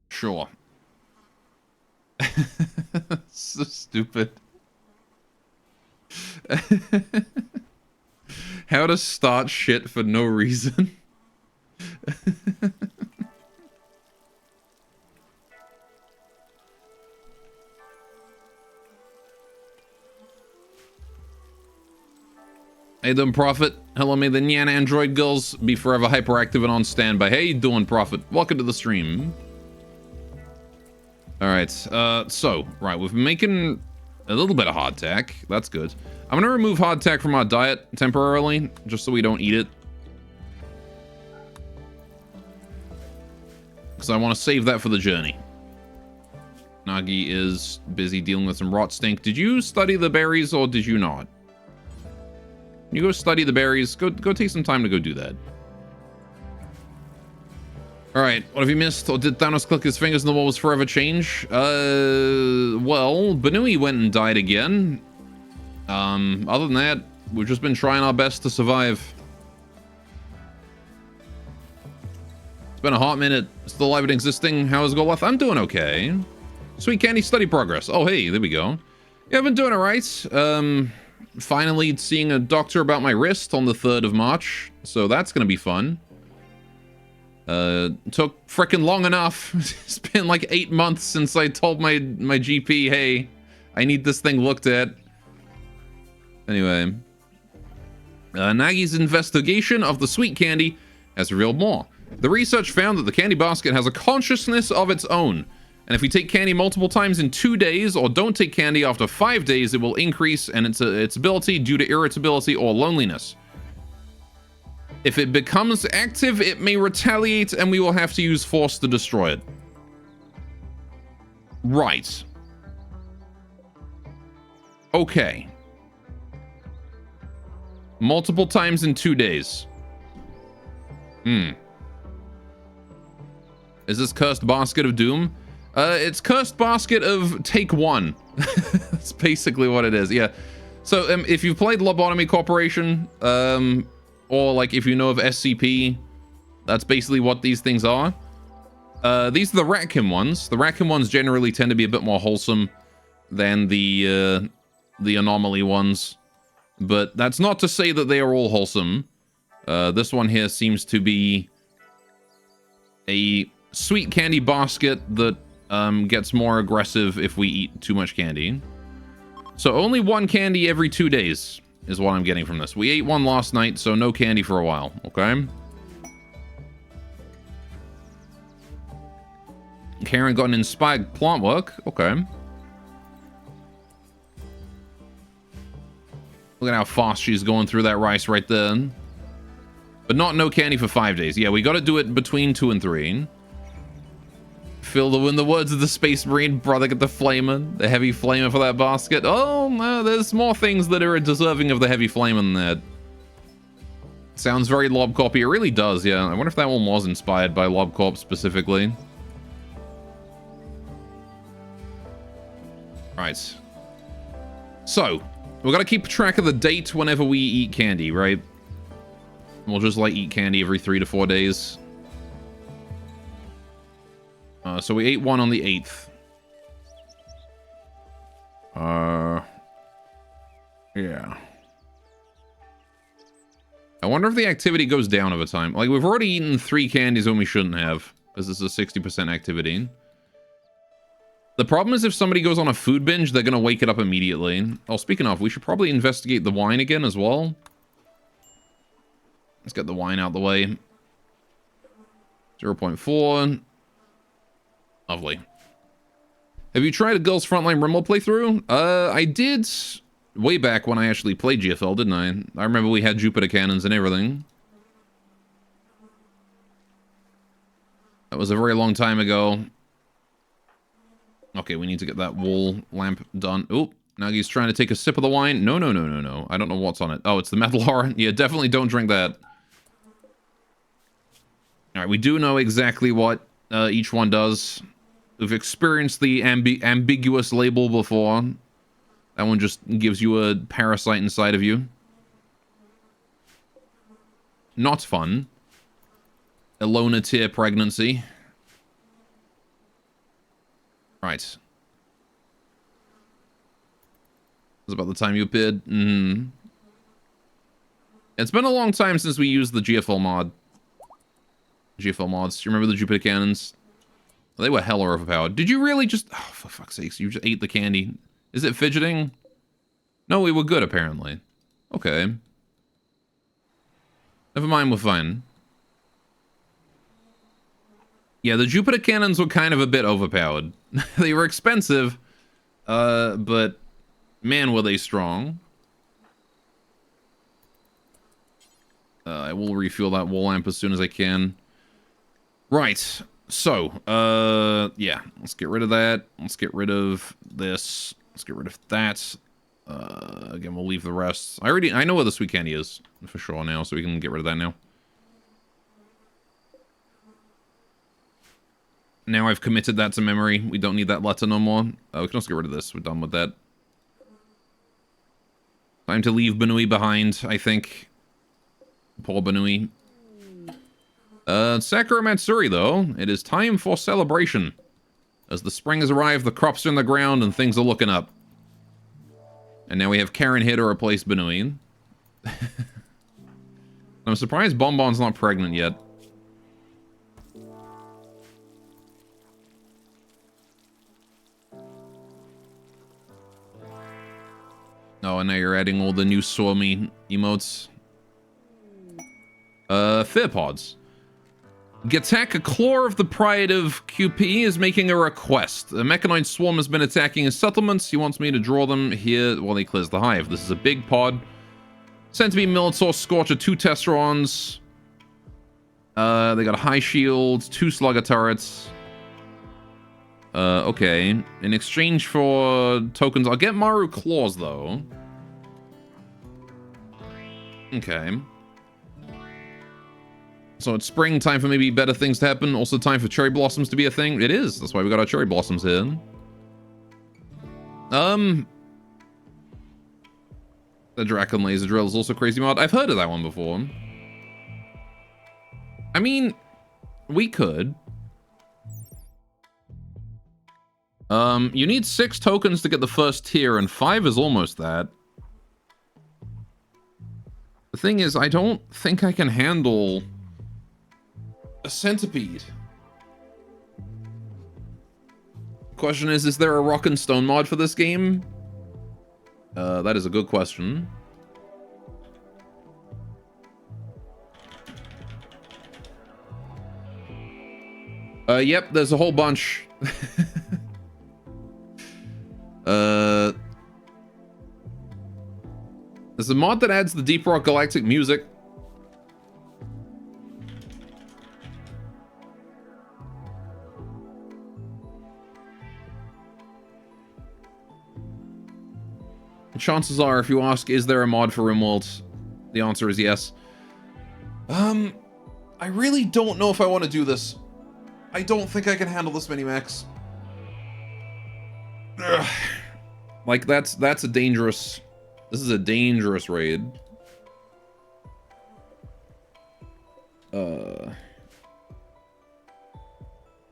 Sure. So stupid. How to start shit for no reason. Hey doing, Prophet? Hello, may the Nyan Android girls be forever hyperactive and on standby. Hey, you doing, Prophet? Welcome to the stream. Alright, right, we've been making a little bit of hardtack. That's good. I'm gonna remove hardtack from our diet temporarily, just so we don't eat it. Because I want to save that for the journey. Nagi is busy dealing with some rot stink. Did you study the berries, or did you not? You go study the berries. Go take some time to go do that. Alright, what have you missed? Or did Thanos click his fingers and the world was forever change? Well, Banui went and died again. Other than that, we've just been trying our best to survive. It's been a hot minute. Still alive and existing. How is Goleth? I'm doing okay. Sweet Candy study progress. Oh, hey, there we go. Yeah, I've been doing alright. Finally seeing a doctor about my wrist on the 3rd of March. So that's gonna be fun. Took frickin' long enough. It's been like 8 months since I told my GP, hey, I need this thing looked at. Anyway. Nagi's investigation of the sweet candy has revealed more. The research found that the candy basket has a consciousness of its own. And if we take candy multiple times in 2 days, or don't take candy after 5 days, it will increase in its ability due to irritability or loneliness. If it becomes active, it may retaliate, and we will have to use force to destroy it. Right. Okay. Multiple times in 2 days. Is this Cursed Basket of Doom? It's Cursed Basket of Take 1. That's basically what it is, yeah. So, if you've played Lobotomy Corporation, or like if you know of SCP, that's basically what these things are. These are the Ratkin ones. The Ratkin ones generally tend to be a bit more wholesome than the Anomaly ones. But that's not to say that they are all wholesome. This one here seems to be a sweet candy basket that gets more aggressive if we eat too much candy. So only 1 candy every 2 days is what I'm getting from this. We ate 1 last night, so no candy for a while, okay? Karen got an inspired plant work, okay. Look at how fast she's going through that rice right there. But no candy for 5 days. Yeah, we gotta do it between 2 and 3. In the words of the Space Marine, brother, get the flamer, the heavy flamer for that basket. Oh, no, there's more things that are deserving of the heavy flamer than that. Sounds very Lobcorp. It really does, yeah. I wonder if that one was inspired by Lobcorp specifically. Right. So, we've got to keep track of the date whenever we eat candy, right? We'll just, like, eat candy every 3 to 4 days. So we ate 1 on the 8th. Yeah. I wonder if the activity goes down over time. Like, we've already eaten 3 candies when we shouldn't have, because this is a 60% activity. The problem is if somebody goes on a food binge, they're going to wake it up immediately. Oh, speaking of, we should probably investigate the wine again as well. Let's get the wine out the way. 0.4. Lovely. Have you tried a Girls Frontline Rimworld playthrough? I did way back when I actually played GFL, didn't I? I remember we had Jupiter cannons and everything. That was a very long time ago. Okay, we need to get that wall lamp done. Oop, Nagi's trying to take a sip of the wine. No. I don't know what's on it. Oh, it's the metal horror. Yeah, definitely don't drink that. All right, we do know exactly what Each one does. We've experienced the ambiguous label before. That one just gives you a parasite inside of you. Not fun. Elona-tier pregnancy. Right. It's about the time you appeared. It's been a long time since we used the GFL mod. GFL mods. Do you remember the Jupiter cannons? They were hella overpowered. Did you really just... Oh, for fuck's sakes. You just ate the candy. Is it fidgeting? No, we were good, apparently. Okay. Never mind, we're fine. Yeah, the Jupiter cannons were kind of a bit overpowered. They were expensive, but man, were they strong. I will refuel that wall lamp as soon as I can. Right, so, yeah, let's get rid of that. Let's get rid of this. Let's get rid of that. Again, we'll leave the rest. I know where the sweet candy is for sure now, so we can get rid of that now. Now I've committed that to memory. We don't need that letter no more. We can also get rid of this. We're done with that. Time to leave Benui behind, I think. Poor Benui. Sakura Matsuri, though. It is time for celebration. As the spring has arrived, the crops are in the ground, and things are looking up. And now we have Karen here to replace Benui. I'm surprised Bonbon's not pregnant yet. Oh, and now you're adding all the new Suomi emotes. Fear pods. Gatak, a claw of the pride of QP, is making a request. A mechanoid swarm has been attacking his settlements. He wants me to draw them here while he clears the hive. This is a big pod. Sent to be Militaur, Scorcher, 2 Testrons. They got a high shield, 2 Slugger turrets. Okay. In exchange for tokens, I'll get Maru Claws, though. Okay. So it's spring, time for maybe better things to happen. Also time for cherry blossoms to be a thing. It is. That's why we got our cherry blossoms here. The Draken Laser Drill is also crazy mod. I've heard of that one before. I mean, we could. You need 6 tokens to get the first tier, and 5 is almost that. The thing is, I don't think I can handle a centipede. Question is there a rock and stone mod for this game? That is a good question. Yep, there's a whole bunch. There's a mod that adds the Deep Rock Galactic music. Chances are, if you ask, is there a mod for Rimworld? The answer is yes. I really don't know if I want to do this. I don't think I can handle this many mechs. Ugh. Like, that's a dangerous... This is a dangerous raid. Alright,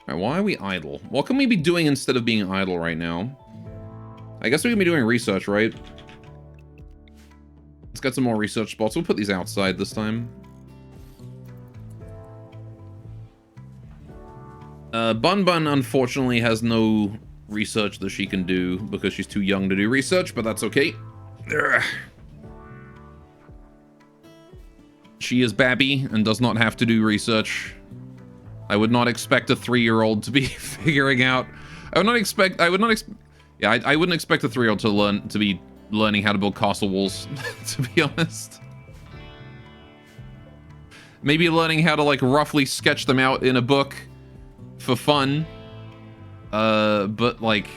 why are we idle? What can we be doing instead of being idle right now? I guess we can be doing research, right? Let's get some more research spots. We'll put these outside this time. Bun Bun, unfortunately, has no research that she can do because she's too young to do research, but that's okay. Ugh. She is Babby and does not have to do research. I would not expect a 3-year-old to be figuring out... I wouldn't expect a 3-year-old to be learning how to build castle walls, to be honest. Maybe learning how to, like, roughly sketch them out in a book for fun. But, like,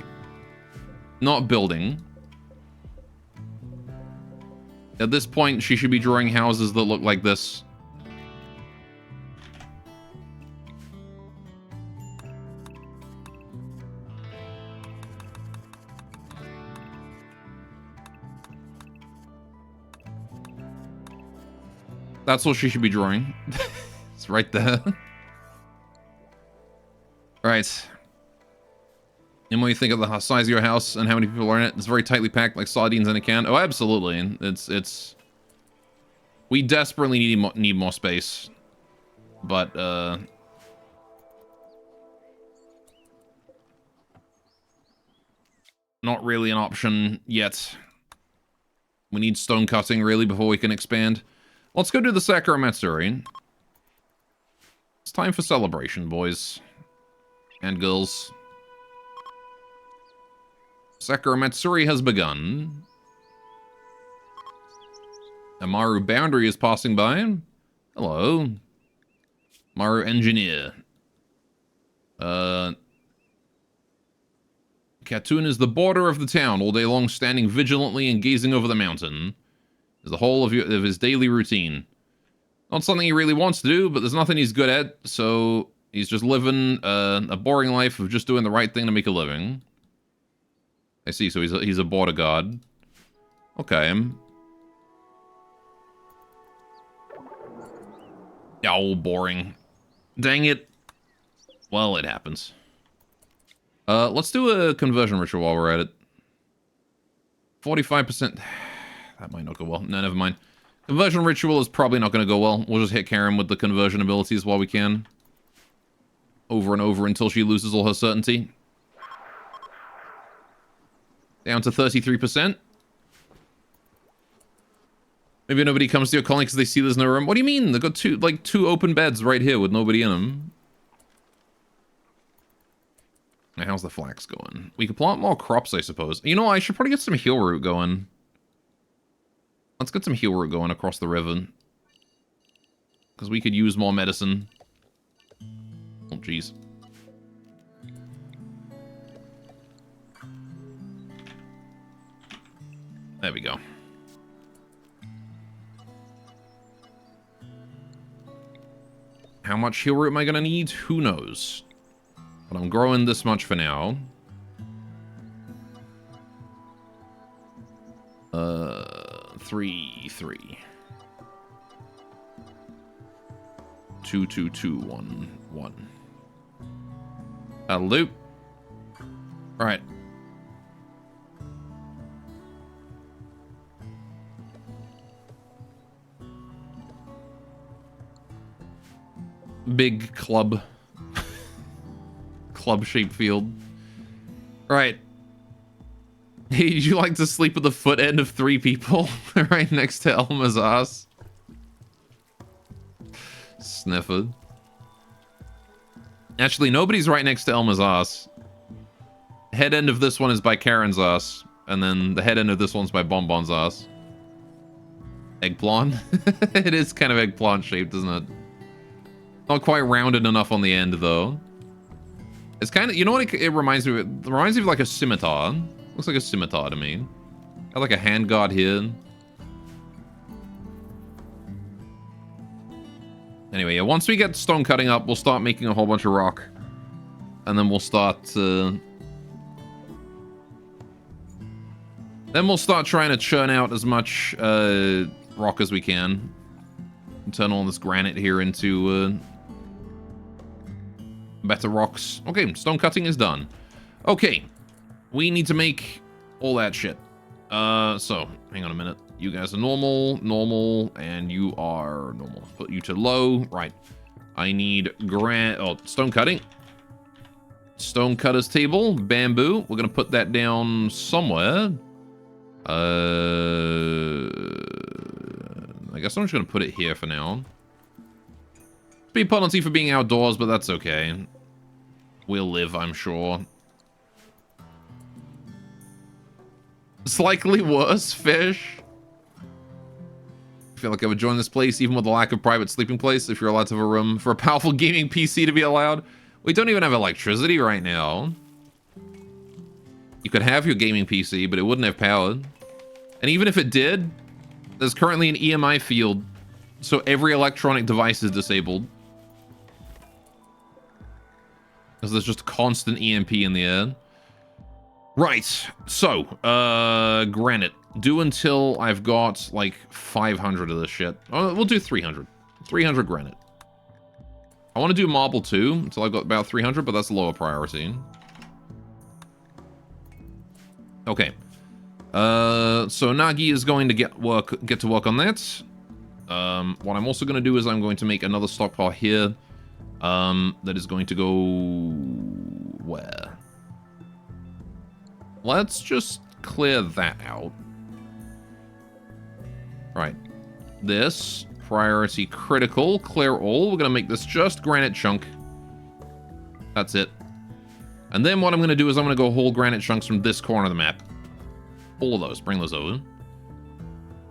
not building. At this point, she should be drawing houses that look like this. That's what she should be drawing. It's right there. Alright. And when you think of the size of your house and how many people are in it, it's very tightly packed like sardines in a can. Oh, absolutely. It's... We desperately need more space. But, not really an option yet. We need stone cutting, really, before we can expand. Let's go do the Sakura Matsuri. It's time for celebration, boys. And girls. Sakura Matsuri has begun. Amaru Boundary is passing by. Hello. Maru Engineer. Khatun is the border of the town, all day long standing vigilantly and gazing over the mountain. Is the whole of his daily routine. Not something he really wants to do, but there's nothing he's good at, so he's just living a boring life of just doing the right thing to make a living. I see, so he's a border guard. Okay. Oh, boring. Dang it. Well, it happens. Let's do a conversion ritual while we're at it. 45%. That might not go well. No, never mind. Conversion ritual is probably not going to go well. We'll just hit Karen with the conversion abilities while we can. Over and over until she loses all her certainty. Down to 33%. Maybe nobody comes to your colony because they see there's no room. What do you mean? They've got two open beds right here with nobody in them. Now, how's the flax going? We could plant more crops, I suppose. You know, I should probably get some heal root going. Let's get some heal root going across the river. Because we could use more medicine. Oh, jeez. There we go. How much heal root am I going to need? Who knows? But I'm growing this much for now. 3, 3. 2, 2, 2, 1, 1. A loop. Right. Big club. Club-shaped field. Right. Hey, did you like to sleep at the foot end of 3 people? Right next to Elma's ass. Sniffer. Actually, nobody's right next to Elma's ass. Head end of this one is by Karen's ass. And then the head end of this one's by Bonbon's ass. Eggplant? It is kind of eggplant shaped, isn't it? Not quite rounded enough on the end, though. It's kind of, you know what it reminds me of? It reminds me of like a scimitar. Looks like a scimitar to me. Got like a handguard here. Anyway, yeah, once we get stone cutting up, we'll start making a whole bunch of rock. And then we'll start, then we'll start trying to churn out as much, rock as we can. And turn all this granite here into, better rocks. Okay, stone cutting is done. Okay. We need to make all that shit. So, hang on a minute. You guys are normal, and you are normal. Put you to low. Right. I need stone cutting. Stone cutter's table. Bamboo. We're gonna put that down somewhere. I guess I'm just gonna put it here for now. Be a penalty for being outdoors, but that's okay. We'll live, I'm sure. Slightly worse, fish. I feel like I would join this place even with the lack of private sleeping place if you're allowed to have a room for a powerful gaming PC to be allowed. We don't even have electricity right now. You could have your gaming PC, but it wouldn't have power. And even if it did, there's currently an EMI field, so every electronic device is disabled. Because there's just constant EMP in the air. Right, so, granite. do until I've got, like, 500 of this shit. Oh, we'll do 300. 300 granite. I want to do marble too, until I've got about 300, but that's a lower priority. Okay. So Nagi is going to get to work on that. What I'm also going to do is I'm going to make another stockpile here. That is going to go... where? Let's just clear that out. Right. This, priority critical, clear all. We're going to make this just granite chunk. That's it. And then what I'm going to do is I'm going to go whole granite chunks from this corner of the map. All of those. Bring those over.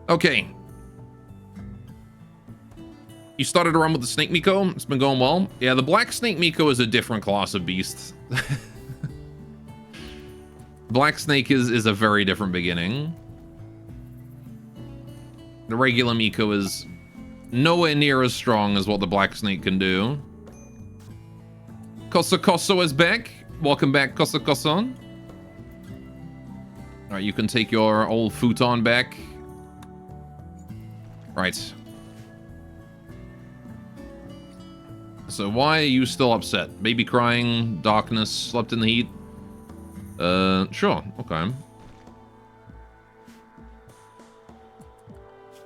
Okay. You started to run with the Snake Miko. It's been going well. Yeah, the Black Snake Miko is a different class of beast. Black Snake is a very different beginning. The regular Miko is nowhere near as strong as what the Black Snake can do. Koso Koso is back. Welcome back, Koso Koso. Alright, you can take your old futon back. Right. So why are you still upset? Baby crying, darkness, slept in the heat? Sure, okay.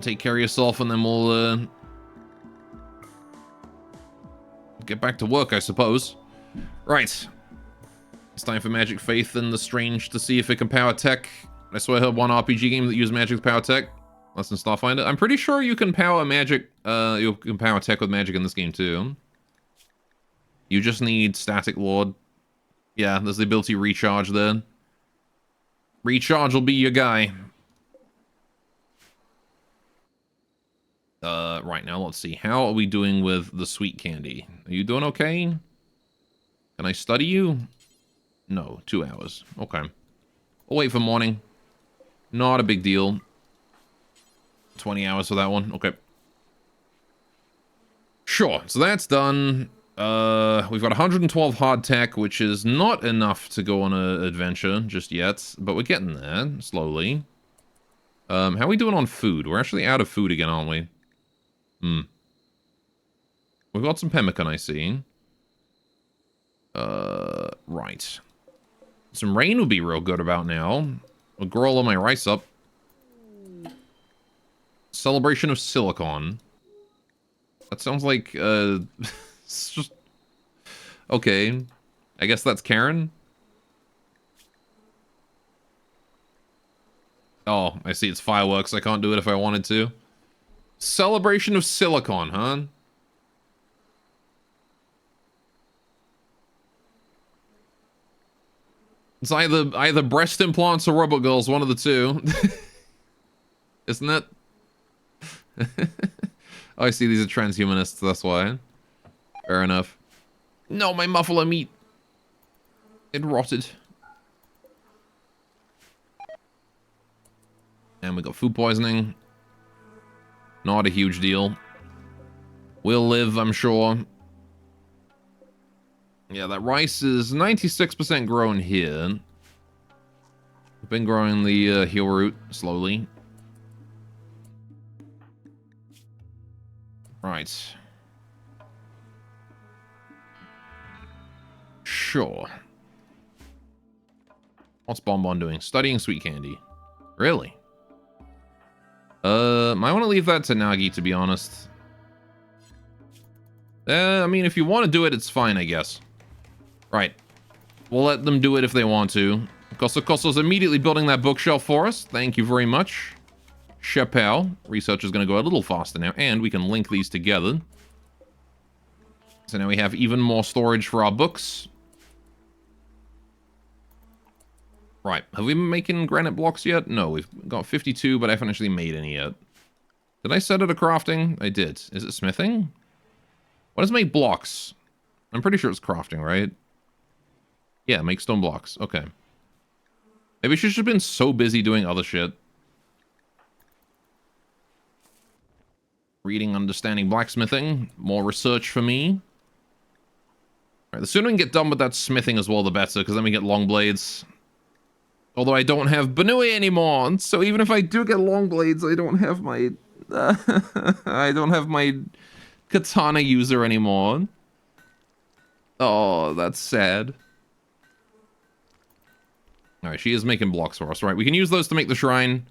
Take care of yourself and then we'll, get back to work, I suppose. Right. It's time for Magic Faith and the Strange to see if it can power tech. I swear I heard one RPG game that used magic to power tech. Less than Starfinder. I'm pretty sure you can power magic, you can power tech with magic in this game too. You just need Static Lord. Yeah, there's the ability Recharge there. Recharge will be your guy. Right now, let's see. How are we doing with the sweet candy? Are you doing okay? Can I study you? No, 2 hours. Okay. We'll wait for morning. Not a big deal. 20 hours for that one. Okay. Sure, so that's done. We've got 112 hard tech, which is not enough to go on an adventure just yet, but we're getting there, slowly. How are we doing on food? We're actually out of food again, aren't we? We've got some pemmican, I see. Right. Some rain would be real good about now. I'll grow all of my rice up. Celebration of Silicon. That sounds like, it's just... Okay. I guess that's Karen? Oh, I see it's fireworks. I can't do it if I wanted to. Celebration of Silicon, huh? It's either breast implants or robot girls, one of the two. Isn't it? Oh, I see these are transhumanists, that's why. Fair enough. No, my muffler meat. It rotted. And we got food poisoning. Not a huge deal. We'll live, I'm sure. Yeah, that rice is 96% grown here. We've been growing the heel root slowly. Right. Sure. What's Bonbon doing? Studying sweet candy. Really? Might want to leave that to Nagi, to be honest. I mean, if you want to do it, it's fine, I guess. Right. We'll let them do it if they want to. Koso's immediately building that bookshelf for us. Thank you very much. Chappelle. Research is going to go a little faster now, and we can link these together. So now we have even more storage for our books. Right. Have we been making granite blocks yet? No, we've got 52, but I haven't actually made any yet. Did I set it to crafting? I did. Is it smithing? What does make blocks? I'm pretty sure it's crafting, right? Yeah, make stone blocks. Okay. Maybe she's just been so busy doing other shit. Reading, understanding blacksmithing. More research for me. Alright, the sooner we can get done with that smithing as well, the better, because then we get long blades. Although I don't have Banui anymore, so even if I do get long blades, I don't have my... I don't have my katana user anymore. Oh, that's sad. Alright, she is making blocks for us. Right, we can use those to make the shrine.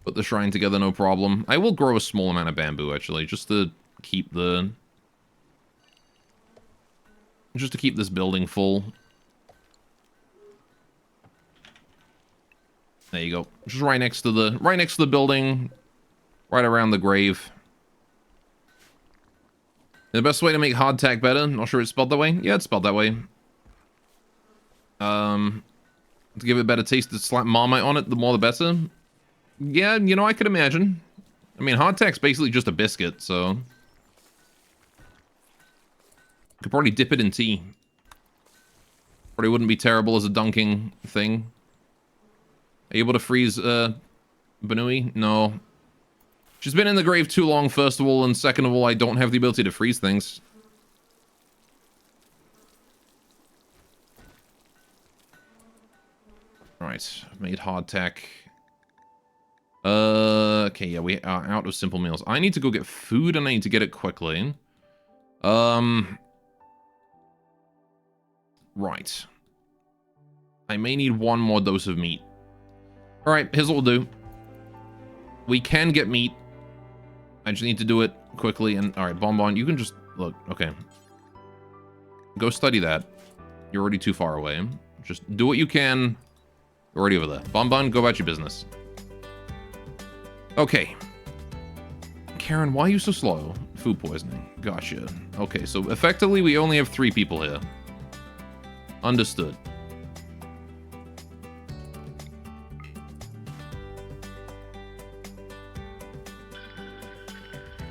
Put the shrine together, no problem. I will grow a small amount of bamboo, actually, just to keep the... Just to keep this building full. There you go. Just right next to the building. Right around the grave. The best way to make hardtack better? Not sure it's spelled that way. Yeah, it's spelled that way. To give it a better taste, to slap Marmite on it, the more the better. Yeah, you know, I could imagine. I mean, hardtack's basically just a biscuit, so... Could probably dip it in tea. Probably wouldn't be terrible as a dunking thing. Are you able to freeze, Banui? No. She's been in the grave too long, first of all, and second of all, I don't have the ability to freeze things. Alright, I've made hardtack. Okay, yeah, we are out of simple meals. I need to go get food, and I need to get it quickly. Right. I may need one more dose of meat. Alright, here's what we'll do. We can get meat. I just need to do it quickly, and... Alright, Bonbon, you can just... Look, okay. Go study that. You're already too far away. Just do what you can. You're already over there. Bonbon, go about your business. Okay. Karen, why are you so slow? Food poisoning. Gotcha. Okay, so effectively we only have 3 people here. Understood.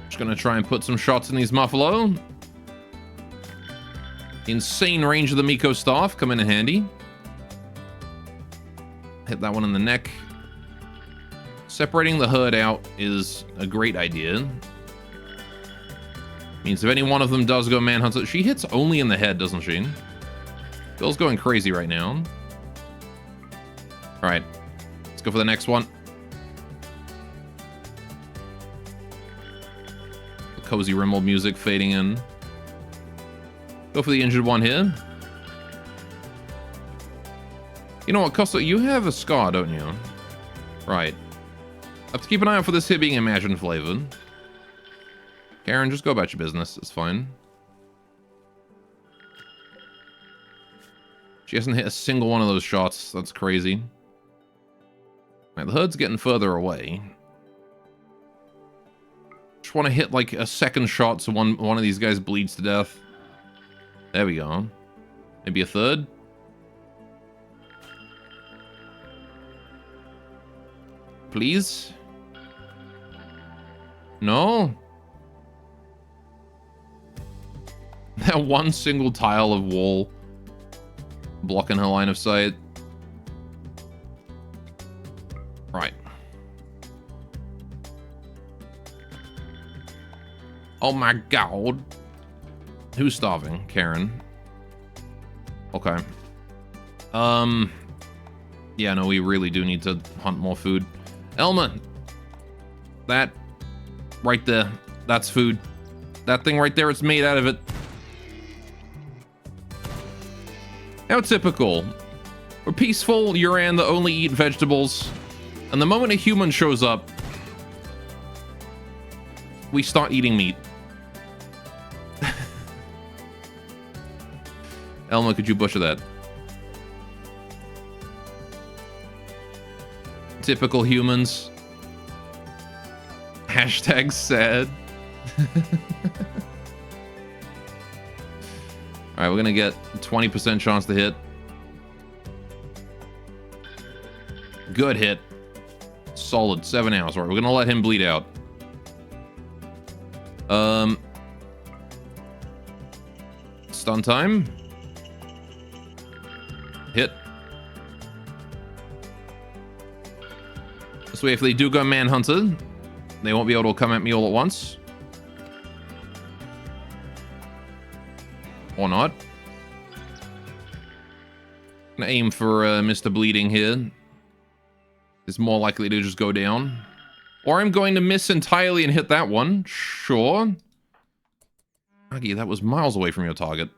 Just gonna try and put some shots in these Muffalo. Insane range of the Miko staff come in handy. Hit that one in the neck. Separating the herd out is a great idea. Means if any one of them does go manhunter... She hits only in the head, doesn't she? Bill's going crazy right now. Alright. Let's go for the next one. The cozy Rimworld music fading in. Go for the injured one here. You know what, Costa? You have a scar, don't you? Right. I have to keep an eye out for this here being Imagine flavored. Karen, just go about your business. It's fine. She hasn't hit a single one of those shots. That's crazy. Right, the herd's getting further away. Just want to hit like a second shot so one of these guys bleeds to death. There we go. Maybe a third. Please? No? That one single tile of wall blocking her line of sight. Right. Oh my god. Who's starving? Karen. Okay. Yeah, no, we really do need to hunt more food. Elma! That right there. That's food. That thing right there, it's made out of it. How typical. We're peaceful, Yuran that only eat vegetables. And the moment a human shows up, we start eating meat. Elma, could you butcher that? Typical humans. Hashtag sad. Alright, we're gonna get 20% chance to hit. Good hit. Solid 7 hours. Alright, we're gonna let him bleed out. Stun time. Hit. This way, if they do go manhunted, they won't be able to come at me all at once. Or not. Gonna aim for Mr. Bleeding here. It's more likely to just go down. Or I'm going to miss entirely and hit that one. Sure. Aggie, that was miles away from your target.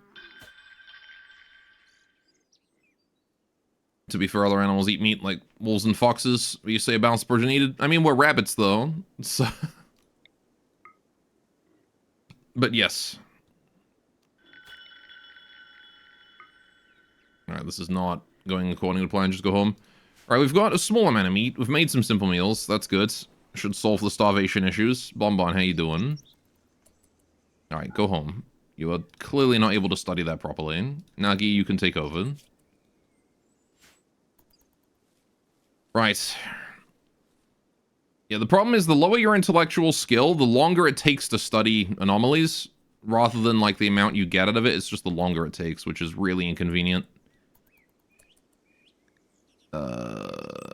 To be fair, other animals eat meat like wolves and foxes. You say a balanced approach needed. I mean, we're rabbits, though. So... But yes. Alright, this is not going according to plan. Just go home. Alright, we've got a small amount of meat. We've made some simple meals. That's good. Should solve the starvation issues. Bonbon, how you doing? Alright, go home. You are clearly not able to study that properly. Nagi, you can take over. Right. Yeah, the problem is the lower your intellectual skill, the longer it takes to study anomalies, rather than, like, the amount you get out of it. It's just the longer it takes, which is really inconvenient.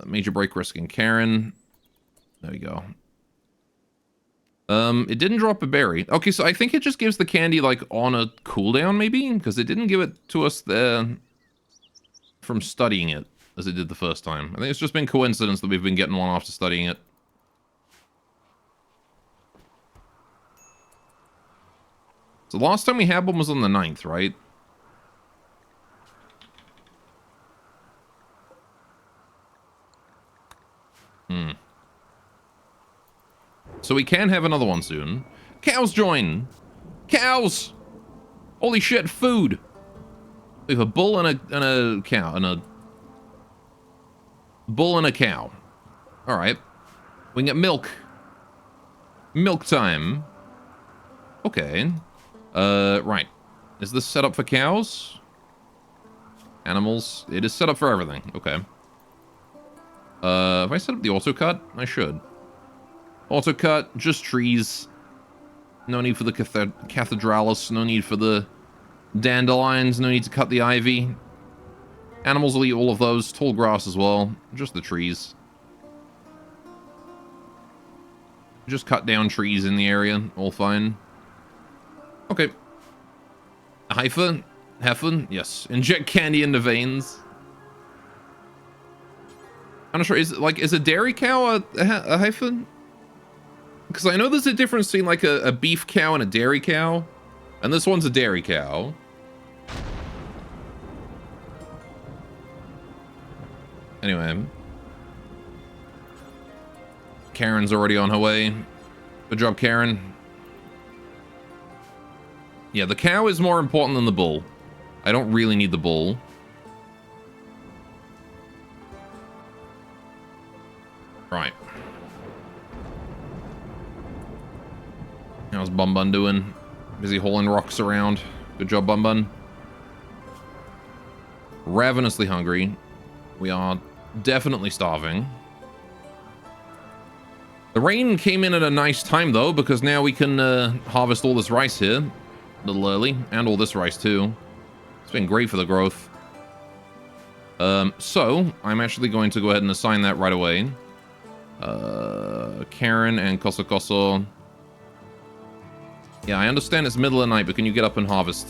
Major break risking Karen. There we go. It didn't drop a berry. Okay, so I think it just gives the candy, like, on a cooldown, maybe? Because it didn't give it to us there from studying it, as it did the first time. I think it's just been coincidence that we've been getting one after studying it. So the last time we had one was on the 9th, right? So we can have another one soon. Cows join! Cows! Holy shit, food! We have a bull and a cow, and a... Bull and a cow. Alright. We can get milk. Milk time. Okay. Right. Is this set up for cows? Animals? It is set up for everything. Okay. If I set up the auto cut? I should. Auto cut, just trees. No need for the cathedralis. No need for the dandelions. No need to cut the ivy. Animals will eat all of those. Tall grass as well. Just the trees. Just cut down trees in the area. All fine. Okay. Heifer? Heifer? Yes. Inject candy into veins. I'm not sure. Is it like, is a dairy cow a heifer? Because I know there's a difference between like a beef cow and a dairy cow. And this one's a dairy cow. Anyway. Karen's already on her way. Good job, Karen. Yeah, the cow is more important than the bull. I don't really need the bull. Right. How's Bun Bun doing? Busy hauling rocks around. Good job, Bun Bun. Ravenously hungry. We are definitely starving. The rain came in at a nice time, though, because now we can harvest all this rice here. A little early. And all this rice, too. It's been great for the growth. So, I'm actually going to go ahead and assign that right away. Karen and Koso Koso. Yeah, I understand it's middle of the night, but can you get up and harvest?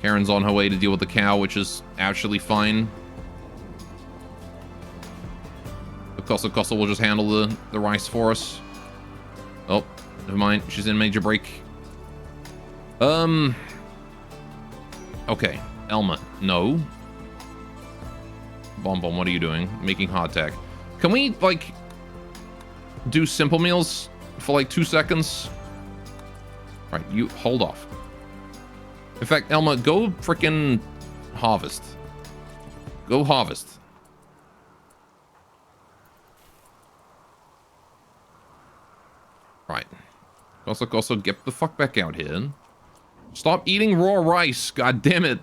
Karen's on her way to deal with the cow, which is actually fine. But Koso Koso will just handle the rice for us. Oh, never mind. She's in major break. Okay. Elma, no. Bonbon, what are you doing? Making hardtack. Can we, like, do simple meals for, like, 2 seconds? Right, you hold off. In fact, Elma, go frickin' harvest. Go harvest. Right. Also, get the fuck back out here. Stop eating raw rice. God damn it.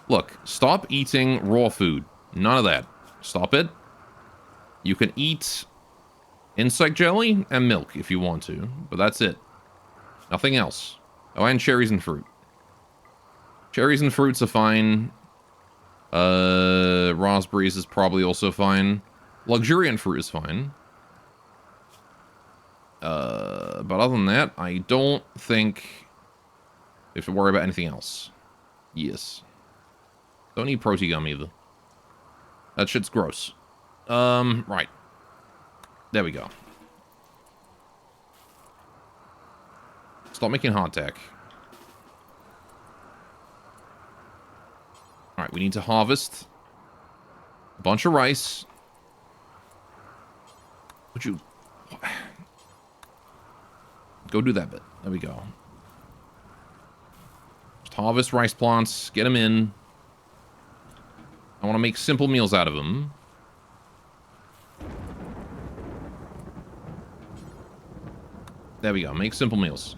Look, stop eating raw food. None of that. Stop it. You can eat insect jelly and milk if you want to, but that's it. Nothing else. Oh, and cherries and fruit. Cherries and fruits are fine. Raspberries is probably also fine. Luxuriant fruit is fine. But other than that, I don't think we have to worry about anything else. Yes. Don't eat protein gum either. That shit's gross. Right. There we go. Stop making hardtack. Alright, we need to harvest a bunch of rice. Would you... Go do that bit. There we go. Just harvest rice plants. Get them in. I want to make simple meals out of them. There we go. Make simple meals.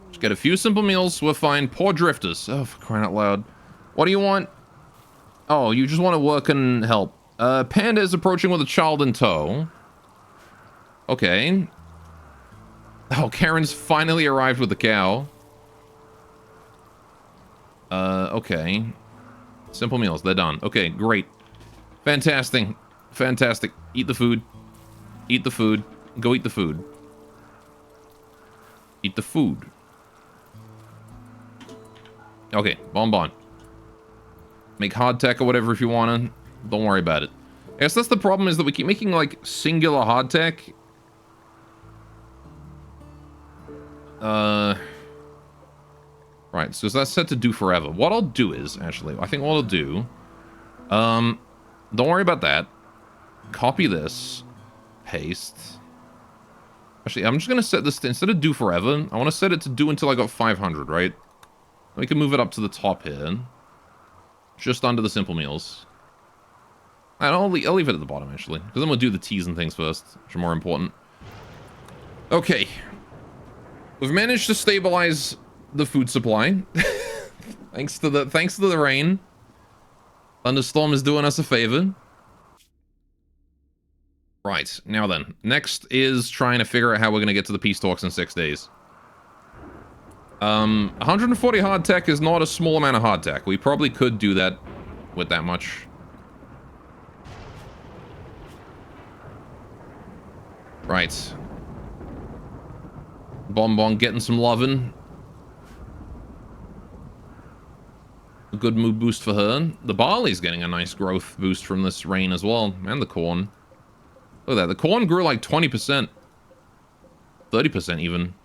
Just get a few simple meals. We're fine. Poor drifters. Oh, for crying out loud. What do you want? Oh, you just want to work and help. Panda is approaching with a child in tow. Okay. Oh, Karen's finally arrived with the cow. Okay. Simple meals. They're done. Okay, great. Fantastic. Fantastic. Eat the food. Eat the food. Go eat the food. Eat the food. Okay, bonbon. Make hardtack or whatever if you wanna. Don't worry about it. I guess that's the problem, is that we keep making, like, singular hardtack. Right, so that's set to do forever. What I'll do is, actually, I think what I'll do... don't worry about that. Copy this. Paste. Actually, I'm just gonna set this to, instead of do forever, I want to set it to do until I got 500, right? We can move it up to the top here. Just under the simple meals. And I'll leave it at the bottom, actually. Because then we'll do the teas and things first, which are more important. Okay. We've managed to stabilize the food supply. thanks to the rain. Thunderstorm is doing us a favor. Right, now then. Next is trying to figure out how we're going to get to the peace talks in 6 days. 140 hardtack is not a small amount of hardtack. We probably could do that with that much. Right. Bonbon getting some lovin'. A good mood boost for her. The barley's getting a nice growth boost from this rain as well. And the corn. Look at that. The corn grew like 20%. 30% even.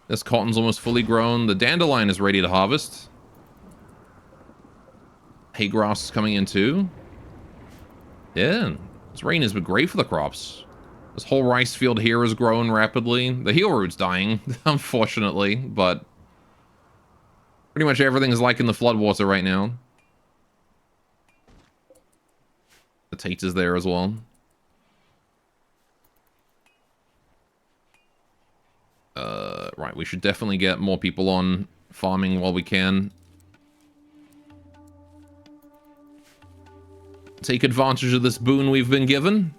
This cotton's almost fully grown. The dandelion is ready to harvest. Hay grass is coming in too. Yeah. This rain has been great for the crops. This whole rice field here is growing rapidly. The heel root's dying, unfortunately, but pretty much everything is like in the floodwater right now. Potatoes there as well. Right, we should definitely get more people on farming while we can. Take advantage of this boon we've been given.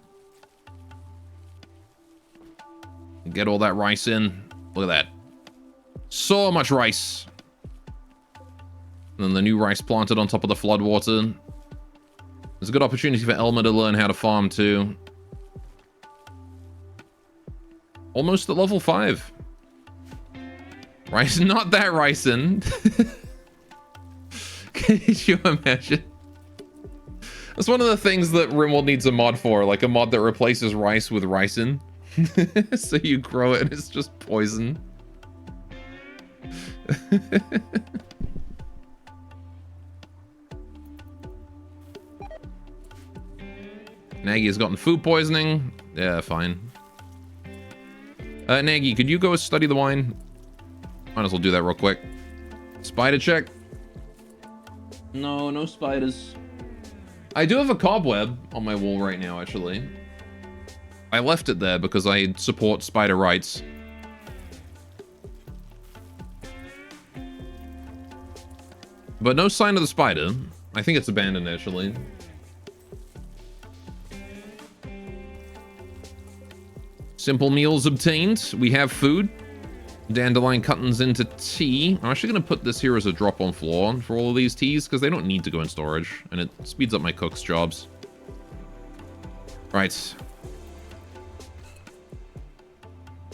Get all that rice in. Look at that. So much rice. And then the new rice planted on top of the floodwater. There's a good opportunity for Elmer to learn how to farm too. Almost at level 5. Rice, not that ricin. Can you imagine? That's one of the things that Rimworld needs a mod for, like a mod that replaces rice with ricin. So you grow it and it's just poison. Nagy has gotten food poisoning. Yeah, fine. Nagy, could you go study the wine? Might as well do that real quick. Spider check. No, no spiders. I do have a cobweb on my wall right now, actually. I left it there because I support spider rights. But no sign of the spider. I think it's abandoned, actually. Simple meals obtained. We have food. Dandelion cuttings into tea. I'm actually going to put this here as a drop-on floor for all of these teas because they don't need to go in storage. And it speeds up my cook's jobs. Right.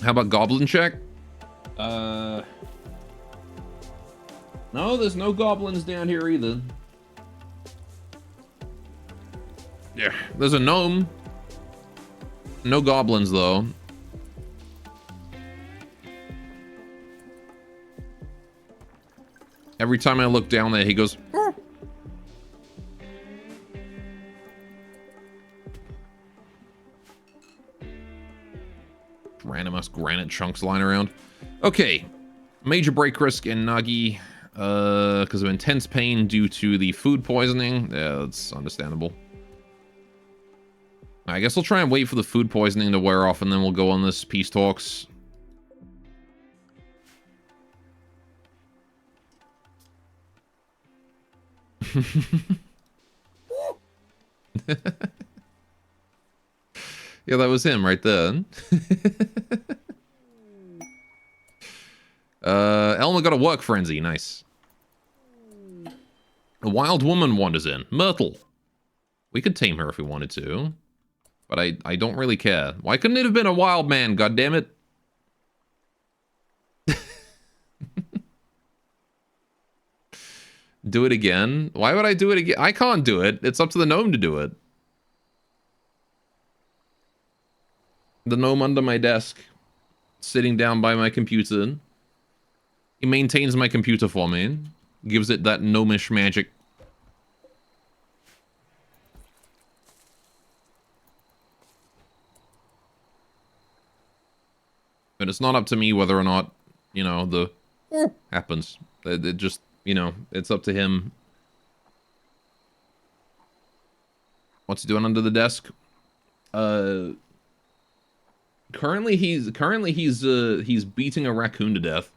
How about goblin check? No, there's no goblins down here either. Yeah, there's a gnome. No goblins, though. Every time I look down there, he goes... "Oh." Random-ass granite chunks lying around. Okay. Major break risk in Nagi. Because of intense pain due to the food poisoning. Yeah, that's understandable. I guess we'll try and wait for the food poisoning to wear off, and then we'll go on this peace talks. Yeah, that was him right there. Elma got a work frenzy. Nice. A wild woman wanders in. Myrtle. We could tame her if we wanted to. But I don't really care. Why couldn't it have been a wild man, goddammit? Do it again? Why would I do it again? I can't do it. It's up to the gnome to do it. The gnome under my desk. Sitting down by my computer. He maintains my computer for me. Gives it that gnomish magic. But it's not up to me whether or not, you know, the happens. It just, you know, it's up to him. What's he doing under the desk? Currently he's beating a raccoon to death.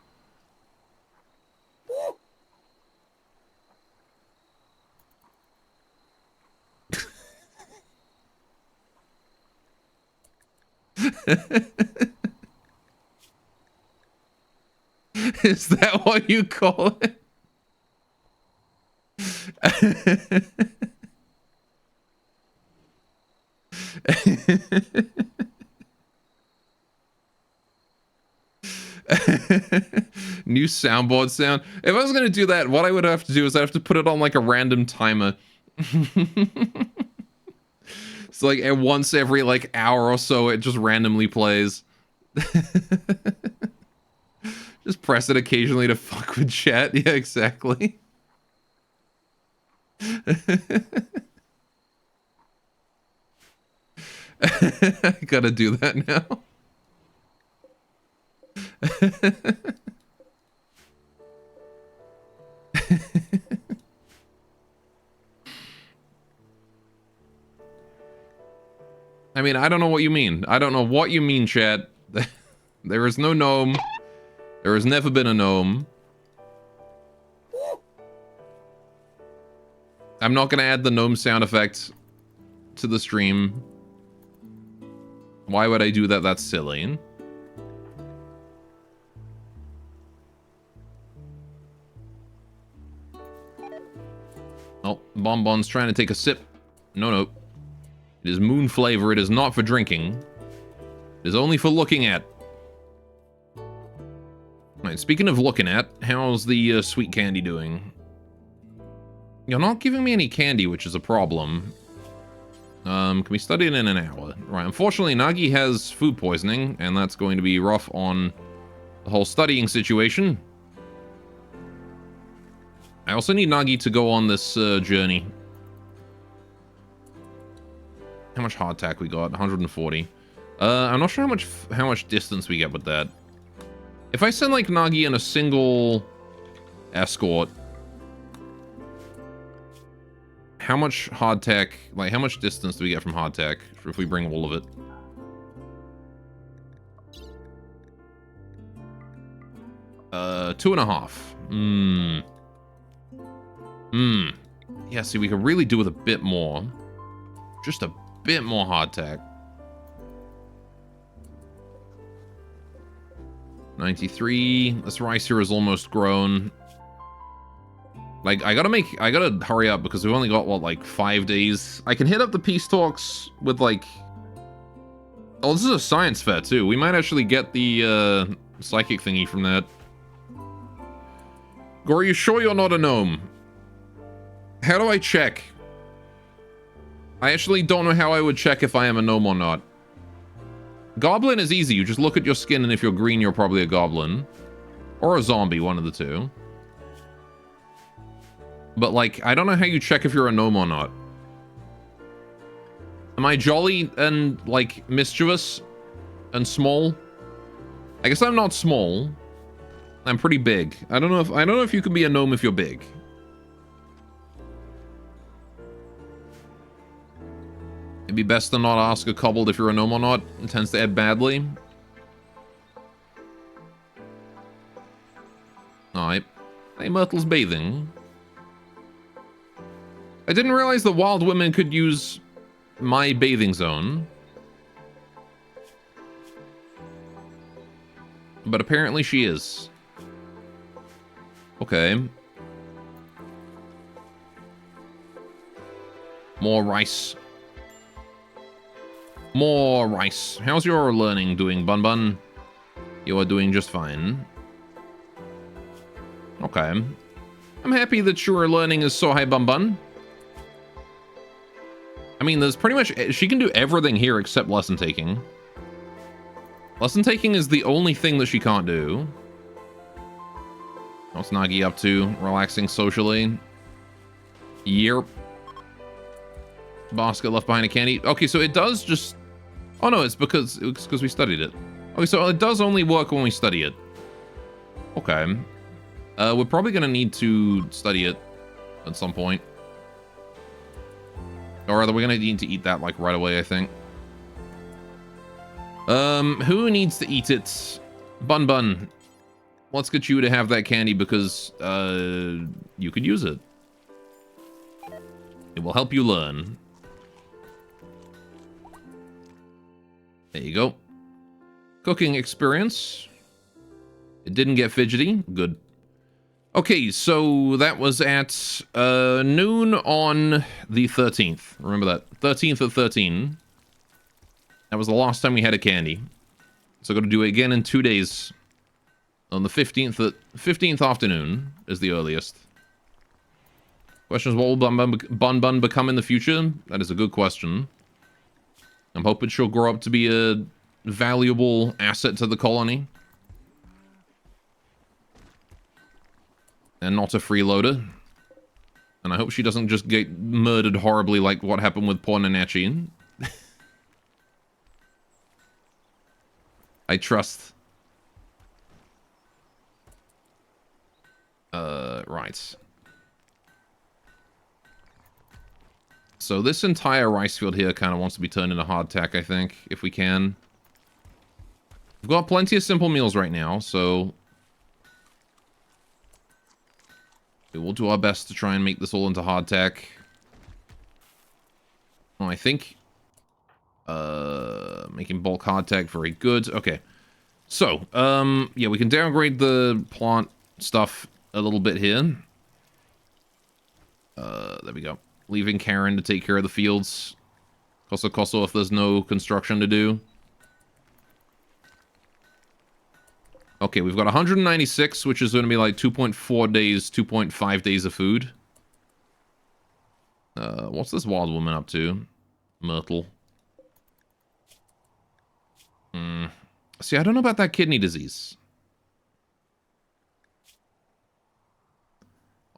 Is that what you call it? New soundboard sound. If I was going to do that, what I would have to do is I'd have to put it on like a random timer. So like once every like hour or so, it just randomly plays. Just press it occasionally to fuck with chat. Yeah, exactly. I gotta do that now. I mean, I don't know what you mean. I don't know what you mean, chat. There is no gnome. There has never been a gnome. I'm not gonna add the gnome sound effect to the stream. Why would I do that? That's silly. Oh, Bonbon's trying to take a sip. No. It is moon flavor. It is not for drinking. It is only for looking at. Alright, speaking of looking at, how's the sweet candy doing? You're not giving me any candy, which is a problem. Can we study it in an hour? Right, unfortunately, Nagi has food poisoning, and that's going to be rough on the whole studying situation. I also need Nagi to go on this journey. How much hardtack we got? 140. I'm not sure how much distance we get with that. If I send like Nagi in a single escort, how much hardtack, like how much distance do we get from hardtack if we bring all of it? Uh, 2.5. Yeah, see, we could really do with a bit more. Just a bit more hardtack. 93. This rice here is almost grown. Like, I gotta hurry up because we've only got, what, like 5 days? I can hit up the peace talks with, like... Oh, this is a science fair, too. We might actually get the, psychic thingy from that. Gore, are you sure you're not a gnome? How do I check? I actually don't know how I would check if I am a gnome or not. Goblin is easy. You just look at your skin, and if you're green, you're probably a goblin. Or a zombie, one of the two. But, like, I don't know how you check if you're a gnome or not. Am I jolly and, like, mischievous and small? I guess I'm not small. I'm pretty big. I don't know if you can be a gnome if you're big. It'd be best to not ask a kobold if you're a gnome or not. It tends to end badly. Alright. Hey, Myrtle's bathing. I didn't realize the wild women could use my bathing zone. But apparently she is. Okay. More rice. More rice. How's your learning doing, Bun Bun? You are doing just fine. Okay. I'm happy that your learning is so high, Bun Bun. I mean, there's pretty much... She can do everything here except lesson taking. Lesson taking is the only thing that she can't do. What's Nagi up to? Relaxing socially. Yerp. Basket left behind a candy. Okay, so it does just... Oh no, it's because we studied it. Okay, so it does only work when we study it. Okay. We're probably gonna need to study it at some point. Or rather, we're gonna need to eat that, like, right away, I think. Who needs to eat it? Bun Bun. Let's get you to have that candy because, you could use it. It will help you learn. There you go. Cooking experience. It didn't get fidgety. Good. Okay, so that was at noon on the 13th. Remember that. 13th at 13. That was the last time we had a candy. So I'm going to do it again in 2 days. On the 15th afternoon is the earliest. Question is, what will Bun Bun become in the future? That is a good question. I'm hoping she'll grow up to be a valuable asset to the colony. And not a freeloader. And I hope she doesn't just get murdered horribly like what happened with poor Nanachi. I trust. Right. So this entire rice field here kind of wants to be turned into hardtack, I think, if we can. We've got plenty of simple meals right now, so... we will do our best to try and make this all into hardtack. Oh, I think... making bulk hardtack, very good. Okay. So, yeah, we can downgrade the plant stuff a little bit here. There we go. Leaving Karen to take care of the fields. Koso if there's no construction to do. Okay, we've got 196, which is going to be like 2.4 days, 2.5 days of food. What's this wild woman up to? Myrtle. See, I don't know about that kidney disease.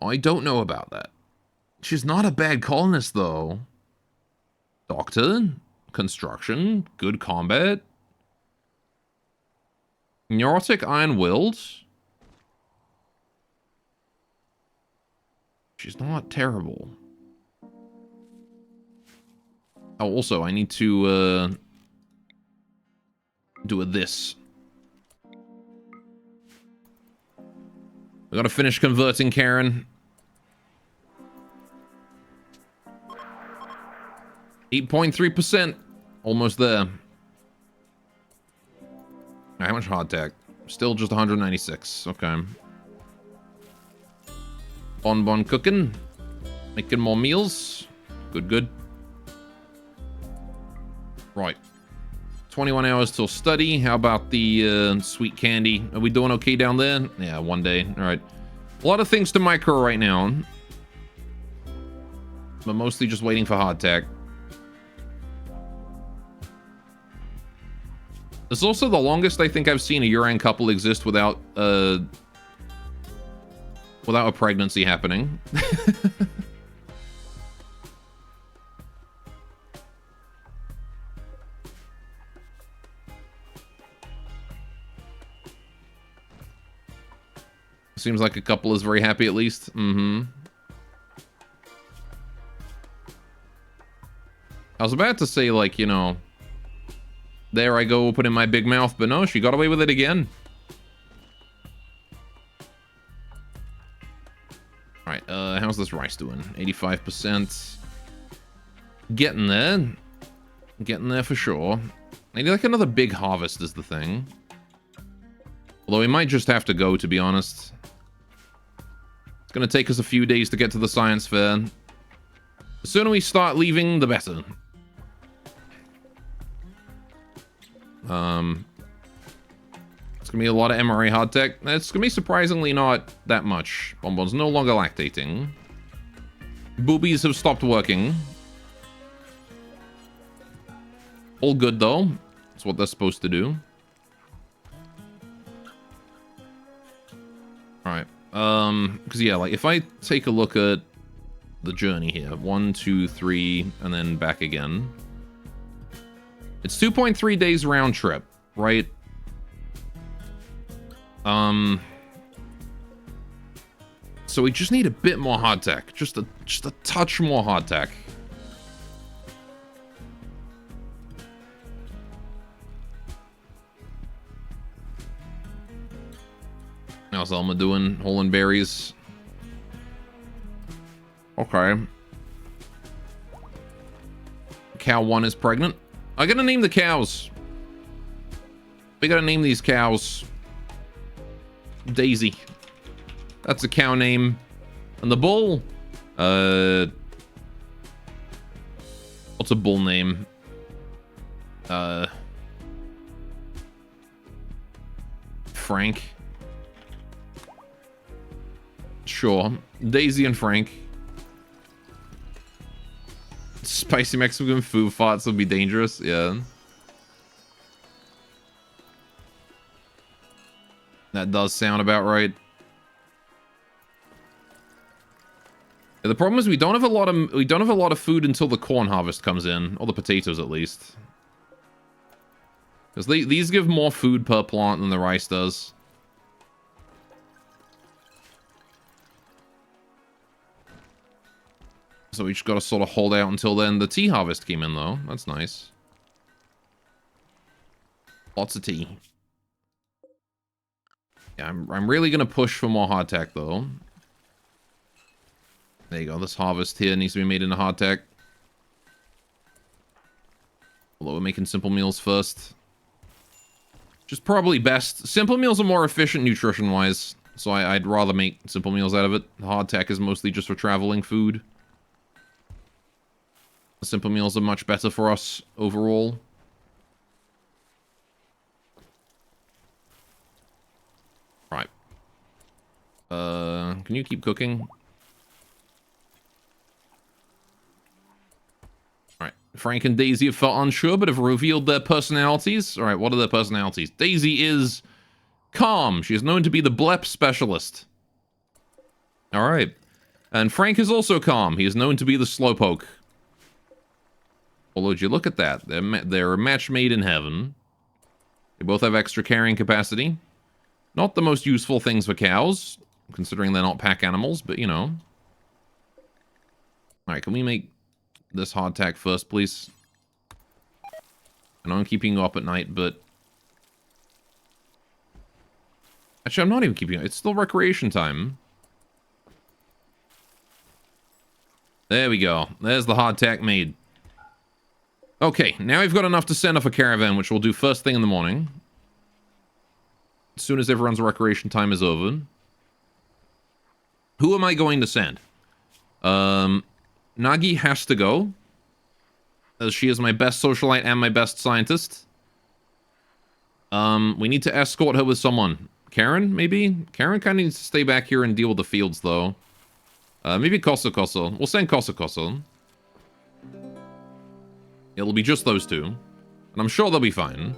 I don't know about that. She's not a bad colonist, though. Doctor, construction, good combat. Neurotic iron-willed. She's not terrible. Oh, also, I need to, do this. We gotta finish converting Karen. 8.3%. Almost there. How much hardtack? Still just 196. Okay. Bon cooking. Making more meals. Good, good. Right. 21 hours till study. How about the sweet candy? Are we doing okay down there? Yeah, 1 day. All right. A lot of things to micro right now. But mostly just waiting for hardtack. It's also the longest I think I've seen a Yuran couple exist without a pregnancy happening. Seems like a couple is very happy at least. Mm-hmm. I was about to say, like, you know, there I go opening my big mouth, but no, she got away with it again. Alright, how's this rice doing? 85%. Getting there. Getting there for sure. Maybe like another big harvest is the thing. Although we might just have to go, to be honest. It's gonna take us a few days to get to the science fair. The sooner we start leaving, the better. It's gonna be a lot of MRA hardtech. It's gonna be surprisingly not that much. Bonbon's no longer lactating. Boobies have stopped working. All good though. That's what they're supposed to do. Alright. Because yeah, like if I take a look at the journey here, 1, 2, 3, and then back again. It's 2.3 days round trip, right? So we just need a bit more hardtech, just a touch more hardtech. How's Elma doing? Holding berries. Okay. Cow 1 is pregnant. I gotta name the cows. We gotta name these cows. Daisy. That's a cow name. And the bull? What's a bull name? Frank. Sure. Daisy and Frank. Spicy Mexican food farts would be dangerous. Yeah. That does sound about right. Yeah, the problem is we don't have a lot of food until the corn harvest comes in, or the potatoes at least. Because these give more food per plant than the rice does. So we just gotta sort of hold out until then. The tea harvest came in though. That's nice. Lots of tea. Yeah, I'm really gonna push for more hardtech though. There you go. This harvest here needs to be made into hardtech. Although we're making simple meals first. Which is probably best. Simple meals are more efficient nutrition-wise. So I'd rather make simple meals out of it. Hardtech is mostly just for traveling food. Simple meals are much better for us overall. Right. Can you keep cooking? Alright. Frank and Daisy have felt unsure, but have revealed their personalities. Alright, what are their personalities? Daisy is calm. She is known to be the blep specialist. Alright. And Frank is also calm. He is known to be the slowpoke. Although, would you look at that? They're a match made in heaven. They both have extra carrying capacity. Not the most useful things for cows, considering they're not pack animals, but you know. Alright, can we make this hardtack first, please? I know I'm keeping you up at night, but... Actually, I'm not even keeping you up. It's still recreation time. There we go. There's the hardtack made. Okay, now we've got enough to send off a caravan, which we'll do first thing in the morning. As soon as everyone's recreation time is over. Who am I going to send? Nagi has to go. As she is my best socialite and my best scientist. We need to escort her with someone. Karen, maybe? Karen kind of needs to stay back here and deal with the fields, though. Maybe Koso. We'll send Koso. It'll be just those two. And I'm sure they'll be fine.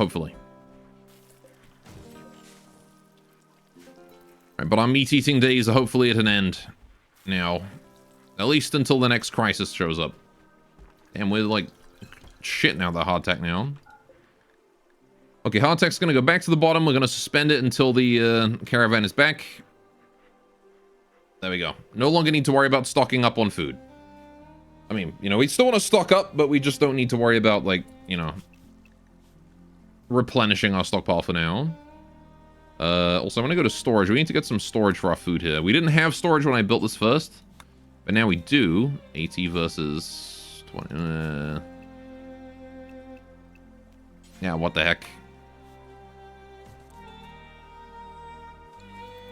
Hopefully. Right, but our meat-eating days are hopefully at an end now. At least until the next crisis shows up. And we're like... shit now, the hardtack now. Okay, hardtack's gonna go back to the bottom. We're gonna suspend it until the caravan is back. There we go. No longer need to worry about stocking up on food. I mean, you know, we still want to stock up, but we just don't need to worry about, like, you know, replenishing our stockpile for now. Also, I'm going to go to storage. We need to get some storage for our food here. We didn't have storage when I built this first, but now we do. 80 versus 20. Yeah, what the heck.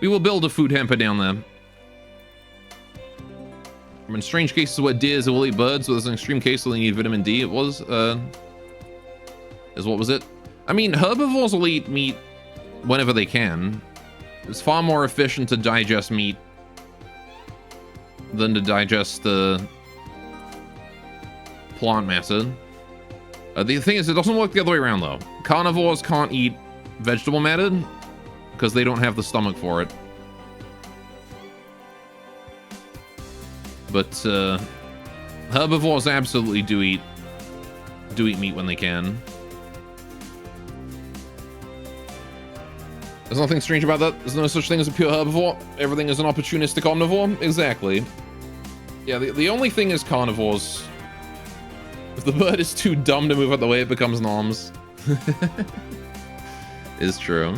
We will build a food hamper down there. I'm in strange cases where deers will eat birds, so there's an extreme case where they need vitamin D. It was, what was it? I mean, herbivores will eat meat whenever they can. It's far more efficient to digest meat than to digest plant matter. The thing is, it doesn't work the other way around, though. Carnivores can't eat vegetable matter because they don't have the stomach for it. But herbivores absolutely do eat meat when they can. There's nothing strange about that. There's no such thing as a pure herbivore. Everything is an opportunistic omnivore. Exactly. Yeah, the only thing is carnivores. If the bird is too dumb to move out the way, it becomes noms. Is true.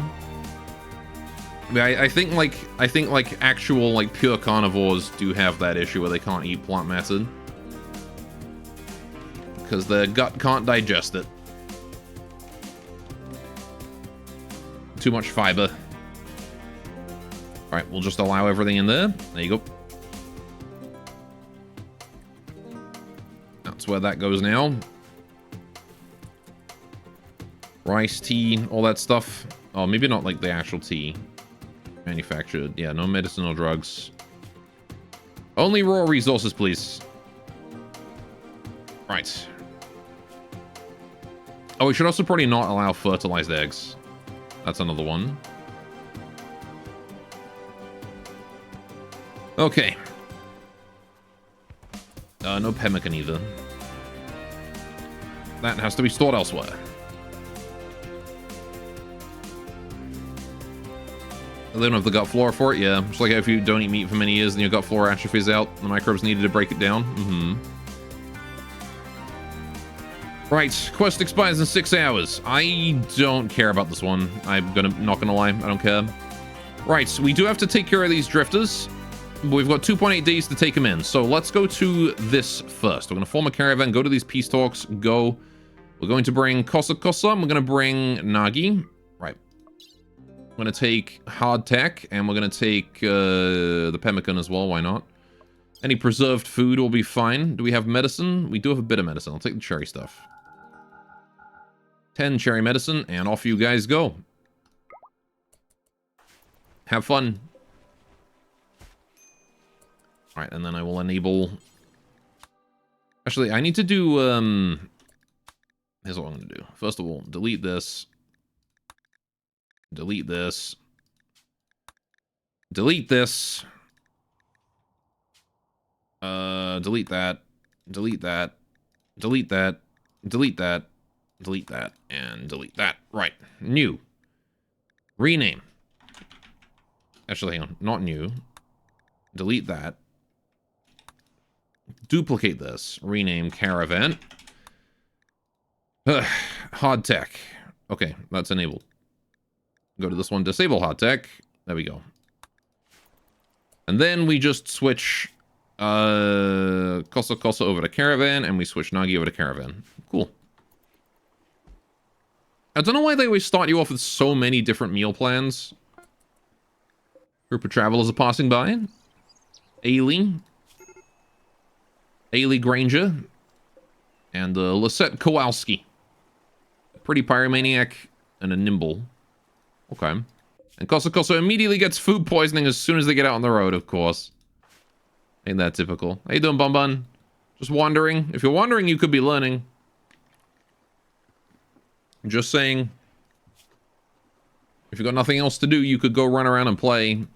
I think like actual like pure carnivores do have that issue where they can't eat plant matter because their gut can't digest it. Too much fiber. All right, we'll just allow everything in there. There you go. That's where that goes now. Rice, tea, all that stuff. Oh, maybe not like the actual tea. Manufactured. Yeah, no medicinal drugs. Only raw resources, please. Right. Oh, we should also probably not allow fertilized eggs. That's another one. Okay. No pemmican either. That has to be stored elsewhere. They don't have the gut flora for it, yeah. Just like if you don't eat meat for many years and your gut flora atrophies out, the microbes needed to break it down. Right, quest expires in 6 hours. I don't care about this one. Not gonna lie, I don't care. Right, so we do have to take care of these drifters. We've got 2.8 days to take them in. So let's go to this first. We're gonna form a caravan, go to these peace talks, go. We're going to bring Kosa Kosa, and we're gonna bring Nagi. Right. I'm going to take hardtack, and we're going to take the pemmican as well. Why not? Any preserved food will be fine. Do we have medicine? We do have a bit of medicine. I'll take the cherry stuff. 10 cherry medicine, and off you guys go. Have fun. Alright, and then I will enable... Actually, I need to do... Here's what I'm going to do. First of all, delete this. Delete this. Delete this. Delete that. Delete that. Delete that. Delete that. Delete that. And delete that. Right. New. Rename. Actually, hang on. Not new. Delete that. Duplicate this. Rename caravan. Hardtack. Okay, that's enabled. Go to this one, disable hardtack. There we go. And then we just switch Kosa Kosa over to caravan, and we switch Nagi over to caravan. Cool. I don't know why they always start you off with so many different meal plans. Group of travelers are passing by. Ailey Granger. And Lisette Kowalski. A pretty pyromaniac and a nimble. Okay. And Kosa Kosa immediately gets food poisoning as soon as they get out on the road, of course. Ain't that typical? How you doing, Bun Bun? Just wandering? If you're wandering, you could be learning. Just saying. you've got nothing else to do, you could go run around and play.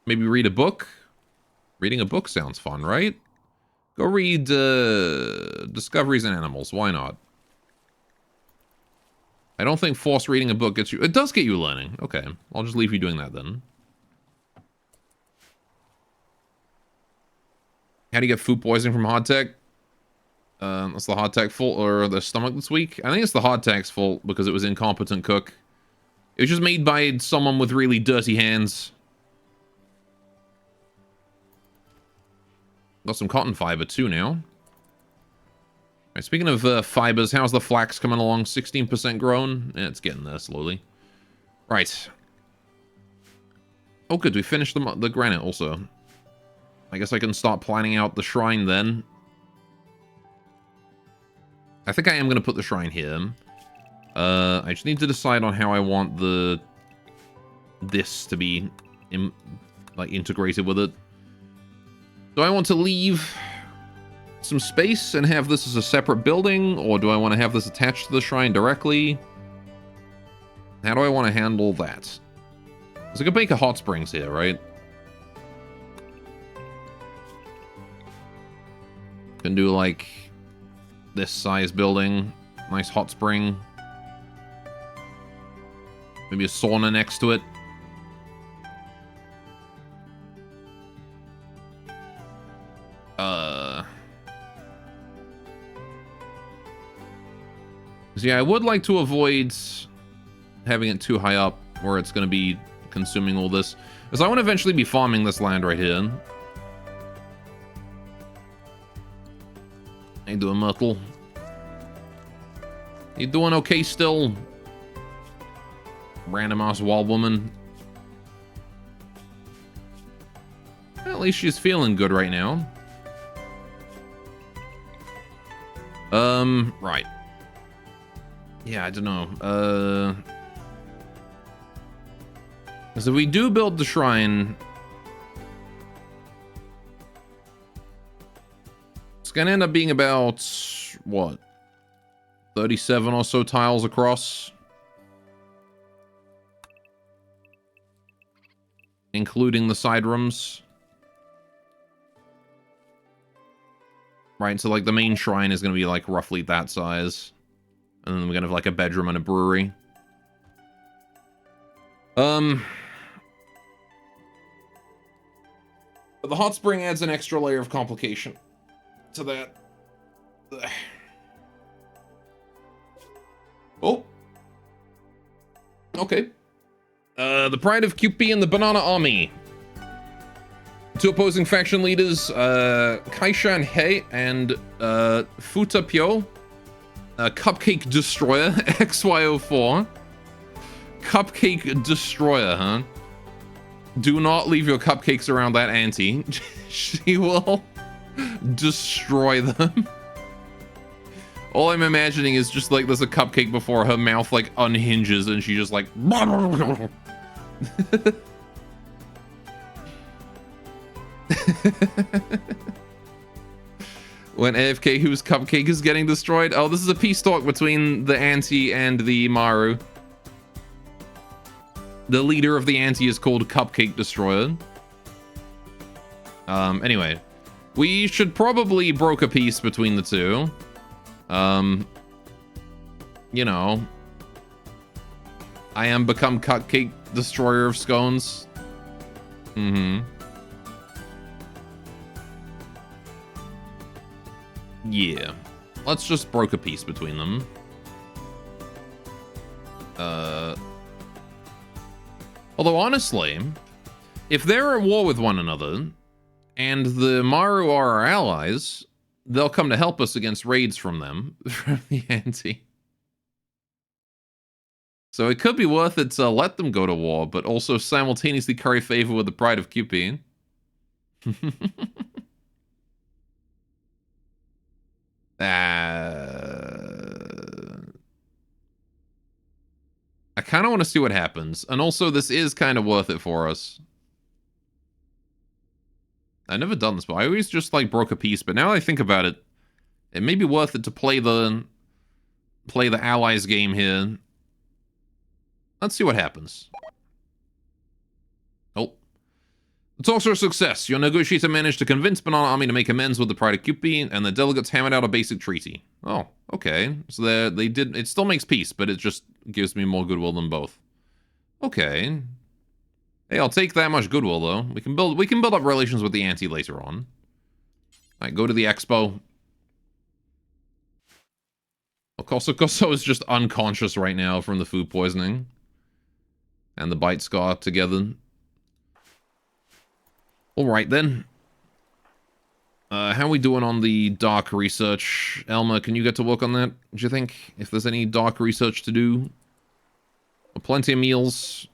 Maybe read a book. Reading a book sounds fun, right? Go read Discoveries in Animals. Why not? I don't think forced reading a book gets you... It does get you learning. Okay, I'll just leave you doing that then. How do you get food poisoning from hardtack? That's the hardtack fault, or the stomach that's weak? I think it's the hardtack's fault because it was incompetent cook. It was just made by someone with really dirty hands. Got some cotton fiber too now. Right, speaking of fibers, how's the flax coming along? 16% grown? Yeah, it's getting there slowly. Right. Oh, good. We finished the granite also. I guess I can start planning out the shrine then. I think I am going to put the shrine here. I just need to decide on how I want this to be integrated with it. Do I want to leave some space and have this as a separate building, or do I want to have this attached to the shrine directly? How do I want to handle that? There's like a Baker Hot Springs here, right? Can do like this size building, nice hot spring. Maybe a sauna next to it. So yeah, I would like to avoid having it too high up where it's going to be consuming all this. Because I want to eventually be farming this land right here. How you doing, Myrtle? You doing okay still? Random ass wall woman. Well, at least she's feeling good right now. Right. Yeah, I don't know. So we do build the shrine. It's gonna end up being about, what? 37 or so tiles across. Including the side rooms. Right, so like the main shrine is gonna be like roughly that size. And then we're gonna have like a bedroom and a brewery. But the hot spring adds an extra layer of complication to that. Ugh. Oh. Okay. The Pride of QP and the Banana Army. Two opposing faction leaders, Kaishan He and Futa Pyo. Cupcake Destroyer, XY04. Cupcake Destroyer, huh? Do not leave your cupcakes around that auntie. She will destroy them. All I'm imagining is just like there's a cupcake before her mouth like unhinges and she just like... When AFK, whose cupcake is getting destroyed? Oh, this is a peace talk between the auntie and the Maru. The leader of the auntie is called Cupcake Destroyer. Anyway. We should probably broker peace between the two. You know. I am become Cupcake Destroyer of Scones. Mm-hmm. Yeah. Let's just broker peace between them. Although, honestly, if they're at war with one another, and the Maru are our allies, they'll come to help us against raids from them, from the anti. So it could be worth it to let them go to war, but also simultaneously curry favor with the Pride of QP. I kind of want to see what happens. And also, this is kind of worth it for us. I've never done this, but I always just, like, broke a piece. But now that I think about it, it may be worth it to play the allies game here. Let's see what happens. Oh. The talks are a success. Your negotiator managed to convince Banana Army to make amends with the Pride of Cupid, and the delegates hammered out a basic treaty. Oh, okay. So they did... It still makes peace, but it just gives me more goodwill than both. Okay. Hey, I'll take that much goodwill, though. We can build up relations with the Anti later on. Alright, go to the expo. Koso is just unconscious right now from the food poisoning. And the bite scar together. Alright then. How are we doing on the dark research? Elma, can you get to work on that, do you think? If there's any dark research to do? Plenty of meals.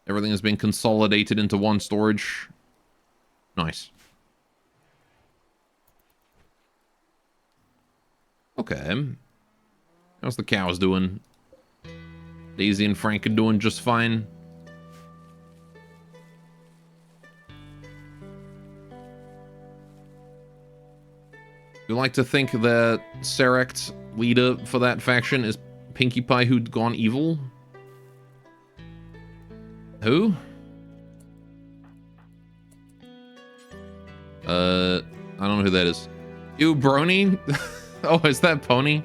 Everything has been consolidated into one storage. Nice. Okay. How's the cows doing? Daisy and Frank are doing just fine. You like to think that Serect, leader for that faction, is Pinkie Pie who'd gone evil? Who? I don't know who that is. Ew, Brony? Oh, is that Pony?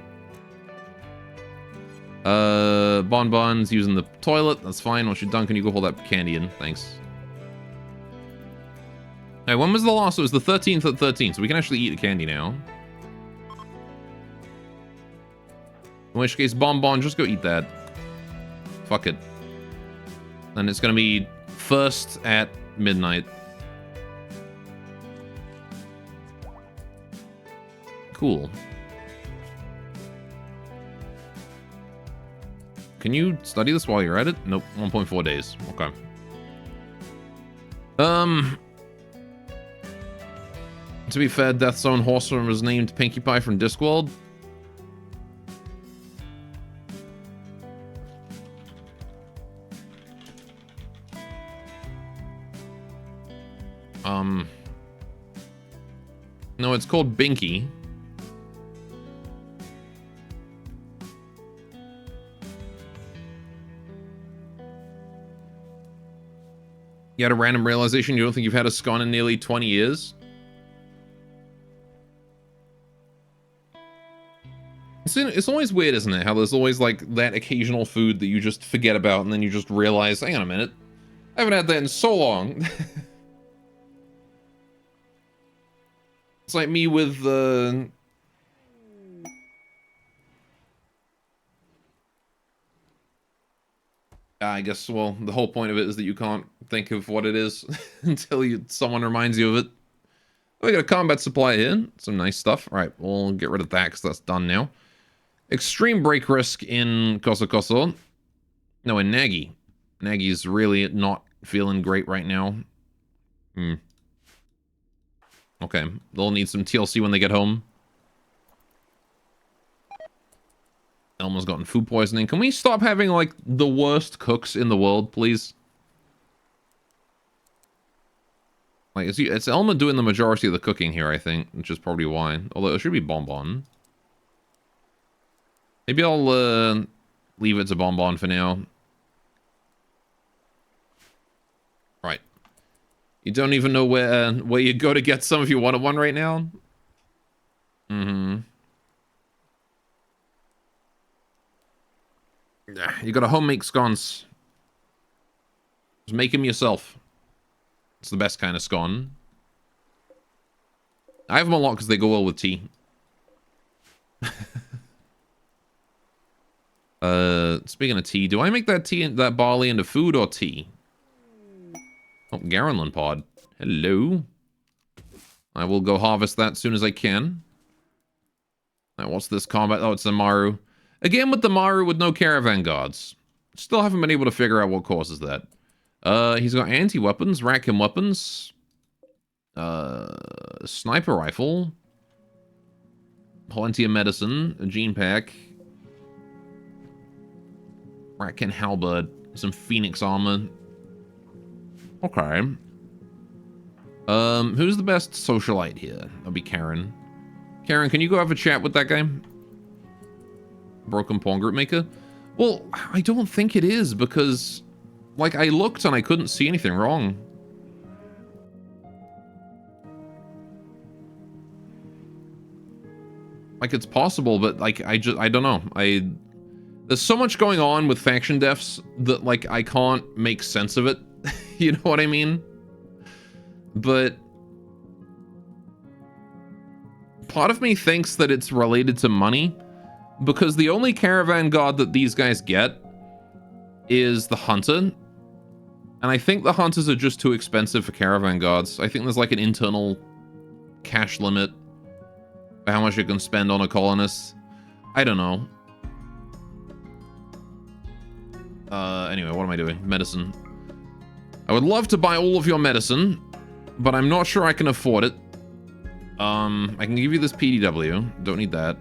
Bonbon's using the toilet. That's fine. Once you're done, can you go hold that candy in? Thanks. Hey, when was the last? It was the 13th at 13th, so we can actually eat the candy now. In which case, Bonbon, just go eat that. Fuck it. And it's gonna be first at midnight. Cool. Can you study this while you're at it? Nope, 1.4 days. Okay. To be fair, Death Zone Horseman was named Pinkie Pie from Discworld. No, it's called Binky. You had a random realization you don't think you've had a scone in nearly 20 years? It's always weird, isn't it? How there's always like that occasional food that you just forget about and then you just realize, hang on a minute, I haven't had that in so long. It's like me with I guess, well, the whole point of it is that you can't think of what it is until someone reminds you of it. We got a combat supply here. Some nice stuff. All right, we'll get rid of that because that's done now. Extreme break risk in Koso. No, in Nagi. Nagi's really not feeling great right now. Okay, they'll need some TLC when they get home. Elma's gotten food poisoning. Can we stop having, like, the worst cooks in the world, please? Like, it's Elma doing the majority of the cooking here, I think, which is probably why. Although it should be Bonbon. Maybe I'll leave it to Bonbon for now. Right. You don't even know where you go to get some if you wanted one right now? You got a home make scones. Just make them yourself. It's the best kind of scone. I have them a lot because they go well with tea. Speaking of tea, do I make that tea, that barley into food or tea? Oh, Garenlin pod. Hello. I will go harvest that as soon as I can. Now, what's this combat? Oh, it's the Maru. Again with the Maru with no caravan guards. Still haven't been able to figure out what causes that. He's got anti-weapons, Rakim weapons, sniper rifle, plenty of medicine, a gene pack, Rakim halberd, some phoenix armor. Okay. Who's the best socialite here? That'll be Karen. Karen, can you go have a chat with that guy? Broken Pawn Group Maker. Well, I don't think it is, because, like, I looked and I couldn't see anything wrong. Like, it's possible, but, like, I don't know. There's so much going on with faction deaths that, like, I can't make sense of it. You know what I mean? But part of me thinks that it's related to money, because the only caravan guard that these guys get is the hunter. And I think the hunters are just too expensive for caravan guards. I think there's like an internal cash limit for how much you can spend on a colonist. I don't know. Anyway, what am I doing? Medicine. I would love to buy all of your medicine, but I'm not sure I can afford it. I can give you this PDW. Don't need that.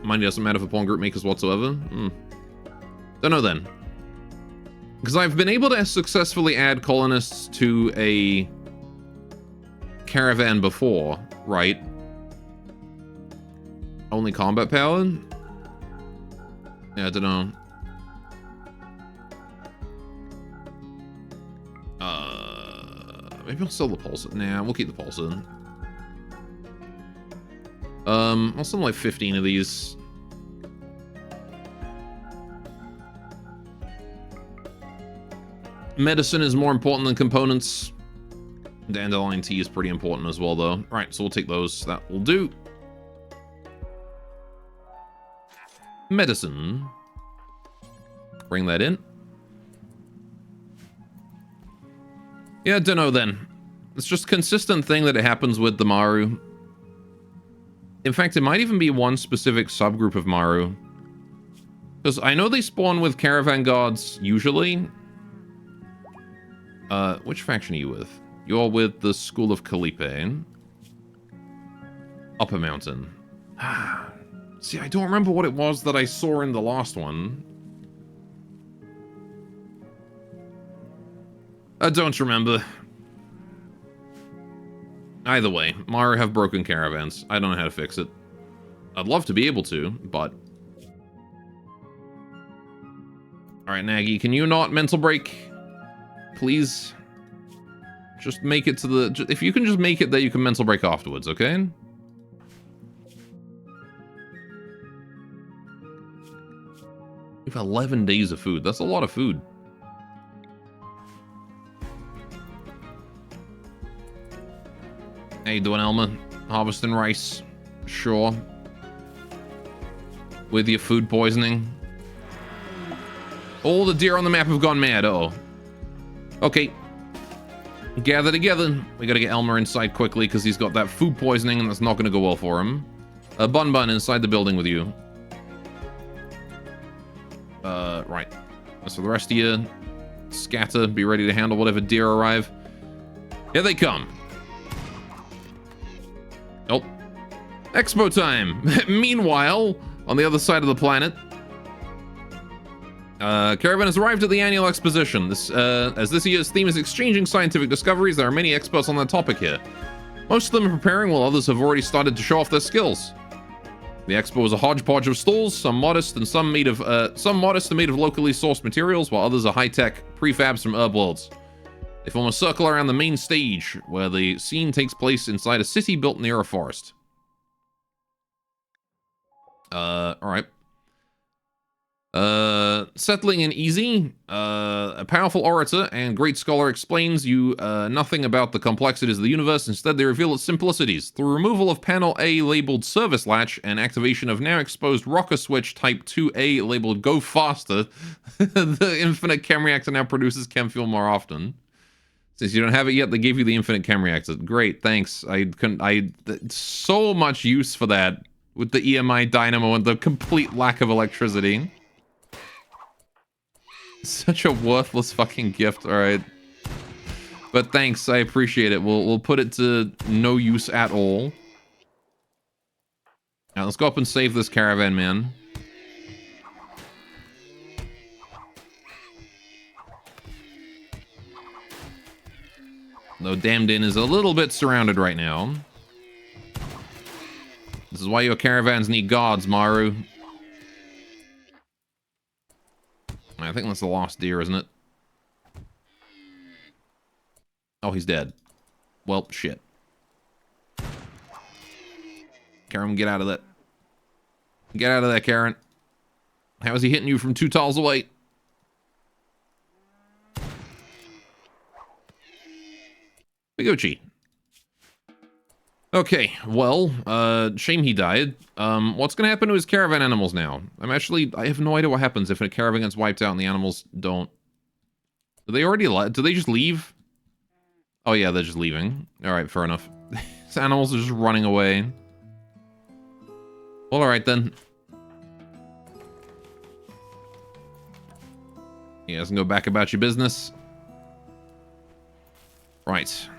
Money doesn't matter for pawn group makers whatsoever. Don't know then. Because I've been able to successfully add colonists to a caravan before, right? Only combat power? Yeah, I don't know. Maybe I'll sell the pulse. Nah, we'll keep the pulse in. I'll sell like 15 of these. Medicine is more important than components. Dandelion tea is pretty important as well, though. Right, so we'll take those. That will do. Medicine. Bring that in. Yeah, don't know then. It's just a consistent thing that it happens with the Maru. In fact, it might even be one specific subgroup of Maru. Because I know they spawn with caravan guards usually. Which faction are you with? You're with the School of Calipe. Upper Mountain. See, I don't remember what it was that I saw in the last one. I don't remember. Either way, Maru have broken caravans. I don't know how to fix it. I'd love to be able to, but... Alright, Nagy, can you not mental break? Please? Just make it to the... If you can just make it that you can mental break afterwards, okay? We have 11 days of food. That's a lot of food. How you doing, Elmer? Harvesting rice. Sure. With your food poisoning. All the deer on the map have gone mad. Uh-oh. Okay. Gather together. We gotta get Elmer inside quickly because he's got that food poisoning and that's not gonna go well for him. Bun Bun inside the building with you. Right. So the rest of you, scatter, be ready to handle whatever deer arrive. Here they come. Oh. Expo time! Meanwhile, on the other side of the planet, Caravan has arrived at the annual exposition. As this year's theme is exchanging scientific discoveries, there are many experts on that topic here. Most of them are preparing, while others have already started to show off their skills. The expo is a hodgepodge of stalls, some modest and made of locally sourced materials, while others are high-tech prefabs from herb worlds. They form a circle around the main stage, where the scene takes place inside a city built near a forest. Alright. Settling in easy. A powerful orator and great scholar explains you nothing about the complexities of the universe. Instead, they reveal its simplicities. Through removal of panel A labeled service latch and activation of now exposed rocker switch type 2A labeled go faster, the infinite chem reactor now produces chem fuel more often. Since you don't have it yet, they gave you the infinite chem reactor. Great, thanks. So much use for that with the EMI dynamo and the complete lack of electricity. Such a worthless fucking gift, alright. But thanks, I appreciate it. We'll put it to no use at all. Now let's go up and save this caravan, man. Though Damned Inn is a little bit surrounded right now. This is why your caravans need guards, Maru. I think that's the last deer, isn't it? Oh, he's dead. Well, shit. Karen, get out of that. Get out of there, Karen. How is he hitting you from 2 tiles away? Biguchi. Okay, well, shame he died. What's gonna happen to his caravan animals now? I have no idea what happens if a caravan gets wiped out and the animals don't. Do they already do they just leave? Oh yeah, they're just leaving. Alright, fair enough. These animals are just running away. Well, alright then. You guys can go back about your business. Right.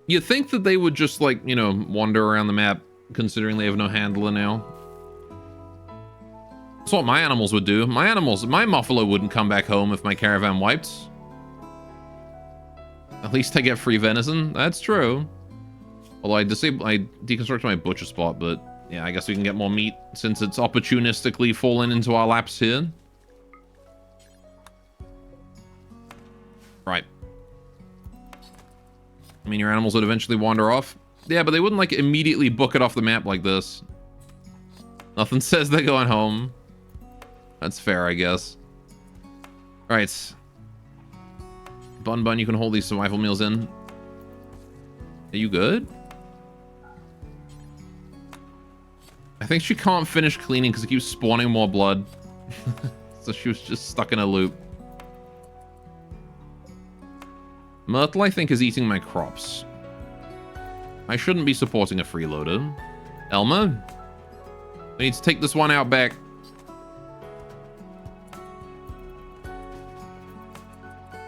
You'd think that they would just, like, you know, wander around the map, considering they have no handler now. That's what my animals would do. My Muffalo wouldn't come back home if my caravan wiped. At least I get free venison. That's true. Although I deconstructed my butcher spot, but yeah, I guess we can get more meat since it's opportunistically fallen into our laps here. Right. I mean, your animals would eventually wander off. Yeah, but they wouldn't, like, immediately book it off the map like this. Nothing says they're going home. That's fair, I guess. Alright. Bun, you can hold these survival meals in. Are you good? I think she can't finish cleaning because it keeps spawning more blood. So she was just stuck in a loop. Myrtle, I think, is eating my crops. I shouldn't be supporting a freeloader. Elmer? I need to take this one out back.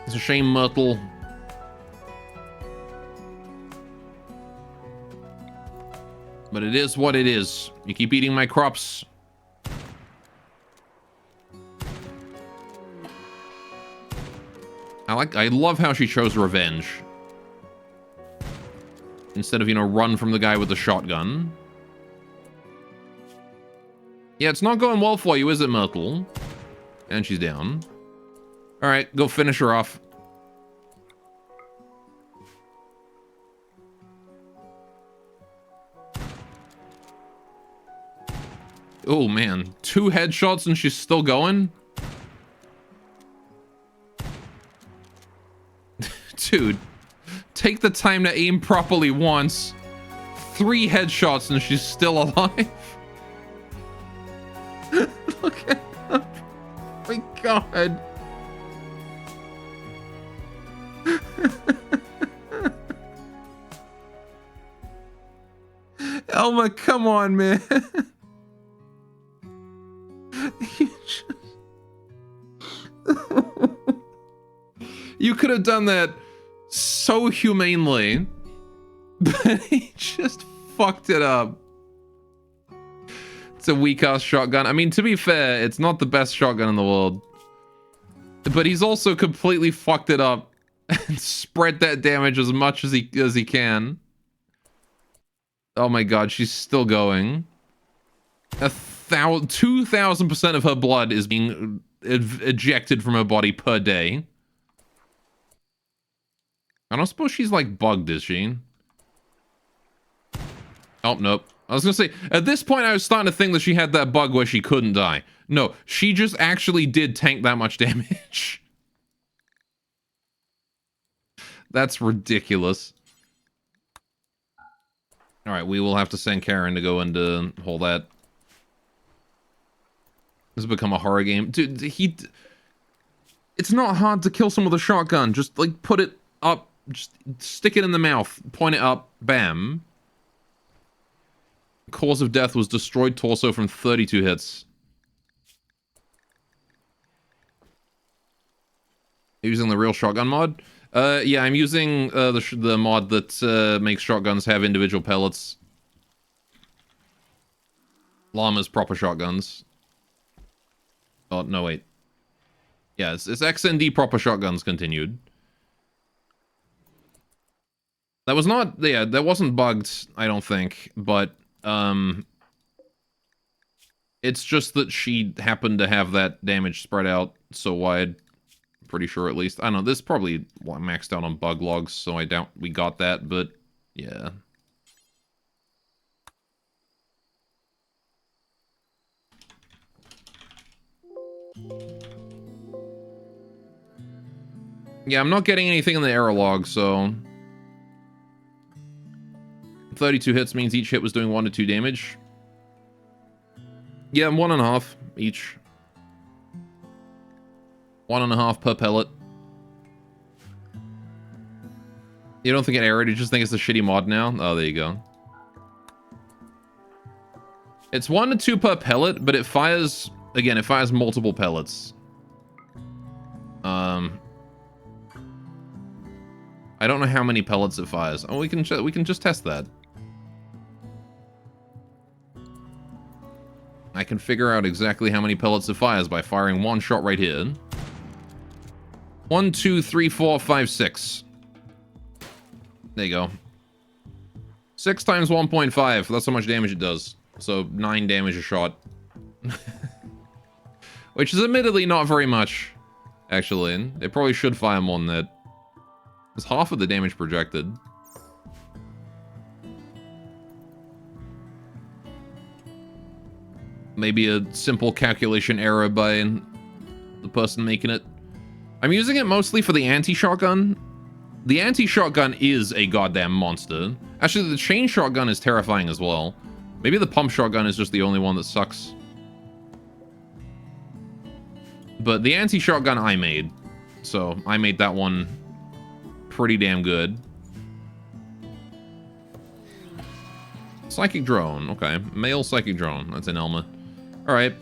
It's a shame, Myrtle. But it is what it is. You keep eating my crops. I love how she chose revenge. Instead of, you know, run from the guy with the shotgun. Yeah, it's not going well for you, is it, Myrtle? And she's down. Alright, go finish her off. Oh, man. 2 headshots and she's still going? Dude, take the time to aim properly once. 3 headshots and she's still alive. Look at her. Oh my god. Elma, come on, man. You could have done that so humanely, but he just fucked it up. It's a weak-ass shotgun. I mean, to be fair, it's not the best shotgun in the world. But he's also completely fucked it up and spread that damage as much as he can. Oh my god, she's still going. 2,000% of her blood is being ejected from her body per day. I don't suppose she's, like, bugged, is she? Oh, nope. I was gonna say, at this point, I was starting to think that she had that bug where she couldn't die. No, she just actually did tank that much damage. That's ridiculous. Alright, we will have to send Karen to go and hold that. This has become a horror game. Dude, it's not hard to kill someone with a shotgun. Just, like, put it up. Just stick it in the mouth. Point it up. Bam. Cause of death was destroyed torso from 32 hits. Using the real shotgun mod? Yeah, I'm using the mod that makes shotguns have individual pellets. Llama's proper shotguns. Oh, no, wait. Yeah, it's XND proper shotguns continued. That was not, yeah, that wasn't bugged, I don't think, but, It's just that she happened to have that damage spread out so wide. Pretty sure, at least. I don't know, this probably maxed out on bug logs, so I doubt we got that, but yeah. Yeah, I'm not getting anything in the error log, so 32 hits means each hit was doing 1 to 2 damage. Yeah, 1.5 each. 1.5 per pellet. You don't think it errored, you just think it's a shitty mod now? Oh, there you go. It's 1 to 2 per pellet, but it fires... Again, it fires multiple pellets. I don't know how many pellets it fires. Oh, we can just test that. I can figure out exactly how many pellets it fires by firing one shot right here. 1, 2, 3, 4, 5, 6. There you go. 6 times 1.5. That's how much damage it does. So 9 damage a shot. Which is admittedly not very much, actually. It probably should fire more than that. It's half of the damage projected. Maybe a simple calculation error by the person making it. I'm using it mostly for the anti-shotgun. The anti-shotgun is a goddamn monster. Actually, the chain shotgun is terrifying as well. Maybe the pump shotgun is just the only one that sucks. But the anti-shotgun I made. So, I made that one pretty damn good. Psychic drone. Okay. Male psychic drone. That's an Elma. Alright.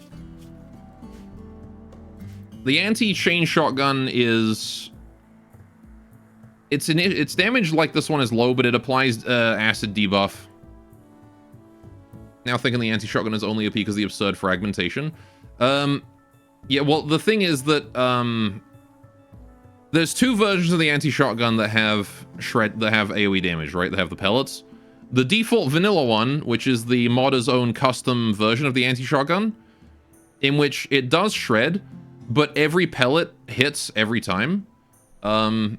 The anti-chain shotgun is... Its damage like this one is low, but it applies acid debuff. Now thinking the anti-shotgun is only OP because of the absurd fragmentation. Yeah, well, the thing is that there's 2 versions of the anti-shotgun that have AoE damage, right? They have the pellets. The default vanilla one, which is the modder's own custom version of the anti-shotgun, in which it does shred, but every pellet hits every time. I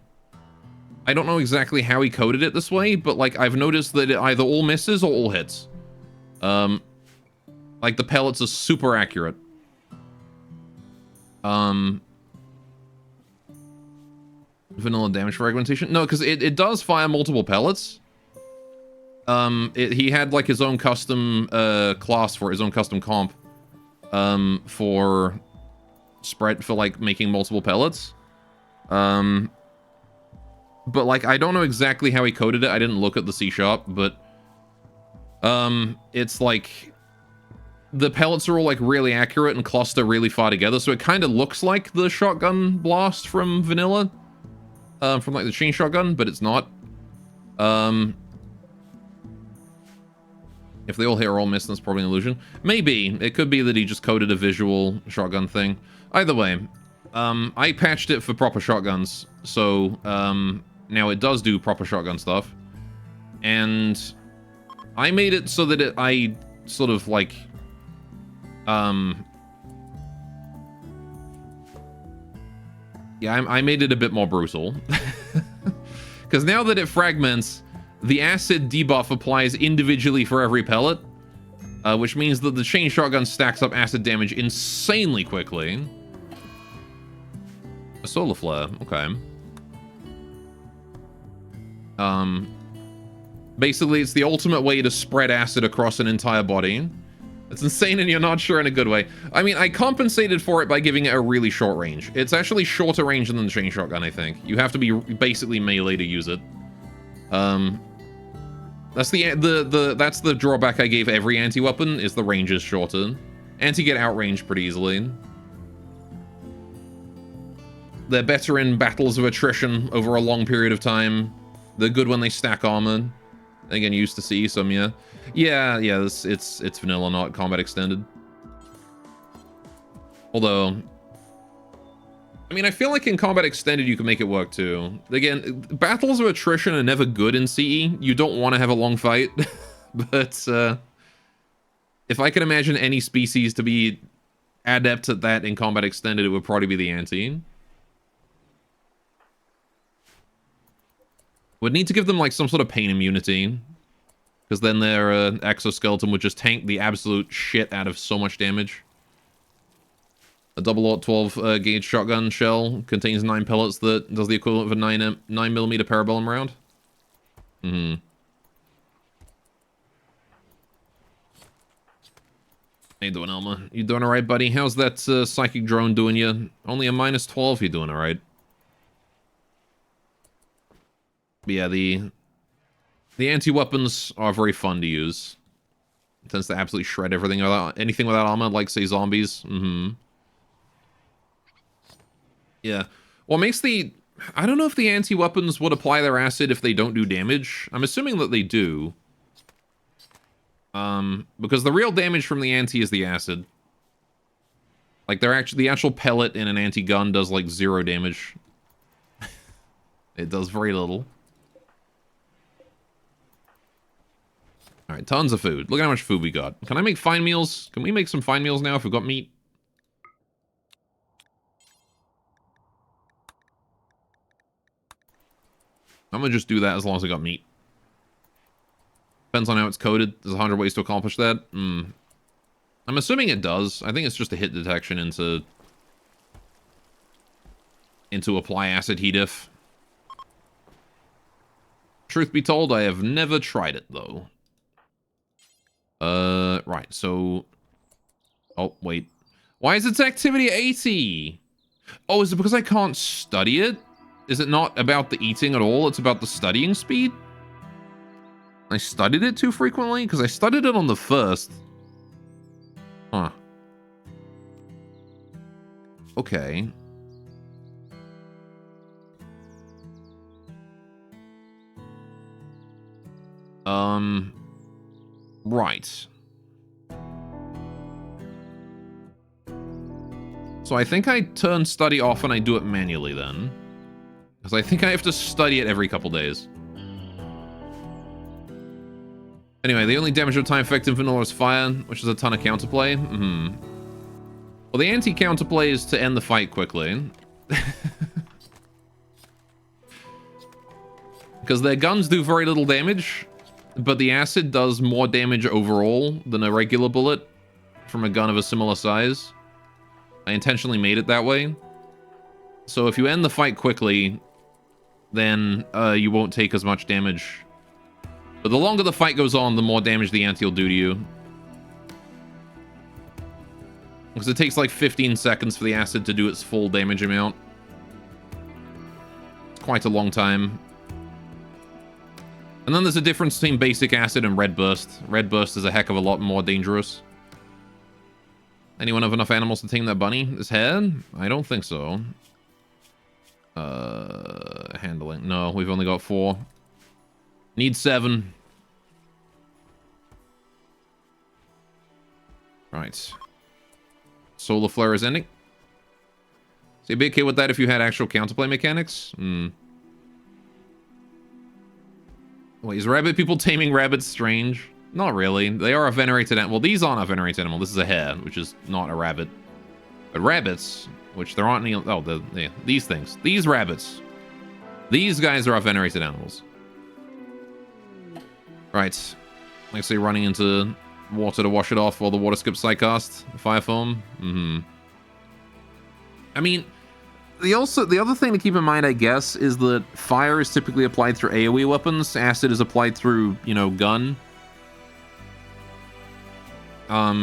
don't know exactly how he coded it this way, but like I've noticed that it either all misses or all hits. Like the pellets are super accurate. Vanilla damage fragmentation? No, because it does fire multiple pellets. He had like his own custom class for his own custom comp for spread for like making multiple pellets. But like I don't know exactly how he coded it. I didn't look at the C#, but it's like the pellets are all like really accurate and cluster really far together, so it kind of looks like the shotgun blast from vanilla, from like the chain shotgun, but it's not. If they all hit or all miss, that's probably an illusion. Maybe. It could be that he just coded a visual shotgun thing. Either way, I patched it for proper shotguns, so now it does do proper shotgun stuff. And I made it so that I sort of like... yeah, I made it a bit more brutal. Because now that it fragments, the acid debuff applies individually for every pellet, which means that the chain shotgun stacks up acid damage insanely quickly. A solar flare, okay. Basically, it's the ultimate way to spread acid across an entire body. It's insane and you're not sure in a good way. I mean, I compensated for it by giving it a really short range. It's actually shorter range than the chain shotgun, I think. You have to be basically melee to use it. That's the drawback I gave every anti-weapon, is the range is shorter. Anti get outranged pretty easily. They're better in battles of attrition over a long period of time. They're good when they stack armor. Again, you used to see some, yeah. Yeah, it's vanilla, not combat extended. Although, I mean, I feel like in combat extended you can make it work too. Again, battles of attrition are never good in CE. You don't want to have a long fight, but If I can imagine any species to be adept at that in Combat Extended, it would probably be the Anti. Would need to give them like some sort of pain immunity, because then their exoskeleton would just tank the absolute shit out of so much damage. A double aught 12 gauge shotgun shell contains 9 pellets that does the equivalent of a 9mm parabellum round. How you doing, Elma? You doing alright, buddy? How's that psychic drone doing you? Only a -12, you doing alright? But yeah, the anti-weapons are very fun to use. It tends to absolutely shred everything without anything without armor, like say zombies. Yeah. What makes the... I don't know if the anti-weapons would apply their acid if they don't do damage. I'm assuming that they do. Because the real damage from the anti is the acid. Like, the actual pellet in an anti-gun does, like, 0 damage. It does very little. Alright, tons of food. Look at how much food we got. Can I make fine meals? Can we make some fine meals now if we've got meat? I'm gonna just do that as long as I got meat. Depends on how it's coded. There's 100 ways to accomplish that. I'm assuming it does. I think it's just a hit detection into apply acid heat if. Truth be told, I have never tried it though. Right, so... Oh, wait. Why is its activity 80? Oh, is it because I can't study it? Is it not about the eating at all? It's about the studying speed? I studied it too frequently? Because I studied it on the first. Huh. Okay. Right. So I think I turn study off and I do it manually then. Because I think I have to study it every couple days. Anyway, the only damage of time effect in vanilla is fire, which is a ton of counterplay. Well, the anti-counterplay is to end the fight quickly. Because their guns do very little damage, but the acid does more damage overall than a regular bullet from a gun of a similar size. I intentionally made it that way. So if you end the fight quickly, then you won't take as much damage. But the longer the fight goes on, the more damage the anti will do to you. Because it takes like 15 seconds for the acid to do its full damage amount. It's quite a long time. And then there's a difference between basic acid and red burst. Red burst is a heck of a lot more dangerous. Anyone have enough animals to tame that bunny? This head? I don't think so. Handling. No, we've only got 4. Need 7. Right. Solar flare is ending. So you'd be okay with that if you had actual counterplay mechanics? Wait, is rabbit people taming rabbits strange? Not really. They are a venerated animal. Well, these aren't a venerated animal. This is a hare, which is not a rabbit. But rabbits, which there aren't any... Oh, yeah, these things. These rabbits. These guys are our venerated animals. Right. Like, say, running into water to wash it off while the water skips sidecast. Fire foam. I mean, the other thing to keep in mind, I guess, is that fire is typically applied through AoE weapons. Acid is applied through, you know, gun.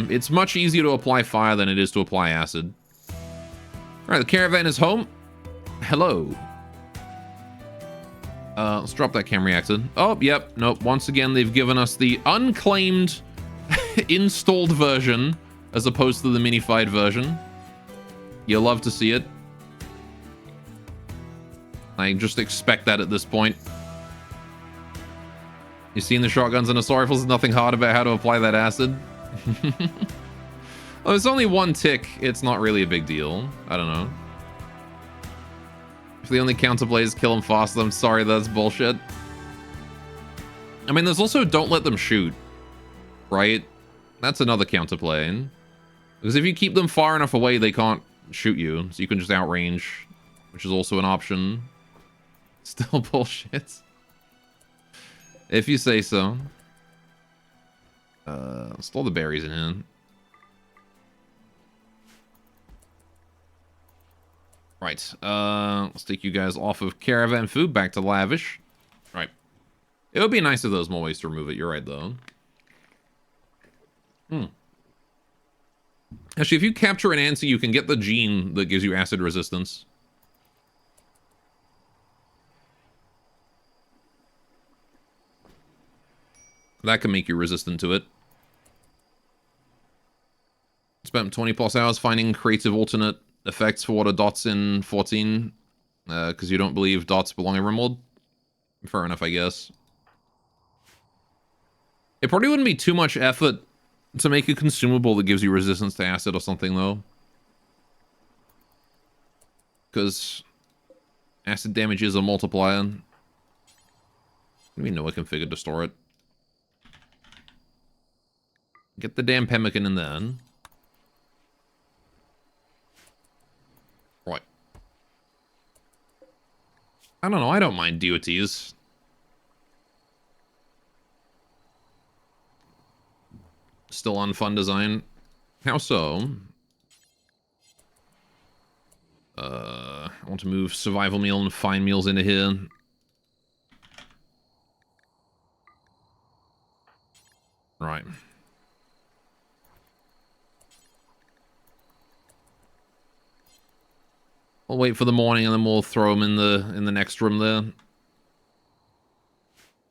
It's much easier to apply fire than it is to apply acid. Alright, the caravan is home. Hello. Let's drop that chem reactor. Oh, yep. Nope. Once again, they've given us the unclaimed installed version as opposed to the minified version. You'll love to see it. I just expect that at this point. You've seen the shotguns and assault rifles. There's nothing hard about how to apply that acid. Well, it's only 1 tick. It's not really a big deal. I don't know. If the only counterplay is kill them fast, I'm sorry, that's bullshit. I mean, there's also don't let them shoot, right? That's another counterplay. Because if you keep them far enough away, they can't shoot you. So you can just outrange, which is also an option. Still bullshit. If you say so. Store the berries in here. Right. Let's take you guys off of caravan food back to lavish. Right. It would be nice if there was more ways to remove it. You're right, though. Actually, if you capture an Ansi, you can get the gene that gives you acid resistance. That can make you resistant to it. Spent 20 plus hours finding creative alternate effects for water dots in 14. Because you don't believe dots belong in Rimworld. Fair enough, I guess. It probably wouldn't be too much effort to make a consumable that gives you resistance to acid or something, though. Because acid damage is a multiplier. Let me know I configured to store it. Get the damn pemmican in there. Right. I don't know, I don't mind DOTs. Still on fun design. How so? I want to move survival meal and fine meals into here. Right. We'll wait for the morning and then we'll throw them in the next room there.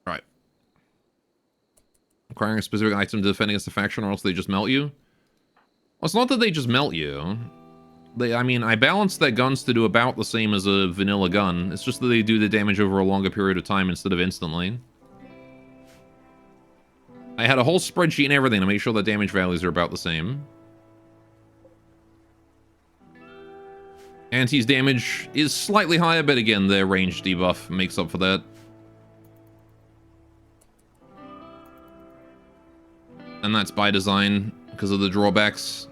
Right. Acquiring a specific item to defend against the faction, or else they just melt you. Well, it's not that they just melt you. I mean, I balanced their guns to do about the same as a vanilla gun. It's just that they do the damage over a longer period of time instead of instantly. I had a whole spreadsheet and everything to make sure the damage values are about the same. Anti's damage is slightly higher, but again, their range debuff makes up for that. And that's by design, because of the drawbacks.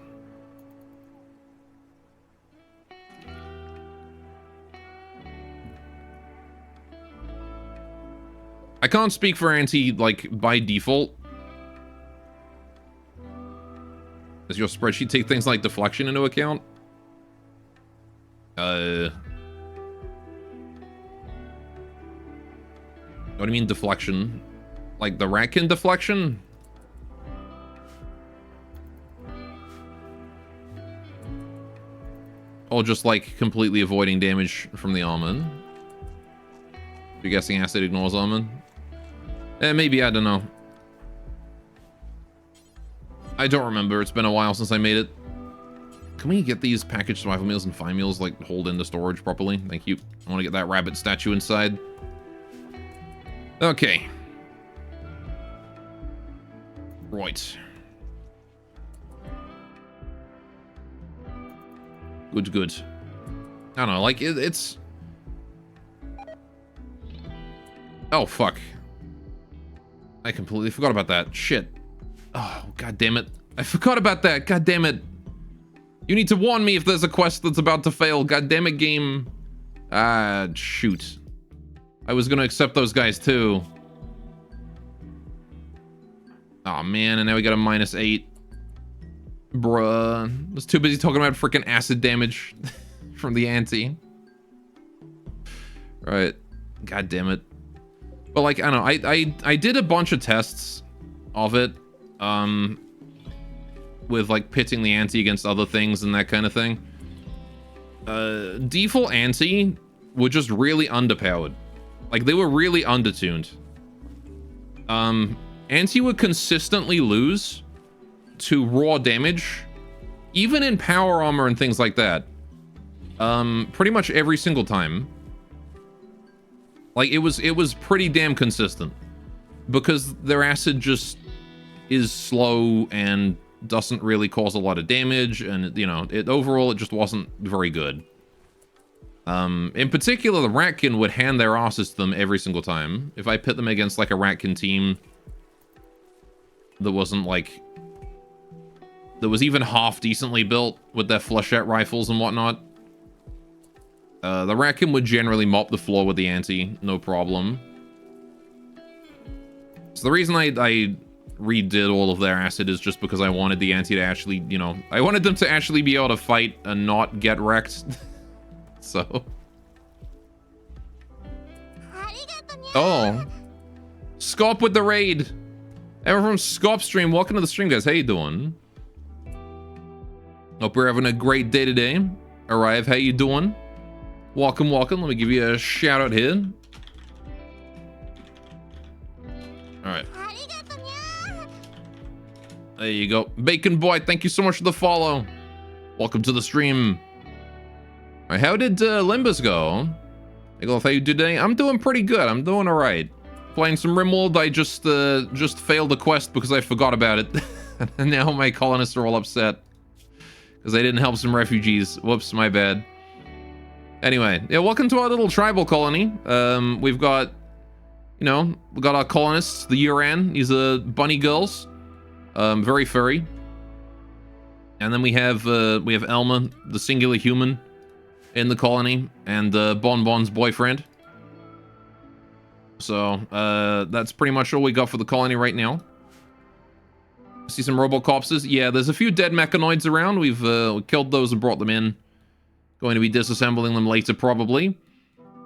I can't speak for Anti, like, by default. Does your spreadsheet take things like deflection into account? What do you mean deflection? Like the Ratkin deflection? Or just like completely avoiding damage from the almond? You're guessing acid ignores almond? Maybe, I don't know. I don't remember, it's been a while since I made it. Can we get these packaged survival meals and fine meals, like, hold into storage properly? Thank you. I want to get that rabbit statue inside. Okay. Right. Good, good. I don't know, like, it's... Oh, fuck. I completely forgot about that. Shit. Oh, god damn it. I forgot about that. God damn it. You need to warn me if there's a quest that's about to fail. God damn it, game. Ah, shoot. I was gonna accept those guys too. Oh man, and now we got a -8. Bruh. I was too busy talking about freaking acid damage from the Anti. Right. God damn it. But like, I don't know, I did a bunch of tests of it. With like pitting the Anti against other things and that kind of thing. Default Anti were just really underpowered. Like they were really undertuned. Anti would consistently lose to raw damage, even in power armor and things like that. Pretty much every single time. Like it was pretty damn consistent because their acid just is slow and doesn't really cause a lot of damage, and you know, overall it just wasn't very good. In particular, the Ratkin would hand their asses to them every single time. If I pit them against like a Ratkin team that wasn't like that was even half decently built with their flechette rifles and whatnot. The raccoon would generally mop the floor with the anti, no problem. So the reason I redid all of their acid is just because I wanted the anti to actually, you know, I wanted them to actually be able to fight and not get wrecked. So. Oh. Scop with the raid. Everyone from Scop stream, welcome to the stream, guys. How you doing? Hope you're having a great day today. Arrive, how you doing? Welcome, welcome. Let me give you a shout out here. Alright. There you go. Bacon Boy, thank you so much for the follow. Welcome to the stream. Alright, how did Limbus go? How you do today? I'm doing pretty good. I'm doing alright. Playing some Rimworld. I just failed the quest because I forgot about it. And now my colonists are all upset. Because I didn't help some refugees. Whoops, my bad. Anyway, yeah, welcome to our little tribal colony. We've got, you know, we got our colonists, the Yuran. These are bunny girls. Very furry. And then we have Elma, the singular human, in the colony, and Bonbon's boyfriend. So, that's pretty much all we got for the colony right now. See some Robocopses? Yeah, there's a few dead mechanoids around. We've killed those and brought them in. Going to be disassembling them later, probably.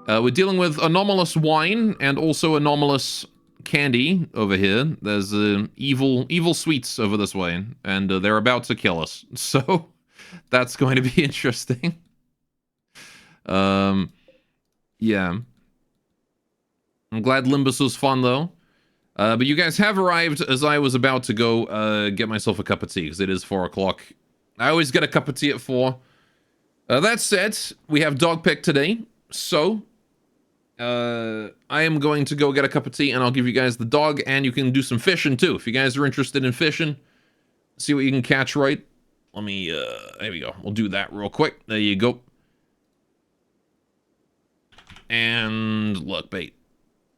We're dealing with anomalous wine and also anomalous candy over here. There's evil sweets over this way, and they're about to kill us. So, that's going to be interesting. Yeah. I'm glad Limbus was fun, though. But you guys have arrived as I was about to go get myself a cup of tea, because it is 4 o'clock. I always get a cup of tea at 4. That said, we have dog pick today, so I am going to go get a cup of tea, and I'll give you guys the dog, and you can do some fishing, too. If you guys are interested in fishing, see what you can catch, right? Let me, there we go. We'll do that real quick. There you go. And look, bait.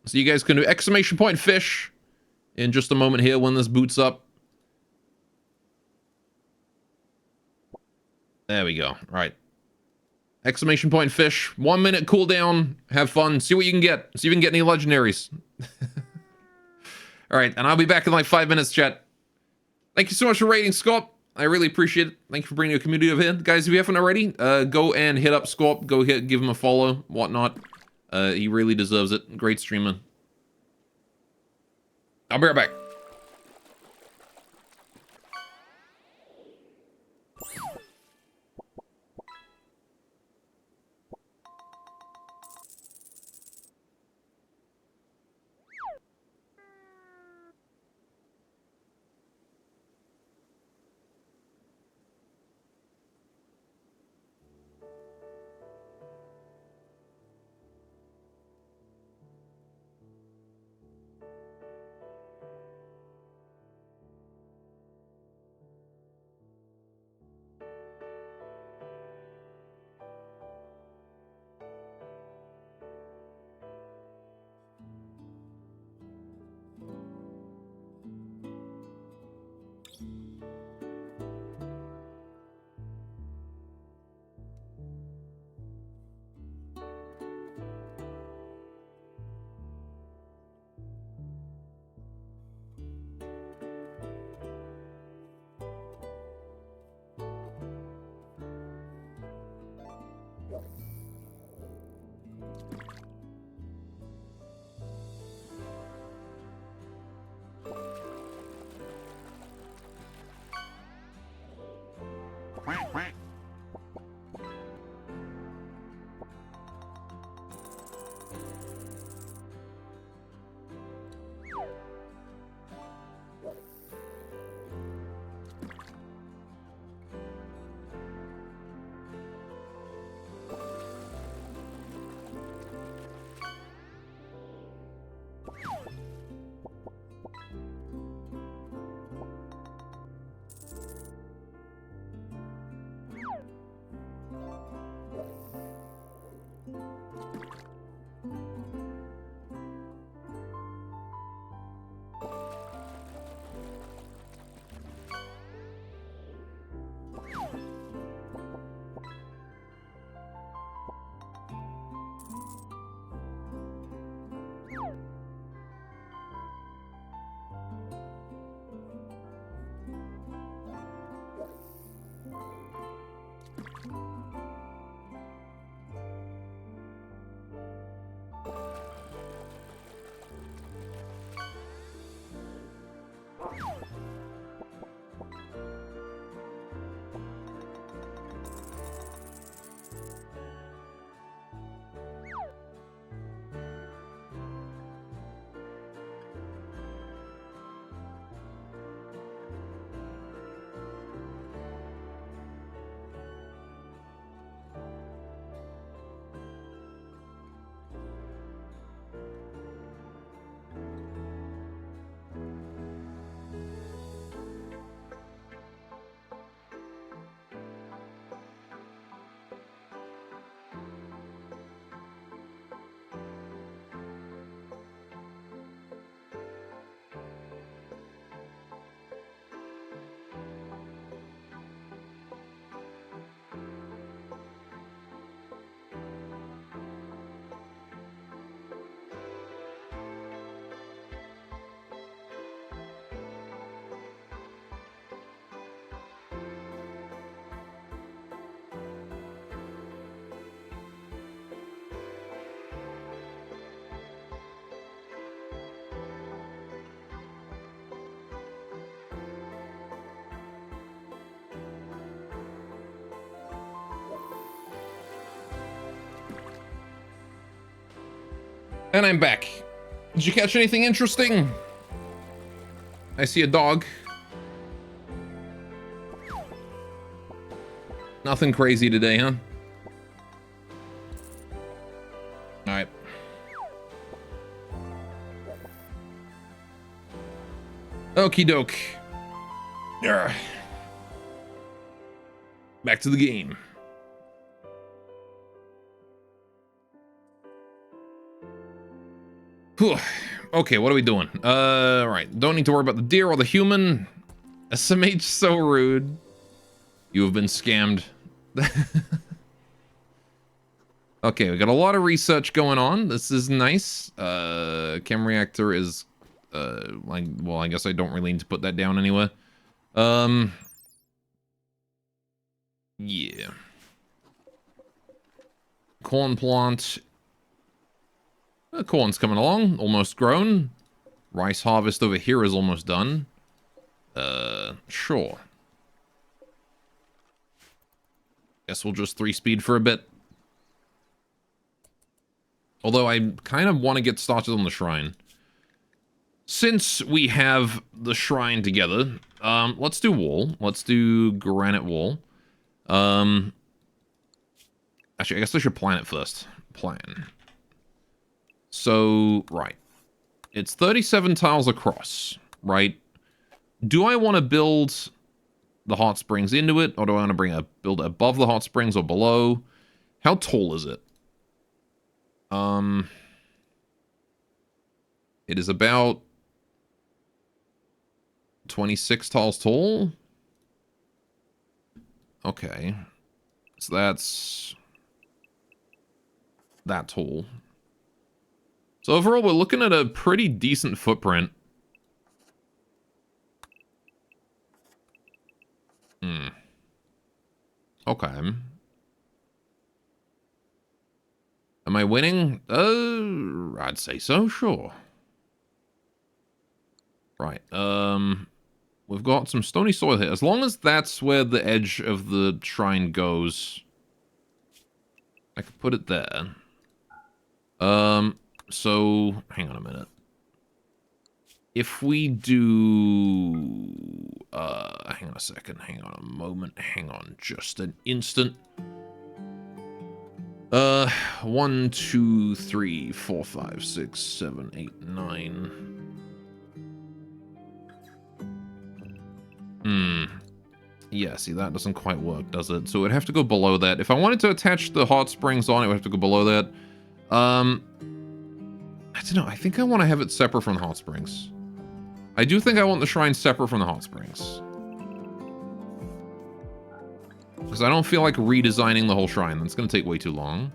So you guys can do exclamation point fish in just a moment here when this boots up. There we go. All right. Exclamation point fish. 1 minute cooldown. Have fun. See what you can get. See if you can get any legendaries. All right. And I'll be back in like 5 minutes, chat. Thank you so much for raiding, Scorp. I really appreciate it. Thank you for bringing a community of here. Guys, if you haven't already, go and hit up Scorp. Go give him a follow, whatnot. He really deserves it. Great streamer. I'll be right back. And I'm back. Did you catch anything interesting? I see a dog. Nothing crazy today, huh? Alright. Okie doke. Urgh. Back to the game. Whew. Okay, what are we doing? Right. Don't need to worry about the deer or the human. SMH so rude. You have been scammed. Okay, we got a lot of research going on. This is nice. Chem reactor is, well, I guess I don't really need to put that down anywhere. Yeah. Corn plant. Corn's coming along, almost grown. Rice harvest over here is almost done. Sure. Guess we'll just 3-speed for a bit. Although I kind of want to get started on the shrine. Since we have the shrine together, let's do wall. Let's do granite wall. Actually, I guess I should plan it first. Plan. So, right. It's 37 tiles across, right? Do I want to build the hot springs into it, or do I want to build it above the hot springs or below? How tall is it? It is about 26 tiles tall. Okay. So that's that tall. So overall, we're looking at a pretty decent footprint. Okay. Am I winning? I'd say so, sure. Right, we've got some stony soil here. As long as that's where the edge of the shrine goes, I could put it there. So, hang on a minute. If we do... hang on a second, hang on a moment, hang on just an instant. 1, 2, 3, 4, 5, 6, 7, 8, 9. Yeah, see, that doesn't quite work, does it? So it'd have to go below that. If I wanted to attach the hot springs on, it would have to go below that. I don't know. I think I want to have it separate from the hot springs. I do think I want the shrine separate from the hot springs. Because I don't feel like redesigning the whole shrine. That's going to take way too long.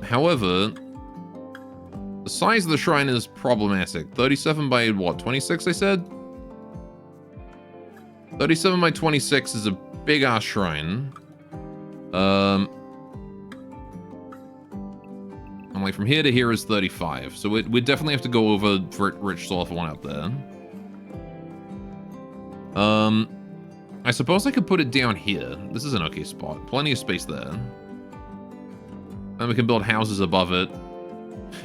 However, the size of the shrine is problematic. 37 by, what, 26, I said? 37 by 26 is a big-ass shrine. And like from here to here is 35. So we'd definitely have to go over for rich soil if I want out there. I suppose I could put it down here. This is an okay spot. Plenty of space there. And we can build houses above it.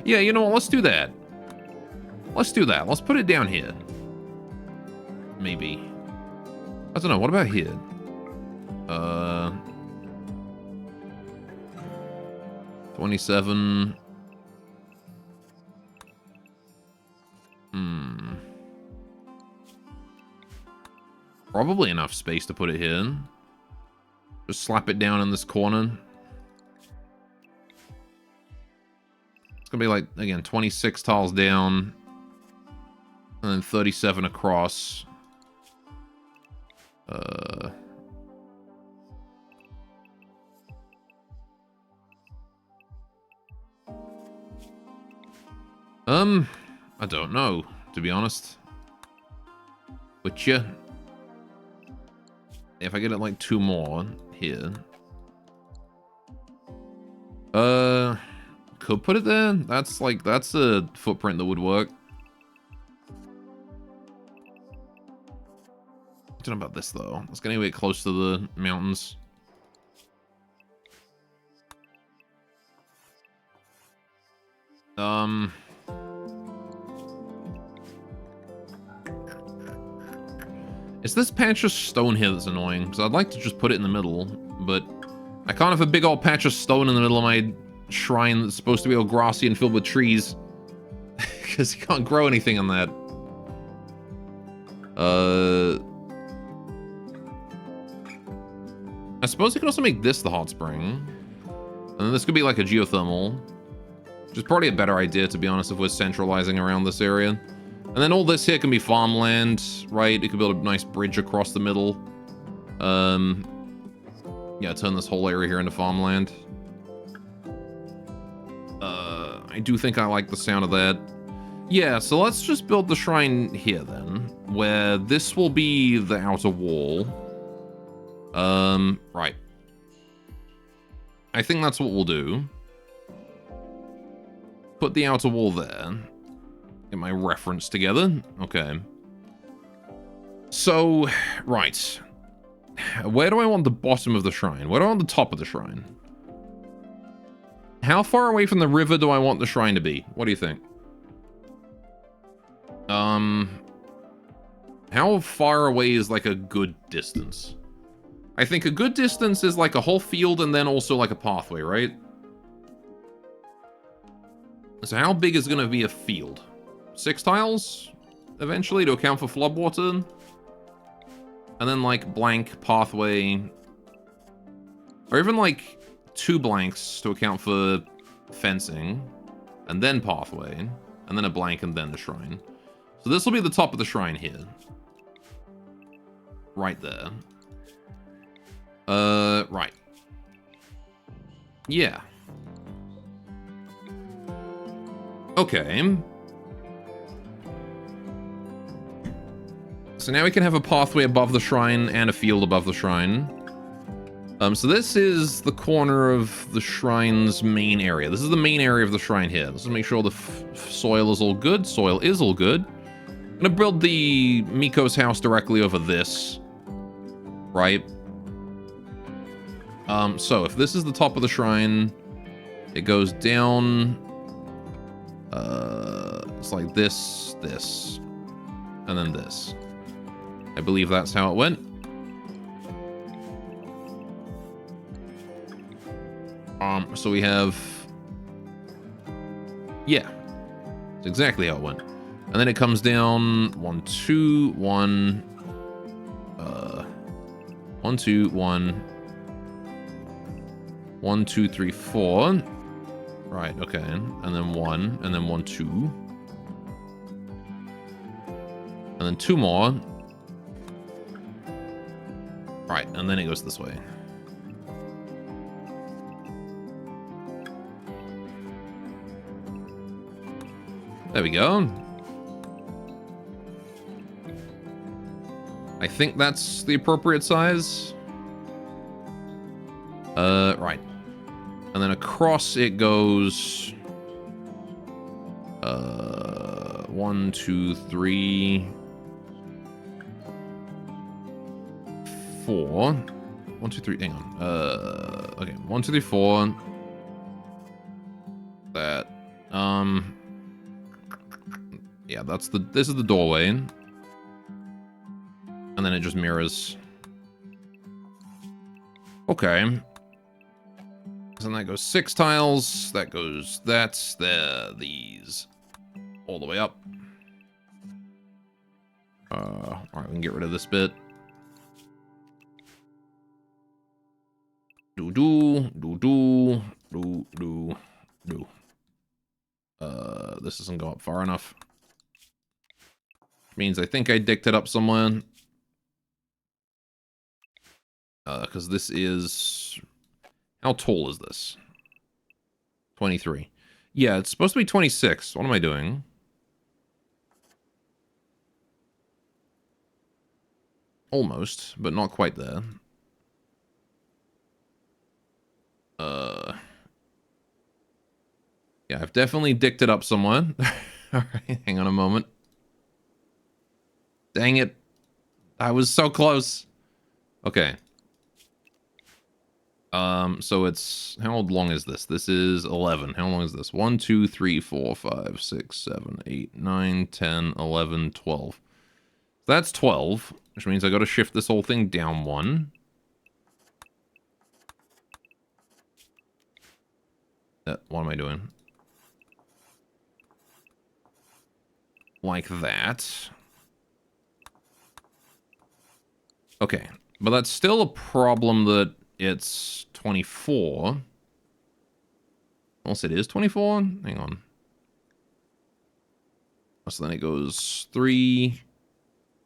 Yeah, you know what? Let's do that. Let's do that. Let's put it down here. Maybe. I don't know. What about here? 27. Probably enough space to put it here. Just slap it down in this corner. It's gonna be like, again, 26 tiles down. And then 37 across. I don't know, to be honest. With you. If I get it like 2 more here. Could put it there. That's a footprint that would work. I don't know about this though. It's getting a bit close to the mountains. – It's this patch of stone here that's annoying, because I'd like to just put it in the middle, but I can't have a big old patch of stone in the middle of my shrine that's supposed to be all grassy and filled with trees, because you can't grow anything on that. I suppose you could also make this the hot spring, and then this could be like a geothermal, which is probably a better idea, to be honest, if we're centralizing around this area. And then all this here can be farmland, right? You could build a nice bridge across the middle. Yeah, turn this whole area here into farmland. I do think I like the sound of that. Yeah, so let's just build the shrine here then, where this will be the outer wall. Right. I think that's what we'll do. Put the outer wall there. Get my reference together. Okay. So, right. Where do I want the bottom of the shrine? Where do I want the top of the shrine? How far away from the river do I want the shrine to be? What do you think? How far away is like a good distance? I think a good distance is like a whole field and then also like a pathway, right? So how big is going to be a field? 6 tiles eventually to account for floodwater, and then like blank pathway, or even like 2 blanks to account for fencing, and then pathway, and then a blank, and then the shrine. So this will be the top of the shrine here, right there. Right. Yeah. Okay. So now we can have a pathway above the shrine and a field above the shrine. So this is the corner of the shrine's main area. This is the main area of the shrine here. Let's make sure the soil is all good. Soil is all good. I'm gonna build the Miko's house directly over this. Right? So if this is the top of the shrine, it goes down... it's like this, this, and then this. I believe that's how it went. So we have... Yeah. That's exactly how it went. And then it comes down 1, 2, 1... 1, 2, 1... 1, 2, 3, 4... Right, okay. And then 1, and then 1, 2. And then 2 more. Right, and then it goes this way. There we go. I think that's the appropriate size. Right. And then across it goes... 1, 2, 3... 4. 1, 2, 3, hang on. Okay, 1, 2, 3, 4. That. Yeah, this is the doorway. And then it just mirrors. Okay. So then that goes 6 tiles. That goes, that's there, these. All the way up. Alright, we can get rid of this bit. This doesn't go up far enough. Means I think I dicked it up somewhere. Because this is... How tall is this? 23. Yeah, it's supposed to be 26. What am I doing? Almost, but not quite there. Yeah, I've definitely dicked it up somewhere. Alright, hang on a moment. Dang it. I was so close. Okay. So it's, how long is this? This is 11. How long is this? 1, 2, 3, 4, 5, 6, 7, 8, 9, 10, 11, 12. That's 12, which means I got to shift this whole thing down 1. What am I doing? Like that. Okay, but that's still a problem that it's 24. Unless it is 24? Hang on. So then it goes 3,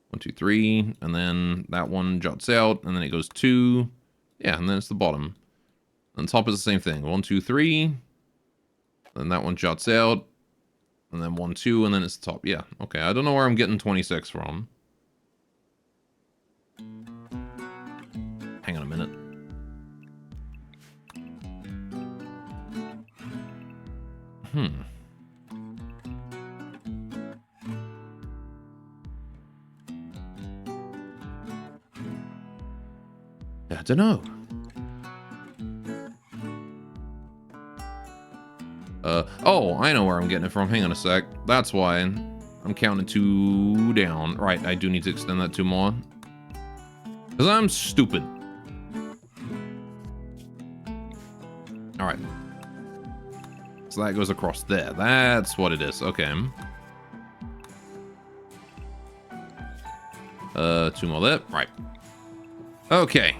1, 2, 3, and then that one jots out, and then it goes 2. Yeah, and then it's the bottom. And top is the same thing. 1, 2, 3. Then that one jots out, and then 1, 2, and then it's the top. Yeah, okay. I don't know where I'm getting 26 from. Hang on a minute. I don't know. Oh, I know where I'm getting it from. Hang on a sec. That's why I'm counting 2 down. Right, I do need to extend that 2 more. Because I'm stupid. Alright. So that goes across there. That's what it is. Okay. 2 more there. Right. Okay.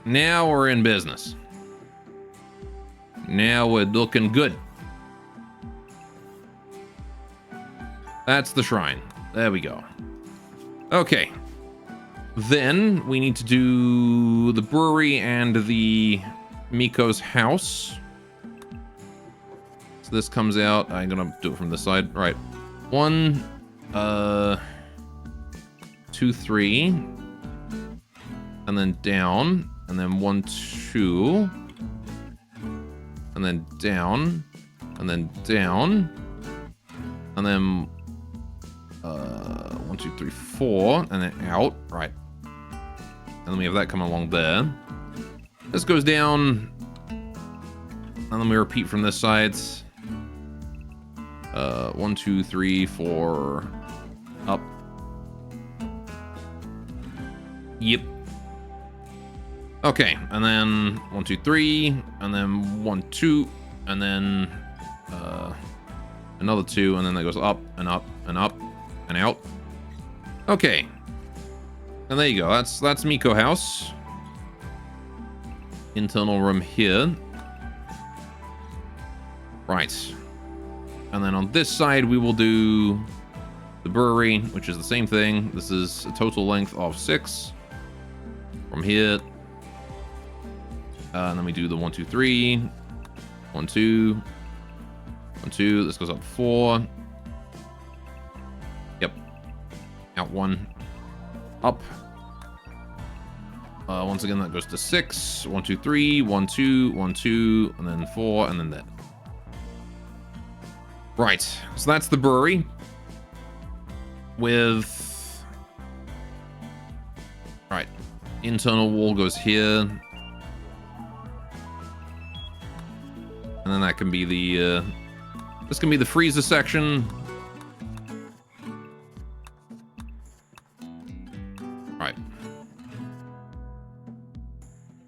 Now we're in business. Now we're looking good. That's the shrine. There we go. Okay. Then we need to do the brewery and the Miko's house. So this comes out. I'm gonna do it from this side. Right. 1, 2, 3. And then down. And then 1, 2. And then down. And then down. And then 1, 2, 3, 4. And then out. Right. And then we have that coming along there. This goes down. And then we repeat from this side. 1, 2, 3, 4. Up. Yep. Okay, and then 1, 2, 3, and then 1, 2, and then another 2, and then that goes up and up and up and out. Okay, and there you go. That's Miko House. Internal room here. Right, and then on this side we will do the brewery, which is the same thing. This is a total length of 6 from here. And then we do the 1, 2, 3, 1, 2, 1, 2. This goes up 4. Yep. Out 1. Up. Once again, that goes to 6. 1, 2, 3, 1, 2, 1, 2, and then 4, and then that. Right. So that's the brewery. With. Right. Internal wall goes here. And then that can be the, this can be the freezer section. Right.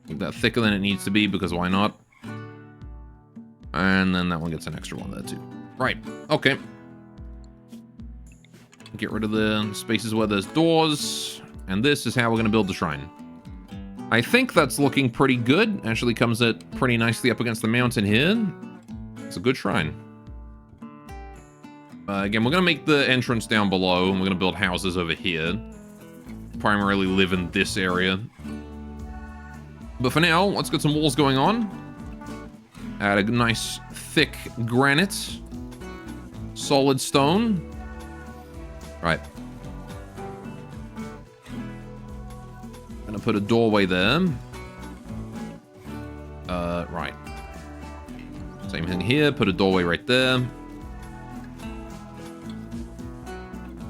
Make that thicker than it needs to be, because why not? And then that one gets an extra one there too. Right, okay. Get rid of the spaces where there's doors. And this is how we're gonna build the shrine. I think that's looking pretty good. Actually comes it pretty nicely up against the mountain here. It's a good shrine. Again, we're going to make the entrance down below, and we're going to build houses over here. Primarily live in this area. But for now, let's get some walls going on. Add a nice, thick granite. Solid stone. Right. Gonna put a doorway there. Right. Same thing here. Put a doorway right there.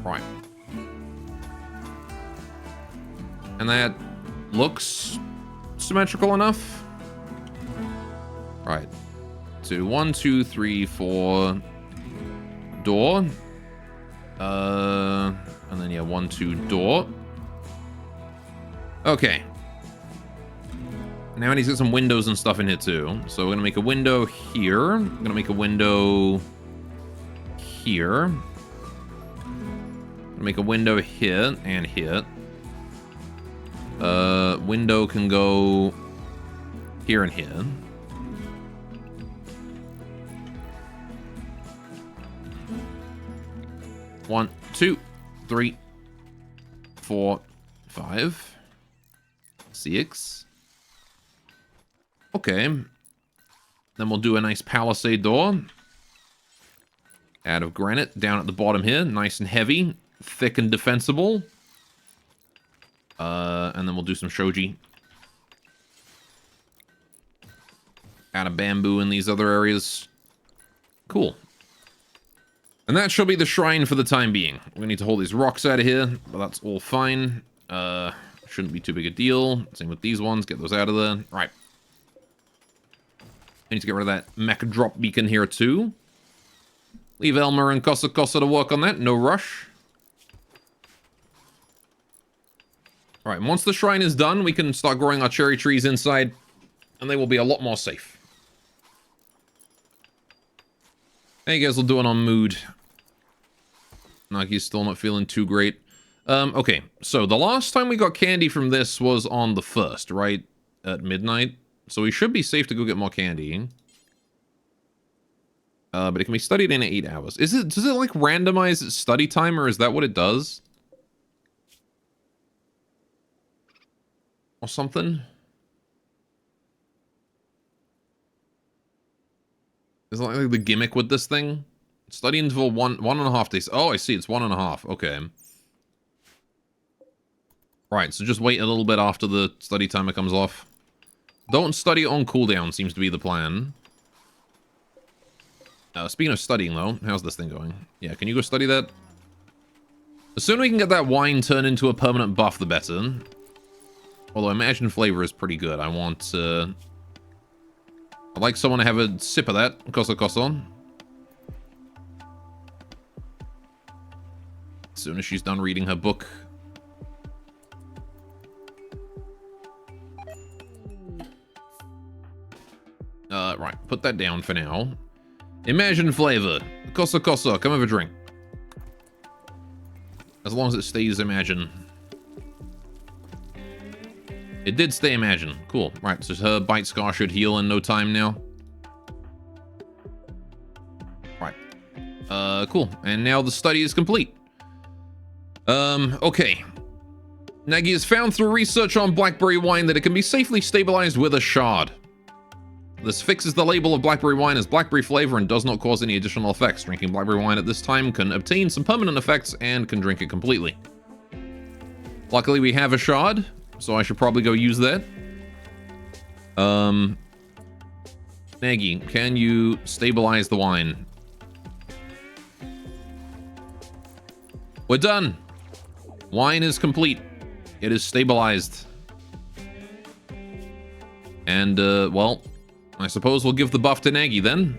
Right. And that looks symmetrical enough? Right. So 1, 2, 3, 4. Door. And then, yeah, 1, 2, door. Okay. Now I need to get some windows and stuff in here, too. So we're going to make a window here. I'm going to make a window here. Make a window here and here. Window can go here and here. One, 2, 3, 4, 5, 6. Okay. Then we'll do a nice palisade door. Out of granite, down at the bottom here. Nice and heavy. Thick and defensible. And then we'll do some shoji. Out of bamboo in these other areas. Cool. And that shall be the shrine for the time being. We need to hold these rocks out of here, but that's all fine. Shouldn't be too big a deal. Same with these ones. Get those out of there. Right. I need to get rid of that mech drop beacon here too. Leave Elmer and Kosa Kosa to work on that. No rush. Alright, once the shrine is done, we can start growing our cherry trees inside, and they will be a lot more safe. How you guys all doing on mood? Nagi's still not feeling too great. Okay, so the last time we got candy from this was on the 1st, right? At midnight. So we should be safe to go get more candy. But it can be studied in 8 hours. Does it like randomize its study time, or is that what it does? Or something? Is that like the gimmick with this thing? Study interval 1.5 days. Oh, I see. It's 1.5. Okay. Right, so just wait a little bit after the study timer comes off. Don't study on cooldown seems to be the plan. Speaking of studying, though, how's this thing going? Yeah, can you go study that? The sooner we can get that wine turned into a permanent buff, the better. Although Imagine Flavor is pretty good. I want, I'd like someone to have a sip of that. Koso Koso. As soon as she's done reading her book. Right. Put that down for now. Imagine Flavor. Koso Koso. Come have a drink. As long as it stays Imagine. It did stay Imagine. Cool. Right, so her bite scar should heal in no time now. Right. Cool. And now the study is complete. Okay. Nagi has found through research on blackberry wine that it can be safely stabilized with a shard. This fixes the label of blackberry wine as blackberry flavor and does not cause any additional effects. Drinking blackberry wine at this time can obtain some permanent effects and can drink it completely. Luckily, we have a shard. So I should probably go use that. Nagi, can you stabilize the wine? We're done. Wine is complete. It is stabilized. And, well, I suppose we'll give the buff to Nagi then.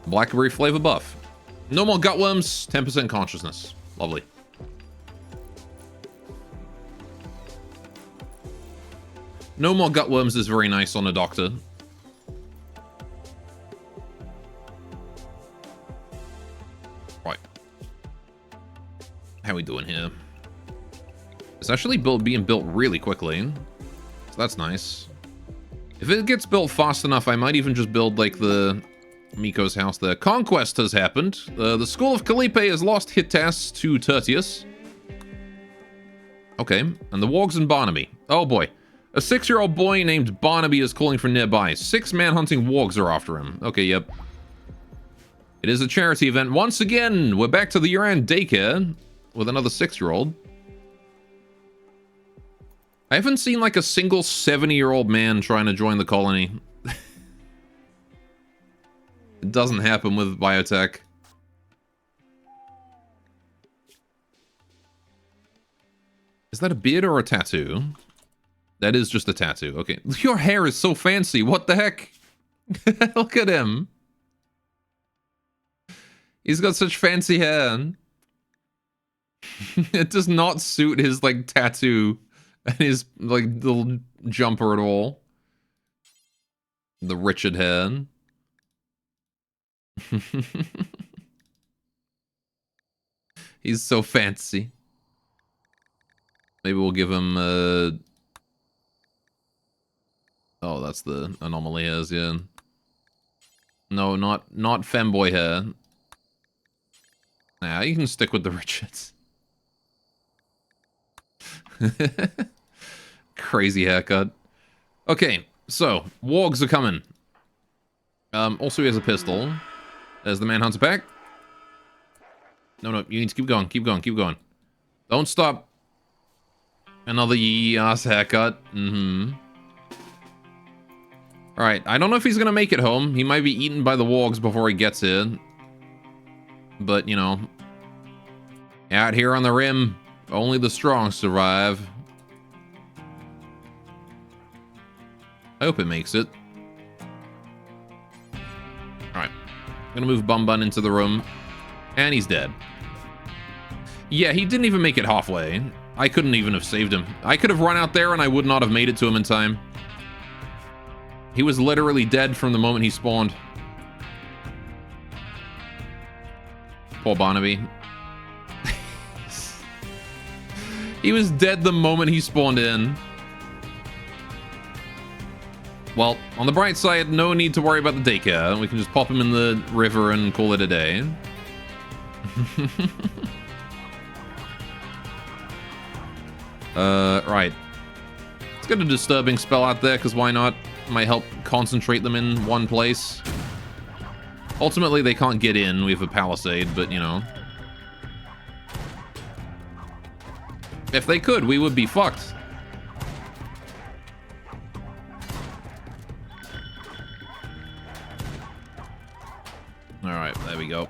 Blackberry flavor buff. No more gutworms, 10% consciousness. Lovely. No more gutworms is very nice on a doctor. Right. How we doing here? It's actually being built really quickly. So that's nice. If it gets built fast enough, I might even just build, like, the Miko's house there. Conquest has happened. The School of Calliope has lost Hitas to Tertius. Okay. And the Wargs and Barnaby. Oh, boy. A 6-year-old boy named Barnaby is calling for nearby. 6 man-hunting wargs are after him. Okay, yep. It is a charity event. Once again, we're back to the Yuran daycare with another 6-year-old. I haven't seen like a single 70-year-old man trying to join the colony. It doesn't happen with biotech. Is that a beard or a tattoo? That is just a tattoo. Okay. Your hair is so fancy. What the heck? Look at him. He's got such fancy hair. It does not suit his, like, tattoo and his, like, little jumper at all. The Richard hair. He's so fancy. Maybe we'll give him, oh, that's the anomaly hairs, yeah. No, not femboy hair. Nah, you can stick with the Richards. Crazy haircut. Okay, so, wargs are coming. Also he has a pistol. There's the Manhunter pack. No, you need to keep going, keep going, keep going. Don't stop. Another yee-ass haircut. Mm-hmm. Alright, I don't know if he's gonna make it home. He might be eaten by the wargs before he gets here. But, you know. Out here on the rim, only the strong survive. I hope it makes it. Alright. I'm gonna move Bum Bun into the room. And he's dead. Yeah, he didn't even make it halfway. I couldn't even have saved him. I could have run out there and I would not have made it to him in time. He was literally dead from the moment he spawned. Poor Barnaby. He was dead the moment he spawned in. Well, on the bright side, no need to worry about the daycare. We can just pop him in the river and call it a day. Right. Let's get a disturbing spell out there, because why not? Might help concentrate them in one place. Ultimately, they can't get in. We have a palisade, but, you know. If they could, we would be fucked. Alright, there we go.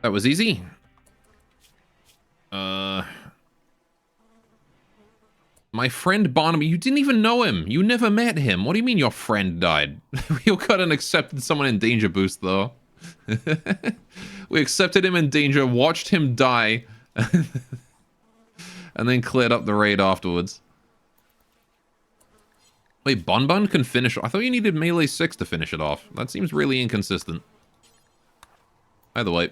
That was easy. My friend Barnaby, you didn't even know him. You never met him. What do you mean your friend died? We got an accepted someone in danger boost, though. We accepted him in danger, watched him die, and then cleared up the raid afterwards. Wait, Bun Bun can finish... I thought you needed melee 6 to finish it off. That seems really inconsistent. Either way.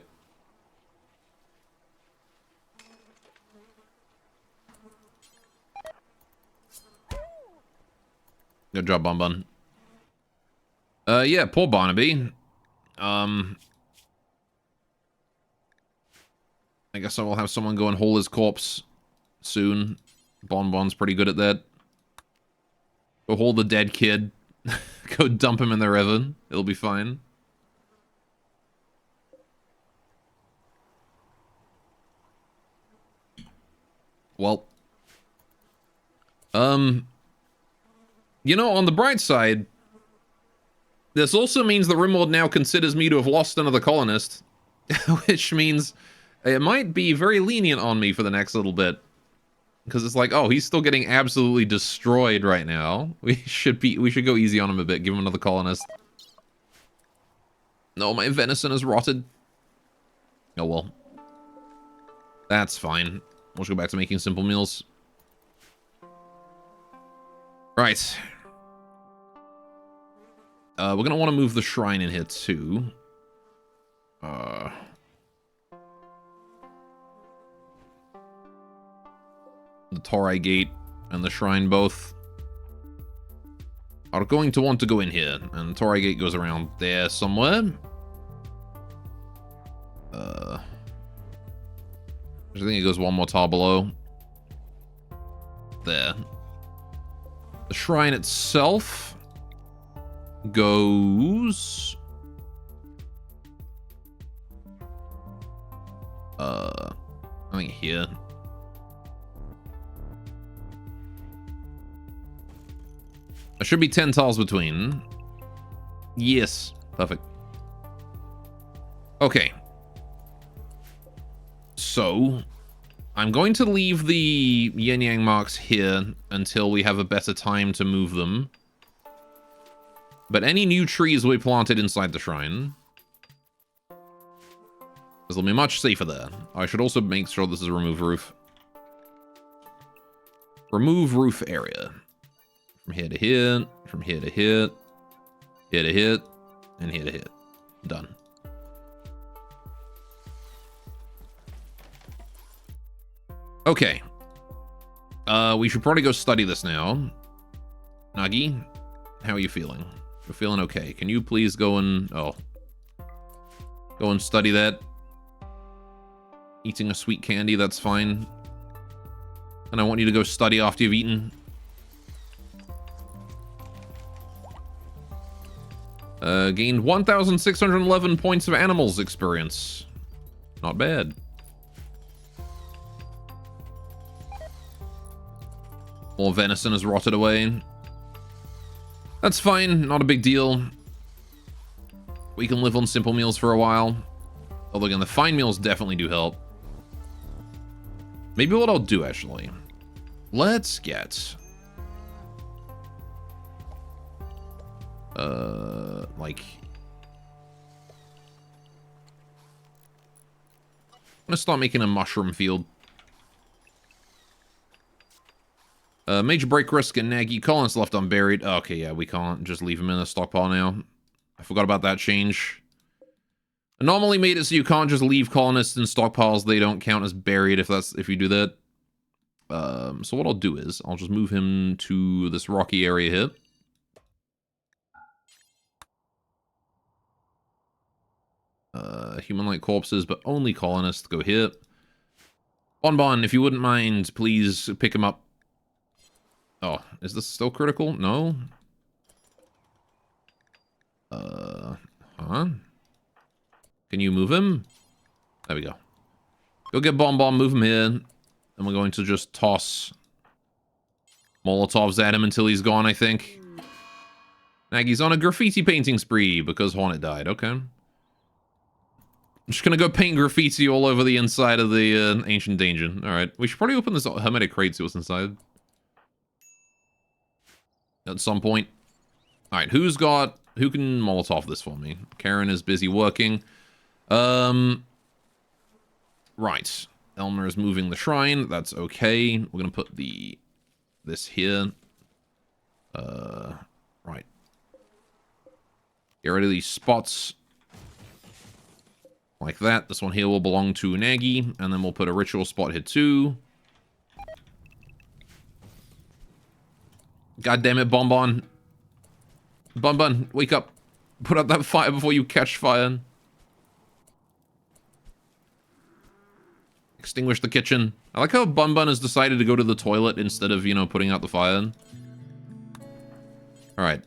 Good job, Bun Bun. Yeah, poor Barnaby. I guess I will have someone go and haul his corpse soon. Bon Bon's pretty good at that. Go haul the dead kid. Go dump him in the river. It'll be fine. Well. You know, on the bright side, this also means the Rimworld now considers me to have lost another colonist. Which means it might be very lenient on me for the next little bit. Because it's like, oh, he's still getting absolutely destroyed right now. We should go easy on him a bit, give him another colonist. No, my venison is rotted. Oh well. That's fine. We'll just go back to making simple meals. Right. We're gonna want to move the shrine in here too. The Torai Gate and the shrine both are going to want to go in here, and Torai Gate goes around there somewhere. I think it goes one more tile below. There. The shrine itself goes... I think here. There should be 10 tiles between. Yes. Perfect. Okay. So, I'm going to leave the yin-yang marks here until we have a better time to move them. But any new trees will be planted inside the shrine. This will be much safer there. I should also make sure this is a remove roof. Remove roof area. From here to here, from here to here, here to here, and here to here. Done. Okay. We should probably go study this now. Nagi, how are you feeling? You're feeling okay. Can you please go and... Oh. Go and study that. Eating a sweet candy, that's fine. And I want you to go study after you've eaten. Gained 1,611 points of animals experience. Not bad. More venison has rotted away. That's fine, not a big deal. We can live on simple meals for a while. Although again, the fine meals definitely do help. Maybe what I'll do, actually. Let's get... like... I'm gonna start making a mushroom field. Major break risk and Naggy. Colonists left unburied. Okay, yeah, we can't just leave them in a stockpile now. I forgot about that change. Anomaly made it so you can't just leave colonists in stockpiles. They don't count as buried if you do that. So what I'll do is I'll just move him to this rocky area here. Human-like corpses, but only colonists. Go here. Bonbon, if you wouldn't mind, please pick him up. Oh, is this still critical? No? Huh? Can you move him? There we go. Go get Bonbon, move him here. And we're going to just toss Molotovs at him until he's gone, I think. Nagy's on a graffiti painting spree because Hornet died. Okay. I'm just gonna go paint graffiti all over the inside of the Ancient Dungeon. Alright. We should probably open this Hermetic crate, see what's inside. At some point. Alright, who can Molotov this for me? Karen is busy working. Right. Elmer is moving the shrine. That's okay. We're gonna put this here. Right. Get rid of these spots. Like that. This one here will belong to Nagy. And then we'll put a ritual spot here too. God damn it, Bonbon. Bonbon, wake up. Put out that fire before you catch fire. Extinguish the kitchen. I like how Bonbon has decided to go to the toilet instead of, putting out the fire. Alright.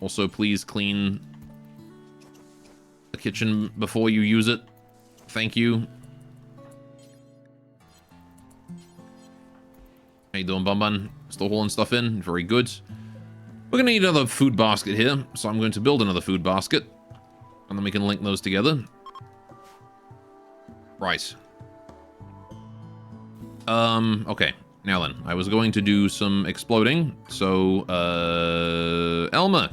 Also, please clean the kitchen before you use it. Thank you. How you doing, Bonbon? Still hauling stuff in? Very good. We're gonna need another food basket here, so I'm going to build another food basket. And then we can link those together. Right. Okay. Now then, I was going to do some exploding. So, Elmer,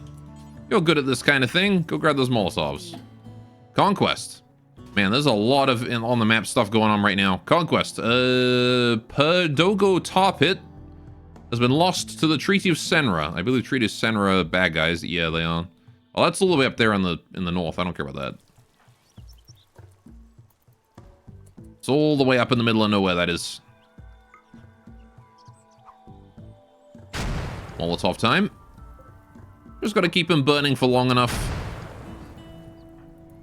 you're good at this kind of thing. Go grab those Molotovs. Conquest. Man, there's a lot of on the map stuff going on right now. Conquest. Perdogo Tar Pit has been lost to the Treaty of Senra. I believe the Treaty of Senra bad guys. Yeah, they are. Oh, that's a little way up there in the north. I don't care about that. It's all the way up in the middle of nowhere, that is. Molotov time. Just gotta keep him burning for long enough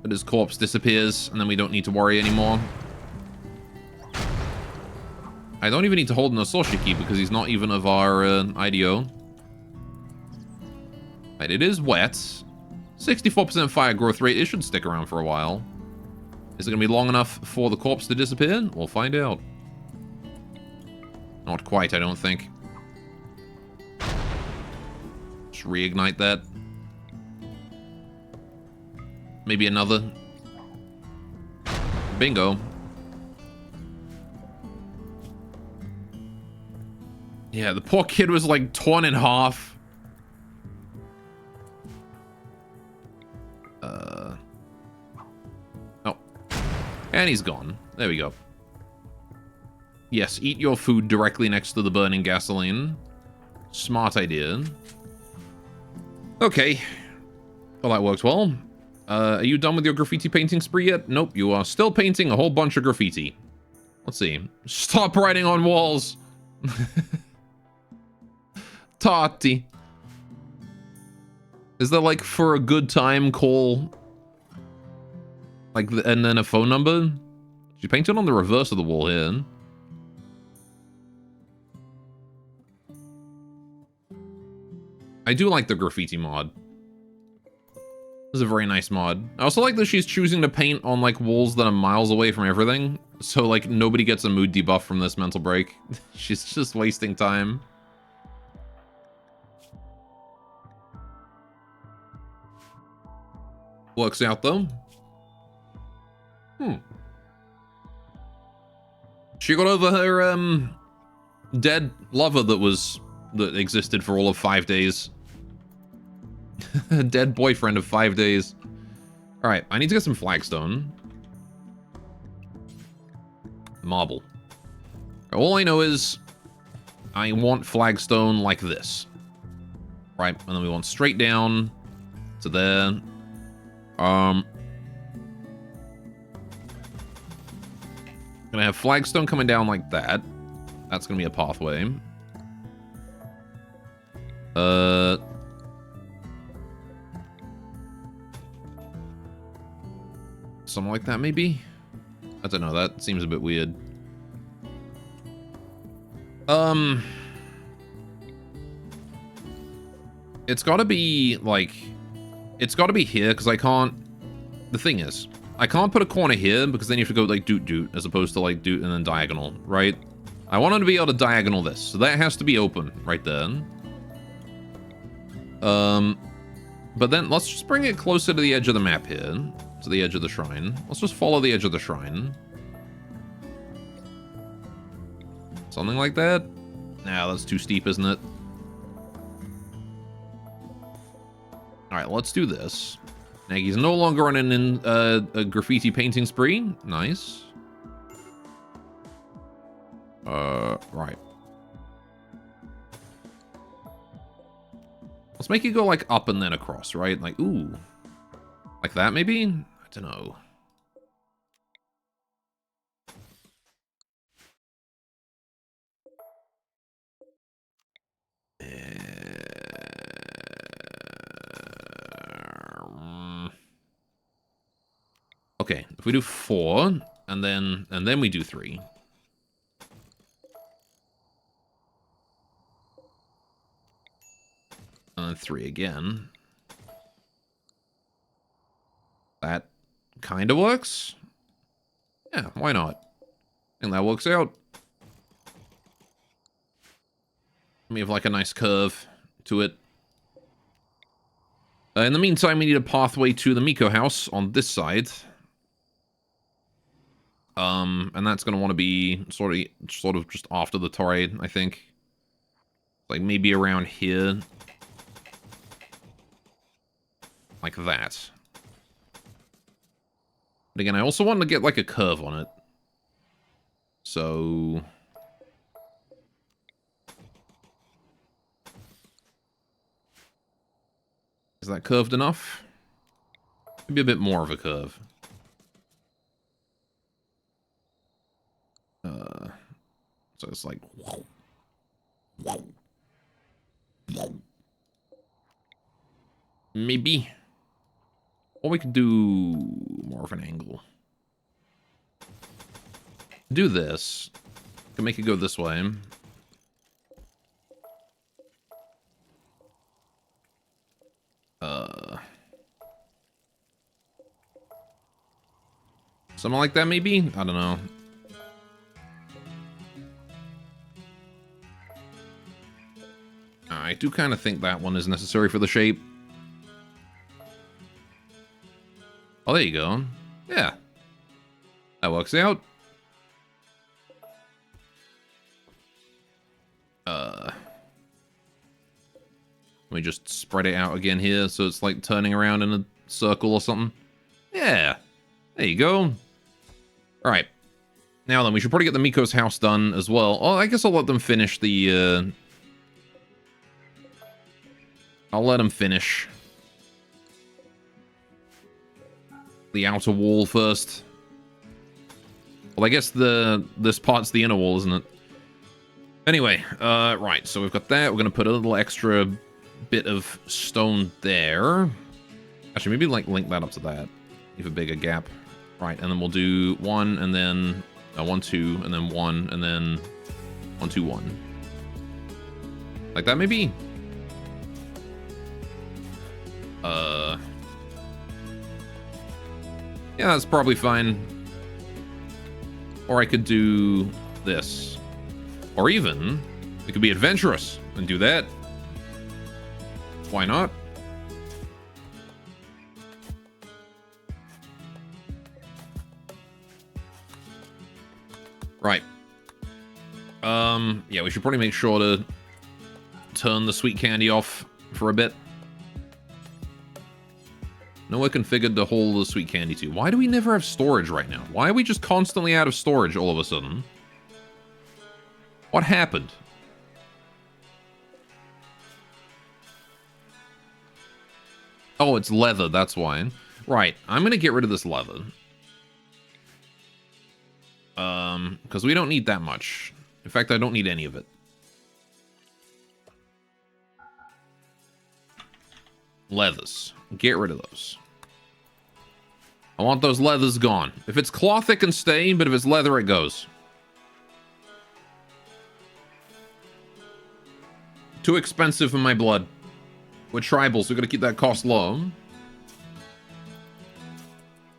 that his corpse disappears, and then we don't need to worry anymore. I don't even need to hold an Ososhiki because he's not even of our IDO. Right, it is wet. 64% fire growth rate. It should stick around for a while. Is it going to be long enough for the corpse to disappear? We'll find out. Not quite, I don't think. Just reignite that. Maybe another. Bingo. Yeah, the poor kid was like torn in half. Oh. And he's gone. There we go. Yes, eat your food directly next to the burning gasoline. Smart idea. Okay. Well, that works well. Are you done with your graffiti painting spree yet? Nope, you are still painting a whole bunch of graffiti. Let's see. Stop writing on walls! Tati. Is there, like, for a good time call? Like, and then a phone number? She painted on the reverse of the wall here. I do like the graffiti mod. This is a very nice mod. I also like that she's choosing to paint on, like, walls that are miles away from everything. So, like, nobody gets a mood debuff from this mental break. She's just wasting time. Works out, though. She got over her, dead lover that existed for all of 5 days. A dead boyfriend of 5 days. Alright, I need to get some flagstone. Marble. All I know is I want flagstone like this. Right, and then we want straight down to there. Gonna have flagstone coming down like that. That's gonna be a pathway. Something like that, maybe? I don't know, that seems a bit weird. It's gotta be, like... It's gotta be here, because I can't... The thing is, I can't put a corner here, because then you have to go, like, doot, as opposed to, like, doot and then diagonal, right? I want to be able to diagonal this, so that has to be open, right there. But then, let's just bring it closer to the edge of the map here. To the edge of the shrine. Let's just follow the edge of the shrine. Something like that? Nah, that's too steep, isn't it? Alright, let's do this. Nagy's no longer on a graffiti painting spree. Nice. Right. Let's make it go, like, up and then across, right? Like, ooh. Like that, maybe? I don't know. Okay, if we do 4, and then we do 3. And then 3 again. That kind of works. Yeah, why not? And that works out. We have like a nice curve to it. In the meantime, we need a pathway to the Miko house on this side. And that's going to want to be sort of just after the torrade, I think. Like maybe around here. Like that. But again, I also want to get like a curve on it. So... Is that curved enough? Maybe a bit more of a curve. So it's like... Maybe. Or we could do more of an angle. Do this. Can make it go this way. Something like that, maybe? I don't know. I do kind of think that one is necessary for the shape. Oh, there you go. Yeah. That works out. Let me just spread it out again here so it's like turning around in a circle or something. Yeah. There you go. Alright. Now then, we should probably get the Miko's house done as well. Oh, I guess I'll let them finish the, I'll let them finish the outer wall first. Well, I guess this part's the inner wall, isn't it? Anyway, right, so we've got that. We're going to put a little extra bit of stone there. Actually, maybe, like, link that up to that. Leave a bigger gap. Right, and then we'll do 1, and then 1, 2, and then 1, and then 1, 2, 1. Like that, maybe? Yeah, that's probably fine. Or I could do this. Or even, it could be adventurous and do that. Why not? Right. Yeah, we should probably make sure to turn the sweet candy off for a bit. Nowhere configured to hold the sweet candy to. Why do we never have storage right now? Why are we just constantly out of storage all of a sudden? What happened? Oh, it's leather, that's why. Right, I'm gonna get rid of this leather. Because we don't need that much. In fact, I don't need any of it. Leathers. Get rid of those. I want those leathers gone. If it's cloth, it can stay, but if it's leather, it goes. Too expensive for my blood. We're tribal, so we gotta keep that cost low.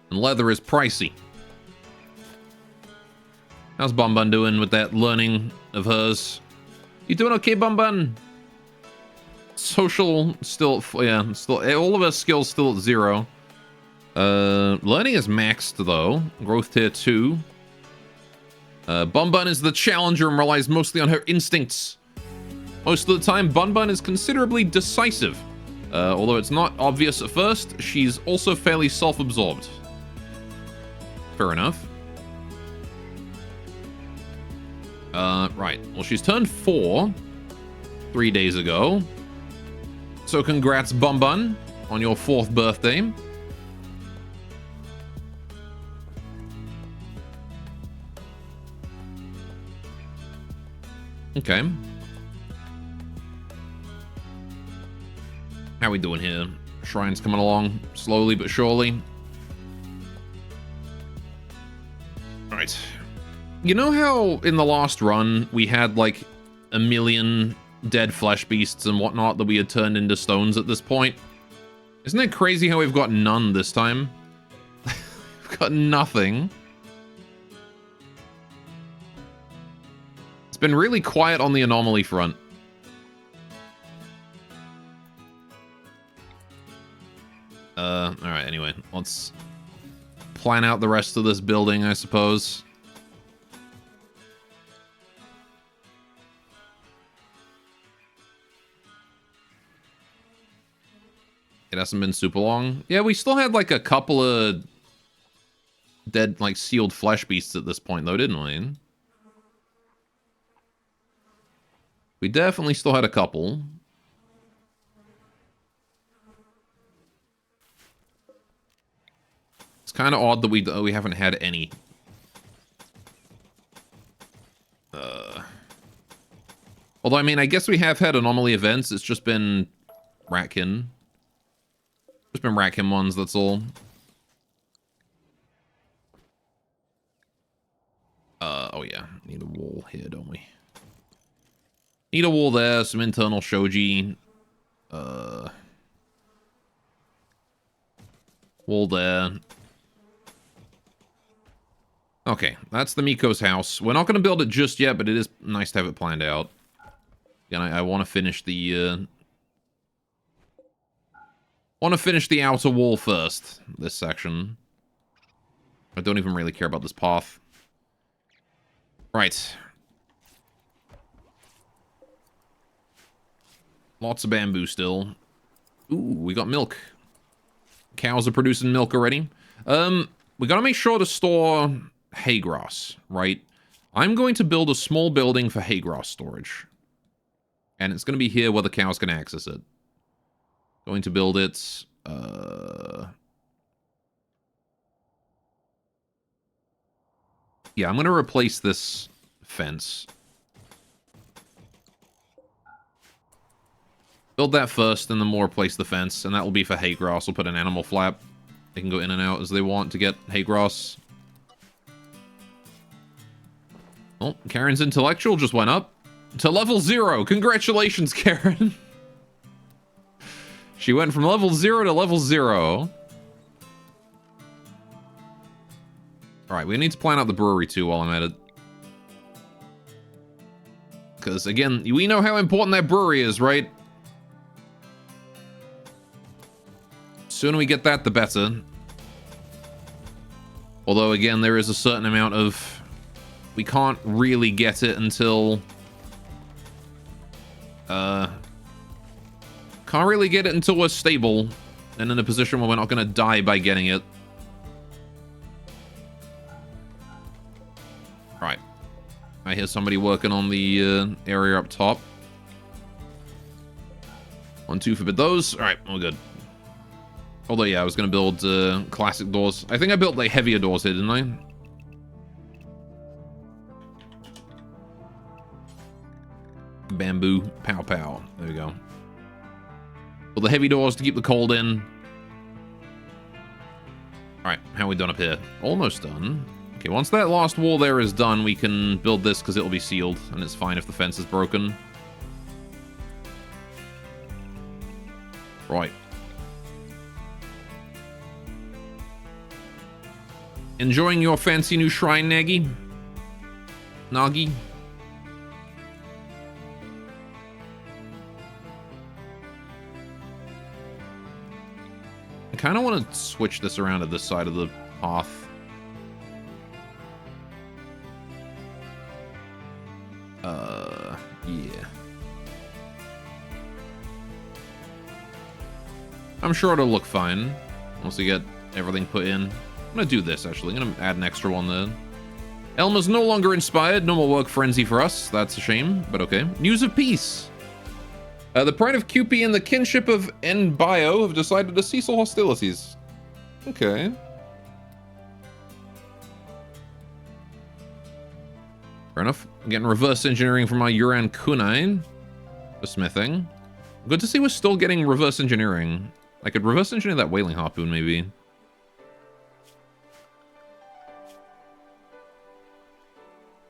And leather is pricey. How's Bun Bun doing with that learning of hers? You doing okay, Bun Bun? Social still, yeah, still all of our skills still at 0. Learning is maxed though. Growth tier 2. Bun Bun is the challenger and relies mostly on her instincts. Most of the time, Bun Bun is considerably decisive. Although it's not obvious at first, she's also fairly self-absorbed. Fair enough. Right. Well, she's turned 4 3 days ago. So congrats, Bun Bun, on your 4th birthday. Okay. How we doing here? Shrine's coming along slowly but surely. Alright. You know how in the last run we had like a million dead flesh beasts and whatnot that we had turned into stones at this point? Isn't it crazy how we've got none this time? We've got nothing. It's been really quiet on the anomaly front. Alright, anyway, let's plan out the rest of this building, I suppose. It hasn't been super long. Yeah, we still had like a couple of dead, like sealed flesh beasts at this point though, didn't we? We definitely still had a couple. It's kind of odd that we haven't had any. Although, I mean, I guess we have had anomaly events. It's just been Ratkin. Just been Ratkin ones, that's all. Oh yeah. Need a wall here, don't we? Need a wall there, some internal shoji. Wall there. Okay, that's the Miko's house. We're not going to build it just yet, but it is nice to have it planned out. Again, I want to finish the... want to finish the outer wall first, this section. I don't even really care about this path. Right. Lots of bamboo still. Ooh, we got milk. Cows are producing milk already. We gotta make sure to store hay grass, right? I'm going to build a small building for hay grass storage. And it's gonna be here where the cows can access it. Going to build it, yeah, I'm gonna replace this fence. Build that first, and then we'll replace the fence, and that will be for hay grass. We'll put an animal flap. They can go in and out as they want to get hay grass. Oh, Karen's intellectual just went up to level 0. Congratulations, Karen. She went from level 0 to level 0. Alright, we need to plan out the brewery too while I'm at it. Because, again, we know how important that brewery is, right? Sooner we get that, the better. Although, again, there is a certain amount of... We can't really get it until... Can't really get it until we're stable and in a position where we're not going to die by getting it. Right. I hear somebody working on the area up top. 1, 2 forbid those. Alright, we're good. Although, yeah, I was going to build classic doors. I think I built, like, heavier doors here, didn't I? Bamboo. Pow pow. There we go. Build the heavy doors to keep the cold in. Alright, how are we done up here? Almost done. Okay, once that last wall there is done, we can build this because it'll be sealed, and it's fine if the fence is broken. Right. Enjoying your fancy new shrine, Nagi? Nagi? I kind of want to switch this around to this side of the path. Yeah. I'm sure it'll look fine once we get everything put in. I'm gonna do this, actually. I'm gonna add an extra one there. Elma's no longer inspired. No more work frenzy for us. That's a shame, but okay. News of peace. The pride of Cupid and the kinship of Nbio have decided to cease all hostilities. Okay. Fair enough. I'm getting reverse engineering from my Yuran kunai for smithing. Good to see we're still getting reverse engineering. I could reverse engineer that whaling harpoon, maybe.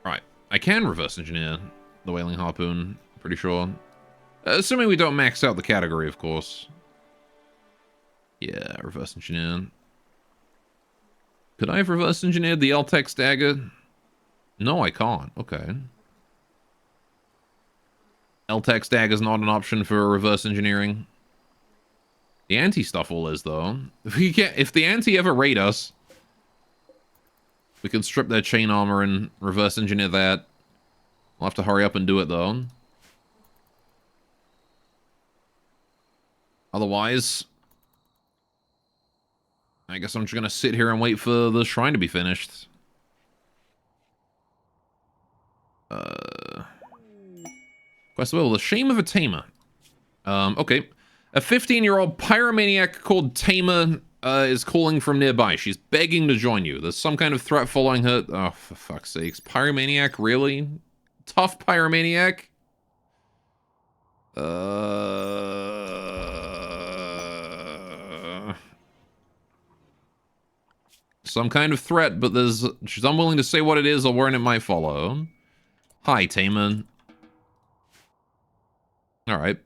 Right. I can reverse engineer the whaling harpoon, pretty sure. Assuming we don't max out the category, of course. Yeah, reverse engineer. Could I have reverse engineered the L-Tex dagger? No, I can't. Okay. L-Tex dagger's not an option for reverse engineering. The anti stuff all is, though. If the anti ever raid us, we can strip their chain armor and reverse engineer that. We'll have to hurry up and do it, though. Otherwise, I guess I'm just gonna sit here and wait for the shrine to be finished. Quest will, the shame of a tamer. Okay. A 15-year-old pyromaniac called Tamer is calling from nearby. She's begging to join you. There's some kind of threat following her. Oh, for fuck's sakes. Pyromaniac, really? Tough pyromaniac? Some kind of threat, but she's unwilling to say what it is or where it might follow. Hi, Taman. Alright.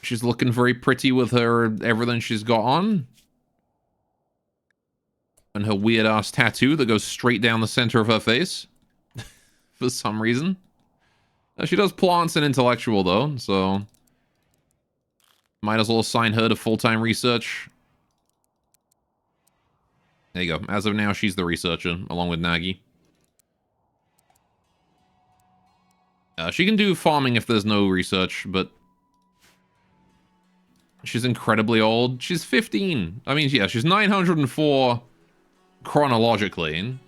She's looking very pretty with her everything she's got on. And her weird-ass tattoo that goes straight down the center of her face. For some reason. She does plants and intellectual, though, so... Might as well assign her to full-time research. There you go. As of now, she's the researcher, along with Nagi. She can do farming if there's no research, but she's incredibly old. She's 15. I mean, yeah, she's 904 chronologically,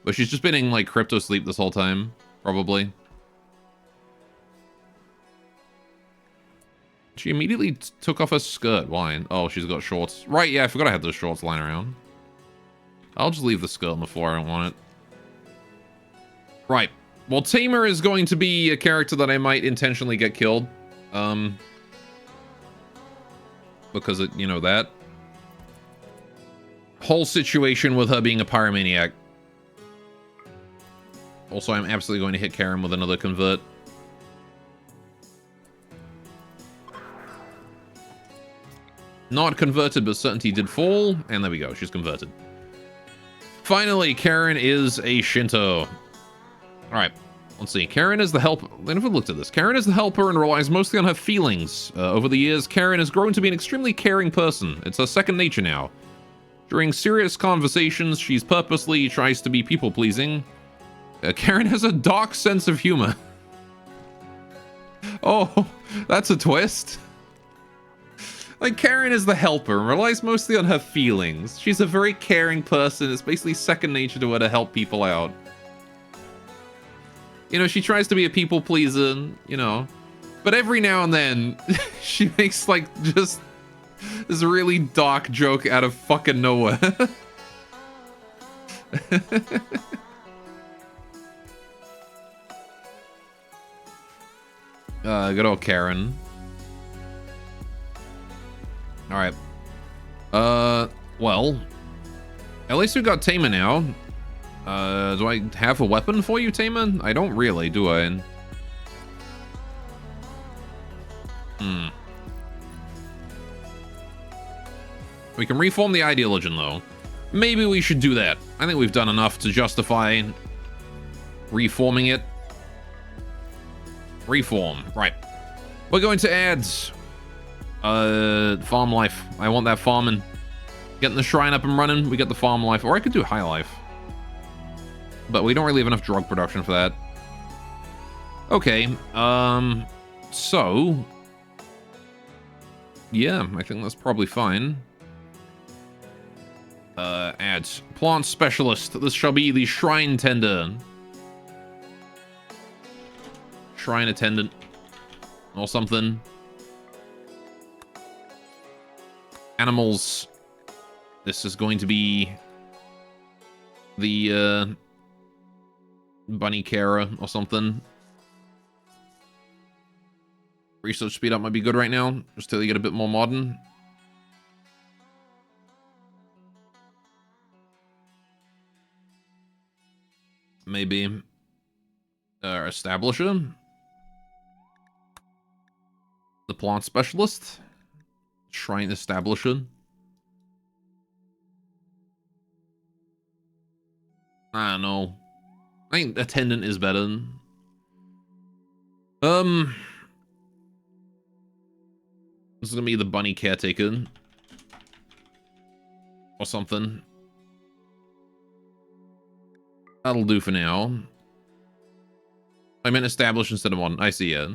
but she's just been in, like, crypto sleep this whole time, probably. She immediately took off her skirt. Why? Oh, she's got shorts. Right, yeah, I forgot I had those shorts lying around. I'll just leave the skirt on the floor. I don't want it. Right. Well, Tamer is going to be a character that I might intentionally get killed. Because, you know, that whole situation with her being a pyromaniac. Also, I'm absolutely going to hit Karen with another convert. Not converted, but certainty did fall. And there we go. She's converted. Finally, Karen is a Shinto. Alright. Let's see. Karen is the helper. I never looked at this. Karen is the helper and relies mostly on her feelings. Over the years, Karen has grown to be an extremely caring person. It's her second nature now. During serious conversations, she's purposely tries to be people-pleasing. Karen has a dark sense of humor. Oh, that's a twist. Like, Karen is the helper and relies mostly on her feelings. She's a very caring person. It's basically second nature to her to help people out. You know, she tries to be a people pleaser, you know. But every now and then, she makes, like, just this really dark joke out of fucking nowhere. Good old Karen. Alright. Well. At least we got Tamer now. Do I have a weapon for you, Tamer? I don't really, do I? We can reform the Ideologian, though. Maybe we should do that. I think we've done enough to justify reforming it. Reform. Right. We're going to add farm life. I want that farming. Getting the shrine up and running, we get the farm life. Or I could do high life. But we don't really have enough drug production for that. Okay, so... yeah, I think that's probably fine. Add plant specialist. This shall be the shrine tender. Shrine attendant. Or something. Animals. This is going to be the bunny carer or something. Research speed up might be good right now, just till you get a bit more modern. Maybe establisher. The plant specialist. Shrine establisher. I don't know. I think attendant is better. This is gonna be the bunny caretaker. Or something. That'll do for now. I meant establish instead of modern. I see it.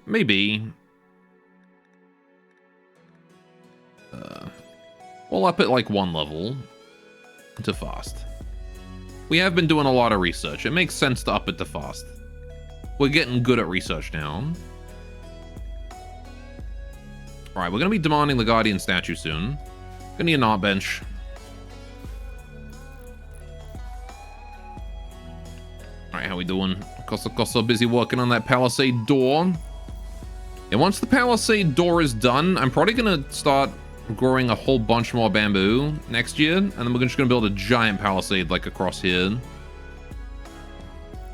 Maybe. We'll up it like 1 level to fast. We have been doing a lot of research. It makes sense to up it to fast. We're getting good at research now. Alright, we're going to be demanding the Guardian statue soon. Gonna need an art bench. Alright, how we doing? Costa busy working on that palisade door. And once the palisade door is done, I'm probably going to start growing a whole bunch more bamboo next year. And then we're just going to build a giant palisade like across here.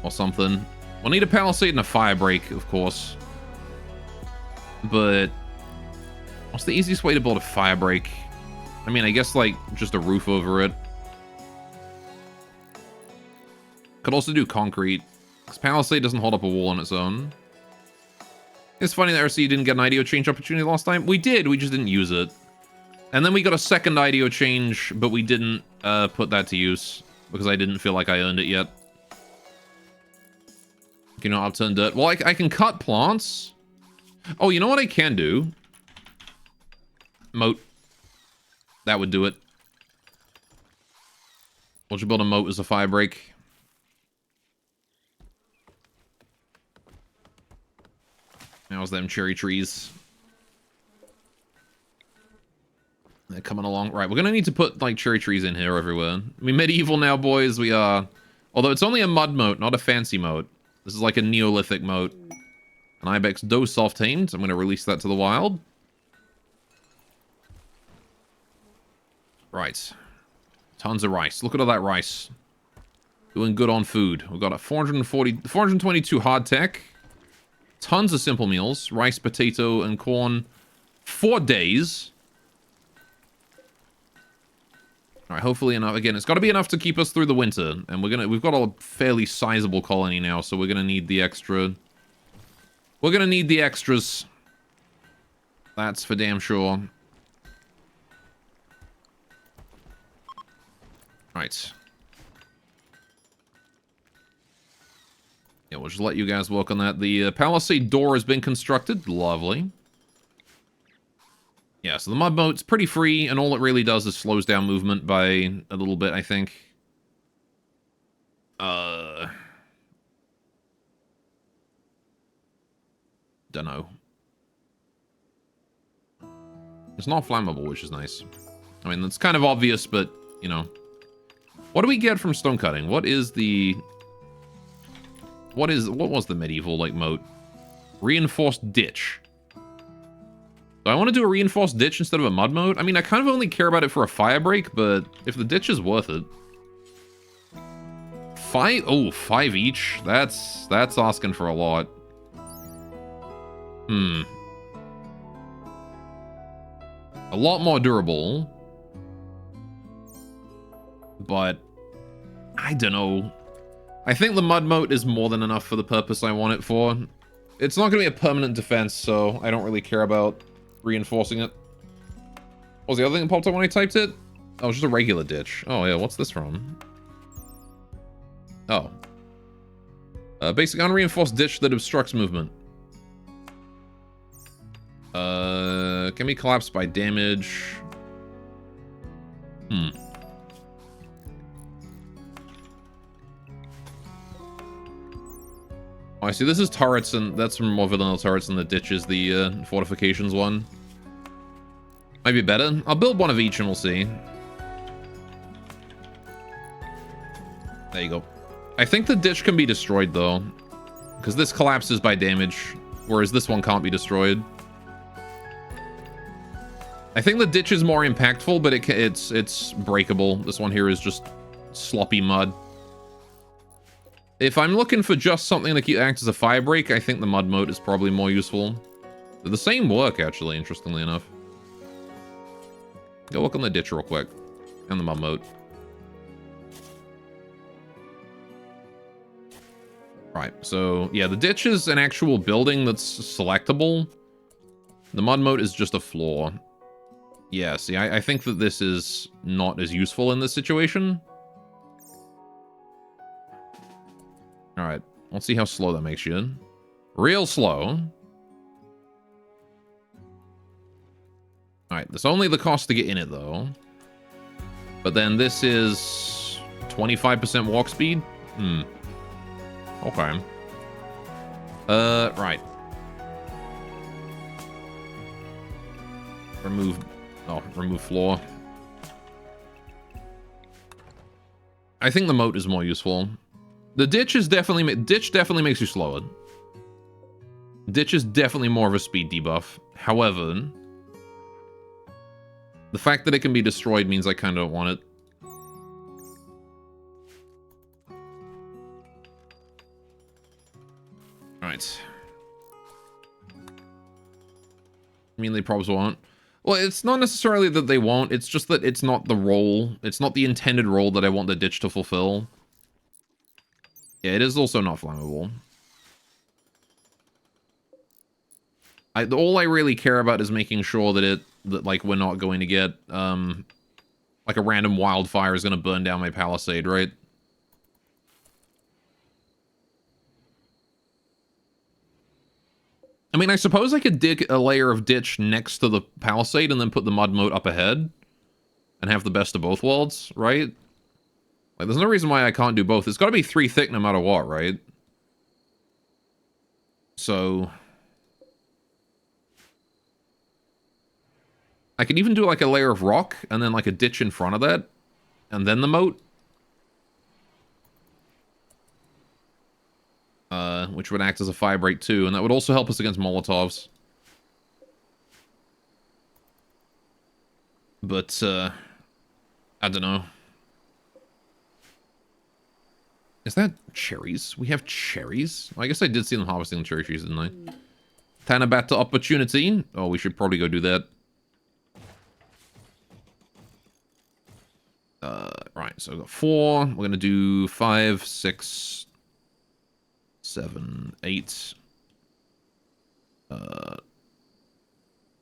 Or something. We'll need a palisade and a fire break, of course. But what's the easiest way to build a fire break? I mean, I guess like just a roof over it. Could also do concrete. Because palisade doesn't hold up a wall on its own. It's funny that RC didn't get an IDO change opportunity last time. We did, we just didn't use it. And then we got a second IDO change, but we didn't put that to use. Because I didn't feel like I earned it yet. Can you not upturn dirt? Well, I can cut plants. Oh, you know what I can do? Moat. That would do it. We'll just build a moat as a fire break. How's them cherry trees? They're coming along. Right, we're gonna need to put, like, cherry trees in here everywhere. I mean, medieval now, boys. We are... Although it's only a mud moat, not a fancy moat. This is like a Neolithic moat. An ibex doe soft-tamed. I'm gonna release that to the wild. Right. Tons of rice. Look at all that rice. Doing good on food. We've got a 422 hard tech. Tons of simple meals. Rice, potato, and corn. 4 days. Alright, hopefully enough. Again, it's got to be enough to keep us through the winter. And we've got a fairly sizable colony now, so we're gonna need the extra. We're gonna need the extras. That's for damn sure. Right. Yeah, we'll just let you guys work on that. The palisade door has been constructed. Lovely. Yeah, so the mud moat's pretty free, and all it really does is slows down movement by a little bit, I think. Dunno. It's not flammable, which is nice. I mean, that's kind of obvious, but, you know. What do we get from stone cutting? What is the... What was the medieval, like, moat? Reinforced ditch. Do I want to do a reinforced ditch instead of a mud moat? I mean, I kind of only care about it for a fire break, but if the ditch is worth it. 5 each? That's asking for a lot. A lot more durable. But I don't know. I think the mud moat is more than enough for the purpose I want it for. It's not going to be a permanent defense, so I don't really care about reinforcing it. What was the other thing that popped up when I typed it? Oh, it's just a regular ditch. Oh, yeah, what's this from? Oh. Basic unreinforced ditch that obstructs movement. Can be collapsed by damage. Oh, I see. This is turrets, and that's from more vanilla turrets, and the ditch is the fortifications one. Might be better. I'll build one of each, and we'll see. There you go. I think the ditch can be destroyed, though, because this collapses by damage, whereas this one can't be destroyed. I think the ditch is more impactful, but it's breakable. This one here is just sloppy mud. If I'm looking for just something that acts as a fire break, I think the mud moat is probably more useful. They're the same work, actually, interestingly enough. Go look on the ditch real quick. And the mud moat. Right, so, yeah, the ditch is an actual building that's selectable. The mud moat is just a floor. Yeah, see, I think that this is not as useful in this situation. Alright, let's see how slow that makes you. Real slow. Alright, there's only the cost to get in it, though. But then this is 25% walk speed? Okay. Right. Remove floor. I think the moat is more useful. The ditch is definitely makes you slower. Ditch is definitely more of a speed debuff. However, the fact that it can be destroyed means I kind of don't want it. Alright. I mean, they probably won't. Well, it's not necessarily that they won't, it's just that it's not the role. It's not the intended role that I want the ditch to fulfill. Yeah, it is also not flammable. All I really care about is making sure that like we're not going to get like a random wildfire is going to burn down my palisade, right? I mean, I suppose I could dig a layer of ditch next to the palisade and then put the mud moat up ahead and have the best of both worlds, right? Like, there's no reason why I can't do both. It's got to be 3 thick no matter what, right? So I could even do like a layer of rock and then like a ditch in front of that and then the moat. Which would act as a fire break too, and that would also help us against Molotovs. But, I don't know. Is that cherries? We have cherries? Well, I guess I did see them harvesting cherry trees, didn't I? Tanabata opportunity. Oh, we should probably go do that. Right, so I've got 4. We're gonna do 5, 6, 7, 8.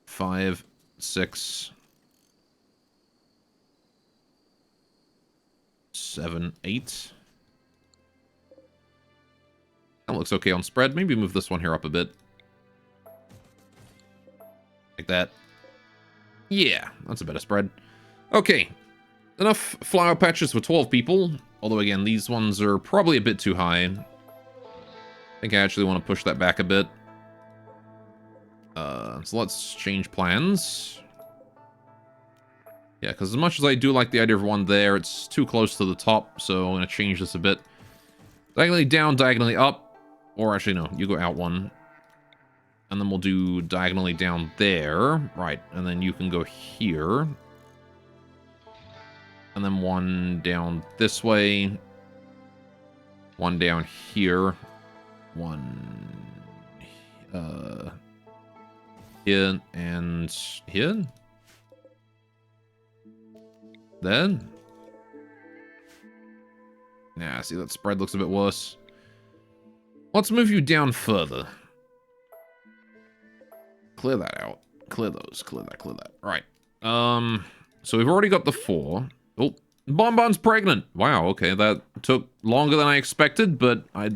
5, 6, 7, 8. That looks okay on spread. Maybe move this one here up a bit. Like that. Yeah, that's a better spread. Okay. Enough flower patches for 12 people. Although, again, these ones are probably a bit too high. I think I actually want to push that back a bit. So let's change plans. Yeah, because as much as I do like the idea of one there, it's too close to the top, so I'm going to change this a bit. Diagonally down, diagonally up. Or actually, no, you go out one. And then we'll do diagonally down there. Right, and then you can go here. And then one down this way. One down here. One here and here. Then. Nah, see, that spread looks a bit worse. Let's move you down further. Clear that out. Clear those. Clear that. Clear that. Right. So we've already got the 4. Oh, Bonbon's pregnant. Wow, okay. That took longer than I expected, but I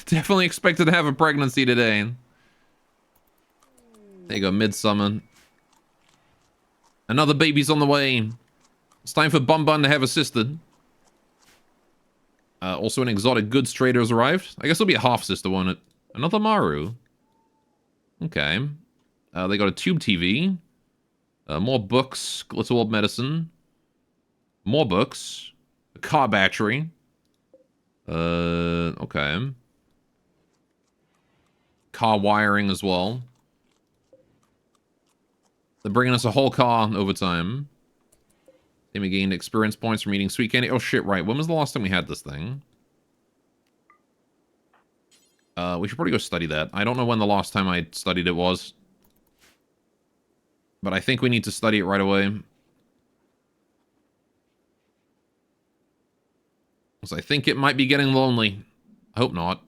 definitely expected to have a pregnancy today. There you go, Midsummer. Another baby's on the way. It's time for Bonbon to have a sister. Also, an exotic goods trader has arrived. I guess it'll be a half-sister, won't it? Another Maru. Okay. They got a tube TV. More books. Glitter Orb medicine. More books. A car battery. Okay. Car wiring as well. They're bringing us a whole car over time. They gained experience points from eating sweet candy. Oh shit, right. When was the last time we had this thing? We should probably go study that. I don't know when the last time I studied it was. But I think we need to study it right away. Because I think it might be getting lonely. I hope not.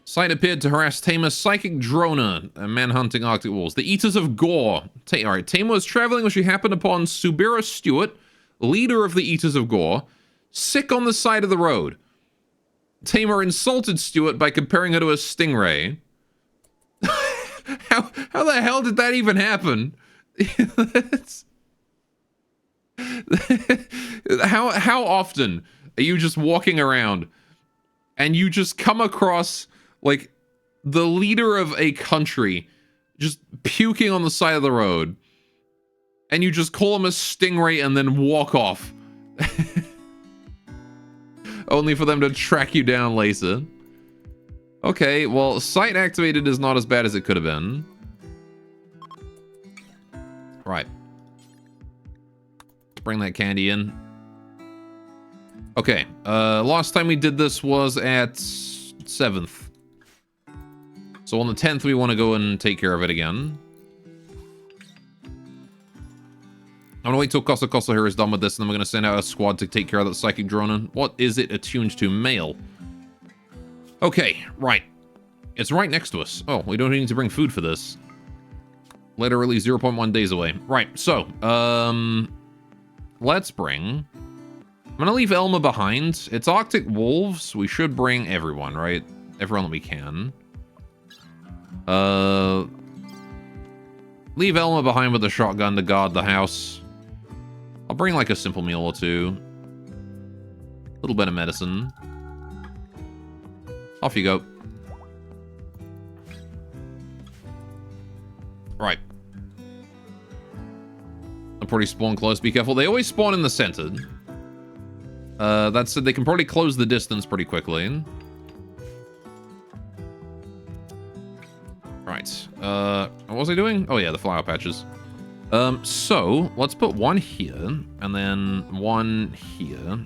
Sight appeared to harass Tamer's psychic droner, manhunting Arctic wolves. The Eaters of Gore. Alright, Tamer was traveling when she happened upon Subira Stewart, leader of the Eaters of Gore, sick on the side of the road. Tamer insulted Stewart by comparing her to a stingray. How the hell did that even happen? How often are you just walking around and you just come across like the leader of a country just puking on the side of the road and you just call him a stingray and then walk off? Only for them to track you down later. Okay, well, sight activated is not as bad as it could have been. Right. Let's bring that candy in. Okay, last time we did this was at 7th. So on the 10th, we want to go and take care of it again. I'm gonna wait till Kosa Kosa here is done with this, and then we're gonna send out a squad to take care of that psychic drone. What is it attuned to? Male. Okay, right. It's right next to us. Oh, we don't need to bring food for this. Literally 0.1 days away. Right, so, let's bring I'm gonna leave Elma behind. It's Arctic Wolves. We should bring everyone, right? Everyone that we can. Leave Elma behind with the shotgun to guard the house. I'll bring like a simple meal or two. A little bit of medicine. Off you go. Right. They'll probably spawn close. Be careful. They always spawn in the center. That said, they can probably close the distance pretty quickly. Right. What was I doing? Oh yeah, the flower patches. So, let's put one here, and then one here.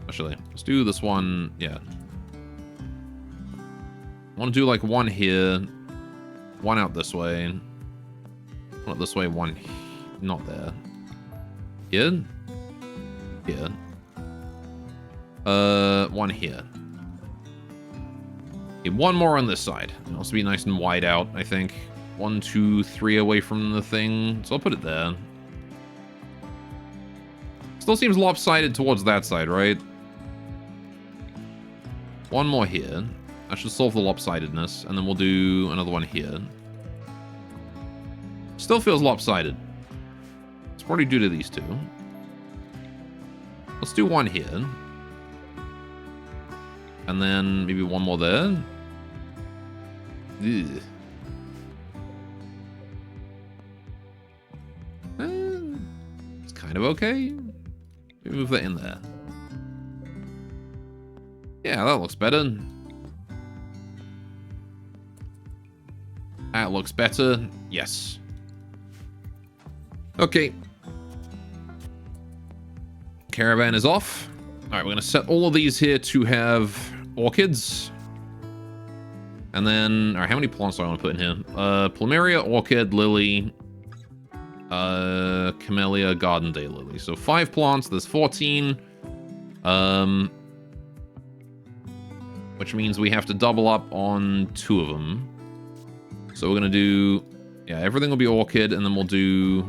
Actually, let's do this one, yeah. I want to do like one here, one out this way, one out this way, one not there. Here? Here. One here. Okay, one more on this side. It wants to be nice and wide out, I think. 1, 2, 3 away from the thing. So I'll put it there. Still seems lopsided towards that side, right? One more here. That should solve the lopsidedness. And then we'll do another one here. Still feels lopsided. It's probably due to these two. Let's do one here. And then maybe one more there. Ugh. It's kind of okay. Maybe move that in there. Yeah, that looks better. That looks better. Yes. Okay. Caravan is off. Alright, we're going to set all of these here to have orchids. And then, alright, how many plants do I want to put in here? Plumeria, orchid, lily, camellia, garden day lily. So 5 plants, there's 14. Which means we have to double up on 2 of them. So we're going to do, yeah, everything will be orchid, and then we'll do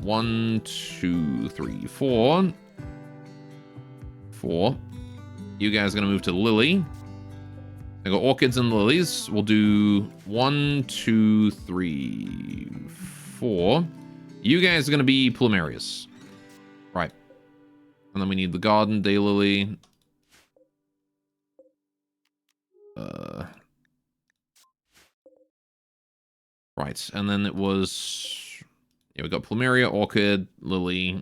1, 2, 3, 4. 4. You guys are going to move to lily. I got orchids and lilies. We'll do 1, 2, 3, 4. You guys are going to be plumerias. Right. And then we need the garden daylily. Right. And then it was... Yeah, we got plumeria, orchid, lily,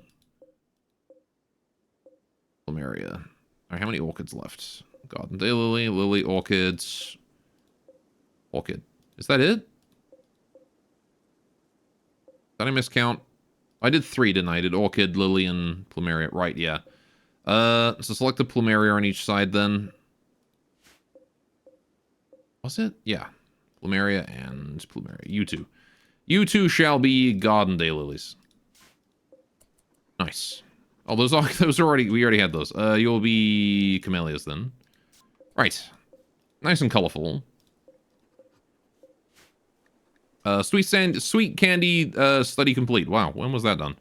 plumeria. All right, how many orchids left? Garden daylily, lily, orchids, orchid. Is that it? Did I miscount? I did 3, didn't I? I did orchid, lily, and plumeria. Right, yeah. So select the plumeria on each side then. Was it? Yeah. Plumeria and plumeria. You two. You two shall be garden daylilies. Nice. Oh, those already, we already had those. You'll be camellias then. Right. Nice and colorful. Sweet candy study complete. Wow, when was that done?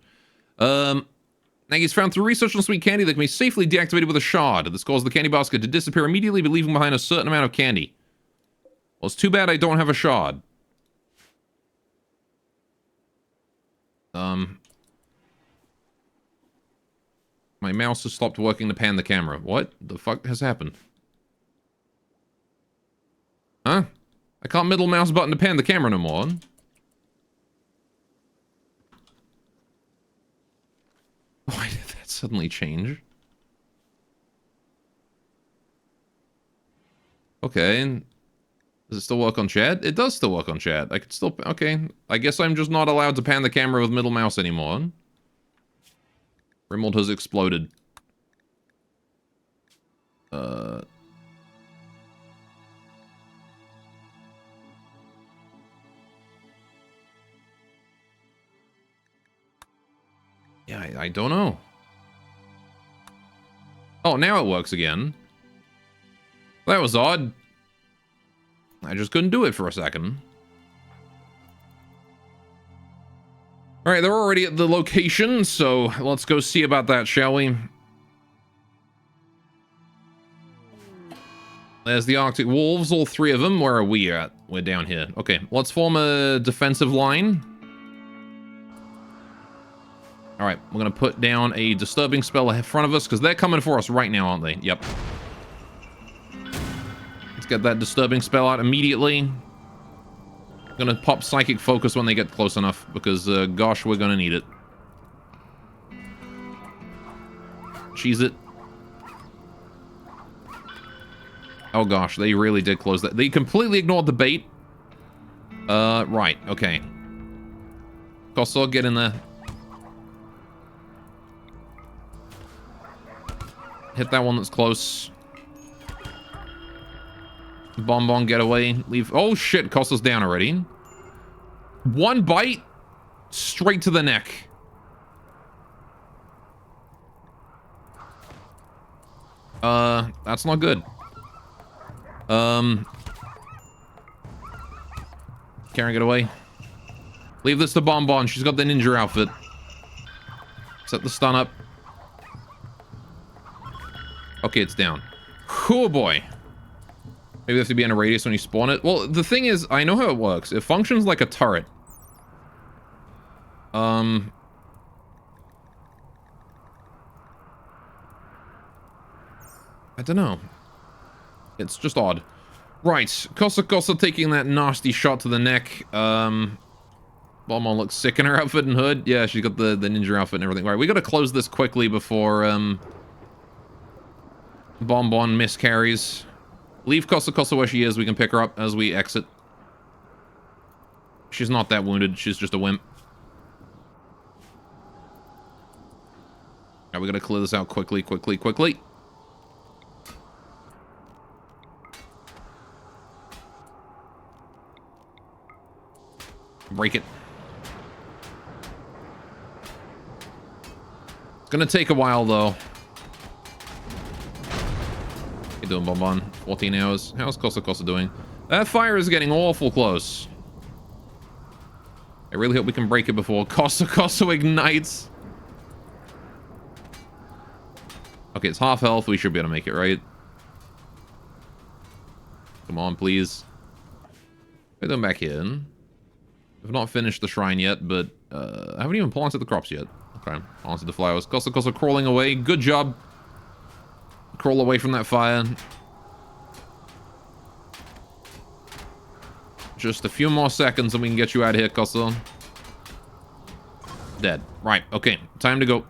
Nagy's found through research on sweet candy that can be safely deactivated with a shard. This causes the candy basket to disappear immediately, but leaving behind a certain amount of candy. Well, it's too bad I don't have a shard. My mouse has stopped working to pan the camera. What the fuck has happened? Huh? I can't middle mouse button to pan the camera no more. Why did that suddenly change? Okay. Does it still work on chat? It does still work on chat. I could still... Okay. I guess I'm just not allowed to pan the camera with middle mouse anymore. Rimworld has exploded. Yeah, I don't know. Oh, now it works again. That was odd. I just couldn't do it for a second. All right, they're already at the location, so let's go see about that, shall we? There's the Arctic Wolves, all three of them. Where are we at? We're down here. Okay, let's form a defensive line. All right, we're going to put down a disturbing spell in front of us, because they're coming for us right now, aren't they? Yep. Let's get that disturbing spell out immediately. Gonna pop Psychic Focus when they get close enough, because, gosh, we're gonna need it. Cheese it. Oh, gosh, they really did close that. They completely ignored the bait. Right, okay. Kosso, get in there. Hit that one that's close. Bonbon, get away. Leave. Oh, shit. Kosso's down already. One bite. Straight to the neck. That's not good. Karen, get away. Leave this to Bonbon. She's got the ninja outfit. Set the stun up. Okay, it's down. Oh, boy. Maybe they have to be in a radius when you spawn it. Well, the thing is, I know how it works. It functions like a turret. I don't know. It's just odd. Right. Kossa taking that nasty shot to the neck. Bonbon looks sick in her outfit and hood. Yeah, she's got the ninja outfit and everything. Right, we gotta close this quickly before, Bonbon miscarries. Leave Kossa where she is. We can pick her up as we exit. She's not that wounded. She's just a wimp. Alright, we gotta clear this out quickly. Break it. It's gonna take a while, though. How you doing, Bonbon? 14 hours. How's Kossa doing? That fire is getting awful close. I really hope we can break it before Kossa ignites. Okay, it's half health. We should be able to make it, right? Come on, please. We're going back in. We've not finished the shrine yet, but I haven't even planted the crops yet. Okay, planted the flowers. Kossa crawling away. Good job. Crawl away from that fire. Just a few more seconds and we can get you out of here, Kossa. Dead. Right, okay. Time to go.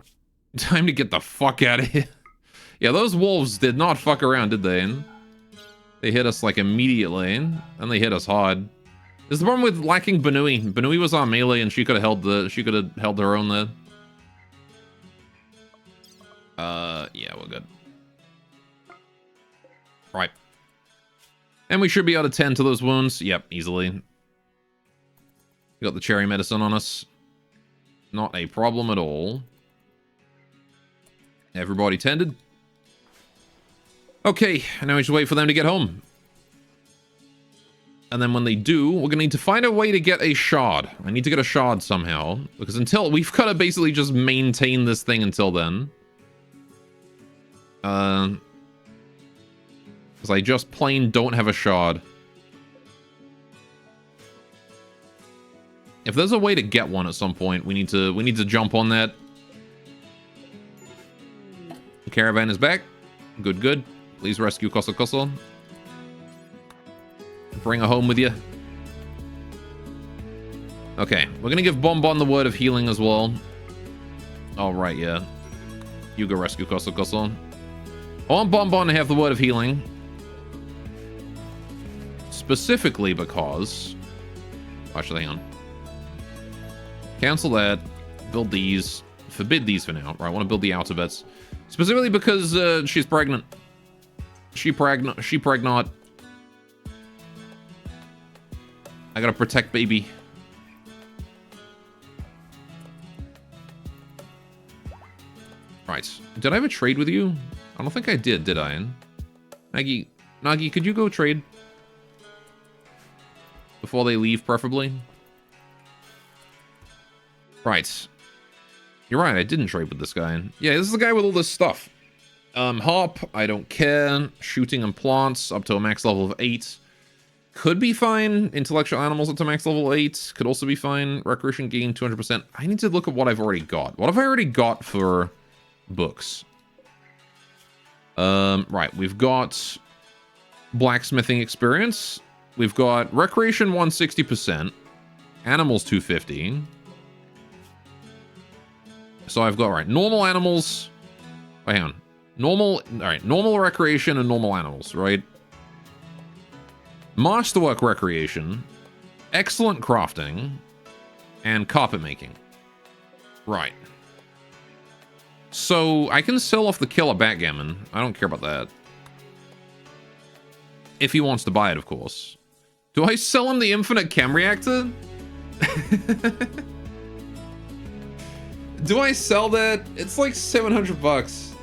Time to get the fuck out of here. Yeah, those wolves did not fuck around, did they? They hit us, like, immediately. And they hit us hard. There's the problem with lacking Banui. Banui was on melee and she could have held her own there. Yeah, we're good. Right. And we should be able to tend to those wounds. Yep, easily. We got the cherry medicine on us. Not a problem at all. Everybody tended. Okay, now we just wait for them to get home. And then when they do, we're gonna need to find a way to get a shard. I need to get a shard somehow. Because until... we've got to basically just maintain this thing until then. Because I just plain don't have a shard. If there's a way to get one at some point, we need to jump on that. The caravan is back. Good, good. Please rescue Kossa. Bring her home with you. Okay, we're gonna give Bonbon the word of healing as well. All right, yeah. You go rescue Kossa. I want Bonbon to have the word of healing. Specifically because... actually, hang on. Cancel that. Build these. Forbid these for now. Right, I want to build the outer bits. Specifically because she's pregnant. She pregnant. I gotta protect baby. Right. Did I have a trade with you? I don't think I did I? Nagi, could you go trade? Before they leave, preferably. Right. You're right, I didn't trade with this guy. Yeah, this is the guy with all this stuff. Hop, I don't care. Shooting and plants up to a max level of 8. Could be fine. Intellectual animals up to max level 8. Could also be fine. Recreation gain 200%. I need to look at what I've already got. What have I already got for books? Right, we've got blacksmithing experience. We've got recreation 160%. Animals 250. So I've got, right, normal animals. Oh, hang on. Normal, alright, normal recreation and normal animals, right? Masterwork recreation, excellent crafting, and carpet making. Right. So I can sell off the killer backgammon. I don't care about that. If he wants to buy it, of course. Do I sell him the infinite chem reactor? Do I sell that? It's like 700 bucks.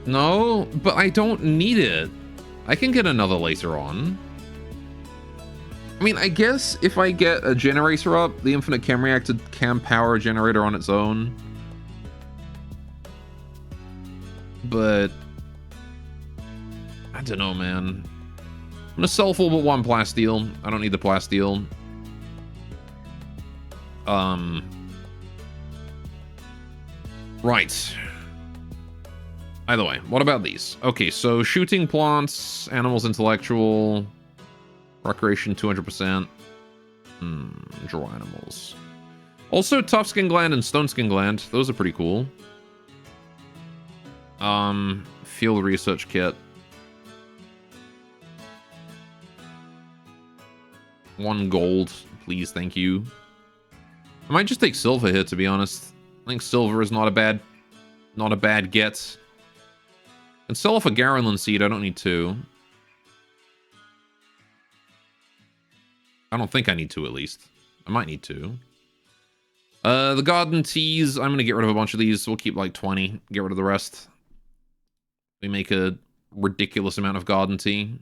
No, but I don't need it. I can get another later on. I mean, I guess if I get a generator up, the infinite chem reactor can power a generator on its own. But I don't know, man. I'm gonna sell full but one plasteel. I don't need the plasteel. Right. Either way, what about these? Okay, so shooting plants, animals intellectual, recreation 200%. Draw animals. Also, tough skin gland and stone skin gland. Those are pretty cool. Field research kit. 1 gold, please, thank you. I might just take silver here, to be honest. I think silver is not a bad get. And sell off a Garland seed, I don't need 2. I don't think I need 2, at least. I might need 2. The garden teas, I'm gonna get rid of a bunch of these. We'll keep like 20, get rid of the rest. We make a ridiculous amount of garden tea.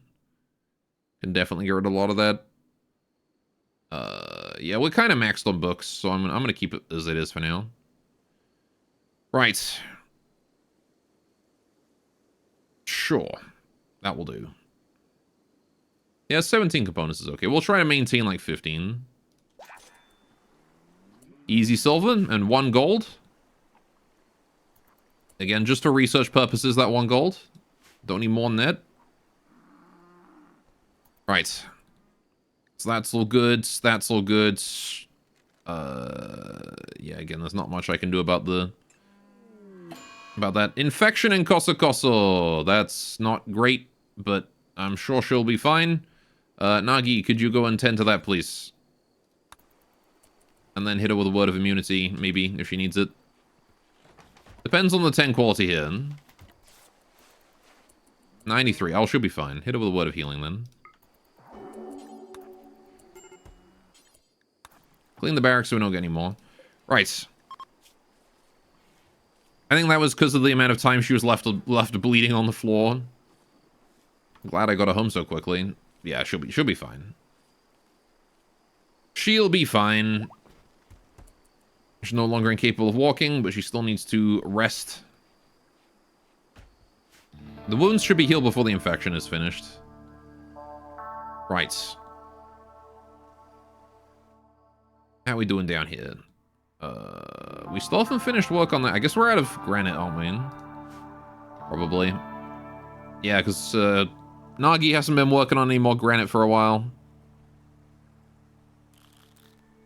Can definitely get rid of a lot of that. Yeah, we're kind of maxed on books, so I'm gonna keep it as it is for now. Right. Sure. That will do. Yeah, 17 components is okay. We'll try to maintain like 15. Easy silver and 1 gold. Again, just for research purposes, that 1 gold. Don't need more than that. Right. So that's all good. That's all good. Yeah, again, there's not much I can do about that. Infection in Koso Koso. That's not great, but I'm sure she'll be fine. Nagi, could you go and tend to that, please? And then hit her with a word of immunity, maybe, if she needs it. Depends on the 10 quality here. 93. Oh, she'll be fine. Hit her with a word of healing, then. Clean the barracks so we don't get any more. Right. I think that was because of the amount of time she was left bleeding on the floor. I'm glad I got her home so quickly. Yeah, she'll be fine. She'll be fine. She's no longer incapable of walking, but she still needs to rest. The wounds should be healed before the infection is finished. Right. How are we doing down here? We still haven't finished work on that. I guess we're out of granite, aren't we? Probably. Yeah, because Nagi hasn't been working on any more granite for a while.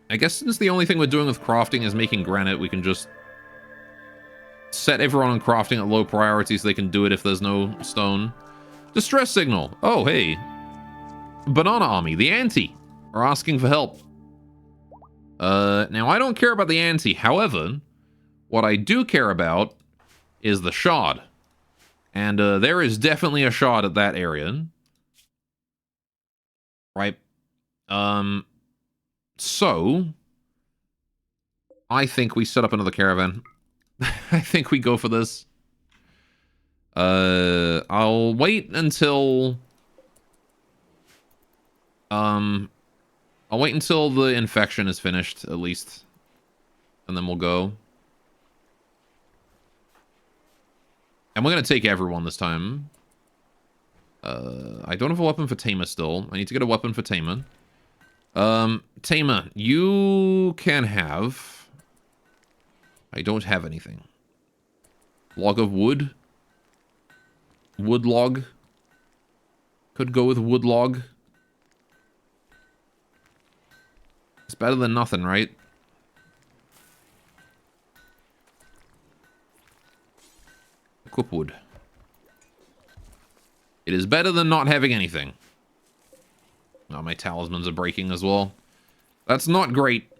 I guess since the only thing we're doing with crafting is making granite, we can just set everyone on crafting at low priority so they can do it if there's no stone. Distress signal. Oh, hey. Banana Army, the Anti, are asking for help. Now I don't care about the Anti. However, what I do care about is the Shard. And there is definitely a Shard at that area. Right? So I think we set up another caravan. I think we go for this. I'll wait until I'll wait until the infection is finished, at least. And then we'll go. And we're going to take everyone this time. I don't have a weapon for Tamer still. I need to get a weapon for Tamer. Tamer, you can have... I don't have anything. Log of wood. Wood log. Could go with wood log. It's better than nothing, right? Equip wood. It is better than not having anything. Oh, my talismans are breaking as well. That's not great.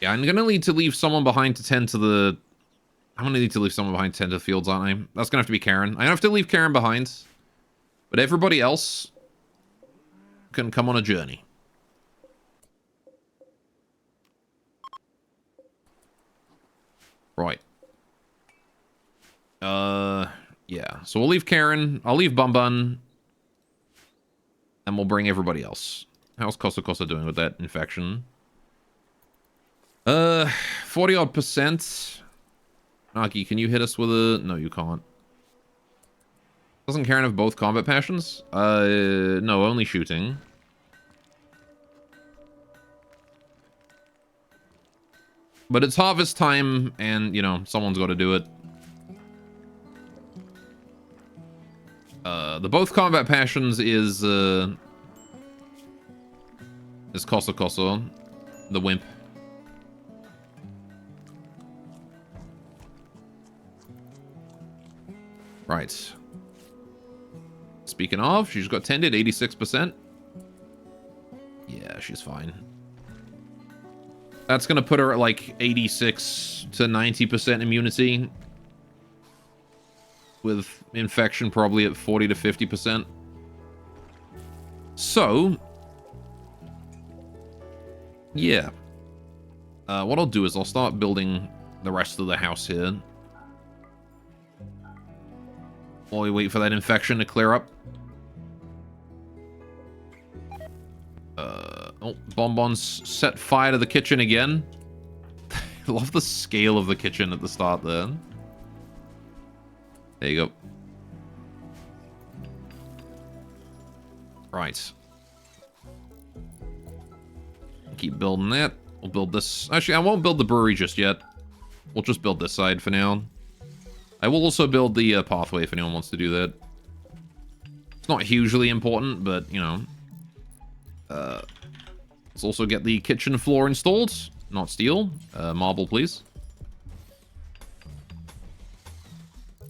Yeah, I'm gonna need to leave someone behind to tend to the... I'm gonna need to leave someone behind to tend to the fields, aren't I? That's gonna have to be Karen. I have to leave Karen behind. But everybody else can come on a journey. Right. Yeah. So we'll leave Karen. I'll leave Bun Bun. And we'll bring everybody else. How's Costa Costa doing with that infection? 40-odd%. Aki, can you hit us with a... No, you can't. Doesn't Karen have both combat passions? No, only shooting. But it's harvest time, and, you know, someone's got to do it. The both combat passions is Koso Koso, the wimp. Right. Speaking of, she's got tended, 86%. Yeah, she's fine. That's gonna put her at like 86 to 90% immunity. With infection probably at 40 to 50%. So, yeah. What I'll do is I'll start building the rest of the house here. While we wait for that infection to clear up. Oh, Bonbon's set fire to the kitchen again. I love the scale of the kitchen at the start there. There you go. Right. Keep building that. We'll build this. Actually, I won't build the brewery just yet. We'll just build this side for now. I will also build the pathway if anyone wants to do that. It's not hugely important, but, you know. Let's also get the kitchen floor installed. Not steel. Marble, please.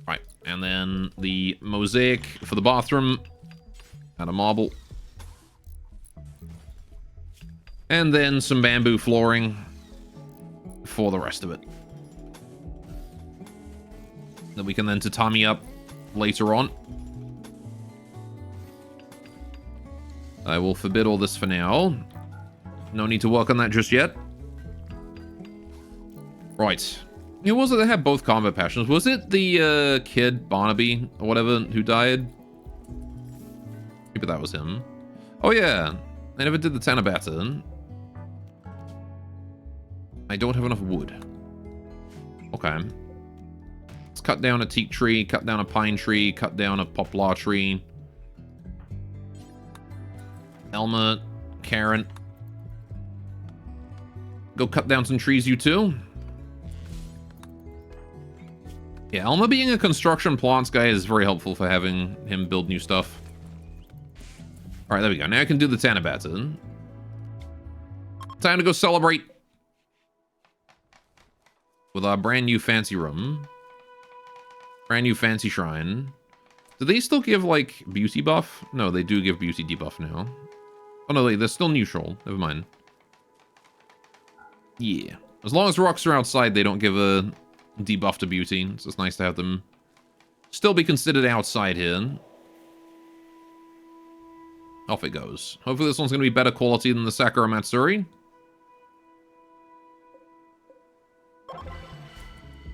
Right. And then the mosaic for the bathroom. And a marble. And then some bamboo flooring for the rest of it. That we can then tatami up later on. I will forbid all this for now. No need to work on that just yet. Right. Who was it that had both combat passions? Was it the kid, Barnaby, or whatever, who died? Maybe that was him. Oh yeah, I never did the Tanabata. I don't have enough wood. Okay. Let's cut down a teak tree, cut down a pine tree, cut down a poplar tree. Elma, Karen. Go cut down some trees, you two. Yeah, Elma being a construction plants guy is very helpful for having him build new stuff. Alright, there we go. Now I can do the Tanabata. Time to go celebrate. With our brand new fancy room. Brand new fancy shrine. Do they still give, like, beauty buff? No, they do give beauty debuff now. Oh, no, they're still neutral. Never mind. Yeah. As long as rocks are outside, they don't give a debuff to beauty. It's just nice to have them still be considered outside here. Off it goes. Hopefully this one's going to be better quality than the Sakura Matsuri.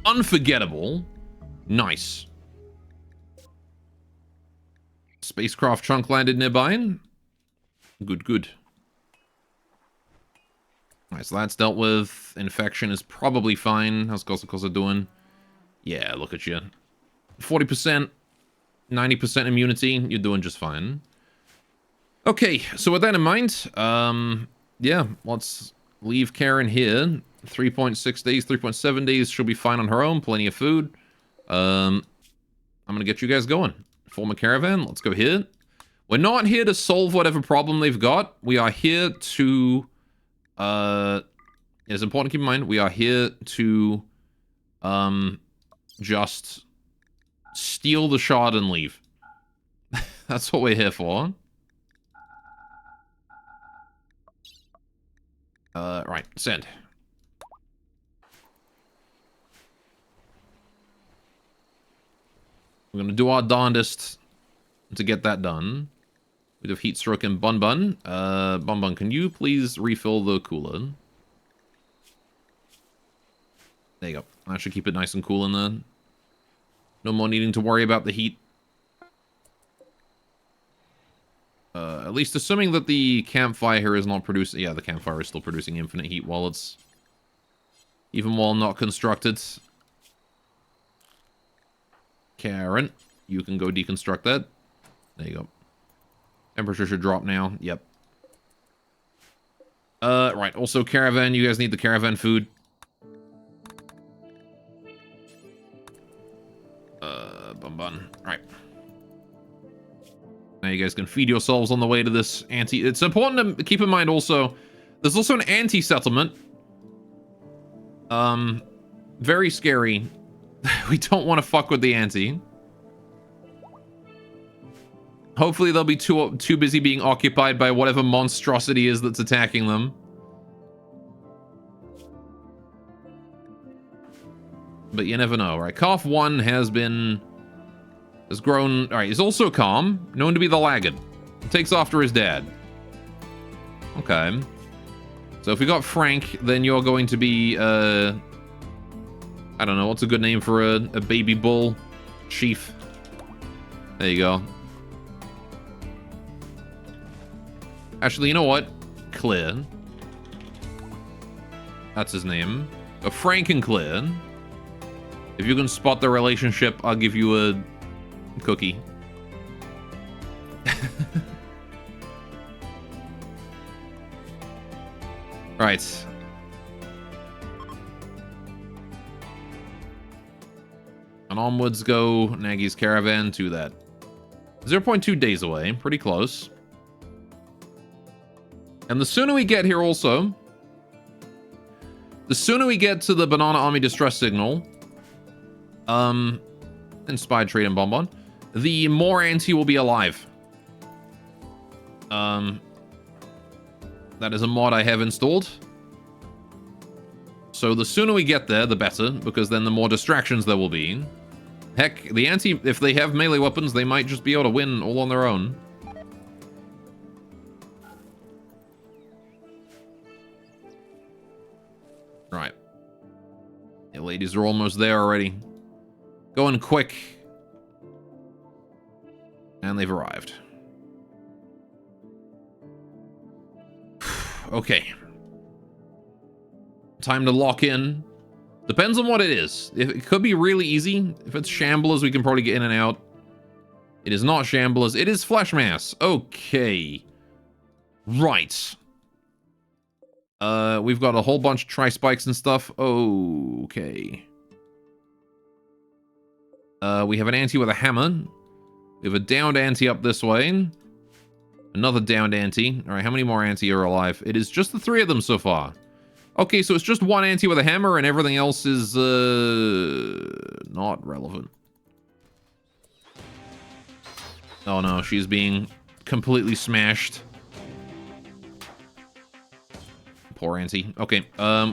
Unforgettable. Nice. Spacecraft chunk landed nearby. Good, good. Alright, so that's dealt with. Infection is probably fine. How's Kosa doing? Yeah, look at you. 40%, 90% immunity. You're doing just fine. Okay, so with that in mind, yeah, let's leave Karen here. 3.6 days, 3.7 days. She'll be fine on her own. Plenty of food. I'm gonna get you guys going. Form a caravan. Let's go here. We're not here to solve whatever problem they've got. We are here to... it's important to keep in mind, we are here to... just... steal the shard and leave. That's what we're here for. Right. Send. We're gonna do our darndest to get that done. We have heat stroke and Bun Bun. Bun Bun, can you please refill the cooler? There you go. That should keep it nice and cool in there. No more needing to worry about the heat. At least assuming that the campfire here is not producing... Yeah, the campfire is still producing infinite heat while it's... even while not constructed. Karen, you can go deconstruct that. There you go. Temperature should drop now. Yep. Right. Also, caravan. You guys need the caravan food. Bun Bun. Right. Now you guys can feed yourselves on the way to this anti... It's important to keep in mind also, there's also an anti-settlement. Very scary. We don't want to fuck with the anti. Hopefully they'll be too busy being occupied by whatever monstrosity is that's attacking them. But you never know, right? Calf 1 has grown... Alright, he's also calm. Known to be the laggard. Takes after his dad. Okay. So if we got Frank, then you're going to be, I don't know, what's a good name for a baby bull? Chief. There you go. Actually, you know what? Clear. That's his name. Frank and Clear. If you can spot the relationship, I'll give you a cookie. Right. And onwards go Nagy's caravan to that. 0.2 days away. Pretty close. And the sooner we get here also, the sooner we get to the Banana Army distress signal, Inspired Trade and Bonbon, the more anti will be alive. That is a mod I have installed. So the sooner we get there, the better, because then the more distractions there will be. Heck, the anti, if they have melee weapons, they might just be able to win all on their own. Right. Yeah, ladies are almost there already. Going quick. And they've arrived. Okay. Time to lock in. Depends on what it is. It could be really easy. If it's Shamblers, we can probably get in and out. It is not Shamblers. It is Flesh Mass. Okay. Right. We've got a whole bunch of tri-spikes and stuff. Okay. We have an anti with a hammer. We have a downed anti up this way. Another downed anti. All right, how many more anti are alive? It is just the 3 of them so far. Okay, so it's just one anti with a hammer and everything else is, not relevant. Oh no, she's being completely smashed. Poor auntie. Okay,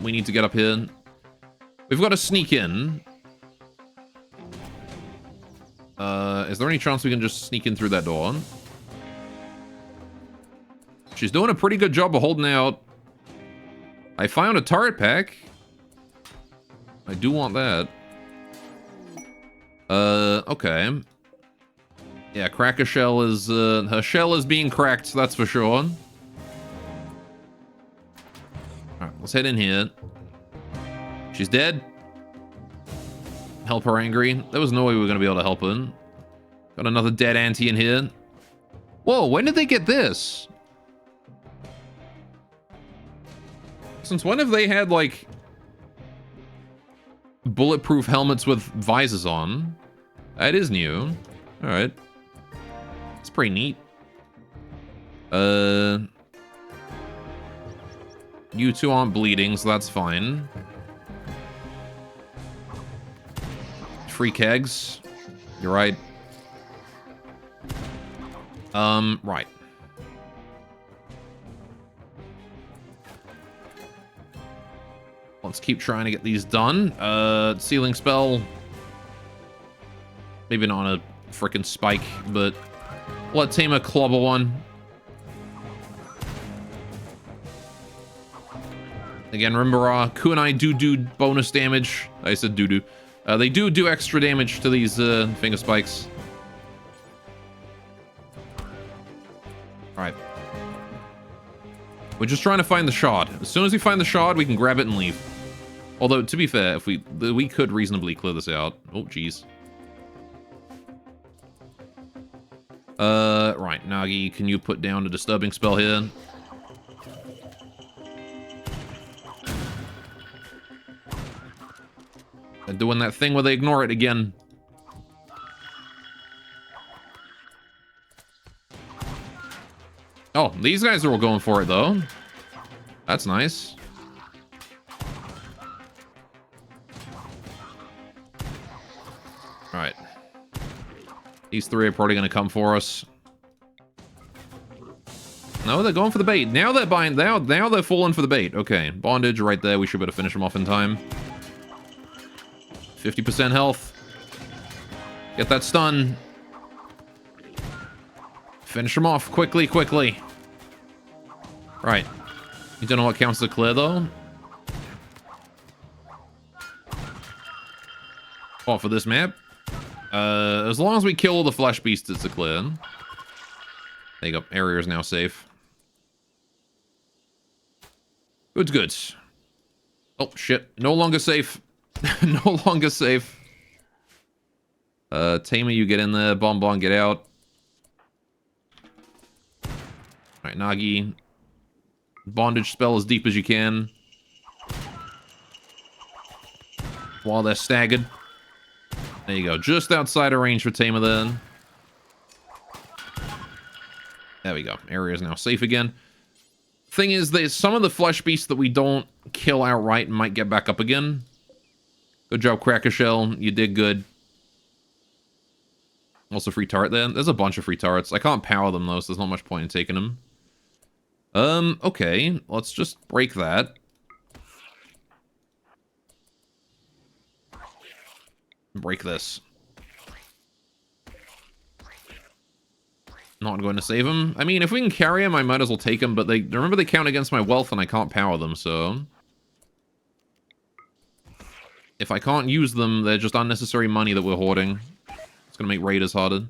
we need to get up here. We've got to sneak in. Is there any chance we can just sneak in through that door? She's doing a pretty good job of holding out. I found a turret pack. I do want that. Okay. Yeah, Cracker Shell is, her shell is being cracked, that's for sure. Alright, let's head in here. She's dead. Help her angry. There was no way we were going to be able to help her. Got another dead auntie in here. Whoa, when did they get this? Since when have they had, like, bulletproof helmets with visors on? That is new. Alright. It's pretty neat. You two aren't bleeding, so that's fine. Free kegs. You're right. Right. Let's keep trying to get these done. Sealing spell. Maybe not on a frickin' spike, but let Tamer clobber one. Again, remember, kunai do bonus damage. I said doo-doo. They do extra damage to these finger spikes. Alright. We're just trying to find the shard. As soon as we find the shard, we can grab it and leave. Although, to be fair, if we could reasonably clear this out. Oh, jeez. Right. Nagi, can you put down a disturbing spell here? They're doing that thing where they ignore it again. Oh, these guys are all going for it, though. That's nice. Alright. These three are probably going to come for us. No, they're going for the bait. Now they're buying. Now they're falling for the bait. Okay, bondage right there. We should be able to finish them off in time. 50% health. Get that stun. Finish them off quickly, quickly. Right. You don't know what counts as a clear, though? Oh, for this map? As long as we kill all the flesh beasts, it's a clear. There you go. Area is now safe. Good, good. Oh, shit. No longer safe. No longer safe. Tamer, you get in there. Bonbon, get out. Alright, Nagi. Bondage spell as deep as you can. While they're staggered. There you go. Just outside of range for Tamer then. There we go. Area is now safe again. Thing is, there's some of the flesh beasts that we don't kill outright and might get back up again. Good job, Cracker Shell. You did good. Also free turret there. There's a bunch of free turrets. I can't power them, though, so there's not much point in taking them. Okay. Let's just break that. Break this. Not going to save him. I mean, if we can carry him, I might as well take him, but remember they count against my wealth and I can't power them, so... If I can't use them, they're just unnecessary money that we're hoarding. It's gonna make raiders harder.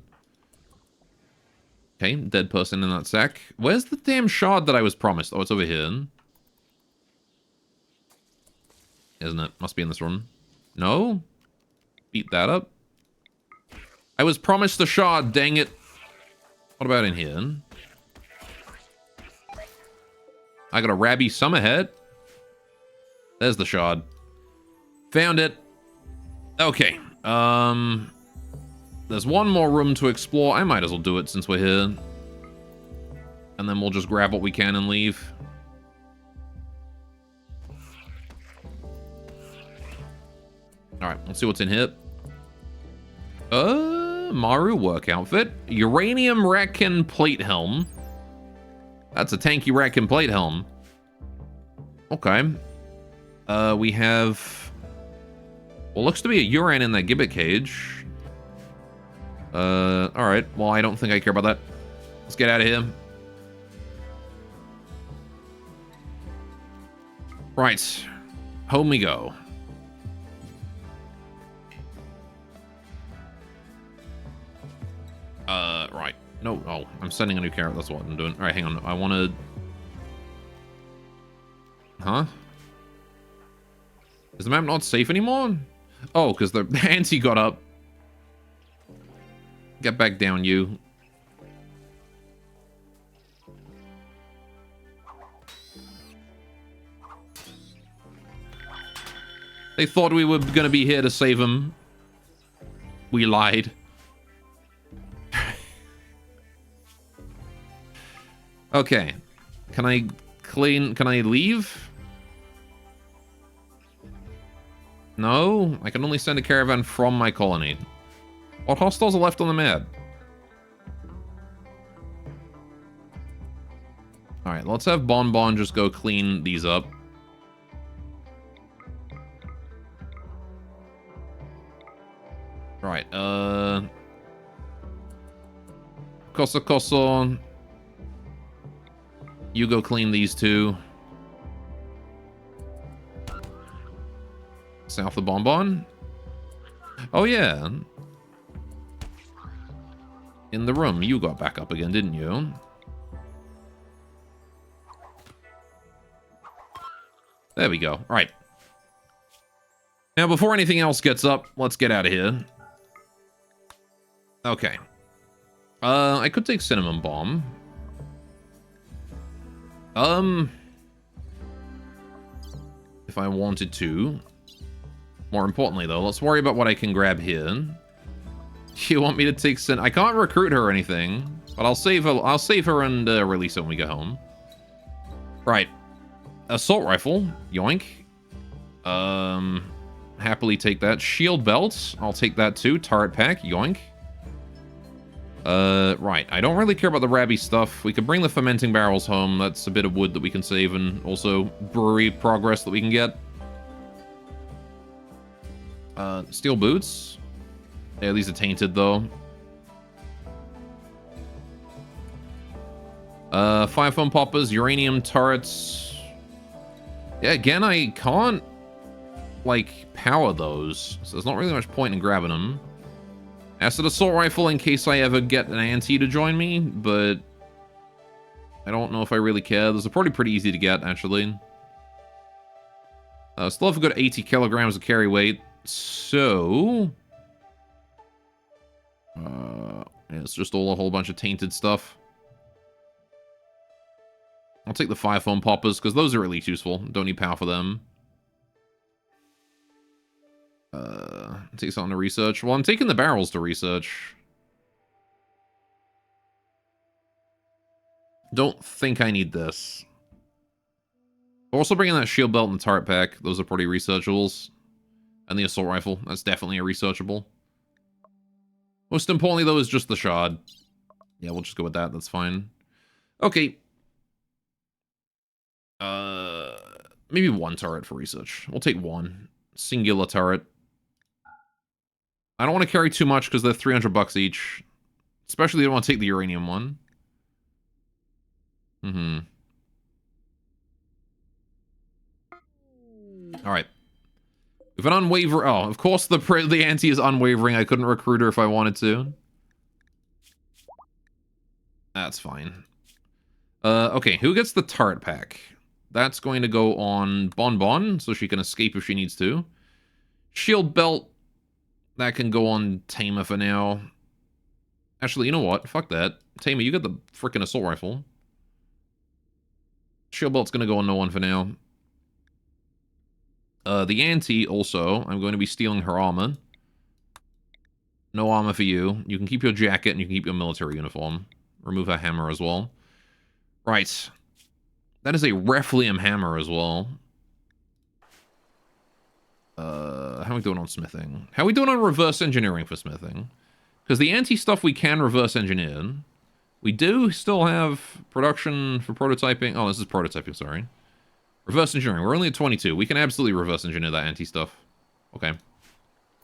Okay, dead person in that sack. Where's the damn shard that I was promised? Oh, it's over here. Isn't it? Must be in this room. No? Beat that up. I was promised the shard, dang it. What about in here? I got a Rabby Summerhead. There's the shard. Found it. Okay. There's one more room to explore. I might as well do it since we're here. And then we'll just grab what we can and leave. Alright, let's see what's in here. Maru work outfit. Uranium Ratkin plate helm. That's a tanky Ratkin plate helm. Okay. We have... Well, looks to be a Yuran in that gibbet cage. Alright. Well, I don't think I care about that. Let's get out of here. Right. Home we go. No, oh, I'm sending a new carrot. That's what I'm doing. All right, hang on. I want to... Huh? Is the map not safe anymore? Oh, because the ante got up. Get back down, you. They thought we were going to be here to save them. We lied. Okay. Can I clean? Can I leave? No? I can only send a caravan from my colony. What hostiles are left on the map? Alright, let's have Bon just go clean these up. Right, Koso. You go clean these two. South of Bon. Oh, yeah. In the room, you got back up again, didn't you? There we go. All right. Now, before anything else gets up, let's get out of here. Okay. I could take Cinnamon Bomb. If I wanted to. More importantly, though, let's worry about what I can grab here. You want me to take I can't recruit her or anything, but I'll save her. I'll save her and release her when we get home. Right. Assault rifle. Yoink. Happily take that. Shield belt. I'll take that too. Turret pack. Yoink. Right. I don't really care about the Rabby stuff. We could bring the fermenting barrels home. That's a bit of wood that we can save, and also brewery progress that we can get. Steel boots. Yeah, these are tainted, though. Fire foam poppers, uranium turrets. Yeah, again, I can't, like, power those. So there's not really much point in grabbing them. Acid assault rifle in case I ever get an anti to join me, but I don't know if I really care. Those are probably pretty easy to get, actually. Still have a good 80 kilograms of carry weight. So... yeah, it's just all a whole bunch of tainted stuff. I'll take the fire foam poppers, because those are at least useful. Don't need power for them. Take something to research. Well, I'm taking the barrels to research. Don't think I need this. Also bringing that shield belt and the turret pack. Those are pretty researchables. And the assault rifle. That's definitely a researchable. Most importantly, though, is just the shard. Yeah, we'll just go with that. That's fine. Okay. Maybe one turret for research. We'll take one. Singular turret. I don't want to carry too much because they're 300 bucks each. Especially if you don't want to take the uranium one. Alright. If an unwavering... Oh, of course the ante is unwavering. I couldn't recruit her if I wanted to. That's fine. Okay, who gets the turret pack? That's going to go on Bon, so she can escape if she needs to. Shield belt. That can go on Tamer for now. Actually, you know what? Fuck that. Tamer, you got the frickin' assault rifle. Shield belt's gonna go on no one for now. The ante, also, I'm going to be stealing her armor. No armor for you. You can keep your jacket and you can keep your military uniform. Remove her hammer as well. Right. That is a Reflium hammer as well. How are we doing on smithing? How are we doing on reverse engineering for smithing? Because the ante stuff we can reverse engineer. We do still have production for prototyping. Oh, this is prototyping, sorry. Reverse engineering. We're only at 22. We can absolutely reverse engineer that ante stuff. Okay.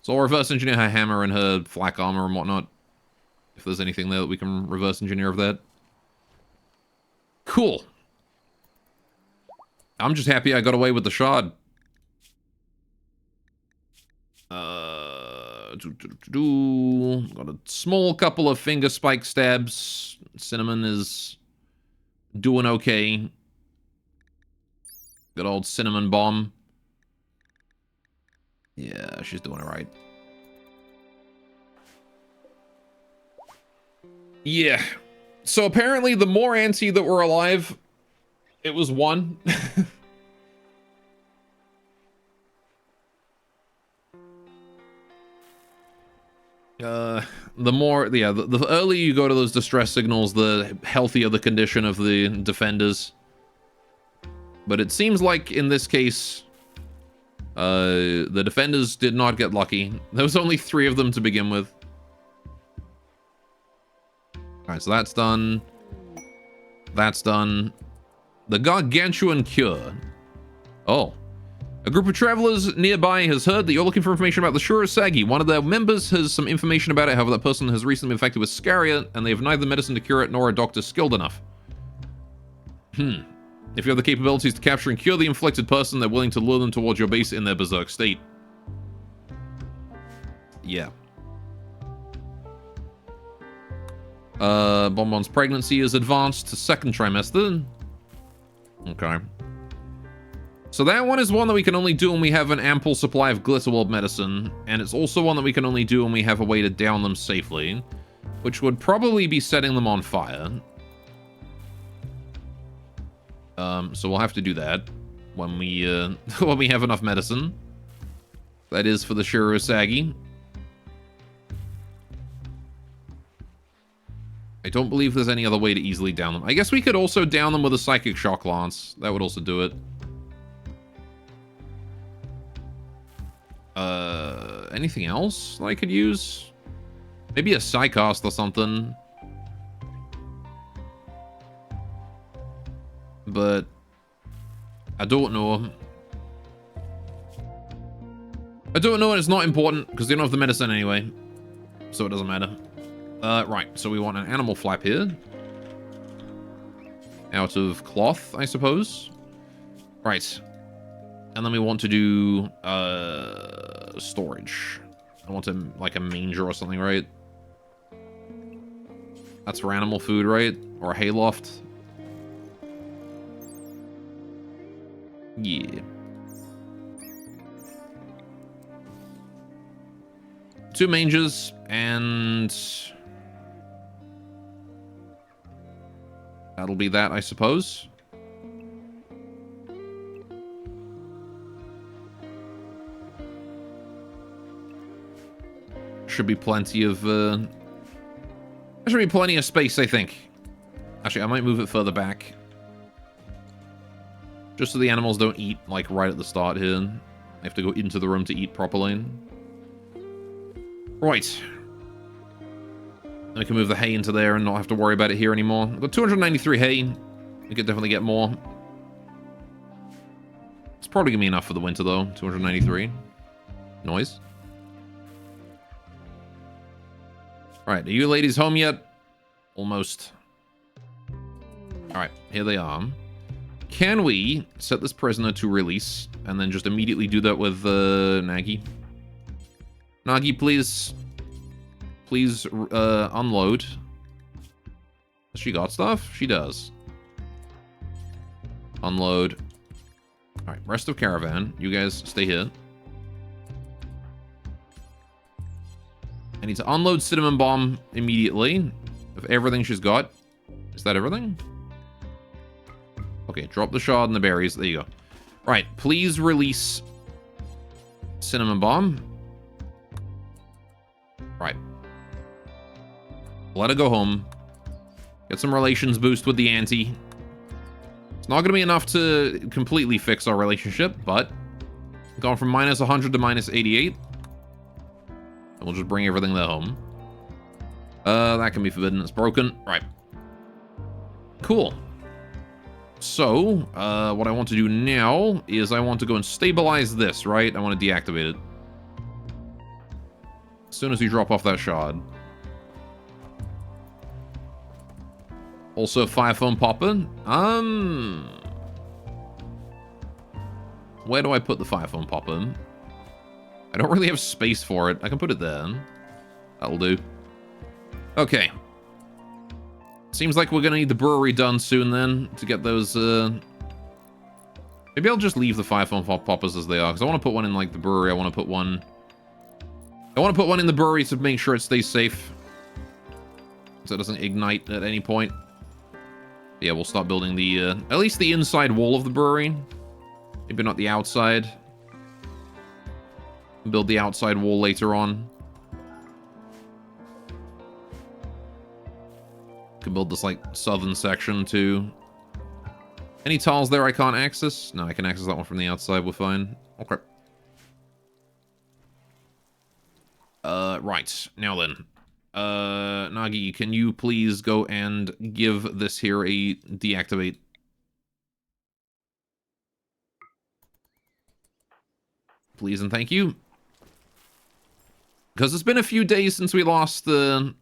So I'll reverse engineer her hammer and her flak armor and whatnot. If there's anything there that we can reverse engineer of that. Cool. I'm just happy I got away with the shard. Got a small couple of finger spike stabs. Cinnamon is doing okay. Good old cinnamon bomb. Yeah, she's doing it right. Yeah. So apparently the more anti that were alive, it was one. The more, yeah, the earlier you go to those distress signals, the healthier the condition of the defenders. But it seems like in this case, the defenders did not get lucky. There was only 3 of them to begin with. Alright, so that's done. That's done. The Gargantuan Cure. Oh. A group of travelers nearby has heard that you're looking for information about the Shurasagi. One of their members has some information about it. However, that person has recently been infected with Scaria, and they have neither medicine to cure it nor a doctor skilled enough. If you have the capabilities to capture and cure the inflicted person, they're willing to lure them towards your base in their berserk state. Yeah. Bonbon's pregnancy is advanced to 2nd trimester. Okay. So that one is one that we can only do when we have an ample supply of Glitterworld medicine, and it's also one that we can only do when we have a way to down them safely, which would probably be setting them on fire. So we'll have to do that when we when we have enough medicine. That is for the Shurasagi. I don't believe there's any other way to easily down them. I guess we could also down them with a Psychic Shock Lance. That would also do it. Anything else that I could use? Maybe a Psycast or something. But I don't know. I don't know, and it's not important because they don't have the medicine anyway. So it doesn't matter. Right, so we want an animal flap here. Out of cloth, I suppose. Right. And then we want to do storage. I want to, like a manger or something, right? That's for animal food, right? Or a hayloft. Yeah. 2 mangers and that'll be that, I suppose. Should be plenty of there should be plenty of space, I think. Actually, I might move it further back. Just so the animals don't eat, like, right at the start here. I have to go into the room to eat properly. Right. I can move the hay into there and not have to worry about it here anymore. I've got 293 hay. We could definitely get more. It's probably going to be enough for the winter, though. 293. Noise. Alright, are you ladies home yet? Almost. Alright, here they are. Can we set this prisoner to release and then just immediately do that with Nagi? Nagi, please. Please unload. Has she got stuff? She does. Unload. Alright, rest of caravan. You guys stay here. I need to unload Cinnamon Bomb immediately of everything she's got. Is that everything? Okay, drop the shard and the berries. There you go. Right, please release Cinnamon Bomb. Right. Let her go home. Get some relations boost with the auntie. It's not going to be enough to completely fix our relationship, but going from minus 100 to minus 88. And we'll just bring everything there home. That can be forbidden. It's broken. Right. Cool. So, what I want to do now is I want to go and stabilize this, right? I want to deactivate it. As soon as you drop off that shard. Also, Fire Foam Popper. Where do I put the Fire Foam Popper? I don't really have space for it. I can put it there. That'll do. Okay. Seems like we're gonna need the brewery done soon then to get those, Maybe I'll just leave the fire foam poppers as they are, because I want to put one in, like, the brewery. I want to put one in the brewery to make sure it stays safe. So it doesn't ignite at any point. Yeah, we'll start building the, at least the inside wall of the brewery. Maybe not the outside. Build the outside wall later on. Can build this, like, southern section, too. Any tiles there I can't access? No, I can access that one from the outside. We're fine. Okay. Right. Now then. Nagi, can you please go and give this here a deactivate? Please and thank you. Because it's been a few days since we last, interacted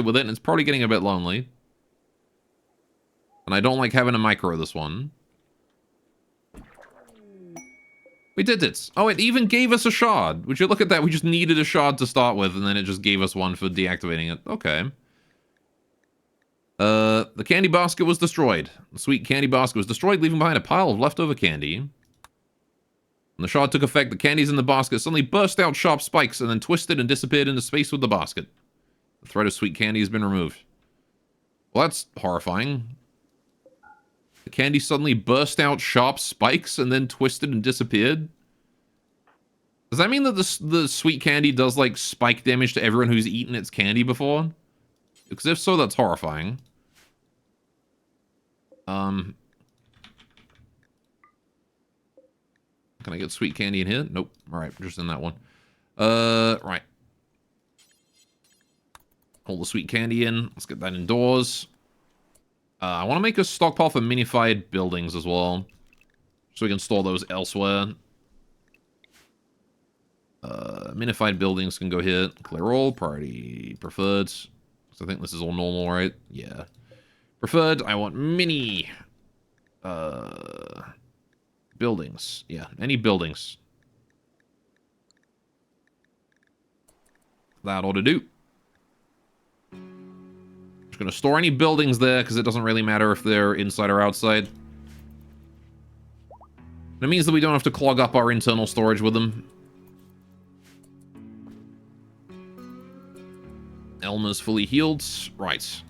with it, and it's probably getting a bit lonely. And I don't like having a micro this one. We did it. Oh, it even gave us a shard. Would you look at that? We just needed a shard to start with, and then it just gave us one for deactivating it. Okay. The candy basket was destroyed. The sweet candy basket was destroyed, leaving behind a pile of leftover candy. When the shard took effect, the candies in the basket suddenly burst out sharp spikes and then twisted and disappeared into space with the basket. The thread of sweet candy has been removed. Well, that's horrifying. The candy suddenly burst out sharp spikes and then twisted and disappeared? Does that mean that the sweet candy does, like, spike damage to everyone who's eaten its candy before? Because if so, that's horrifying. Can I get sweet candy in here? Nope. Alright, just in that one. Right. Hold the sweet candy in. Let's get that indoors. I want to make a stockpile for minified buildings as well. So we can store those elsewhere. Minified buildings can go here. Clear all. Priority preferred. So I think this is all normal, right? Yeah. Preferred. I want mini... buildings. Yeah, any buildings. That ought to do. Just gonna store any buildings there, because it doesn't really matter if they're inside or outside. It means that we don't have to clog up our internal storage with them. Elmer's fully healed. Right.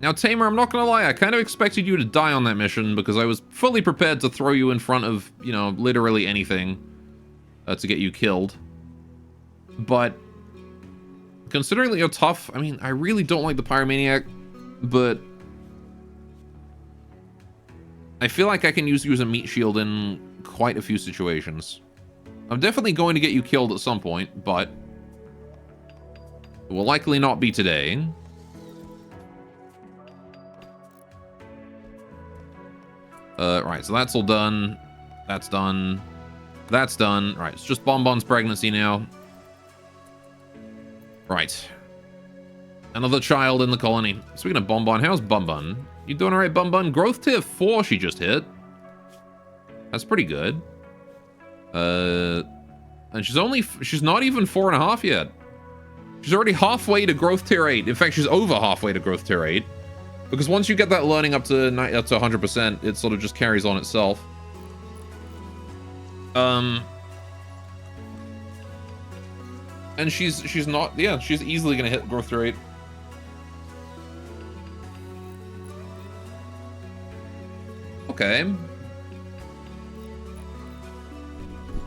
Now, Tamer, I'm not gonna lie, I kind of expected you to die on that mission, because I was fully prepared to throw you in front of, you know, literally anything to get you killed. But, considering that you're tough, I mean, I really don't like the Pyromaniac, but I feel like I can use you as a meat shield in quite a few situations. I'm definitely going to get you killed at some point, but it will likely not be today. Right, so that's all done. That's done. That's done. Right, it's just Bonbon's pregnancy now. Right. Another child in the colony. Speaking of Bonbon, how's Bonbon? You doing alright, Bonbon? Growth tier 4 she just hit. That's pretty good. And she's not even 4.5 yet. She's already halfway to growth tier 8. In fact, she's over halfway to growth tier 8. Because once you get that learning up to 100%, it sort of just carries on itself. And she's not, yeah, she's easily gonna hit growth rate. Okay.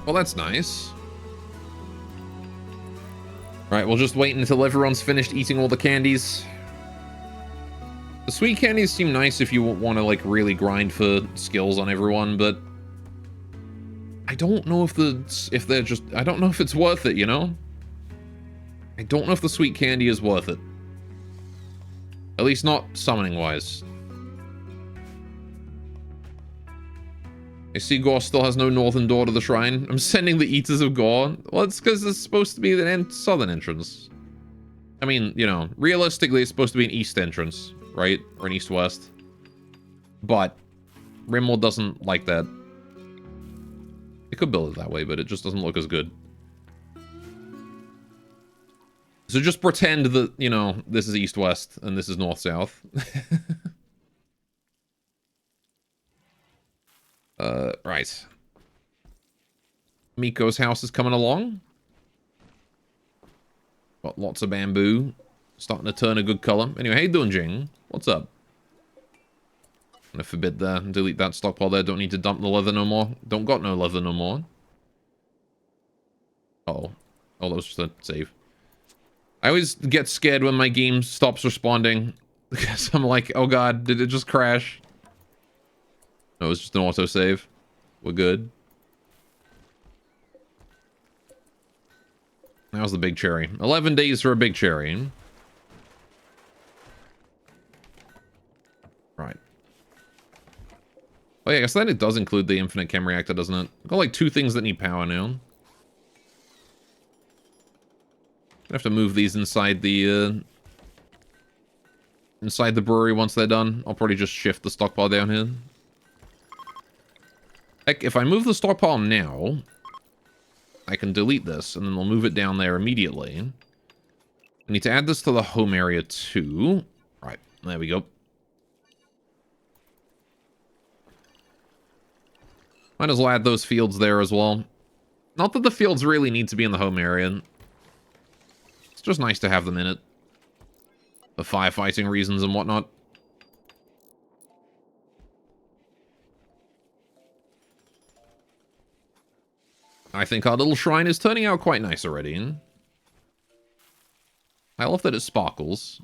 Well, that's nice. Right, we'll just wait until everyone's finished eating all the candies. The sweet candies seem nice if you want to, like, really grind for skills on everyone, but I don't know if they're just, I don't know if it's worth it, you know? I don't know if the sweet candy is worth it. At least not summoning-wise. I see Gore still has no northern door to the shrine. I'm sending the Eaters of Gore. Well, it's because it's supposed to be the southern entrance. I mean, you know, realistically, it's supposed to be an east entrance, right? Or an east-west. But Rimworld doesn't like that. It could build it that way, but it just doesn't look as good. So just pretend that, you know, this is east-west and this is north-south. Right. Miko's house is coming along. Got lots of bamboo. Starting to turn a good color. Anyway, how you doing, Jing? What's up? I'm gonna forbid there and delete that stockpile there. Don't need to dump the leather no more. Don't got no leather no more. Uh-oh. Oh, that was just a save. I always get scared when my game stops responding. Because I'm like, oh god, did it just crash? No, it's just an autosave. We're good. How's the big cherry? 11 days for a big cherry. Right. Oh yeah, I guess then it does include the infinite chem reactor, doesn't it? I've got like 2 things that need power now. I have to move these inside the brewery once they're done. I'll probably just shift the stockpile down here. Heck, if I move the stockpile now, I can delete this, and then we'll move it down there immediately. I need to add this to the home area too. Right, there we go. Might as well add those fields there as well. Not that the fields really need to be in the home area. It's just nice to have them in it. For firefighting reasons and whatnot. I think our little shrine is turning out quite nice already. I love that it sparkles.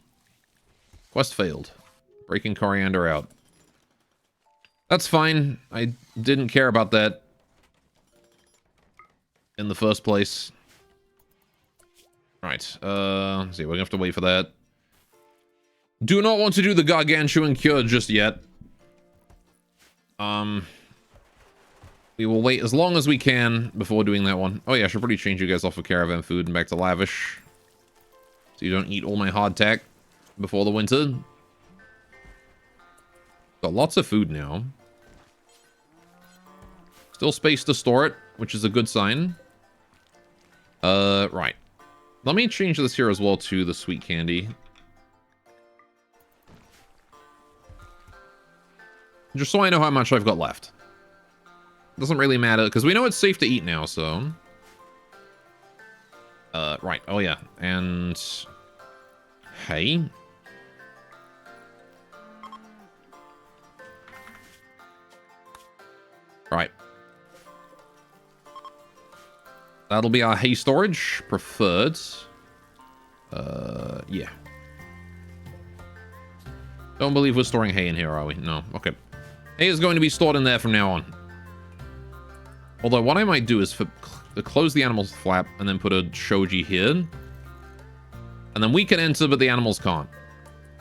Quest failed. Breaking coriander out. That's fine. I didn't care about that in the first place. Right. Let's see, we're gonna have to wait for that. Do not want to do the gargantuan cure just yet. We will wait as long as we can before doing that one. Oh yeah, I should probably change you guys off of caravan food and back to lavish. So you don't eat all my hardtack before the winter. Got lots of food now. Still space to store it, which is a good sign. Right. Let me change this here as well to the sweet candy. Just so I know how much I've got left. Doesn't really matter, because we know it's safe to eat now, so... right. Oh, yeah. And... Hey. Right. That'll be our hay storage. Preferred. Yeah. Don't believe we're storing hay in here, are we? No. Okay. Hay is going to be stored in there from now on. Although, what I might do is close the animal's flap and then put a shoji here. And then we can enter, but the animals can't.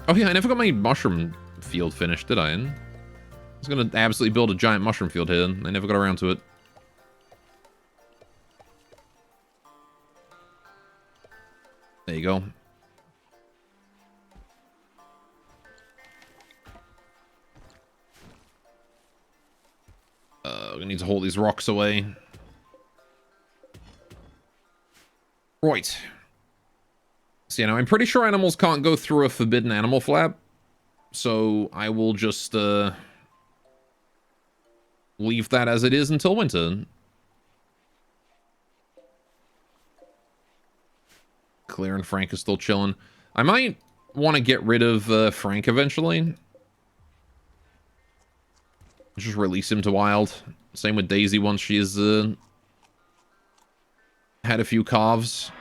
Oh yeah, I never got my mushroom field finished, did I? I was going to absolutely build a giant mushroom field here. I never got around to it. There you go. We're gonna need to haul these rocks away. Right. So, you know, I'm pretty sure animals can't go through a forbidden animal flap. So, I will just, leave that as it is until winter. Claire and Frank are still chilling. I might want to get rid of, Frank eventually. Just release him to wild. Same with Daisy once she's had a few calves.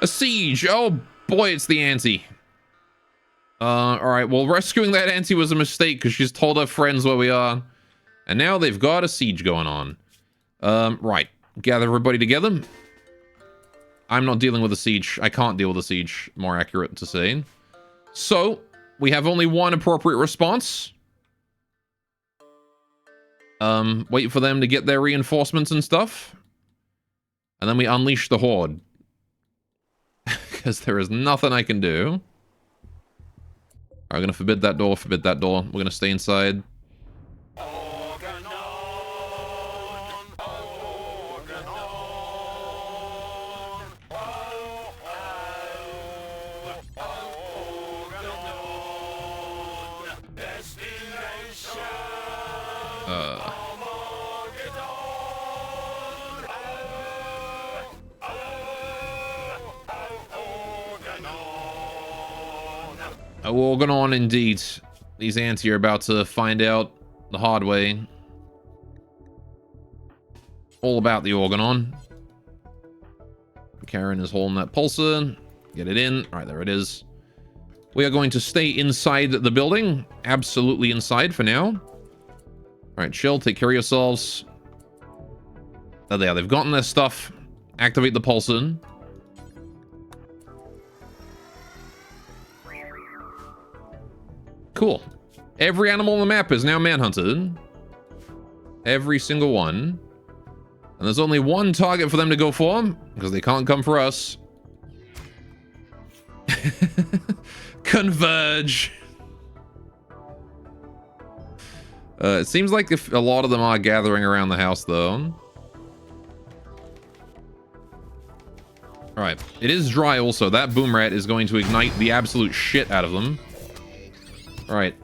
A siege! Oh boy, it's the auntie. Alright, well, rescuing that auntie was a mistake because she's told her friends where we are. And now they've got a siege going on. Right. Gather everybody together. I'm not dealing with a siege. I can't deal with a siege, more accurate to say. So, we have only one appropriate response. Wait for them to get their reinforcements and stuff. And then we unleash the horde. Because there is nothing I can do. I'm gonna forbid that door, forbid that door. We're gonna stay inside. A Organon indeed. These ants are about to find out the hard way. All about the Organon. Karen is holding that pulsar. Get it in. All right, there it is. We are going to stay inside the building. Absolutely inside for now. All right, chill. Take care of yourselves. Oh, there. They've gotten their stuff. Activate the pulsar. Cool. Every animal on the map is now manhunted. Every single one. And there's only one target for them to go for, because they can't come for us. Converge. It seems like if a lot of them are gathering around the house, though. Alright. It is dry also. That boom rat is going to ignite the absolute shit out of them. Alright.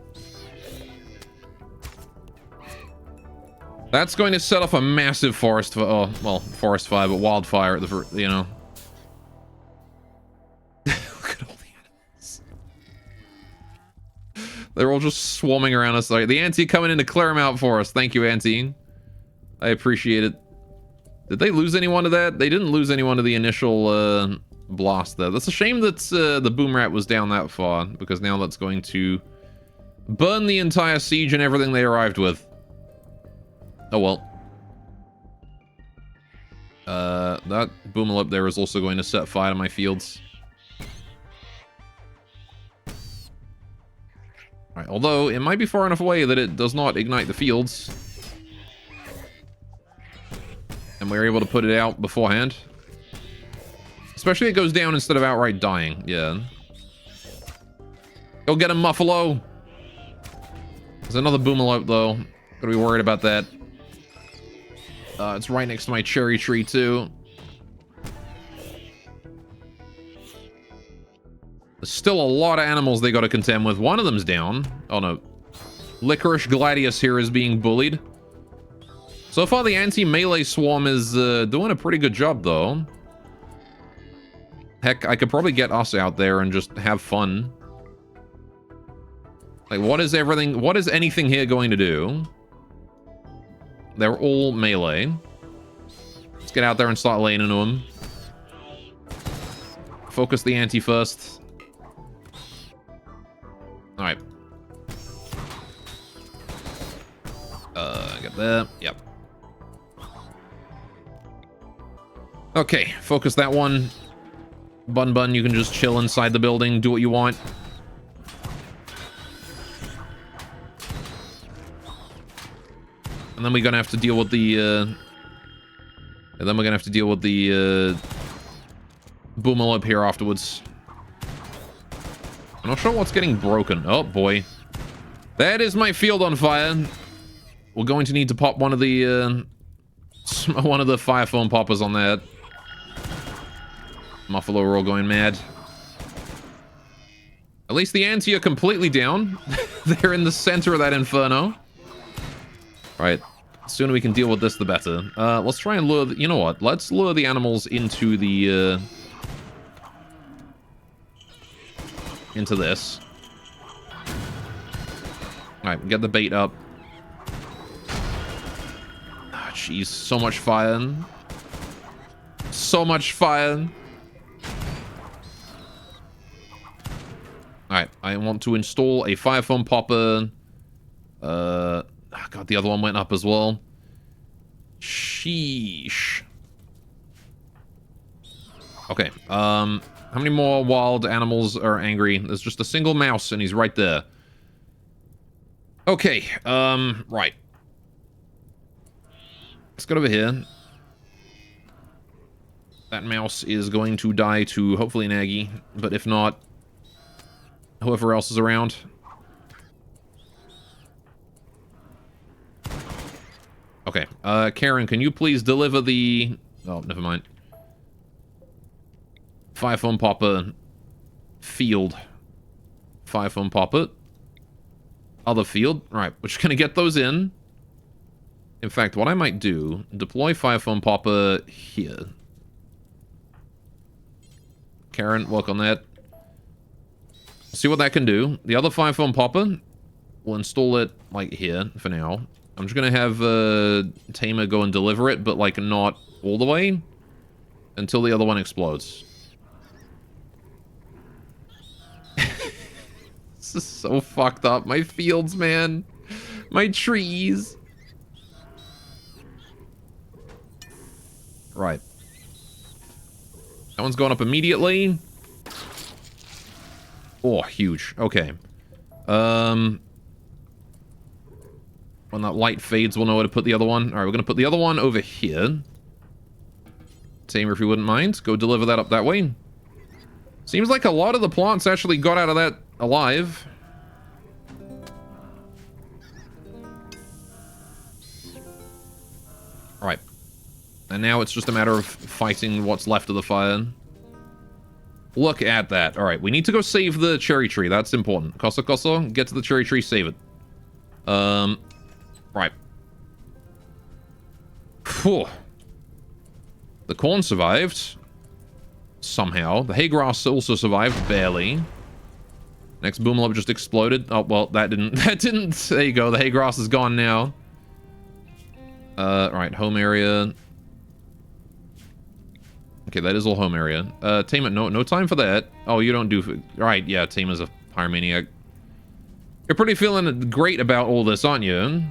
That's going to set off a massive forest fire. Oh, well, forest fire, but wildfire at the, you know. Look at all the animals. They're all just swarming around us. Like, the Auntie coming in to clear them out for us. Thank you, Auntie. I appreciate it. Did they lose anyone to that? They didn't lose anyone to the initial blast there. That's a shame that the boom rat was down that far, because now that's going to burn the entire siege and everything they arrived with. Oh well. That boomer up there is also going to set fire to my fields. Alright, although it might be far enough away that it does not ignite the fields. And we're able to put it out beforehand. Especially if it goes down instead of outright dying. Yeah. Go get him, Muffalo! There's another boomerlope though. Gotta be worried about that. It's right next to my cherry tree, too. There's still a lot of animals they gotta contend with. One of them's down. Oh, no. Licorice Gladius here is being bullied. So far, the anti-melee swarm is doing a pretty good job, though. Heck, I could probably get us out there and just have fun. Like, what is anything here going to do? They're all melee. Let's get out there and start laying into them. Focus the anti first. Alright. Get there. Yep. Okay, focus that one. Bun, you can just chill inside the building, do what you want. And then we're gonna have to deal with the, boomer up here afterwards. I'm not sure what's getting broken. Oh, boy. That is my field on fire. We're going to need to pop one of the fire foam poppers on that. Muffalo are all going mad. At least the anti are completely down. They're in the center of that inferno. Right. The sooner we can deal with this, the better. Let's try and lure... You know what? Let's lure the animals into the... into this. Alright, get the bait up. Ah, jeez. So much fire. So much fire. Alright, I want to install a fire foam popper. God, the other one went up as well. Sheesh. Okay, how many more wild animals are angry? There's just a single mouse, and he's right there. Okay, right. Let's get over here. That mouse is going to die to, hopefully, an Aggie. But if not, whoever else is around. Okay, Karen, can you please deliver the... Oh, never mind. Fire foam popper. Field. Fire foam popper. other field. Right, we're just gonna get those in. In fact, what I might do, deploy fire foam popper here. Karen, work on that. See what that can do. The other fire foam popper, we'll install it, like, here for now. I'm just gonna have Tamer go and deliver it, but, like, not all the way until the other one explodes. This is so fucked up. My fields, man. My trees. Right. That one's going up immediately. Oh, huge. Okay. When that light fades, we'll know where to put the other one. Alright, we're gonna put the other one over here. Tamer, if you wouldn't mind, go deliver that up that way. Seems like a lot of the plants actually got out of that alive. Alright. And now it's just a matter of fighting what's left of the fire. Look at that. Alright, we need to go save the cherry tree. That's important. Koso Koso, get to the cherry tree, save it. Right. Phew. The corn survived. Somehow. The hay grass also survived, barely. Next boomlob just exploded. Oh, well, that didn't... There you go, the hay grass is gone now. Right, home area. Okay, that is all home area. Tamer, no time for that. Oh, you don't do... Right, yeah, Tamer's a pyromaniac. You're pretty feeling great about all this, aren't you?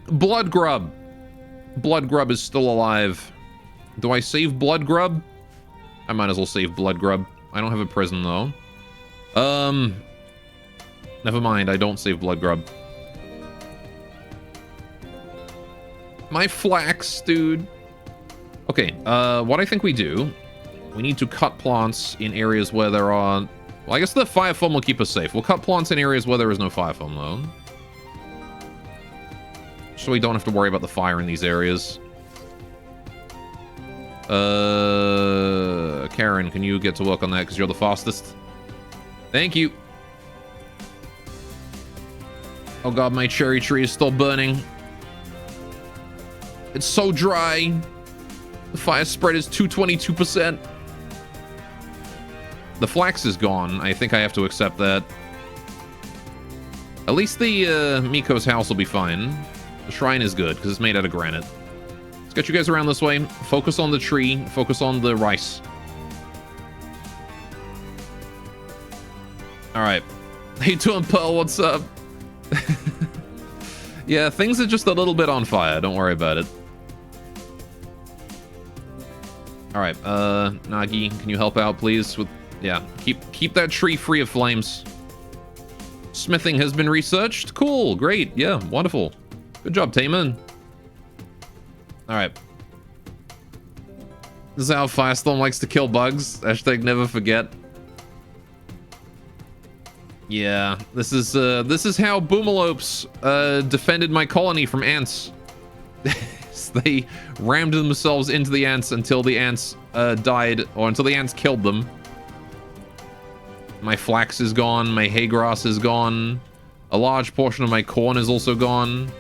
Blood Grub. Blood Grub is still alive. Do I save Blood Grub? I might as well save Blood Grub. I don't have a prison, though. Never mind, I don't save Blood Grub. My flax, dude. Okay, what I think we do... We need to cut plants in areas where there are... Well, I guess the fire foam will keep us safe. We'll cut plants in areas where there is no fire foam, though. So we don't have to worry about the fire in these areas. Karen, can you get to work on that because you're the fastest? Thank you. Oh god, my cherry tree is still burning. It's so dry. The fire spread is 222%. The flax is gone. I think I have to accept that. At least the Miko's house will be fine. The shrine is good because it's made out of granite. Let's get you guys around this way. Focus on the tree. Focus on the rice. Alright. How you doing, Pearl? What's up? Yeah, things are just a little bit on fire. Don't worry about it. Alright, Nagi, can you help out, please? With yeah, keep that tree free of flames. Smithing has been researched. Cool, great, yeah, wonderful. Good job, Taman. Alright. This is how Firestorm likes to kill bugs. Hashtag never forget. Yeah, this is how Boomalopes defended my colony from ants. They rammed themselves into the ants until the ants died, or until the ants killed them. My flax is gone, my hay grass is gone, a large portion of my corn is also gone.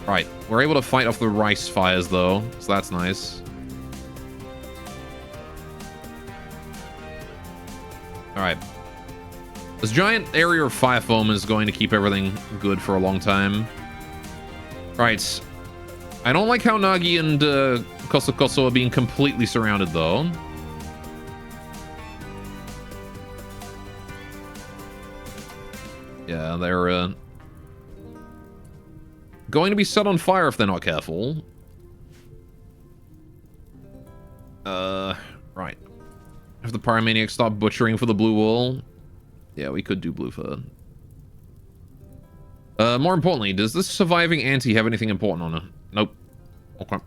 Right, we're able to fight off the rice fires though, so that's nice. Alright. This giant area of fire foam is going to keep everything good for a long time. Right. I don't like how Nagi and Koso Koso are being completely surrounded, though. Yeah, they're going to be set on fire if they're not careful. Right. Have the pyromaniac stop butchering for the blue wool? Yeah, we could do blue fur. More importantly, does this surviving anti have anything important on it? Nope. Okay.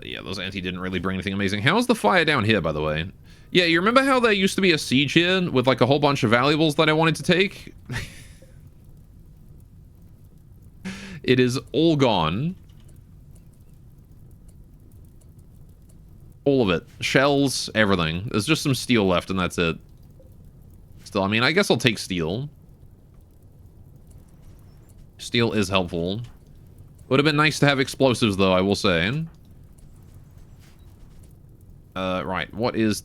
Yeah, those anti didn't really bring anything amazing. How's the fire down here, by the way? Yeah, you remember how there used to be a siege here with, like, a whole bunch of valuables that I wanted to take? It is all gone. All of it. Shells, everything. There's just some steel left, and that's it. Still, I mean, I guess I'll take steel. Steel is helpful. Would have been nice to have explosives, though, I will say. Right. What is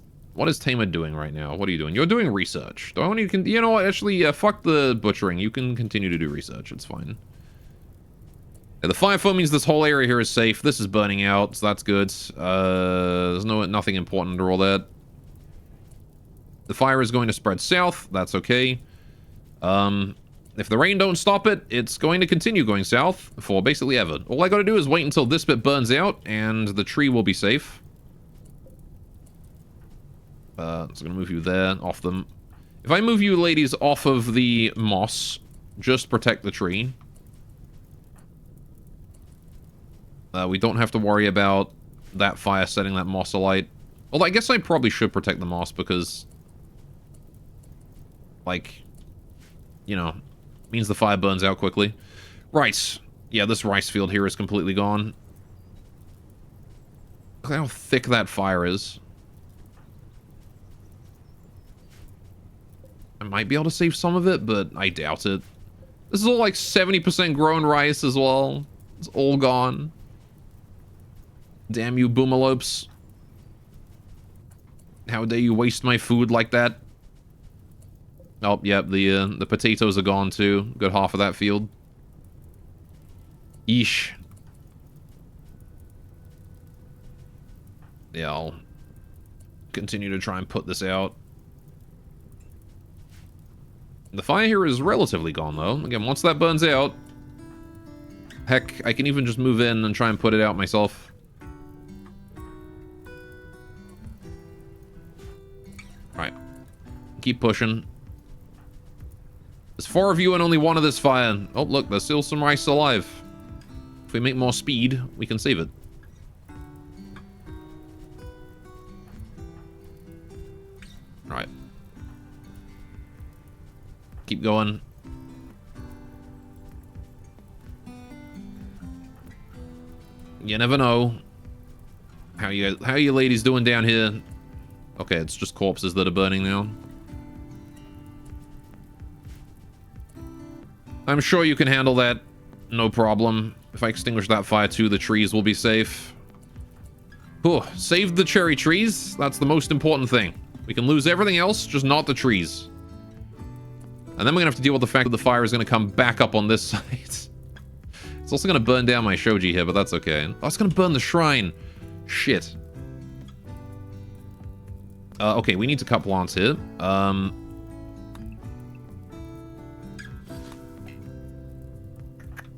Tamer doing right now? What are you doing? You're doing research. Do I want you you know what? Actually, fuck the butchering. You can continue to do research. It's fine. Yeah, the fire foam means this whole area here is safe. This is burning out, so that's good. There's nothing important under all that. The fire is going to spread south. That's okay. If the rain don't stop it, it's going to continue going south for basically ever. All I gotta do is wait until this bit burns out, and the tree will be safe. So I'm gonna move you there, off them. If I move you ladies off of the moss, just protect the tree. We don't have to worry about that fire setting that moss alight. Although I guess I probably should protect the moss because, like, you know, means the fire burns out quickly. Right. Yeah, this rice field here is completely gone. Look how thick that fire is. I might be able to save some of it, but I doubt it. This is all like 70% grown rice as well. It's all gone. Damn you, boomalopes. How dare you waste my food like that? Oh, yep, the potatoes are gone too. Good half of that field. Yeesh. Yeah, I'll continue to try and put this out. The fire here is relatively gone, though. Again, once that burns out... Heck, I can even just move in and try and put it out myself. Right. Keep pushing. There's 4 of you and only 1 of this fire. Oh, look, there's still some rice alive. If we make more speed, we can save it. Right. Keep going. You never know. How you ladies doing down here? Okay, it's just corpses that are burning now. I'm sure you can handle that. No problem. If I extinguish that fire too, the trees will be safe. Whew, saved the cherry trees. That's the most important thing. We can lose everything else, just not the trees. And then we're going to have to deal with the fact that the fire is going to come back up on this side. It's also going to burn down my shoji here, but that's okay. Oh, it's going to burn the shrine. Shit. Okay, we need to cut plants here.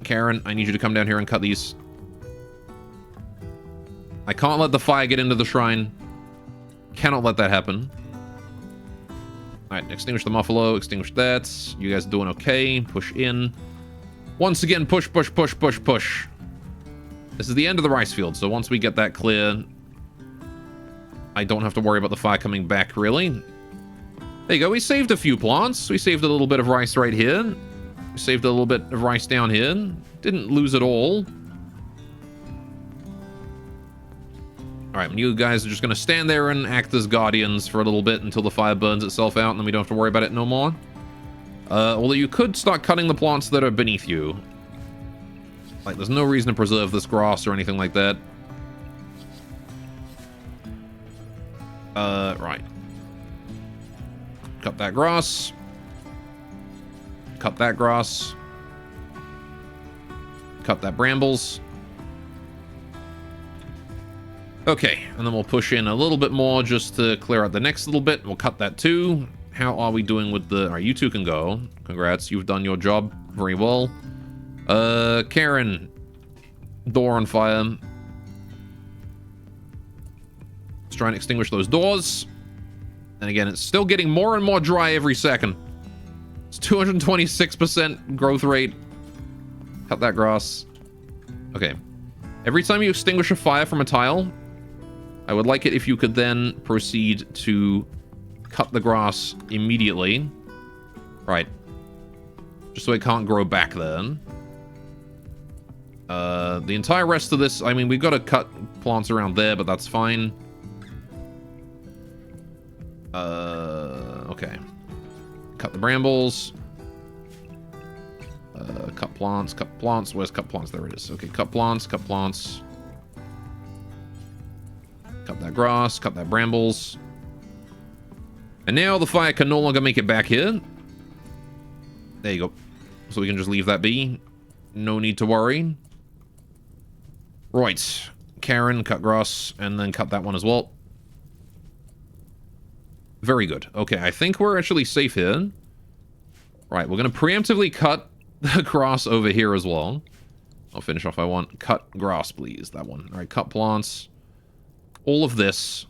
Karen, I need you to come down here and cut these. I can't let the fire get into the shrine. Cannot let that happen. Alright, extinguish the muffalo, extinguish that. You guys are doing okay. Push in. Once again, push, push, push, push, push. This is the end of the rice field, so once we get that clear, I don't have to worry about the fire coming back, really. There you go, we saved a few plants. We saved a little bit of rice right here. We saved a little bit of rice down here. Didn't lose it all. Alright, you guys are just going to stand there and act as guardians for a little bit until the fire burns itself out, and then we don't have to worry about it no more. Although you could start cutting the plants that are beneath you. Like, there's no reason to preserve this grass or anything like that. Right. Cut that grass. Cut that grass. Cut that brambles. Okay, and then we'll push in a little bit more just to clear out the next little bit. We'll cut that too. How are we doing with the... Alright, you two can go. Congrats, you've done your job very well. Karen. Door on fire. Let's try and extinguish those doors. And again, it's still getting more and more dry every second. It's 226% growth rate. Cut that grass. Okay. Every time you extinguish a fire from a tile, I would like it if you could then proceed to cut the grass immediately. Right. Just so it can't grow back then. The entire rest of this, I mean, we've got to cut plants around there, but that's fine. Okay. cut the brambles. Cut plants, cut plants. Where's cut plants? There it is. Okay, cut plants, cut plants. Cut that grass, cut that brambles. And now the fire can no longer make it back here. There you go. So we can just leave that be. No need to worry. Right. Karen, cut grass, and then cut that one as well. Very good. Okay, I think we're actually safe here. Right, we're going to preemptively cut the grass over here as well. I'll finish off. I want cut grass, please. That one. All right, cut plants. All of this.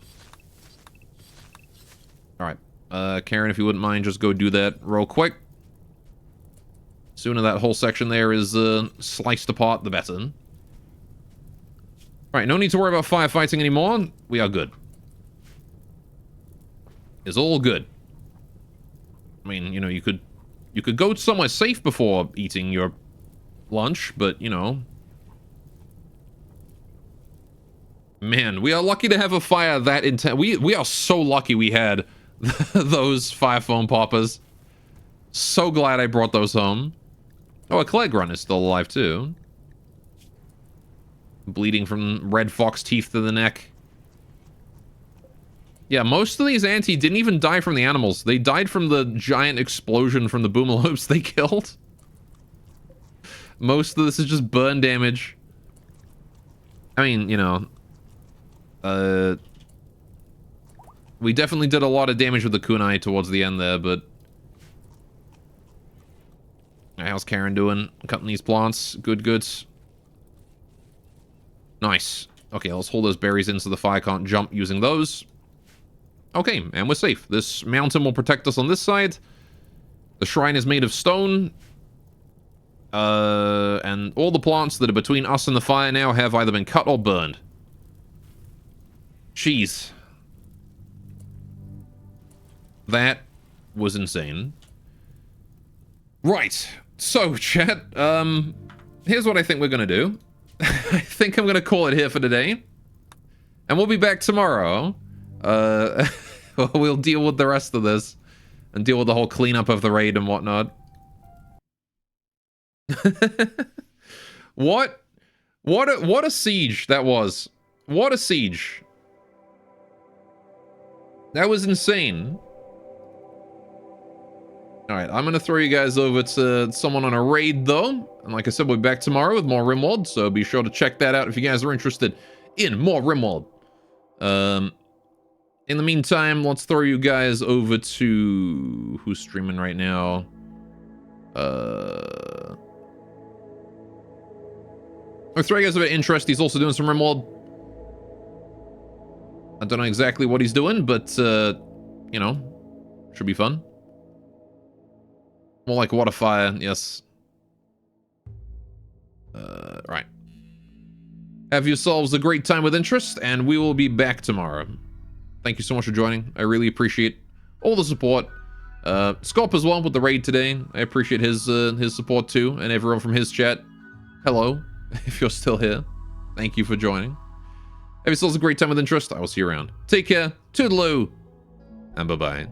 All right. Karen, if you wouldn't mind, just go do that real quick. Sooner that whole section there is sliced apart, the better. All right, no need to worry about firefighting anymore. We are good. It's all good. I mean, you know, you could go somewhere safe before eating your lunch, but, you know. Man, we are lucky to have a fire that intense. We are so lucky we had those fire foam poppers. So glad I brought those home. Oh, a Clegg is still alive, too. Bleeding from red fox teeth to the neck. Yeah, most of these anti didn't even die from the animals. They died from the giant explosion from the boomalopes they killed. Most of this is just burn damage. I mean, you know... we definitely did a lot of damage with the kunai towards the end there, but... How's Karen doing? Cutting these plants. Good, good. Nice. Okay, let's hold those berries in so the fire can't jump using those. Okay, and we're safe. This mountain will protect us on this side. The shrine is made of stone. And all the plants that are between us and the fire now have either been cut or burned. Jeez. That was insane. Right. So, chat, here's what I think we're gonna do. I think I'm gonna call it here for today. And we'll be back tomorrow. We'll deal with the rest of this. And deal with the whole cleanup of the raid and whatnot. What a siege that was. What a siege. That was insane. Alright, I'm gonna throw you guys over to someone on a raid, though. And like I said, we'll be back tomorrow with more Rimworld, so be sure to check that out if you guys are interested in more Rimworld. In the meantime, let's throw you guys over to... Who's streaming right now? I'll throw you guys over to Interest. He's also doing some Rimworld. I don't know exactly what he's doing, but, you know, should be fun. More like Water Fire, yes. Right. Have yourselves a great time with Interest, and we will be back tomorrow. Thank you so much for joining. I really appreciate all the support. Sculp as well with the raid today. I appreciate his support too, and everyone from his chat. Hello, if you're still here. Thank you for joining. Have yourselves a great time with Interest. I will see you around. Take care, toodaloo, and bye-bye.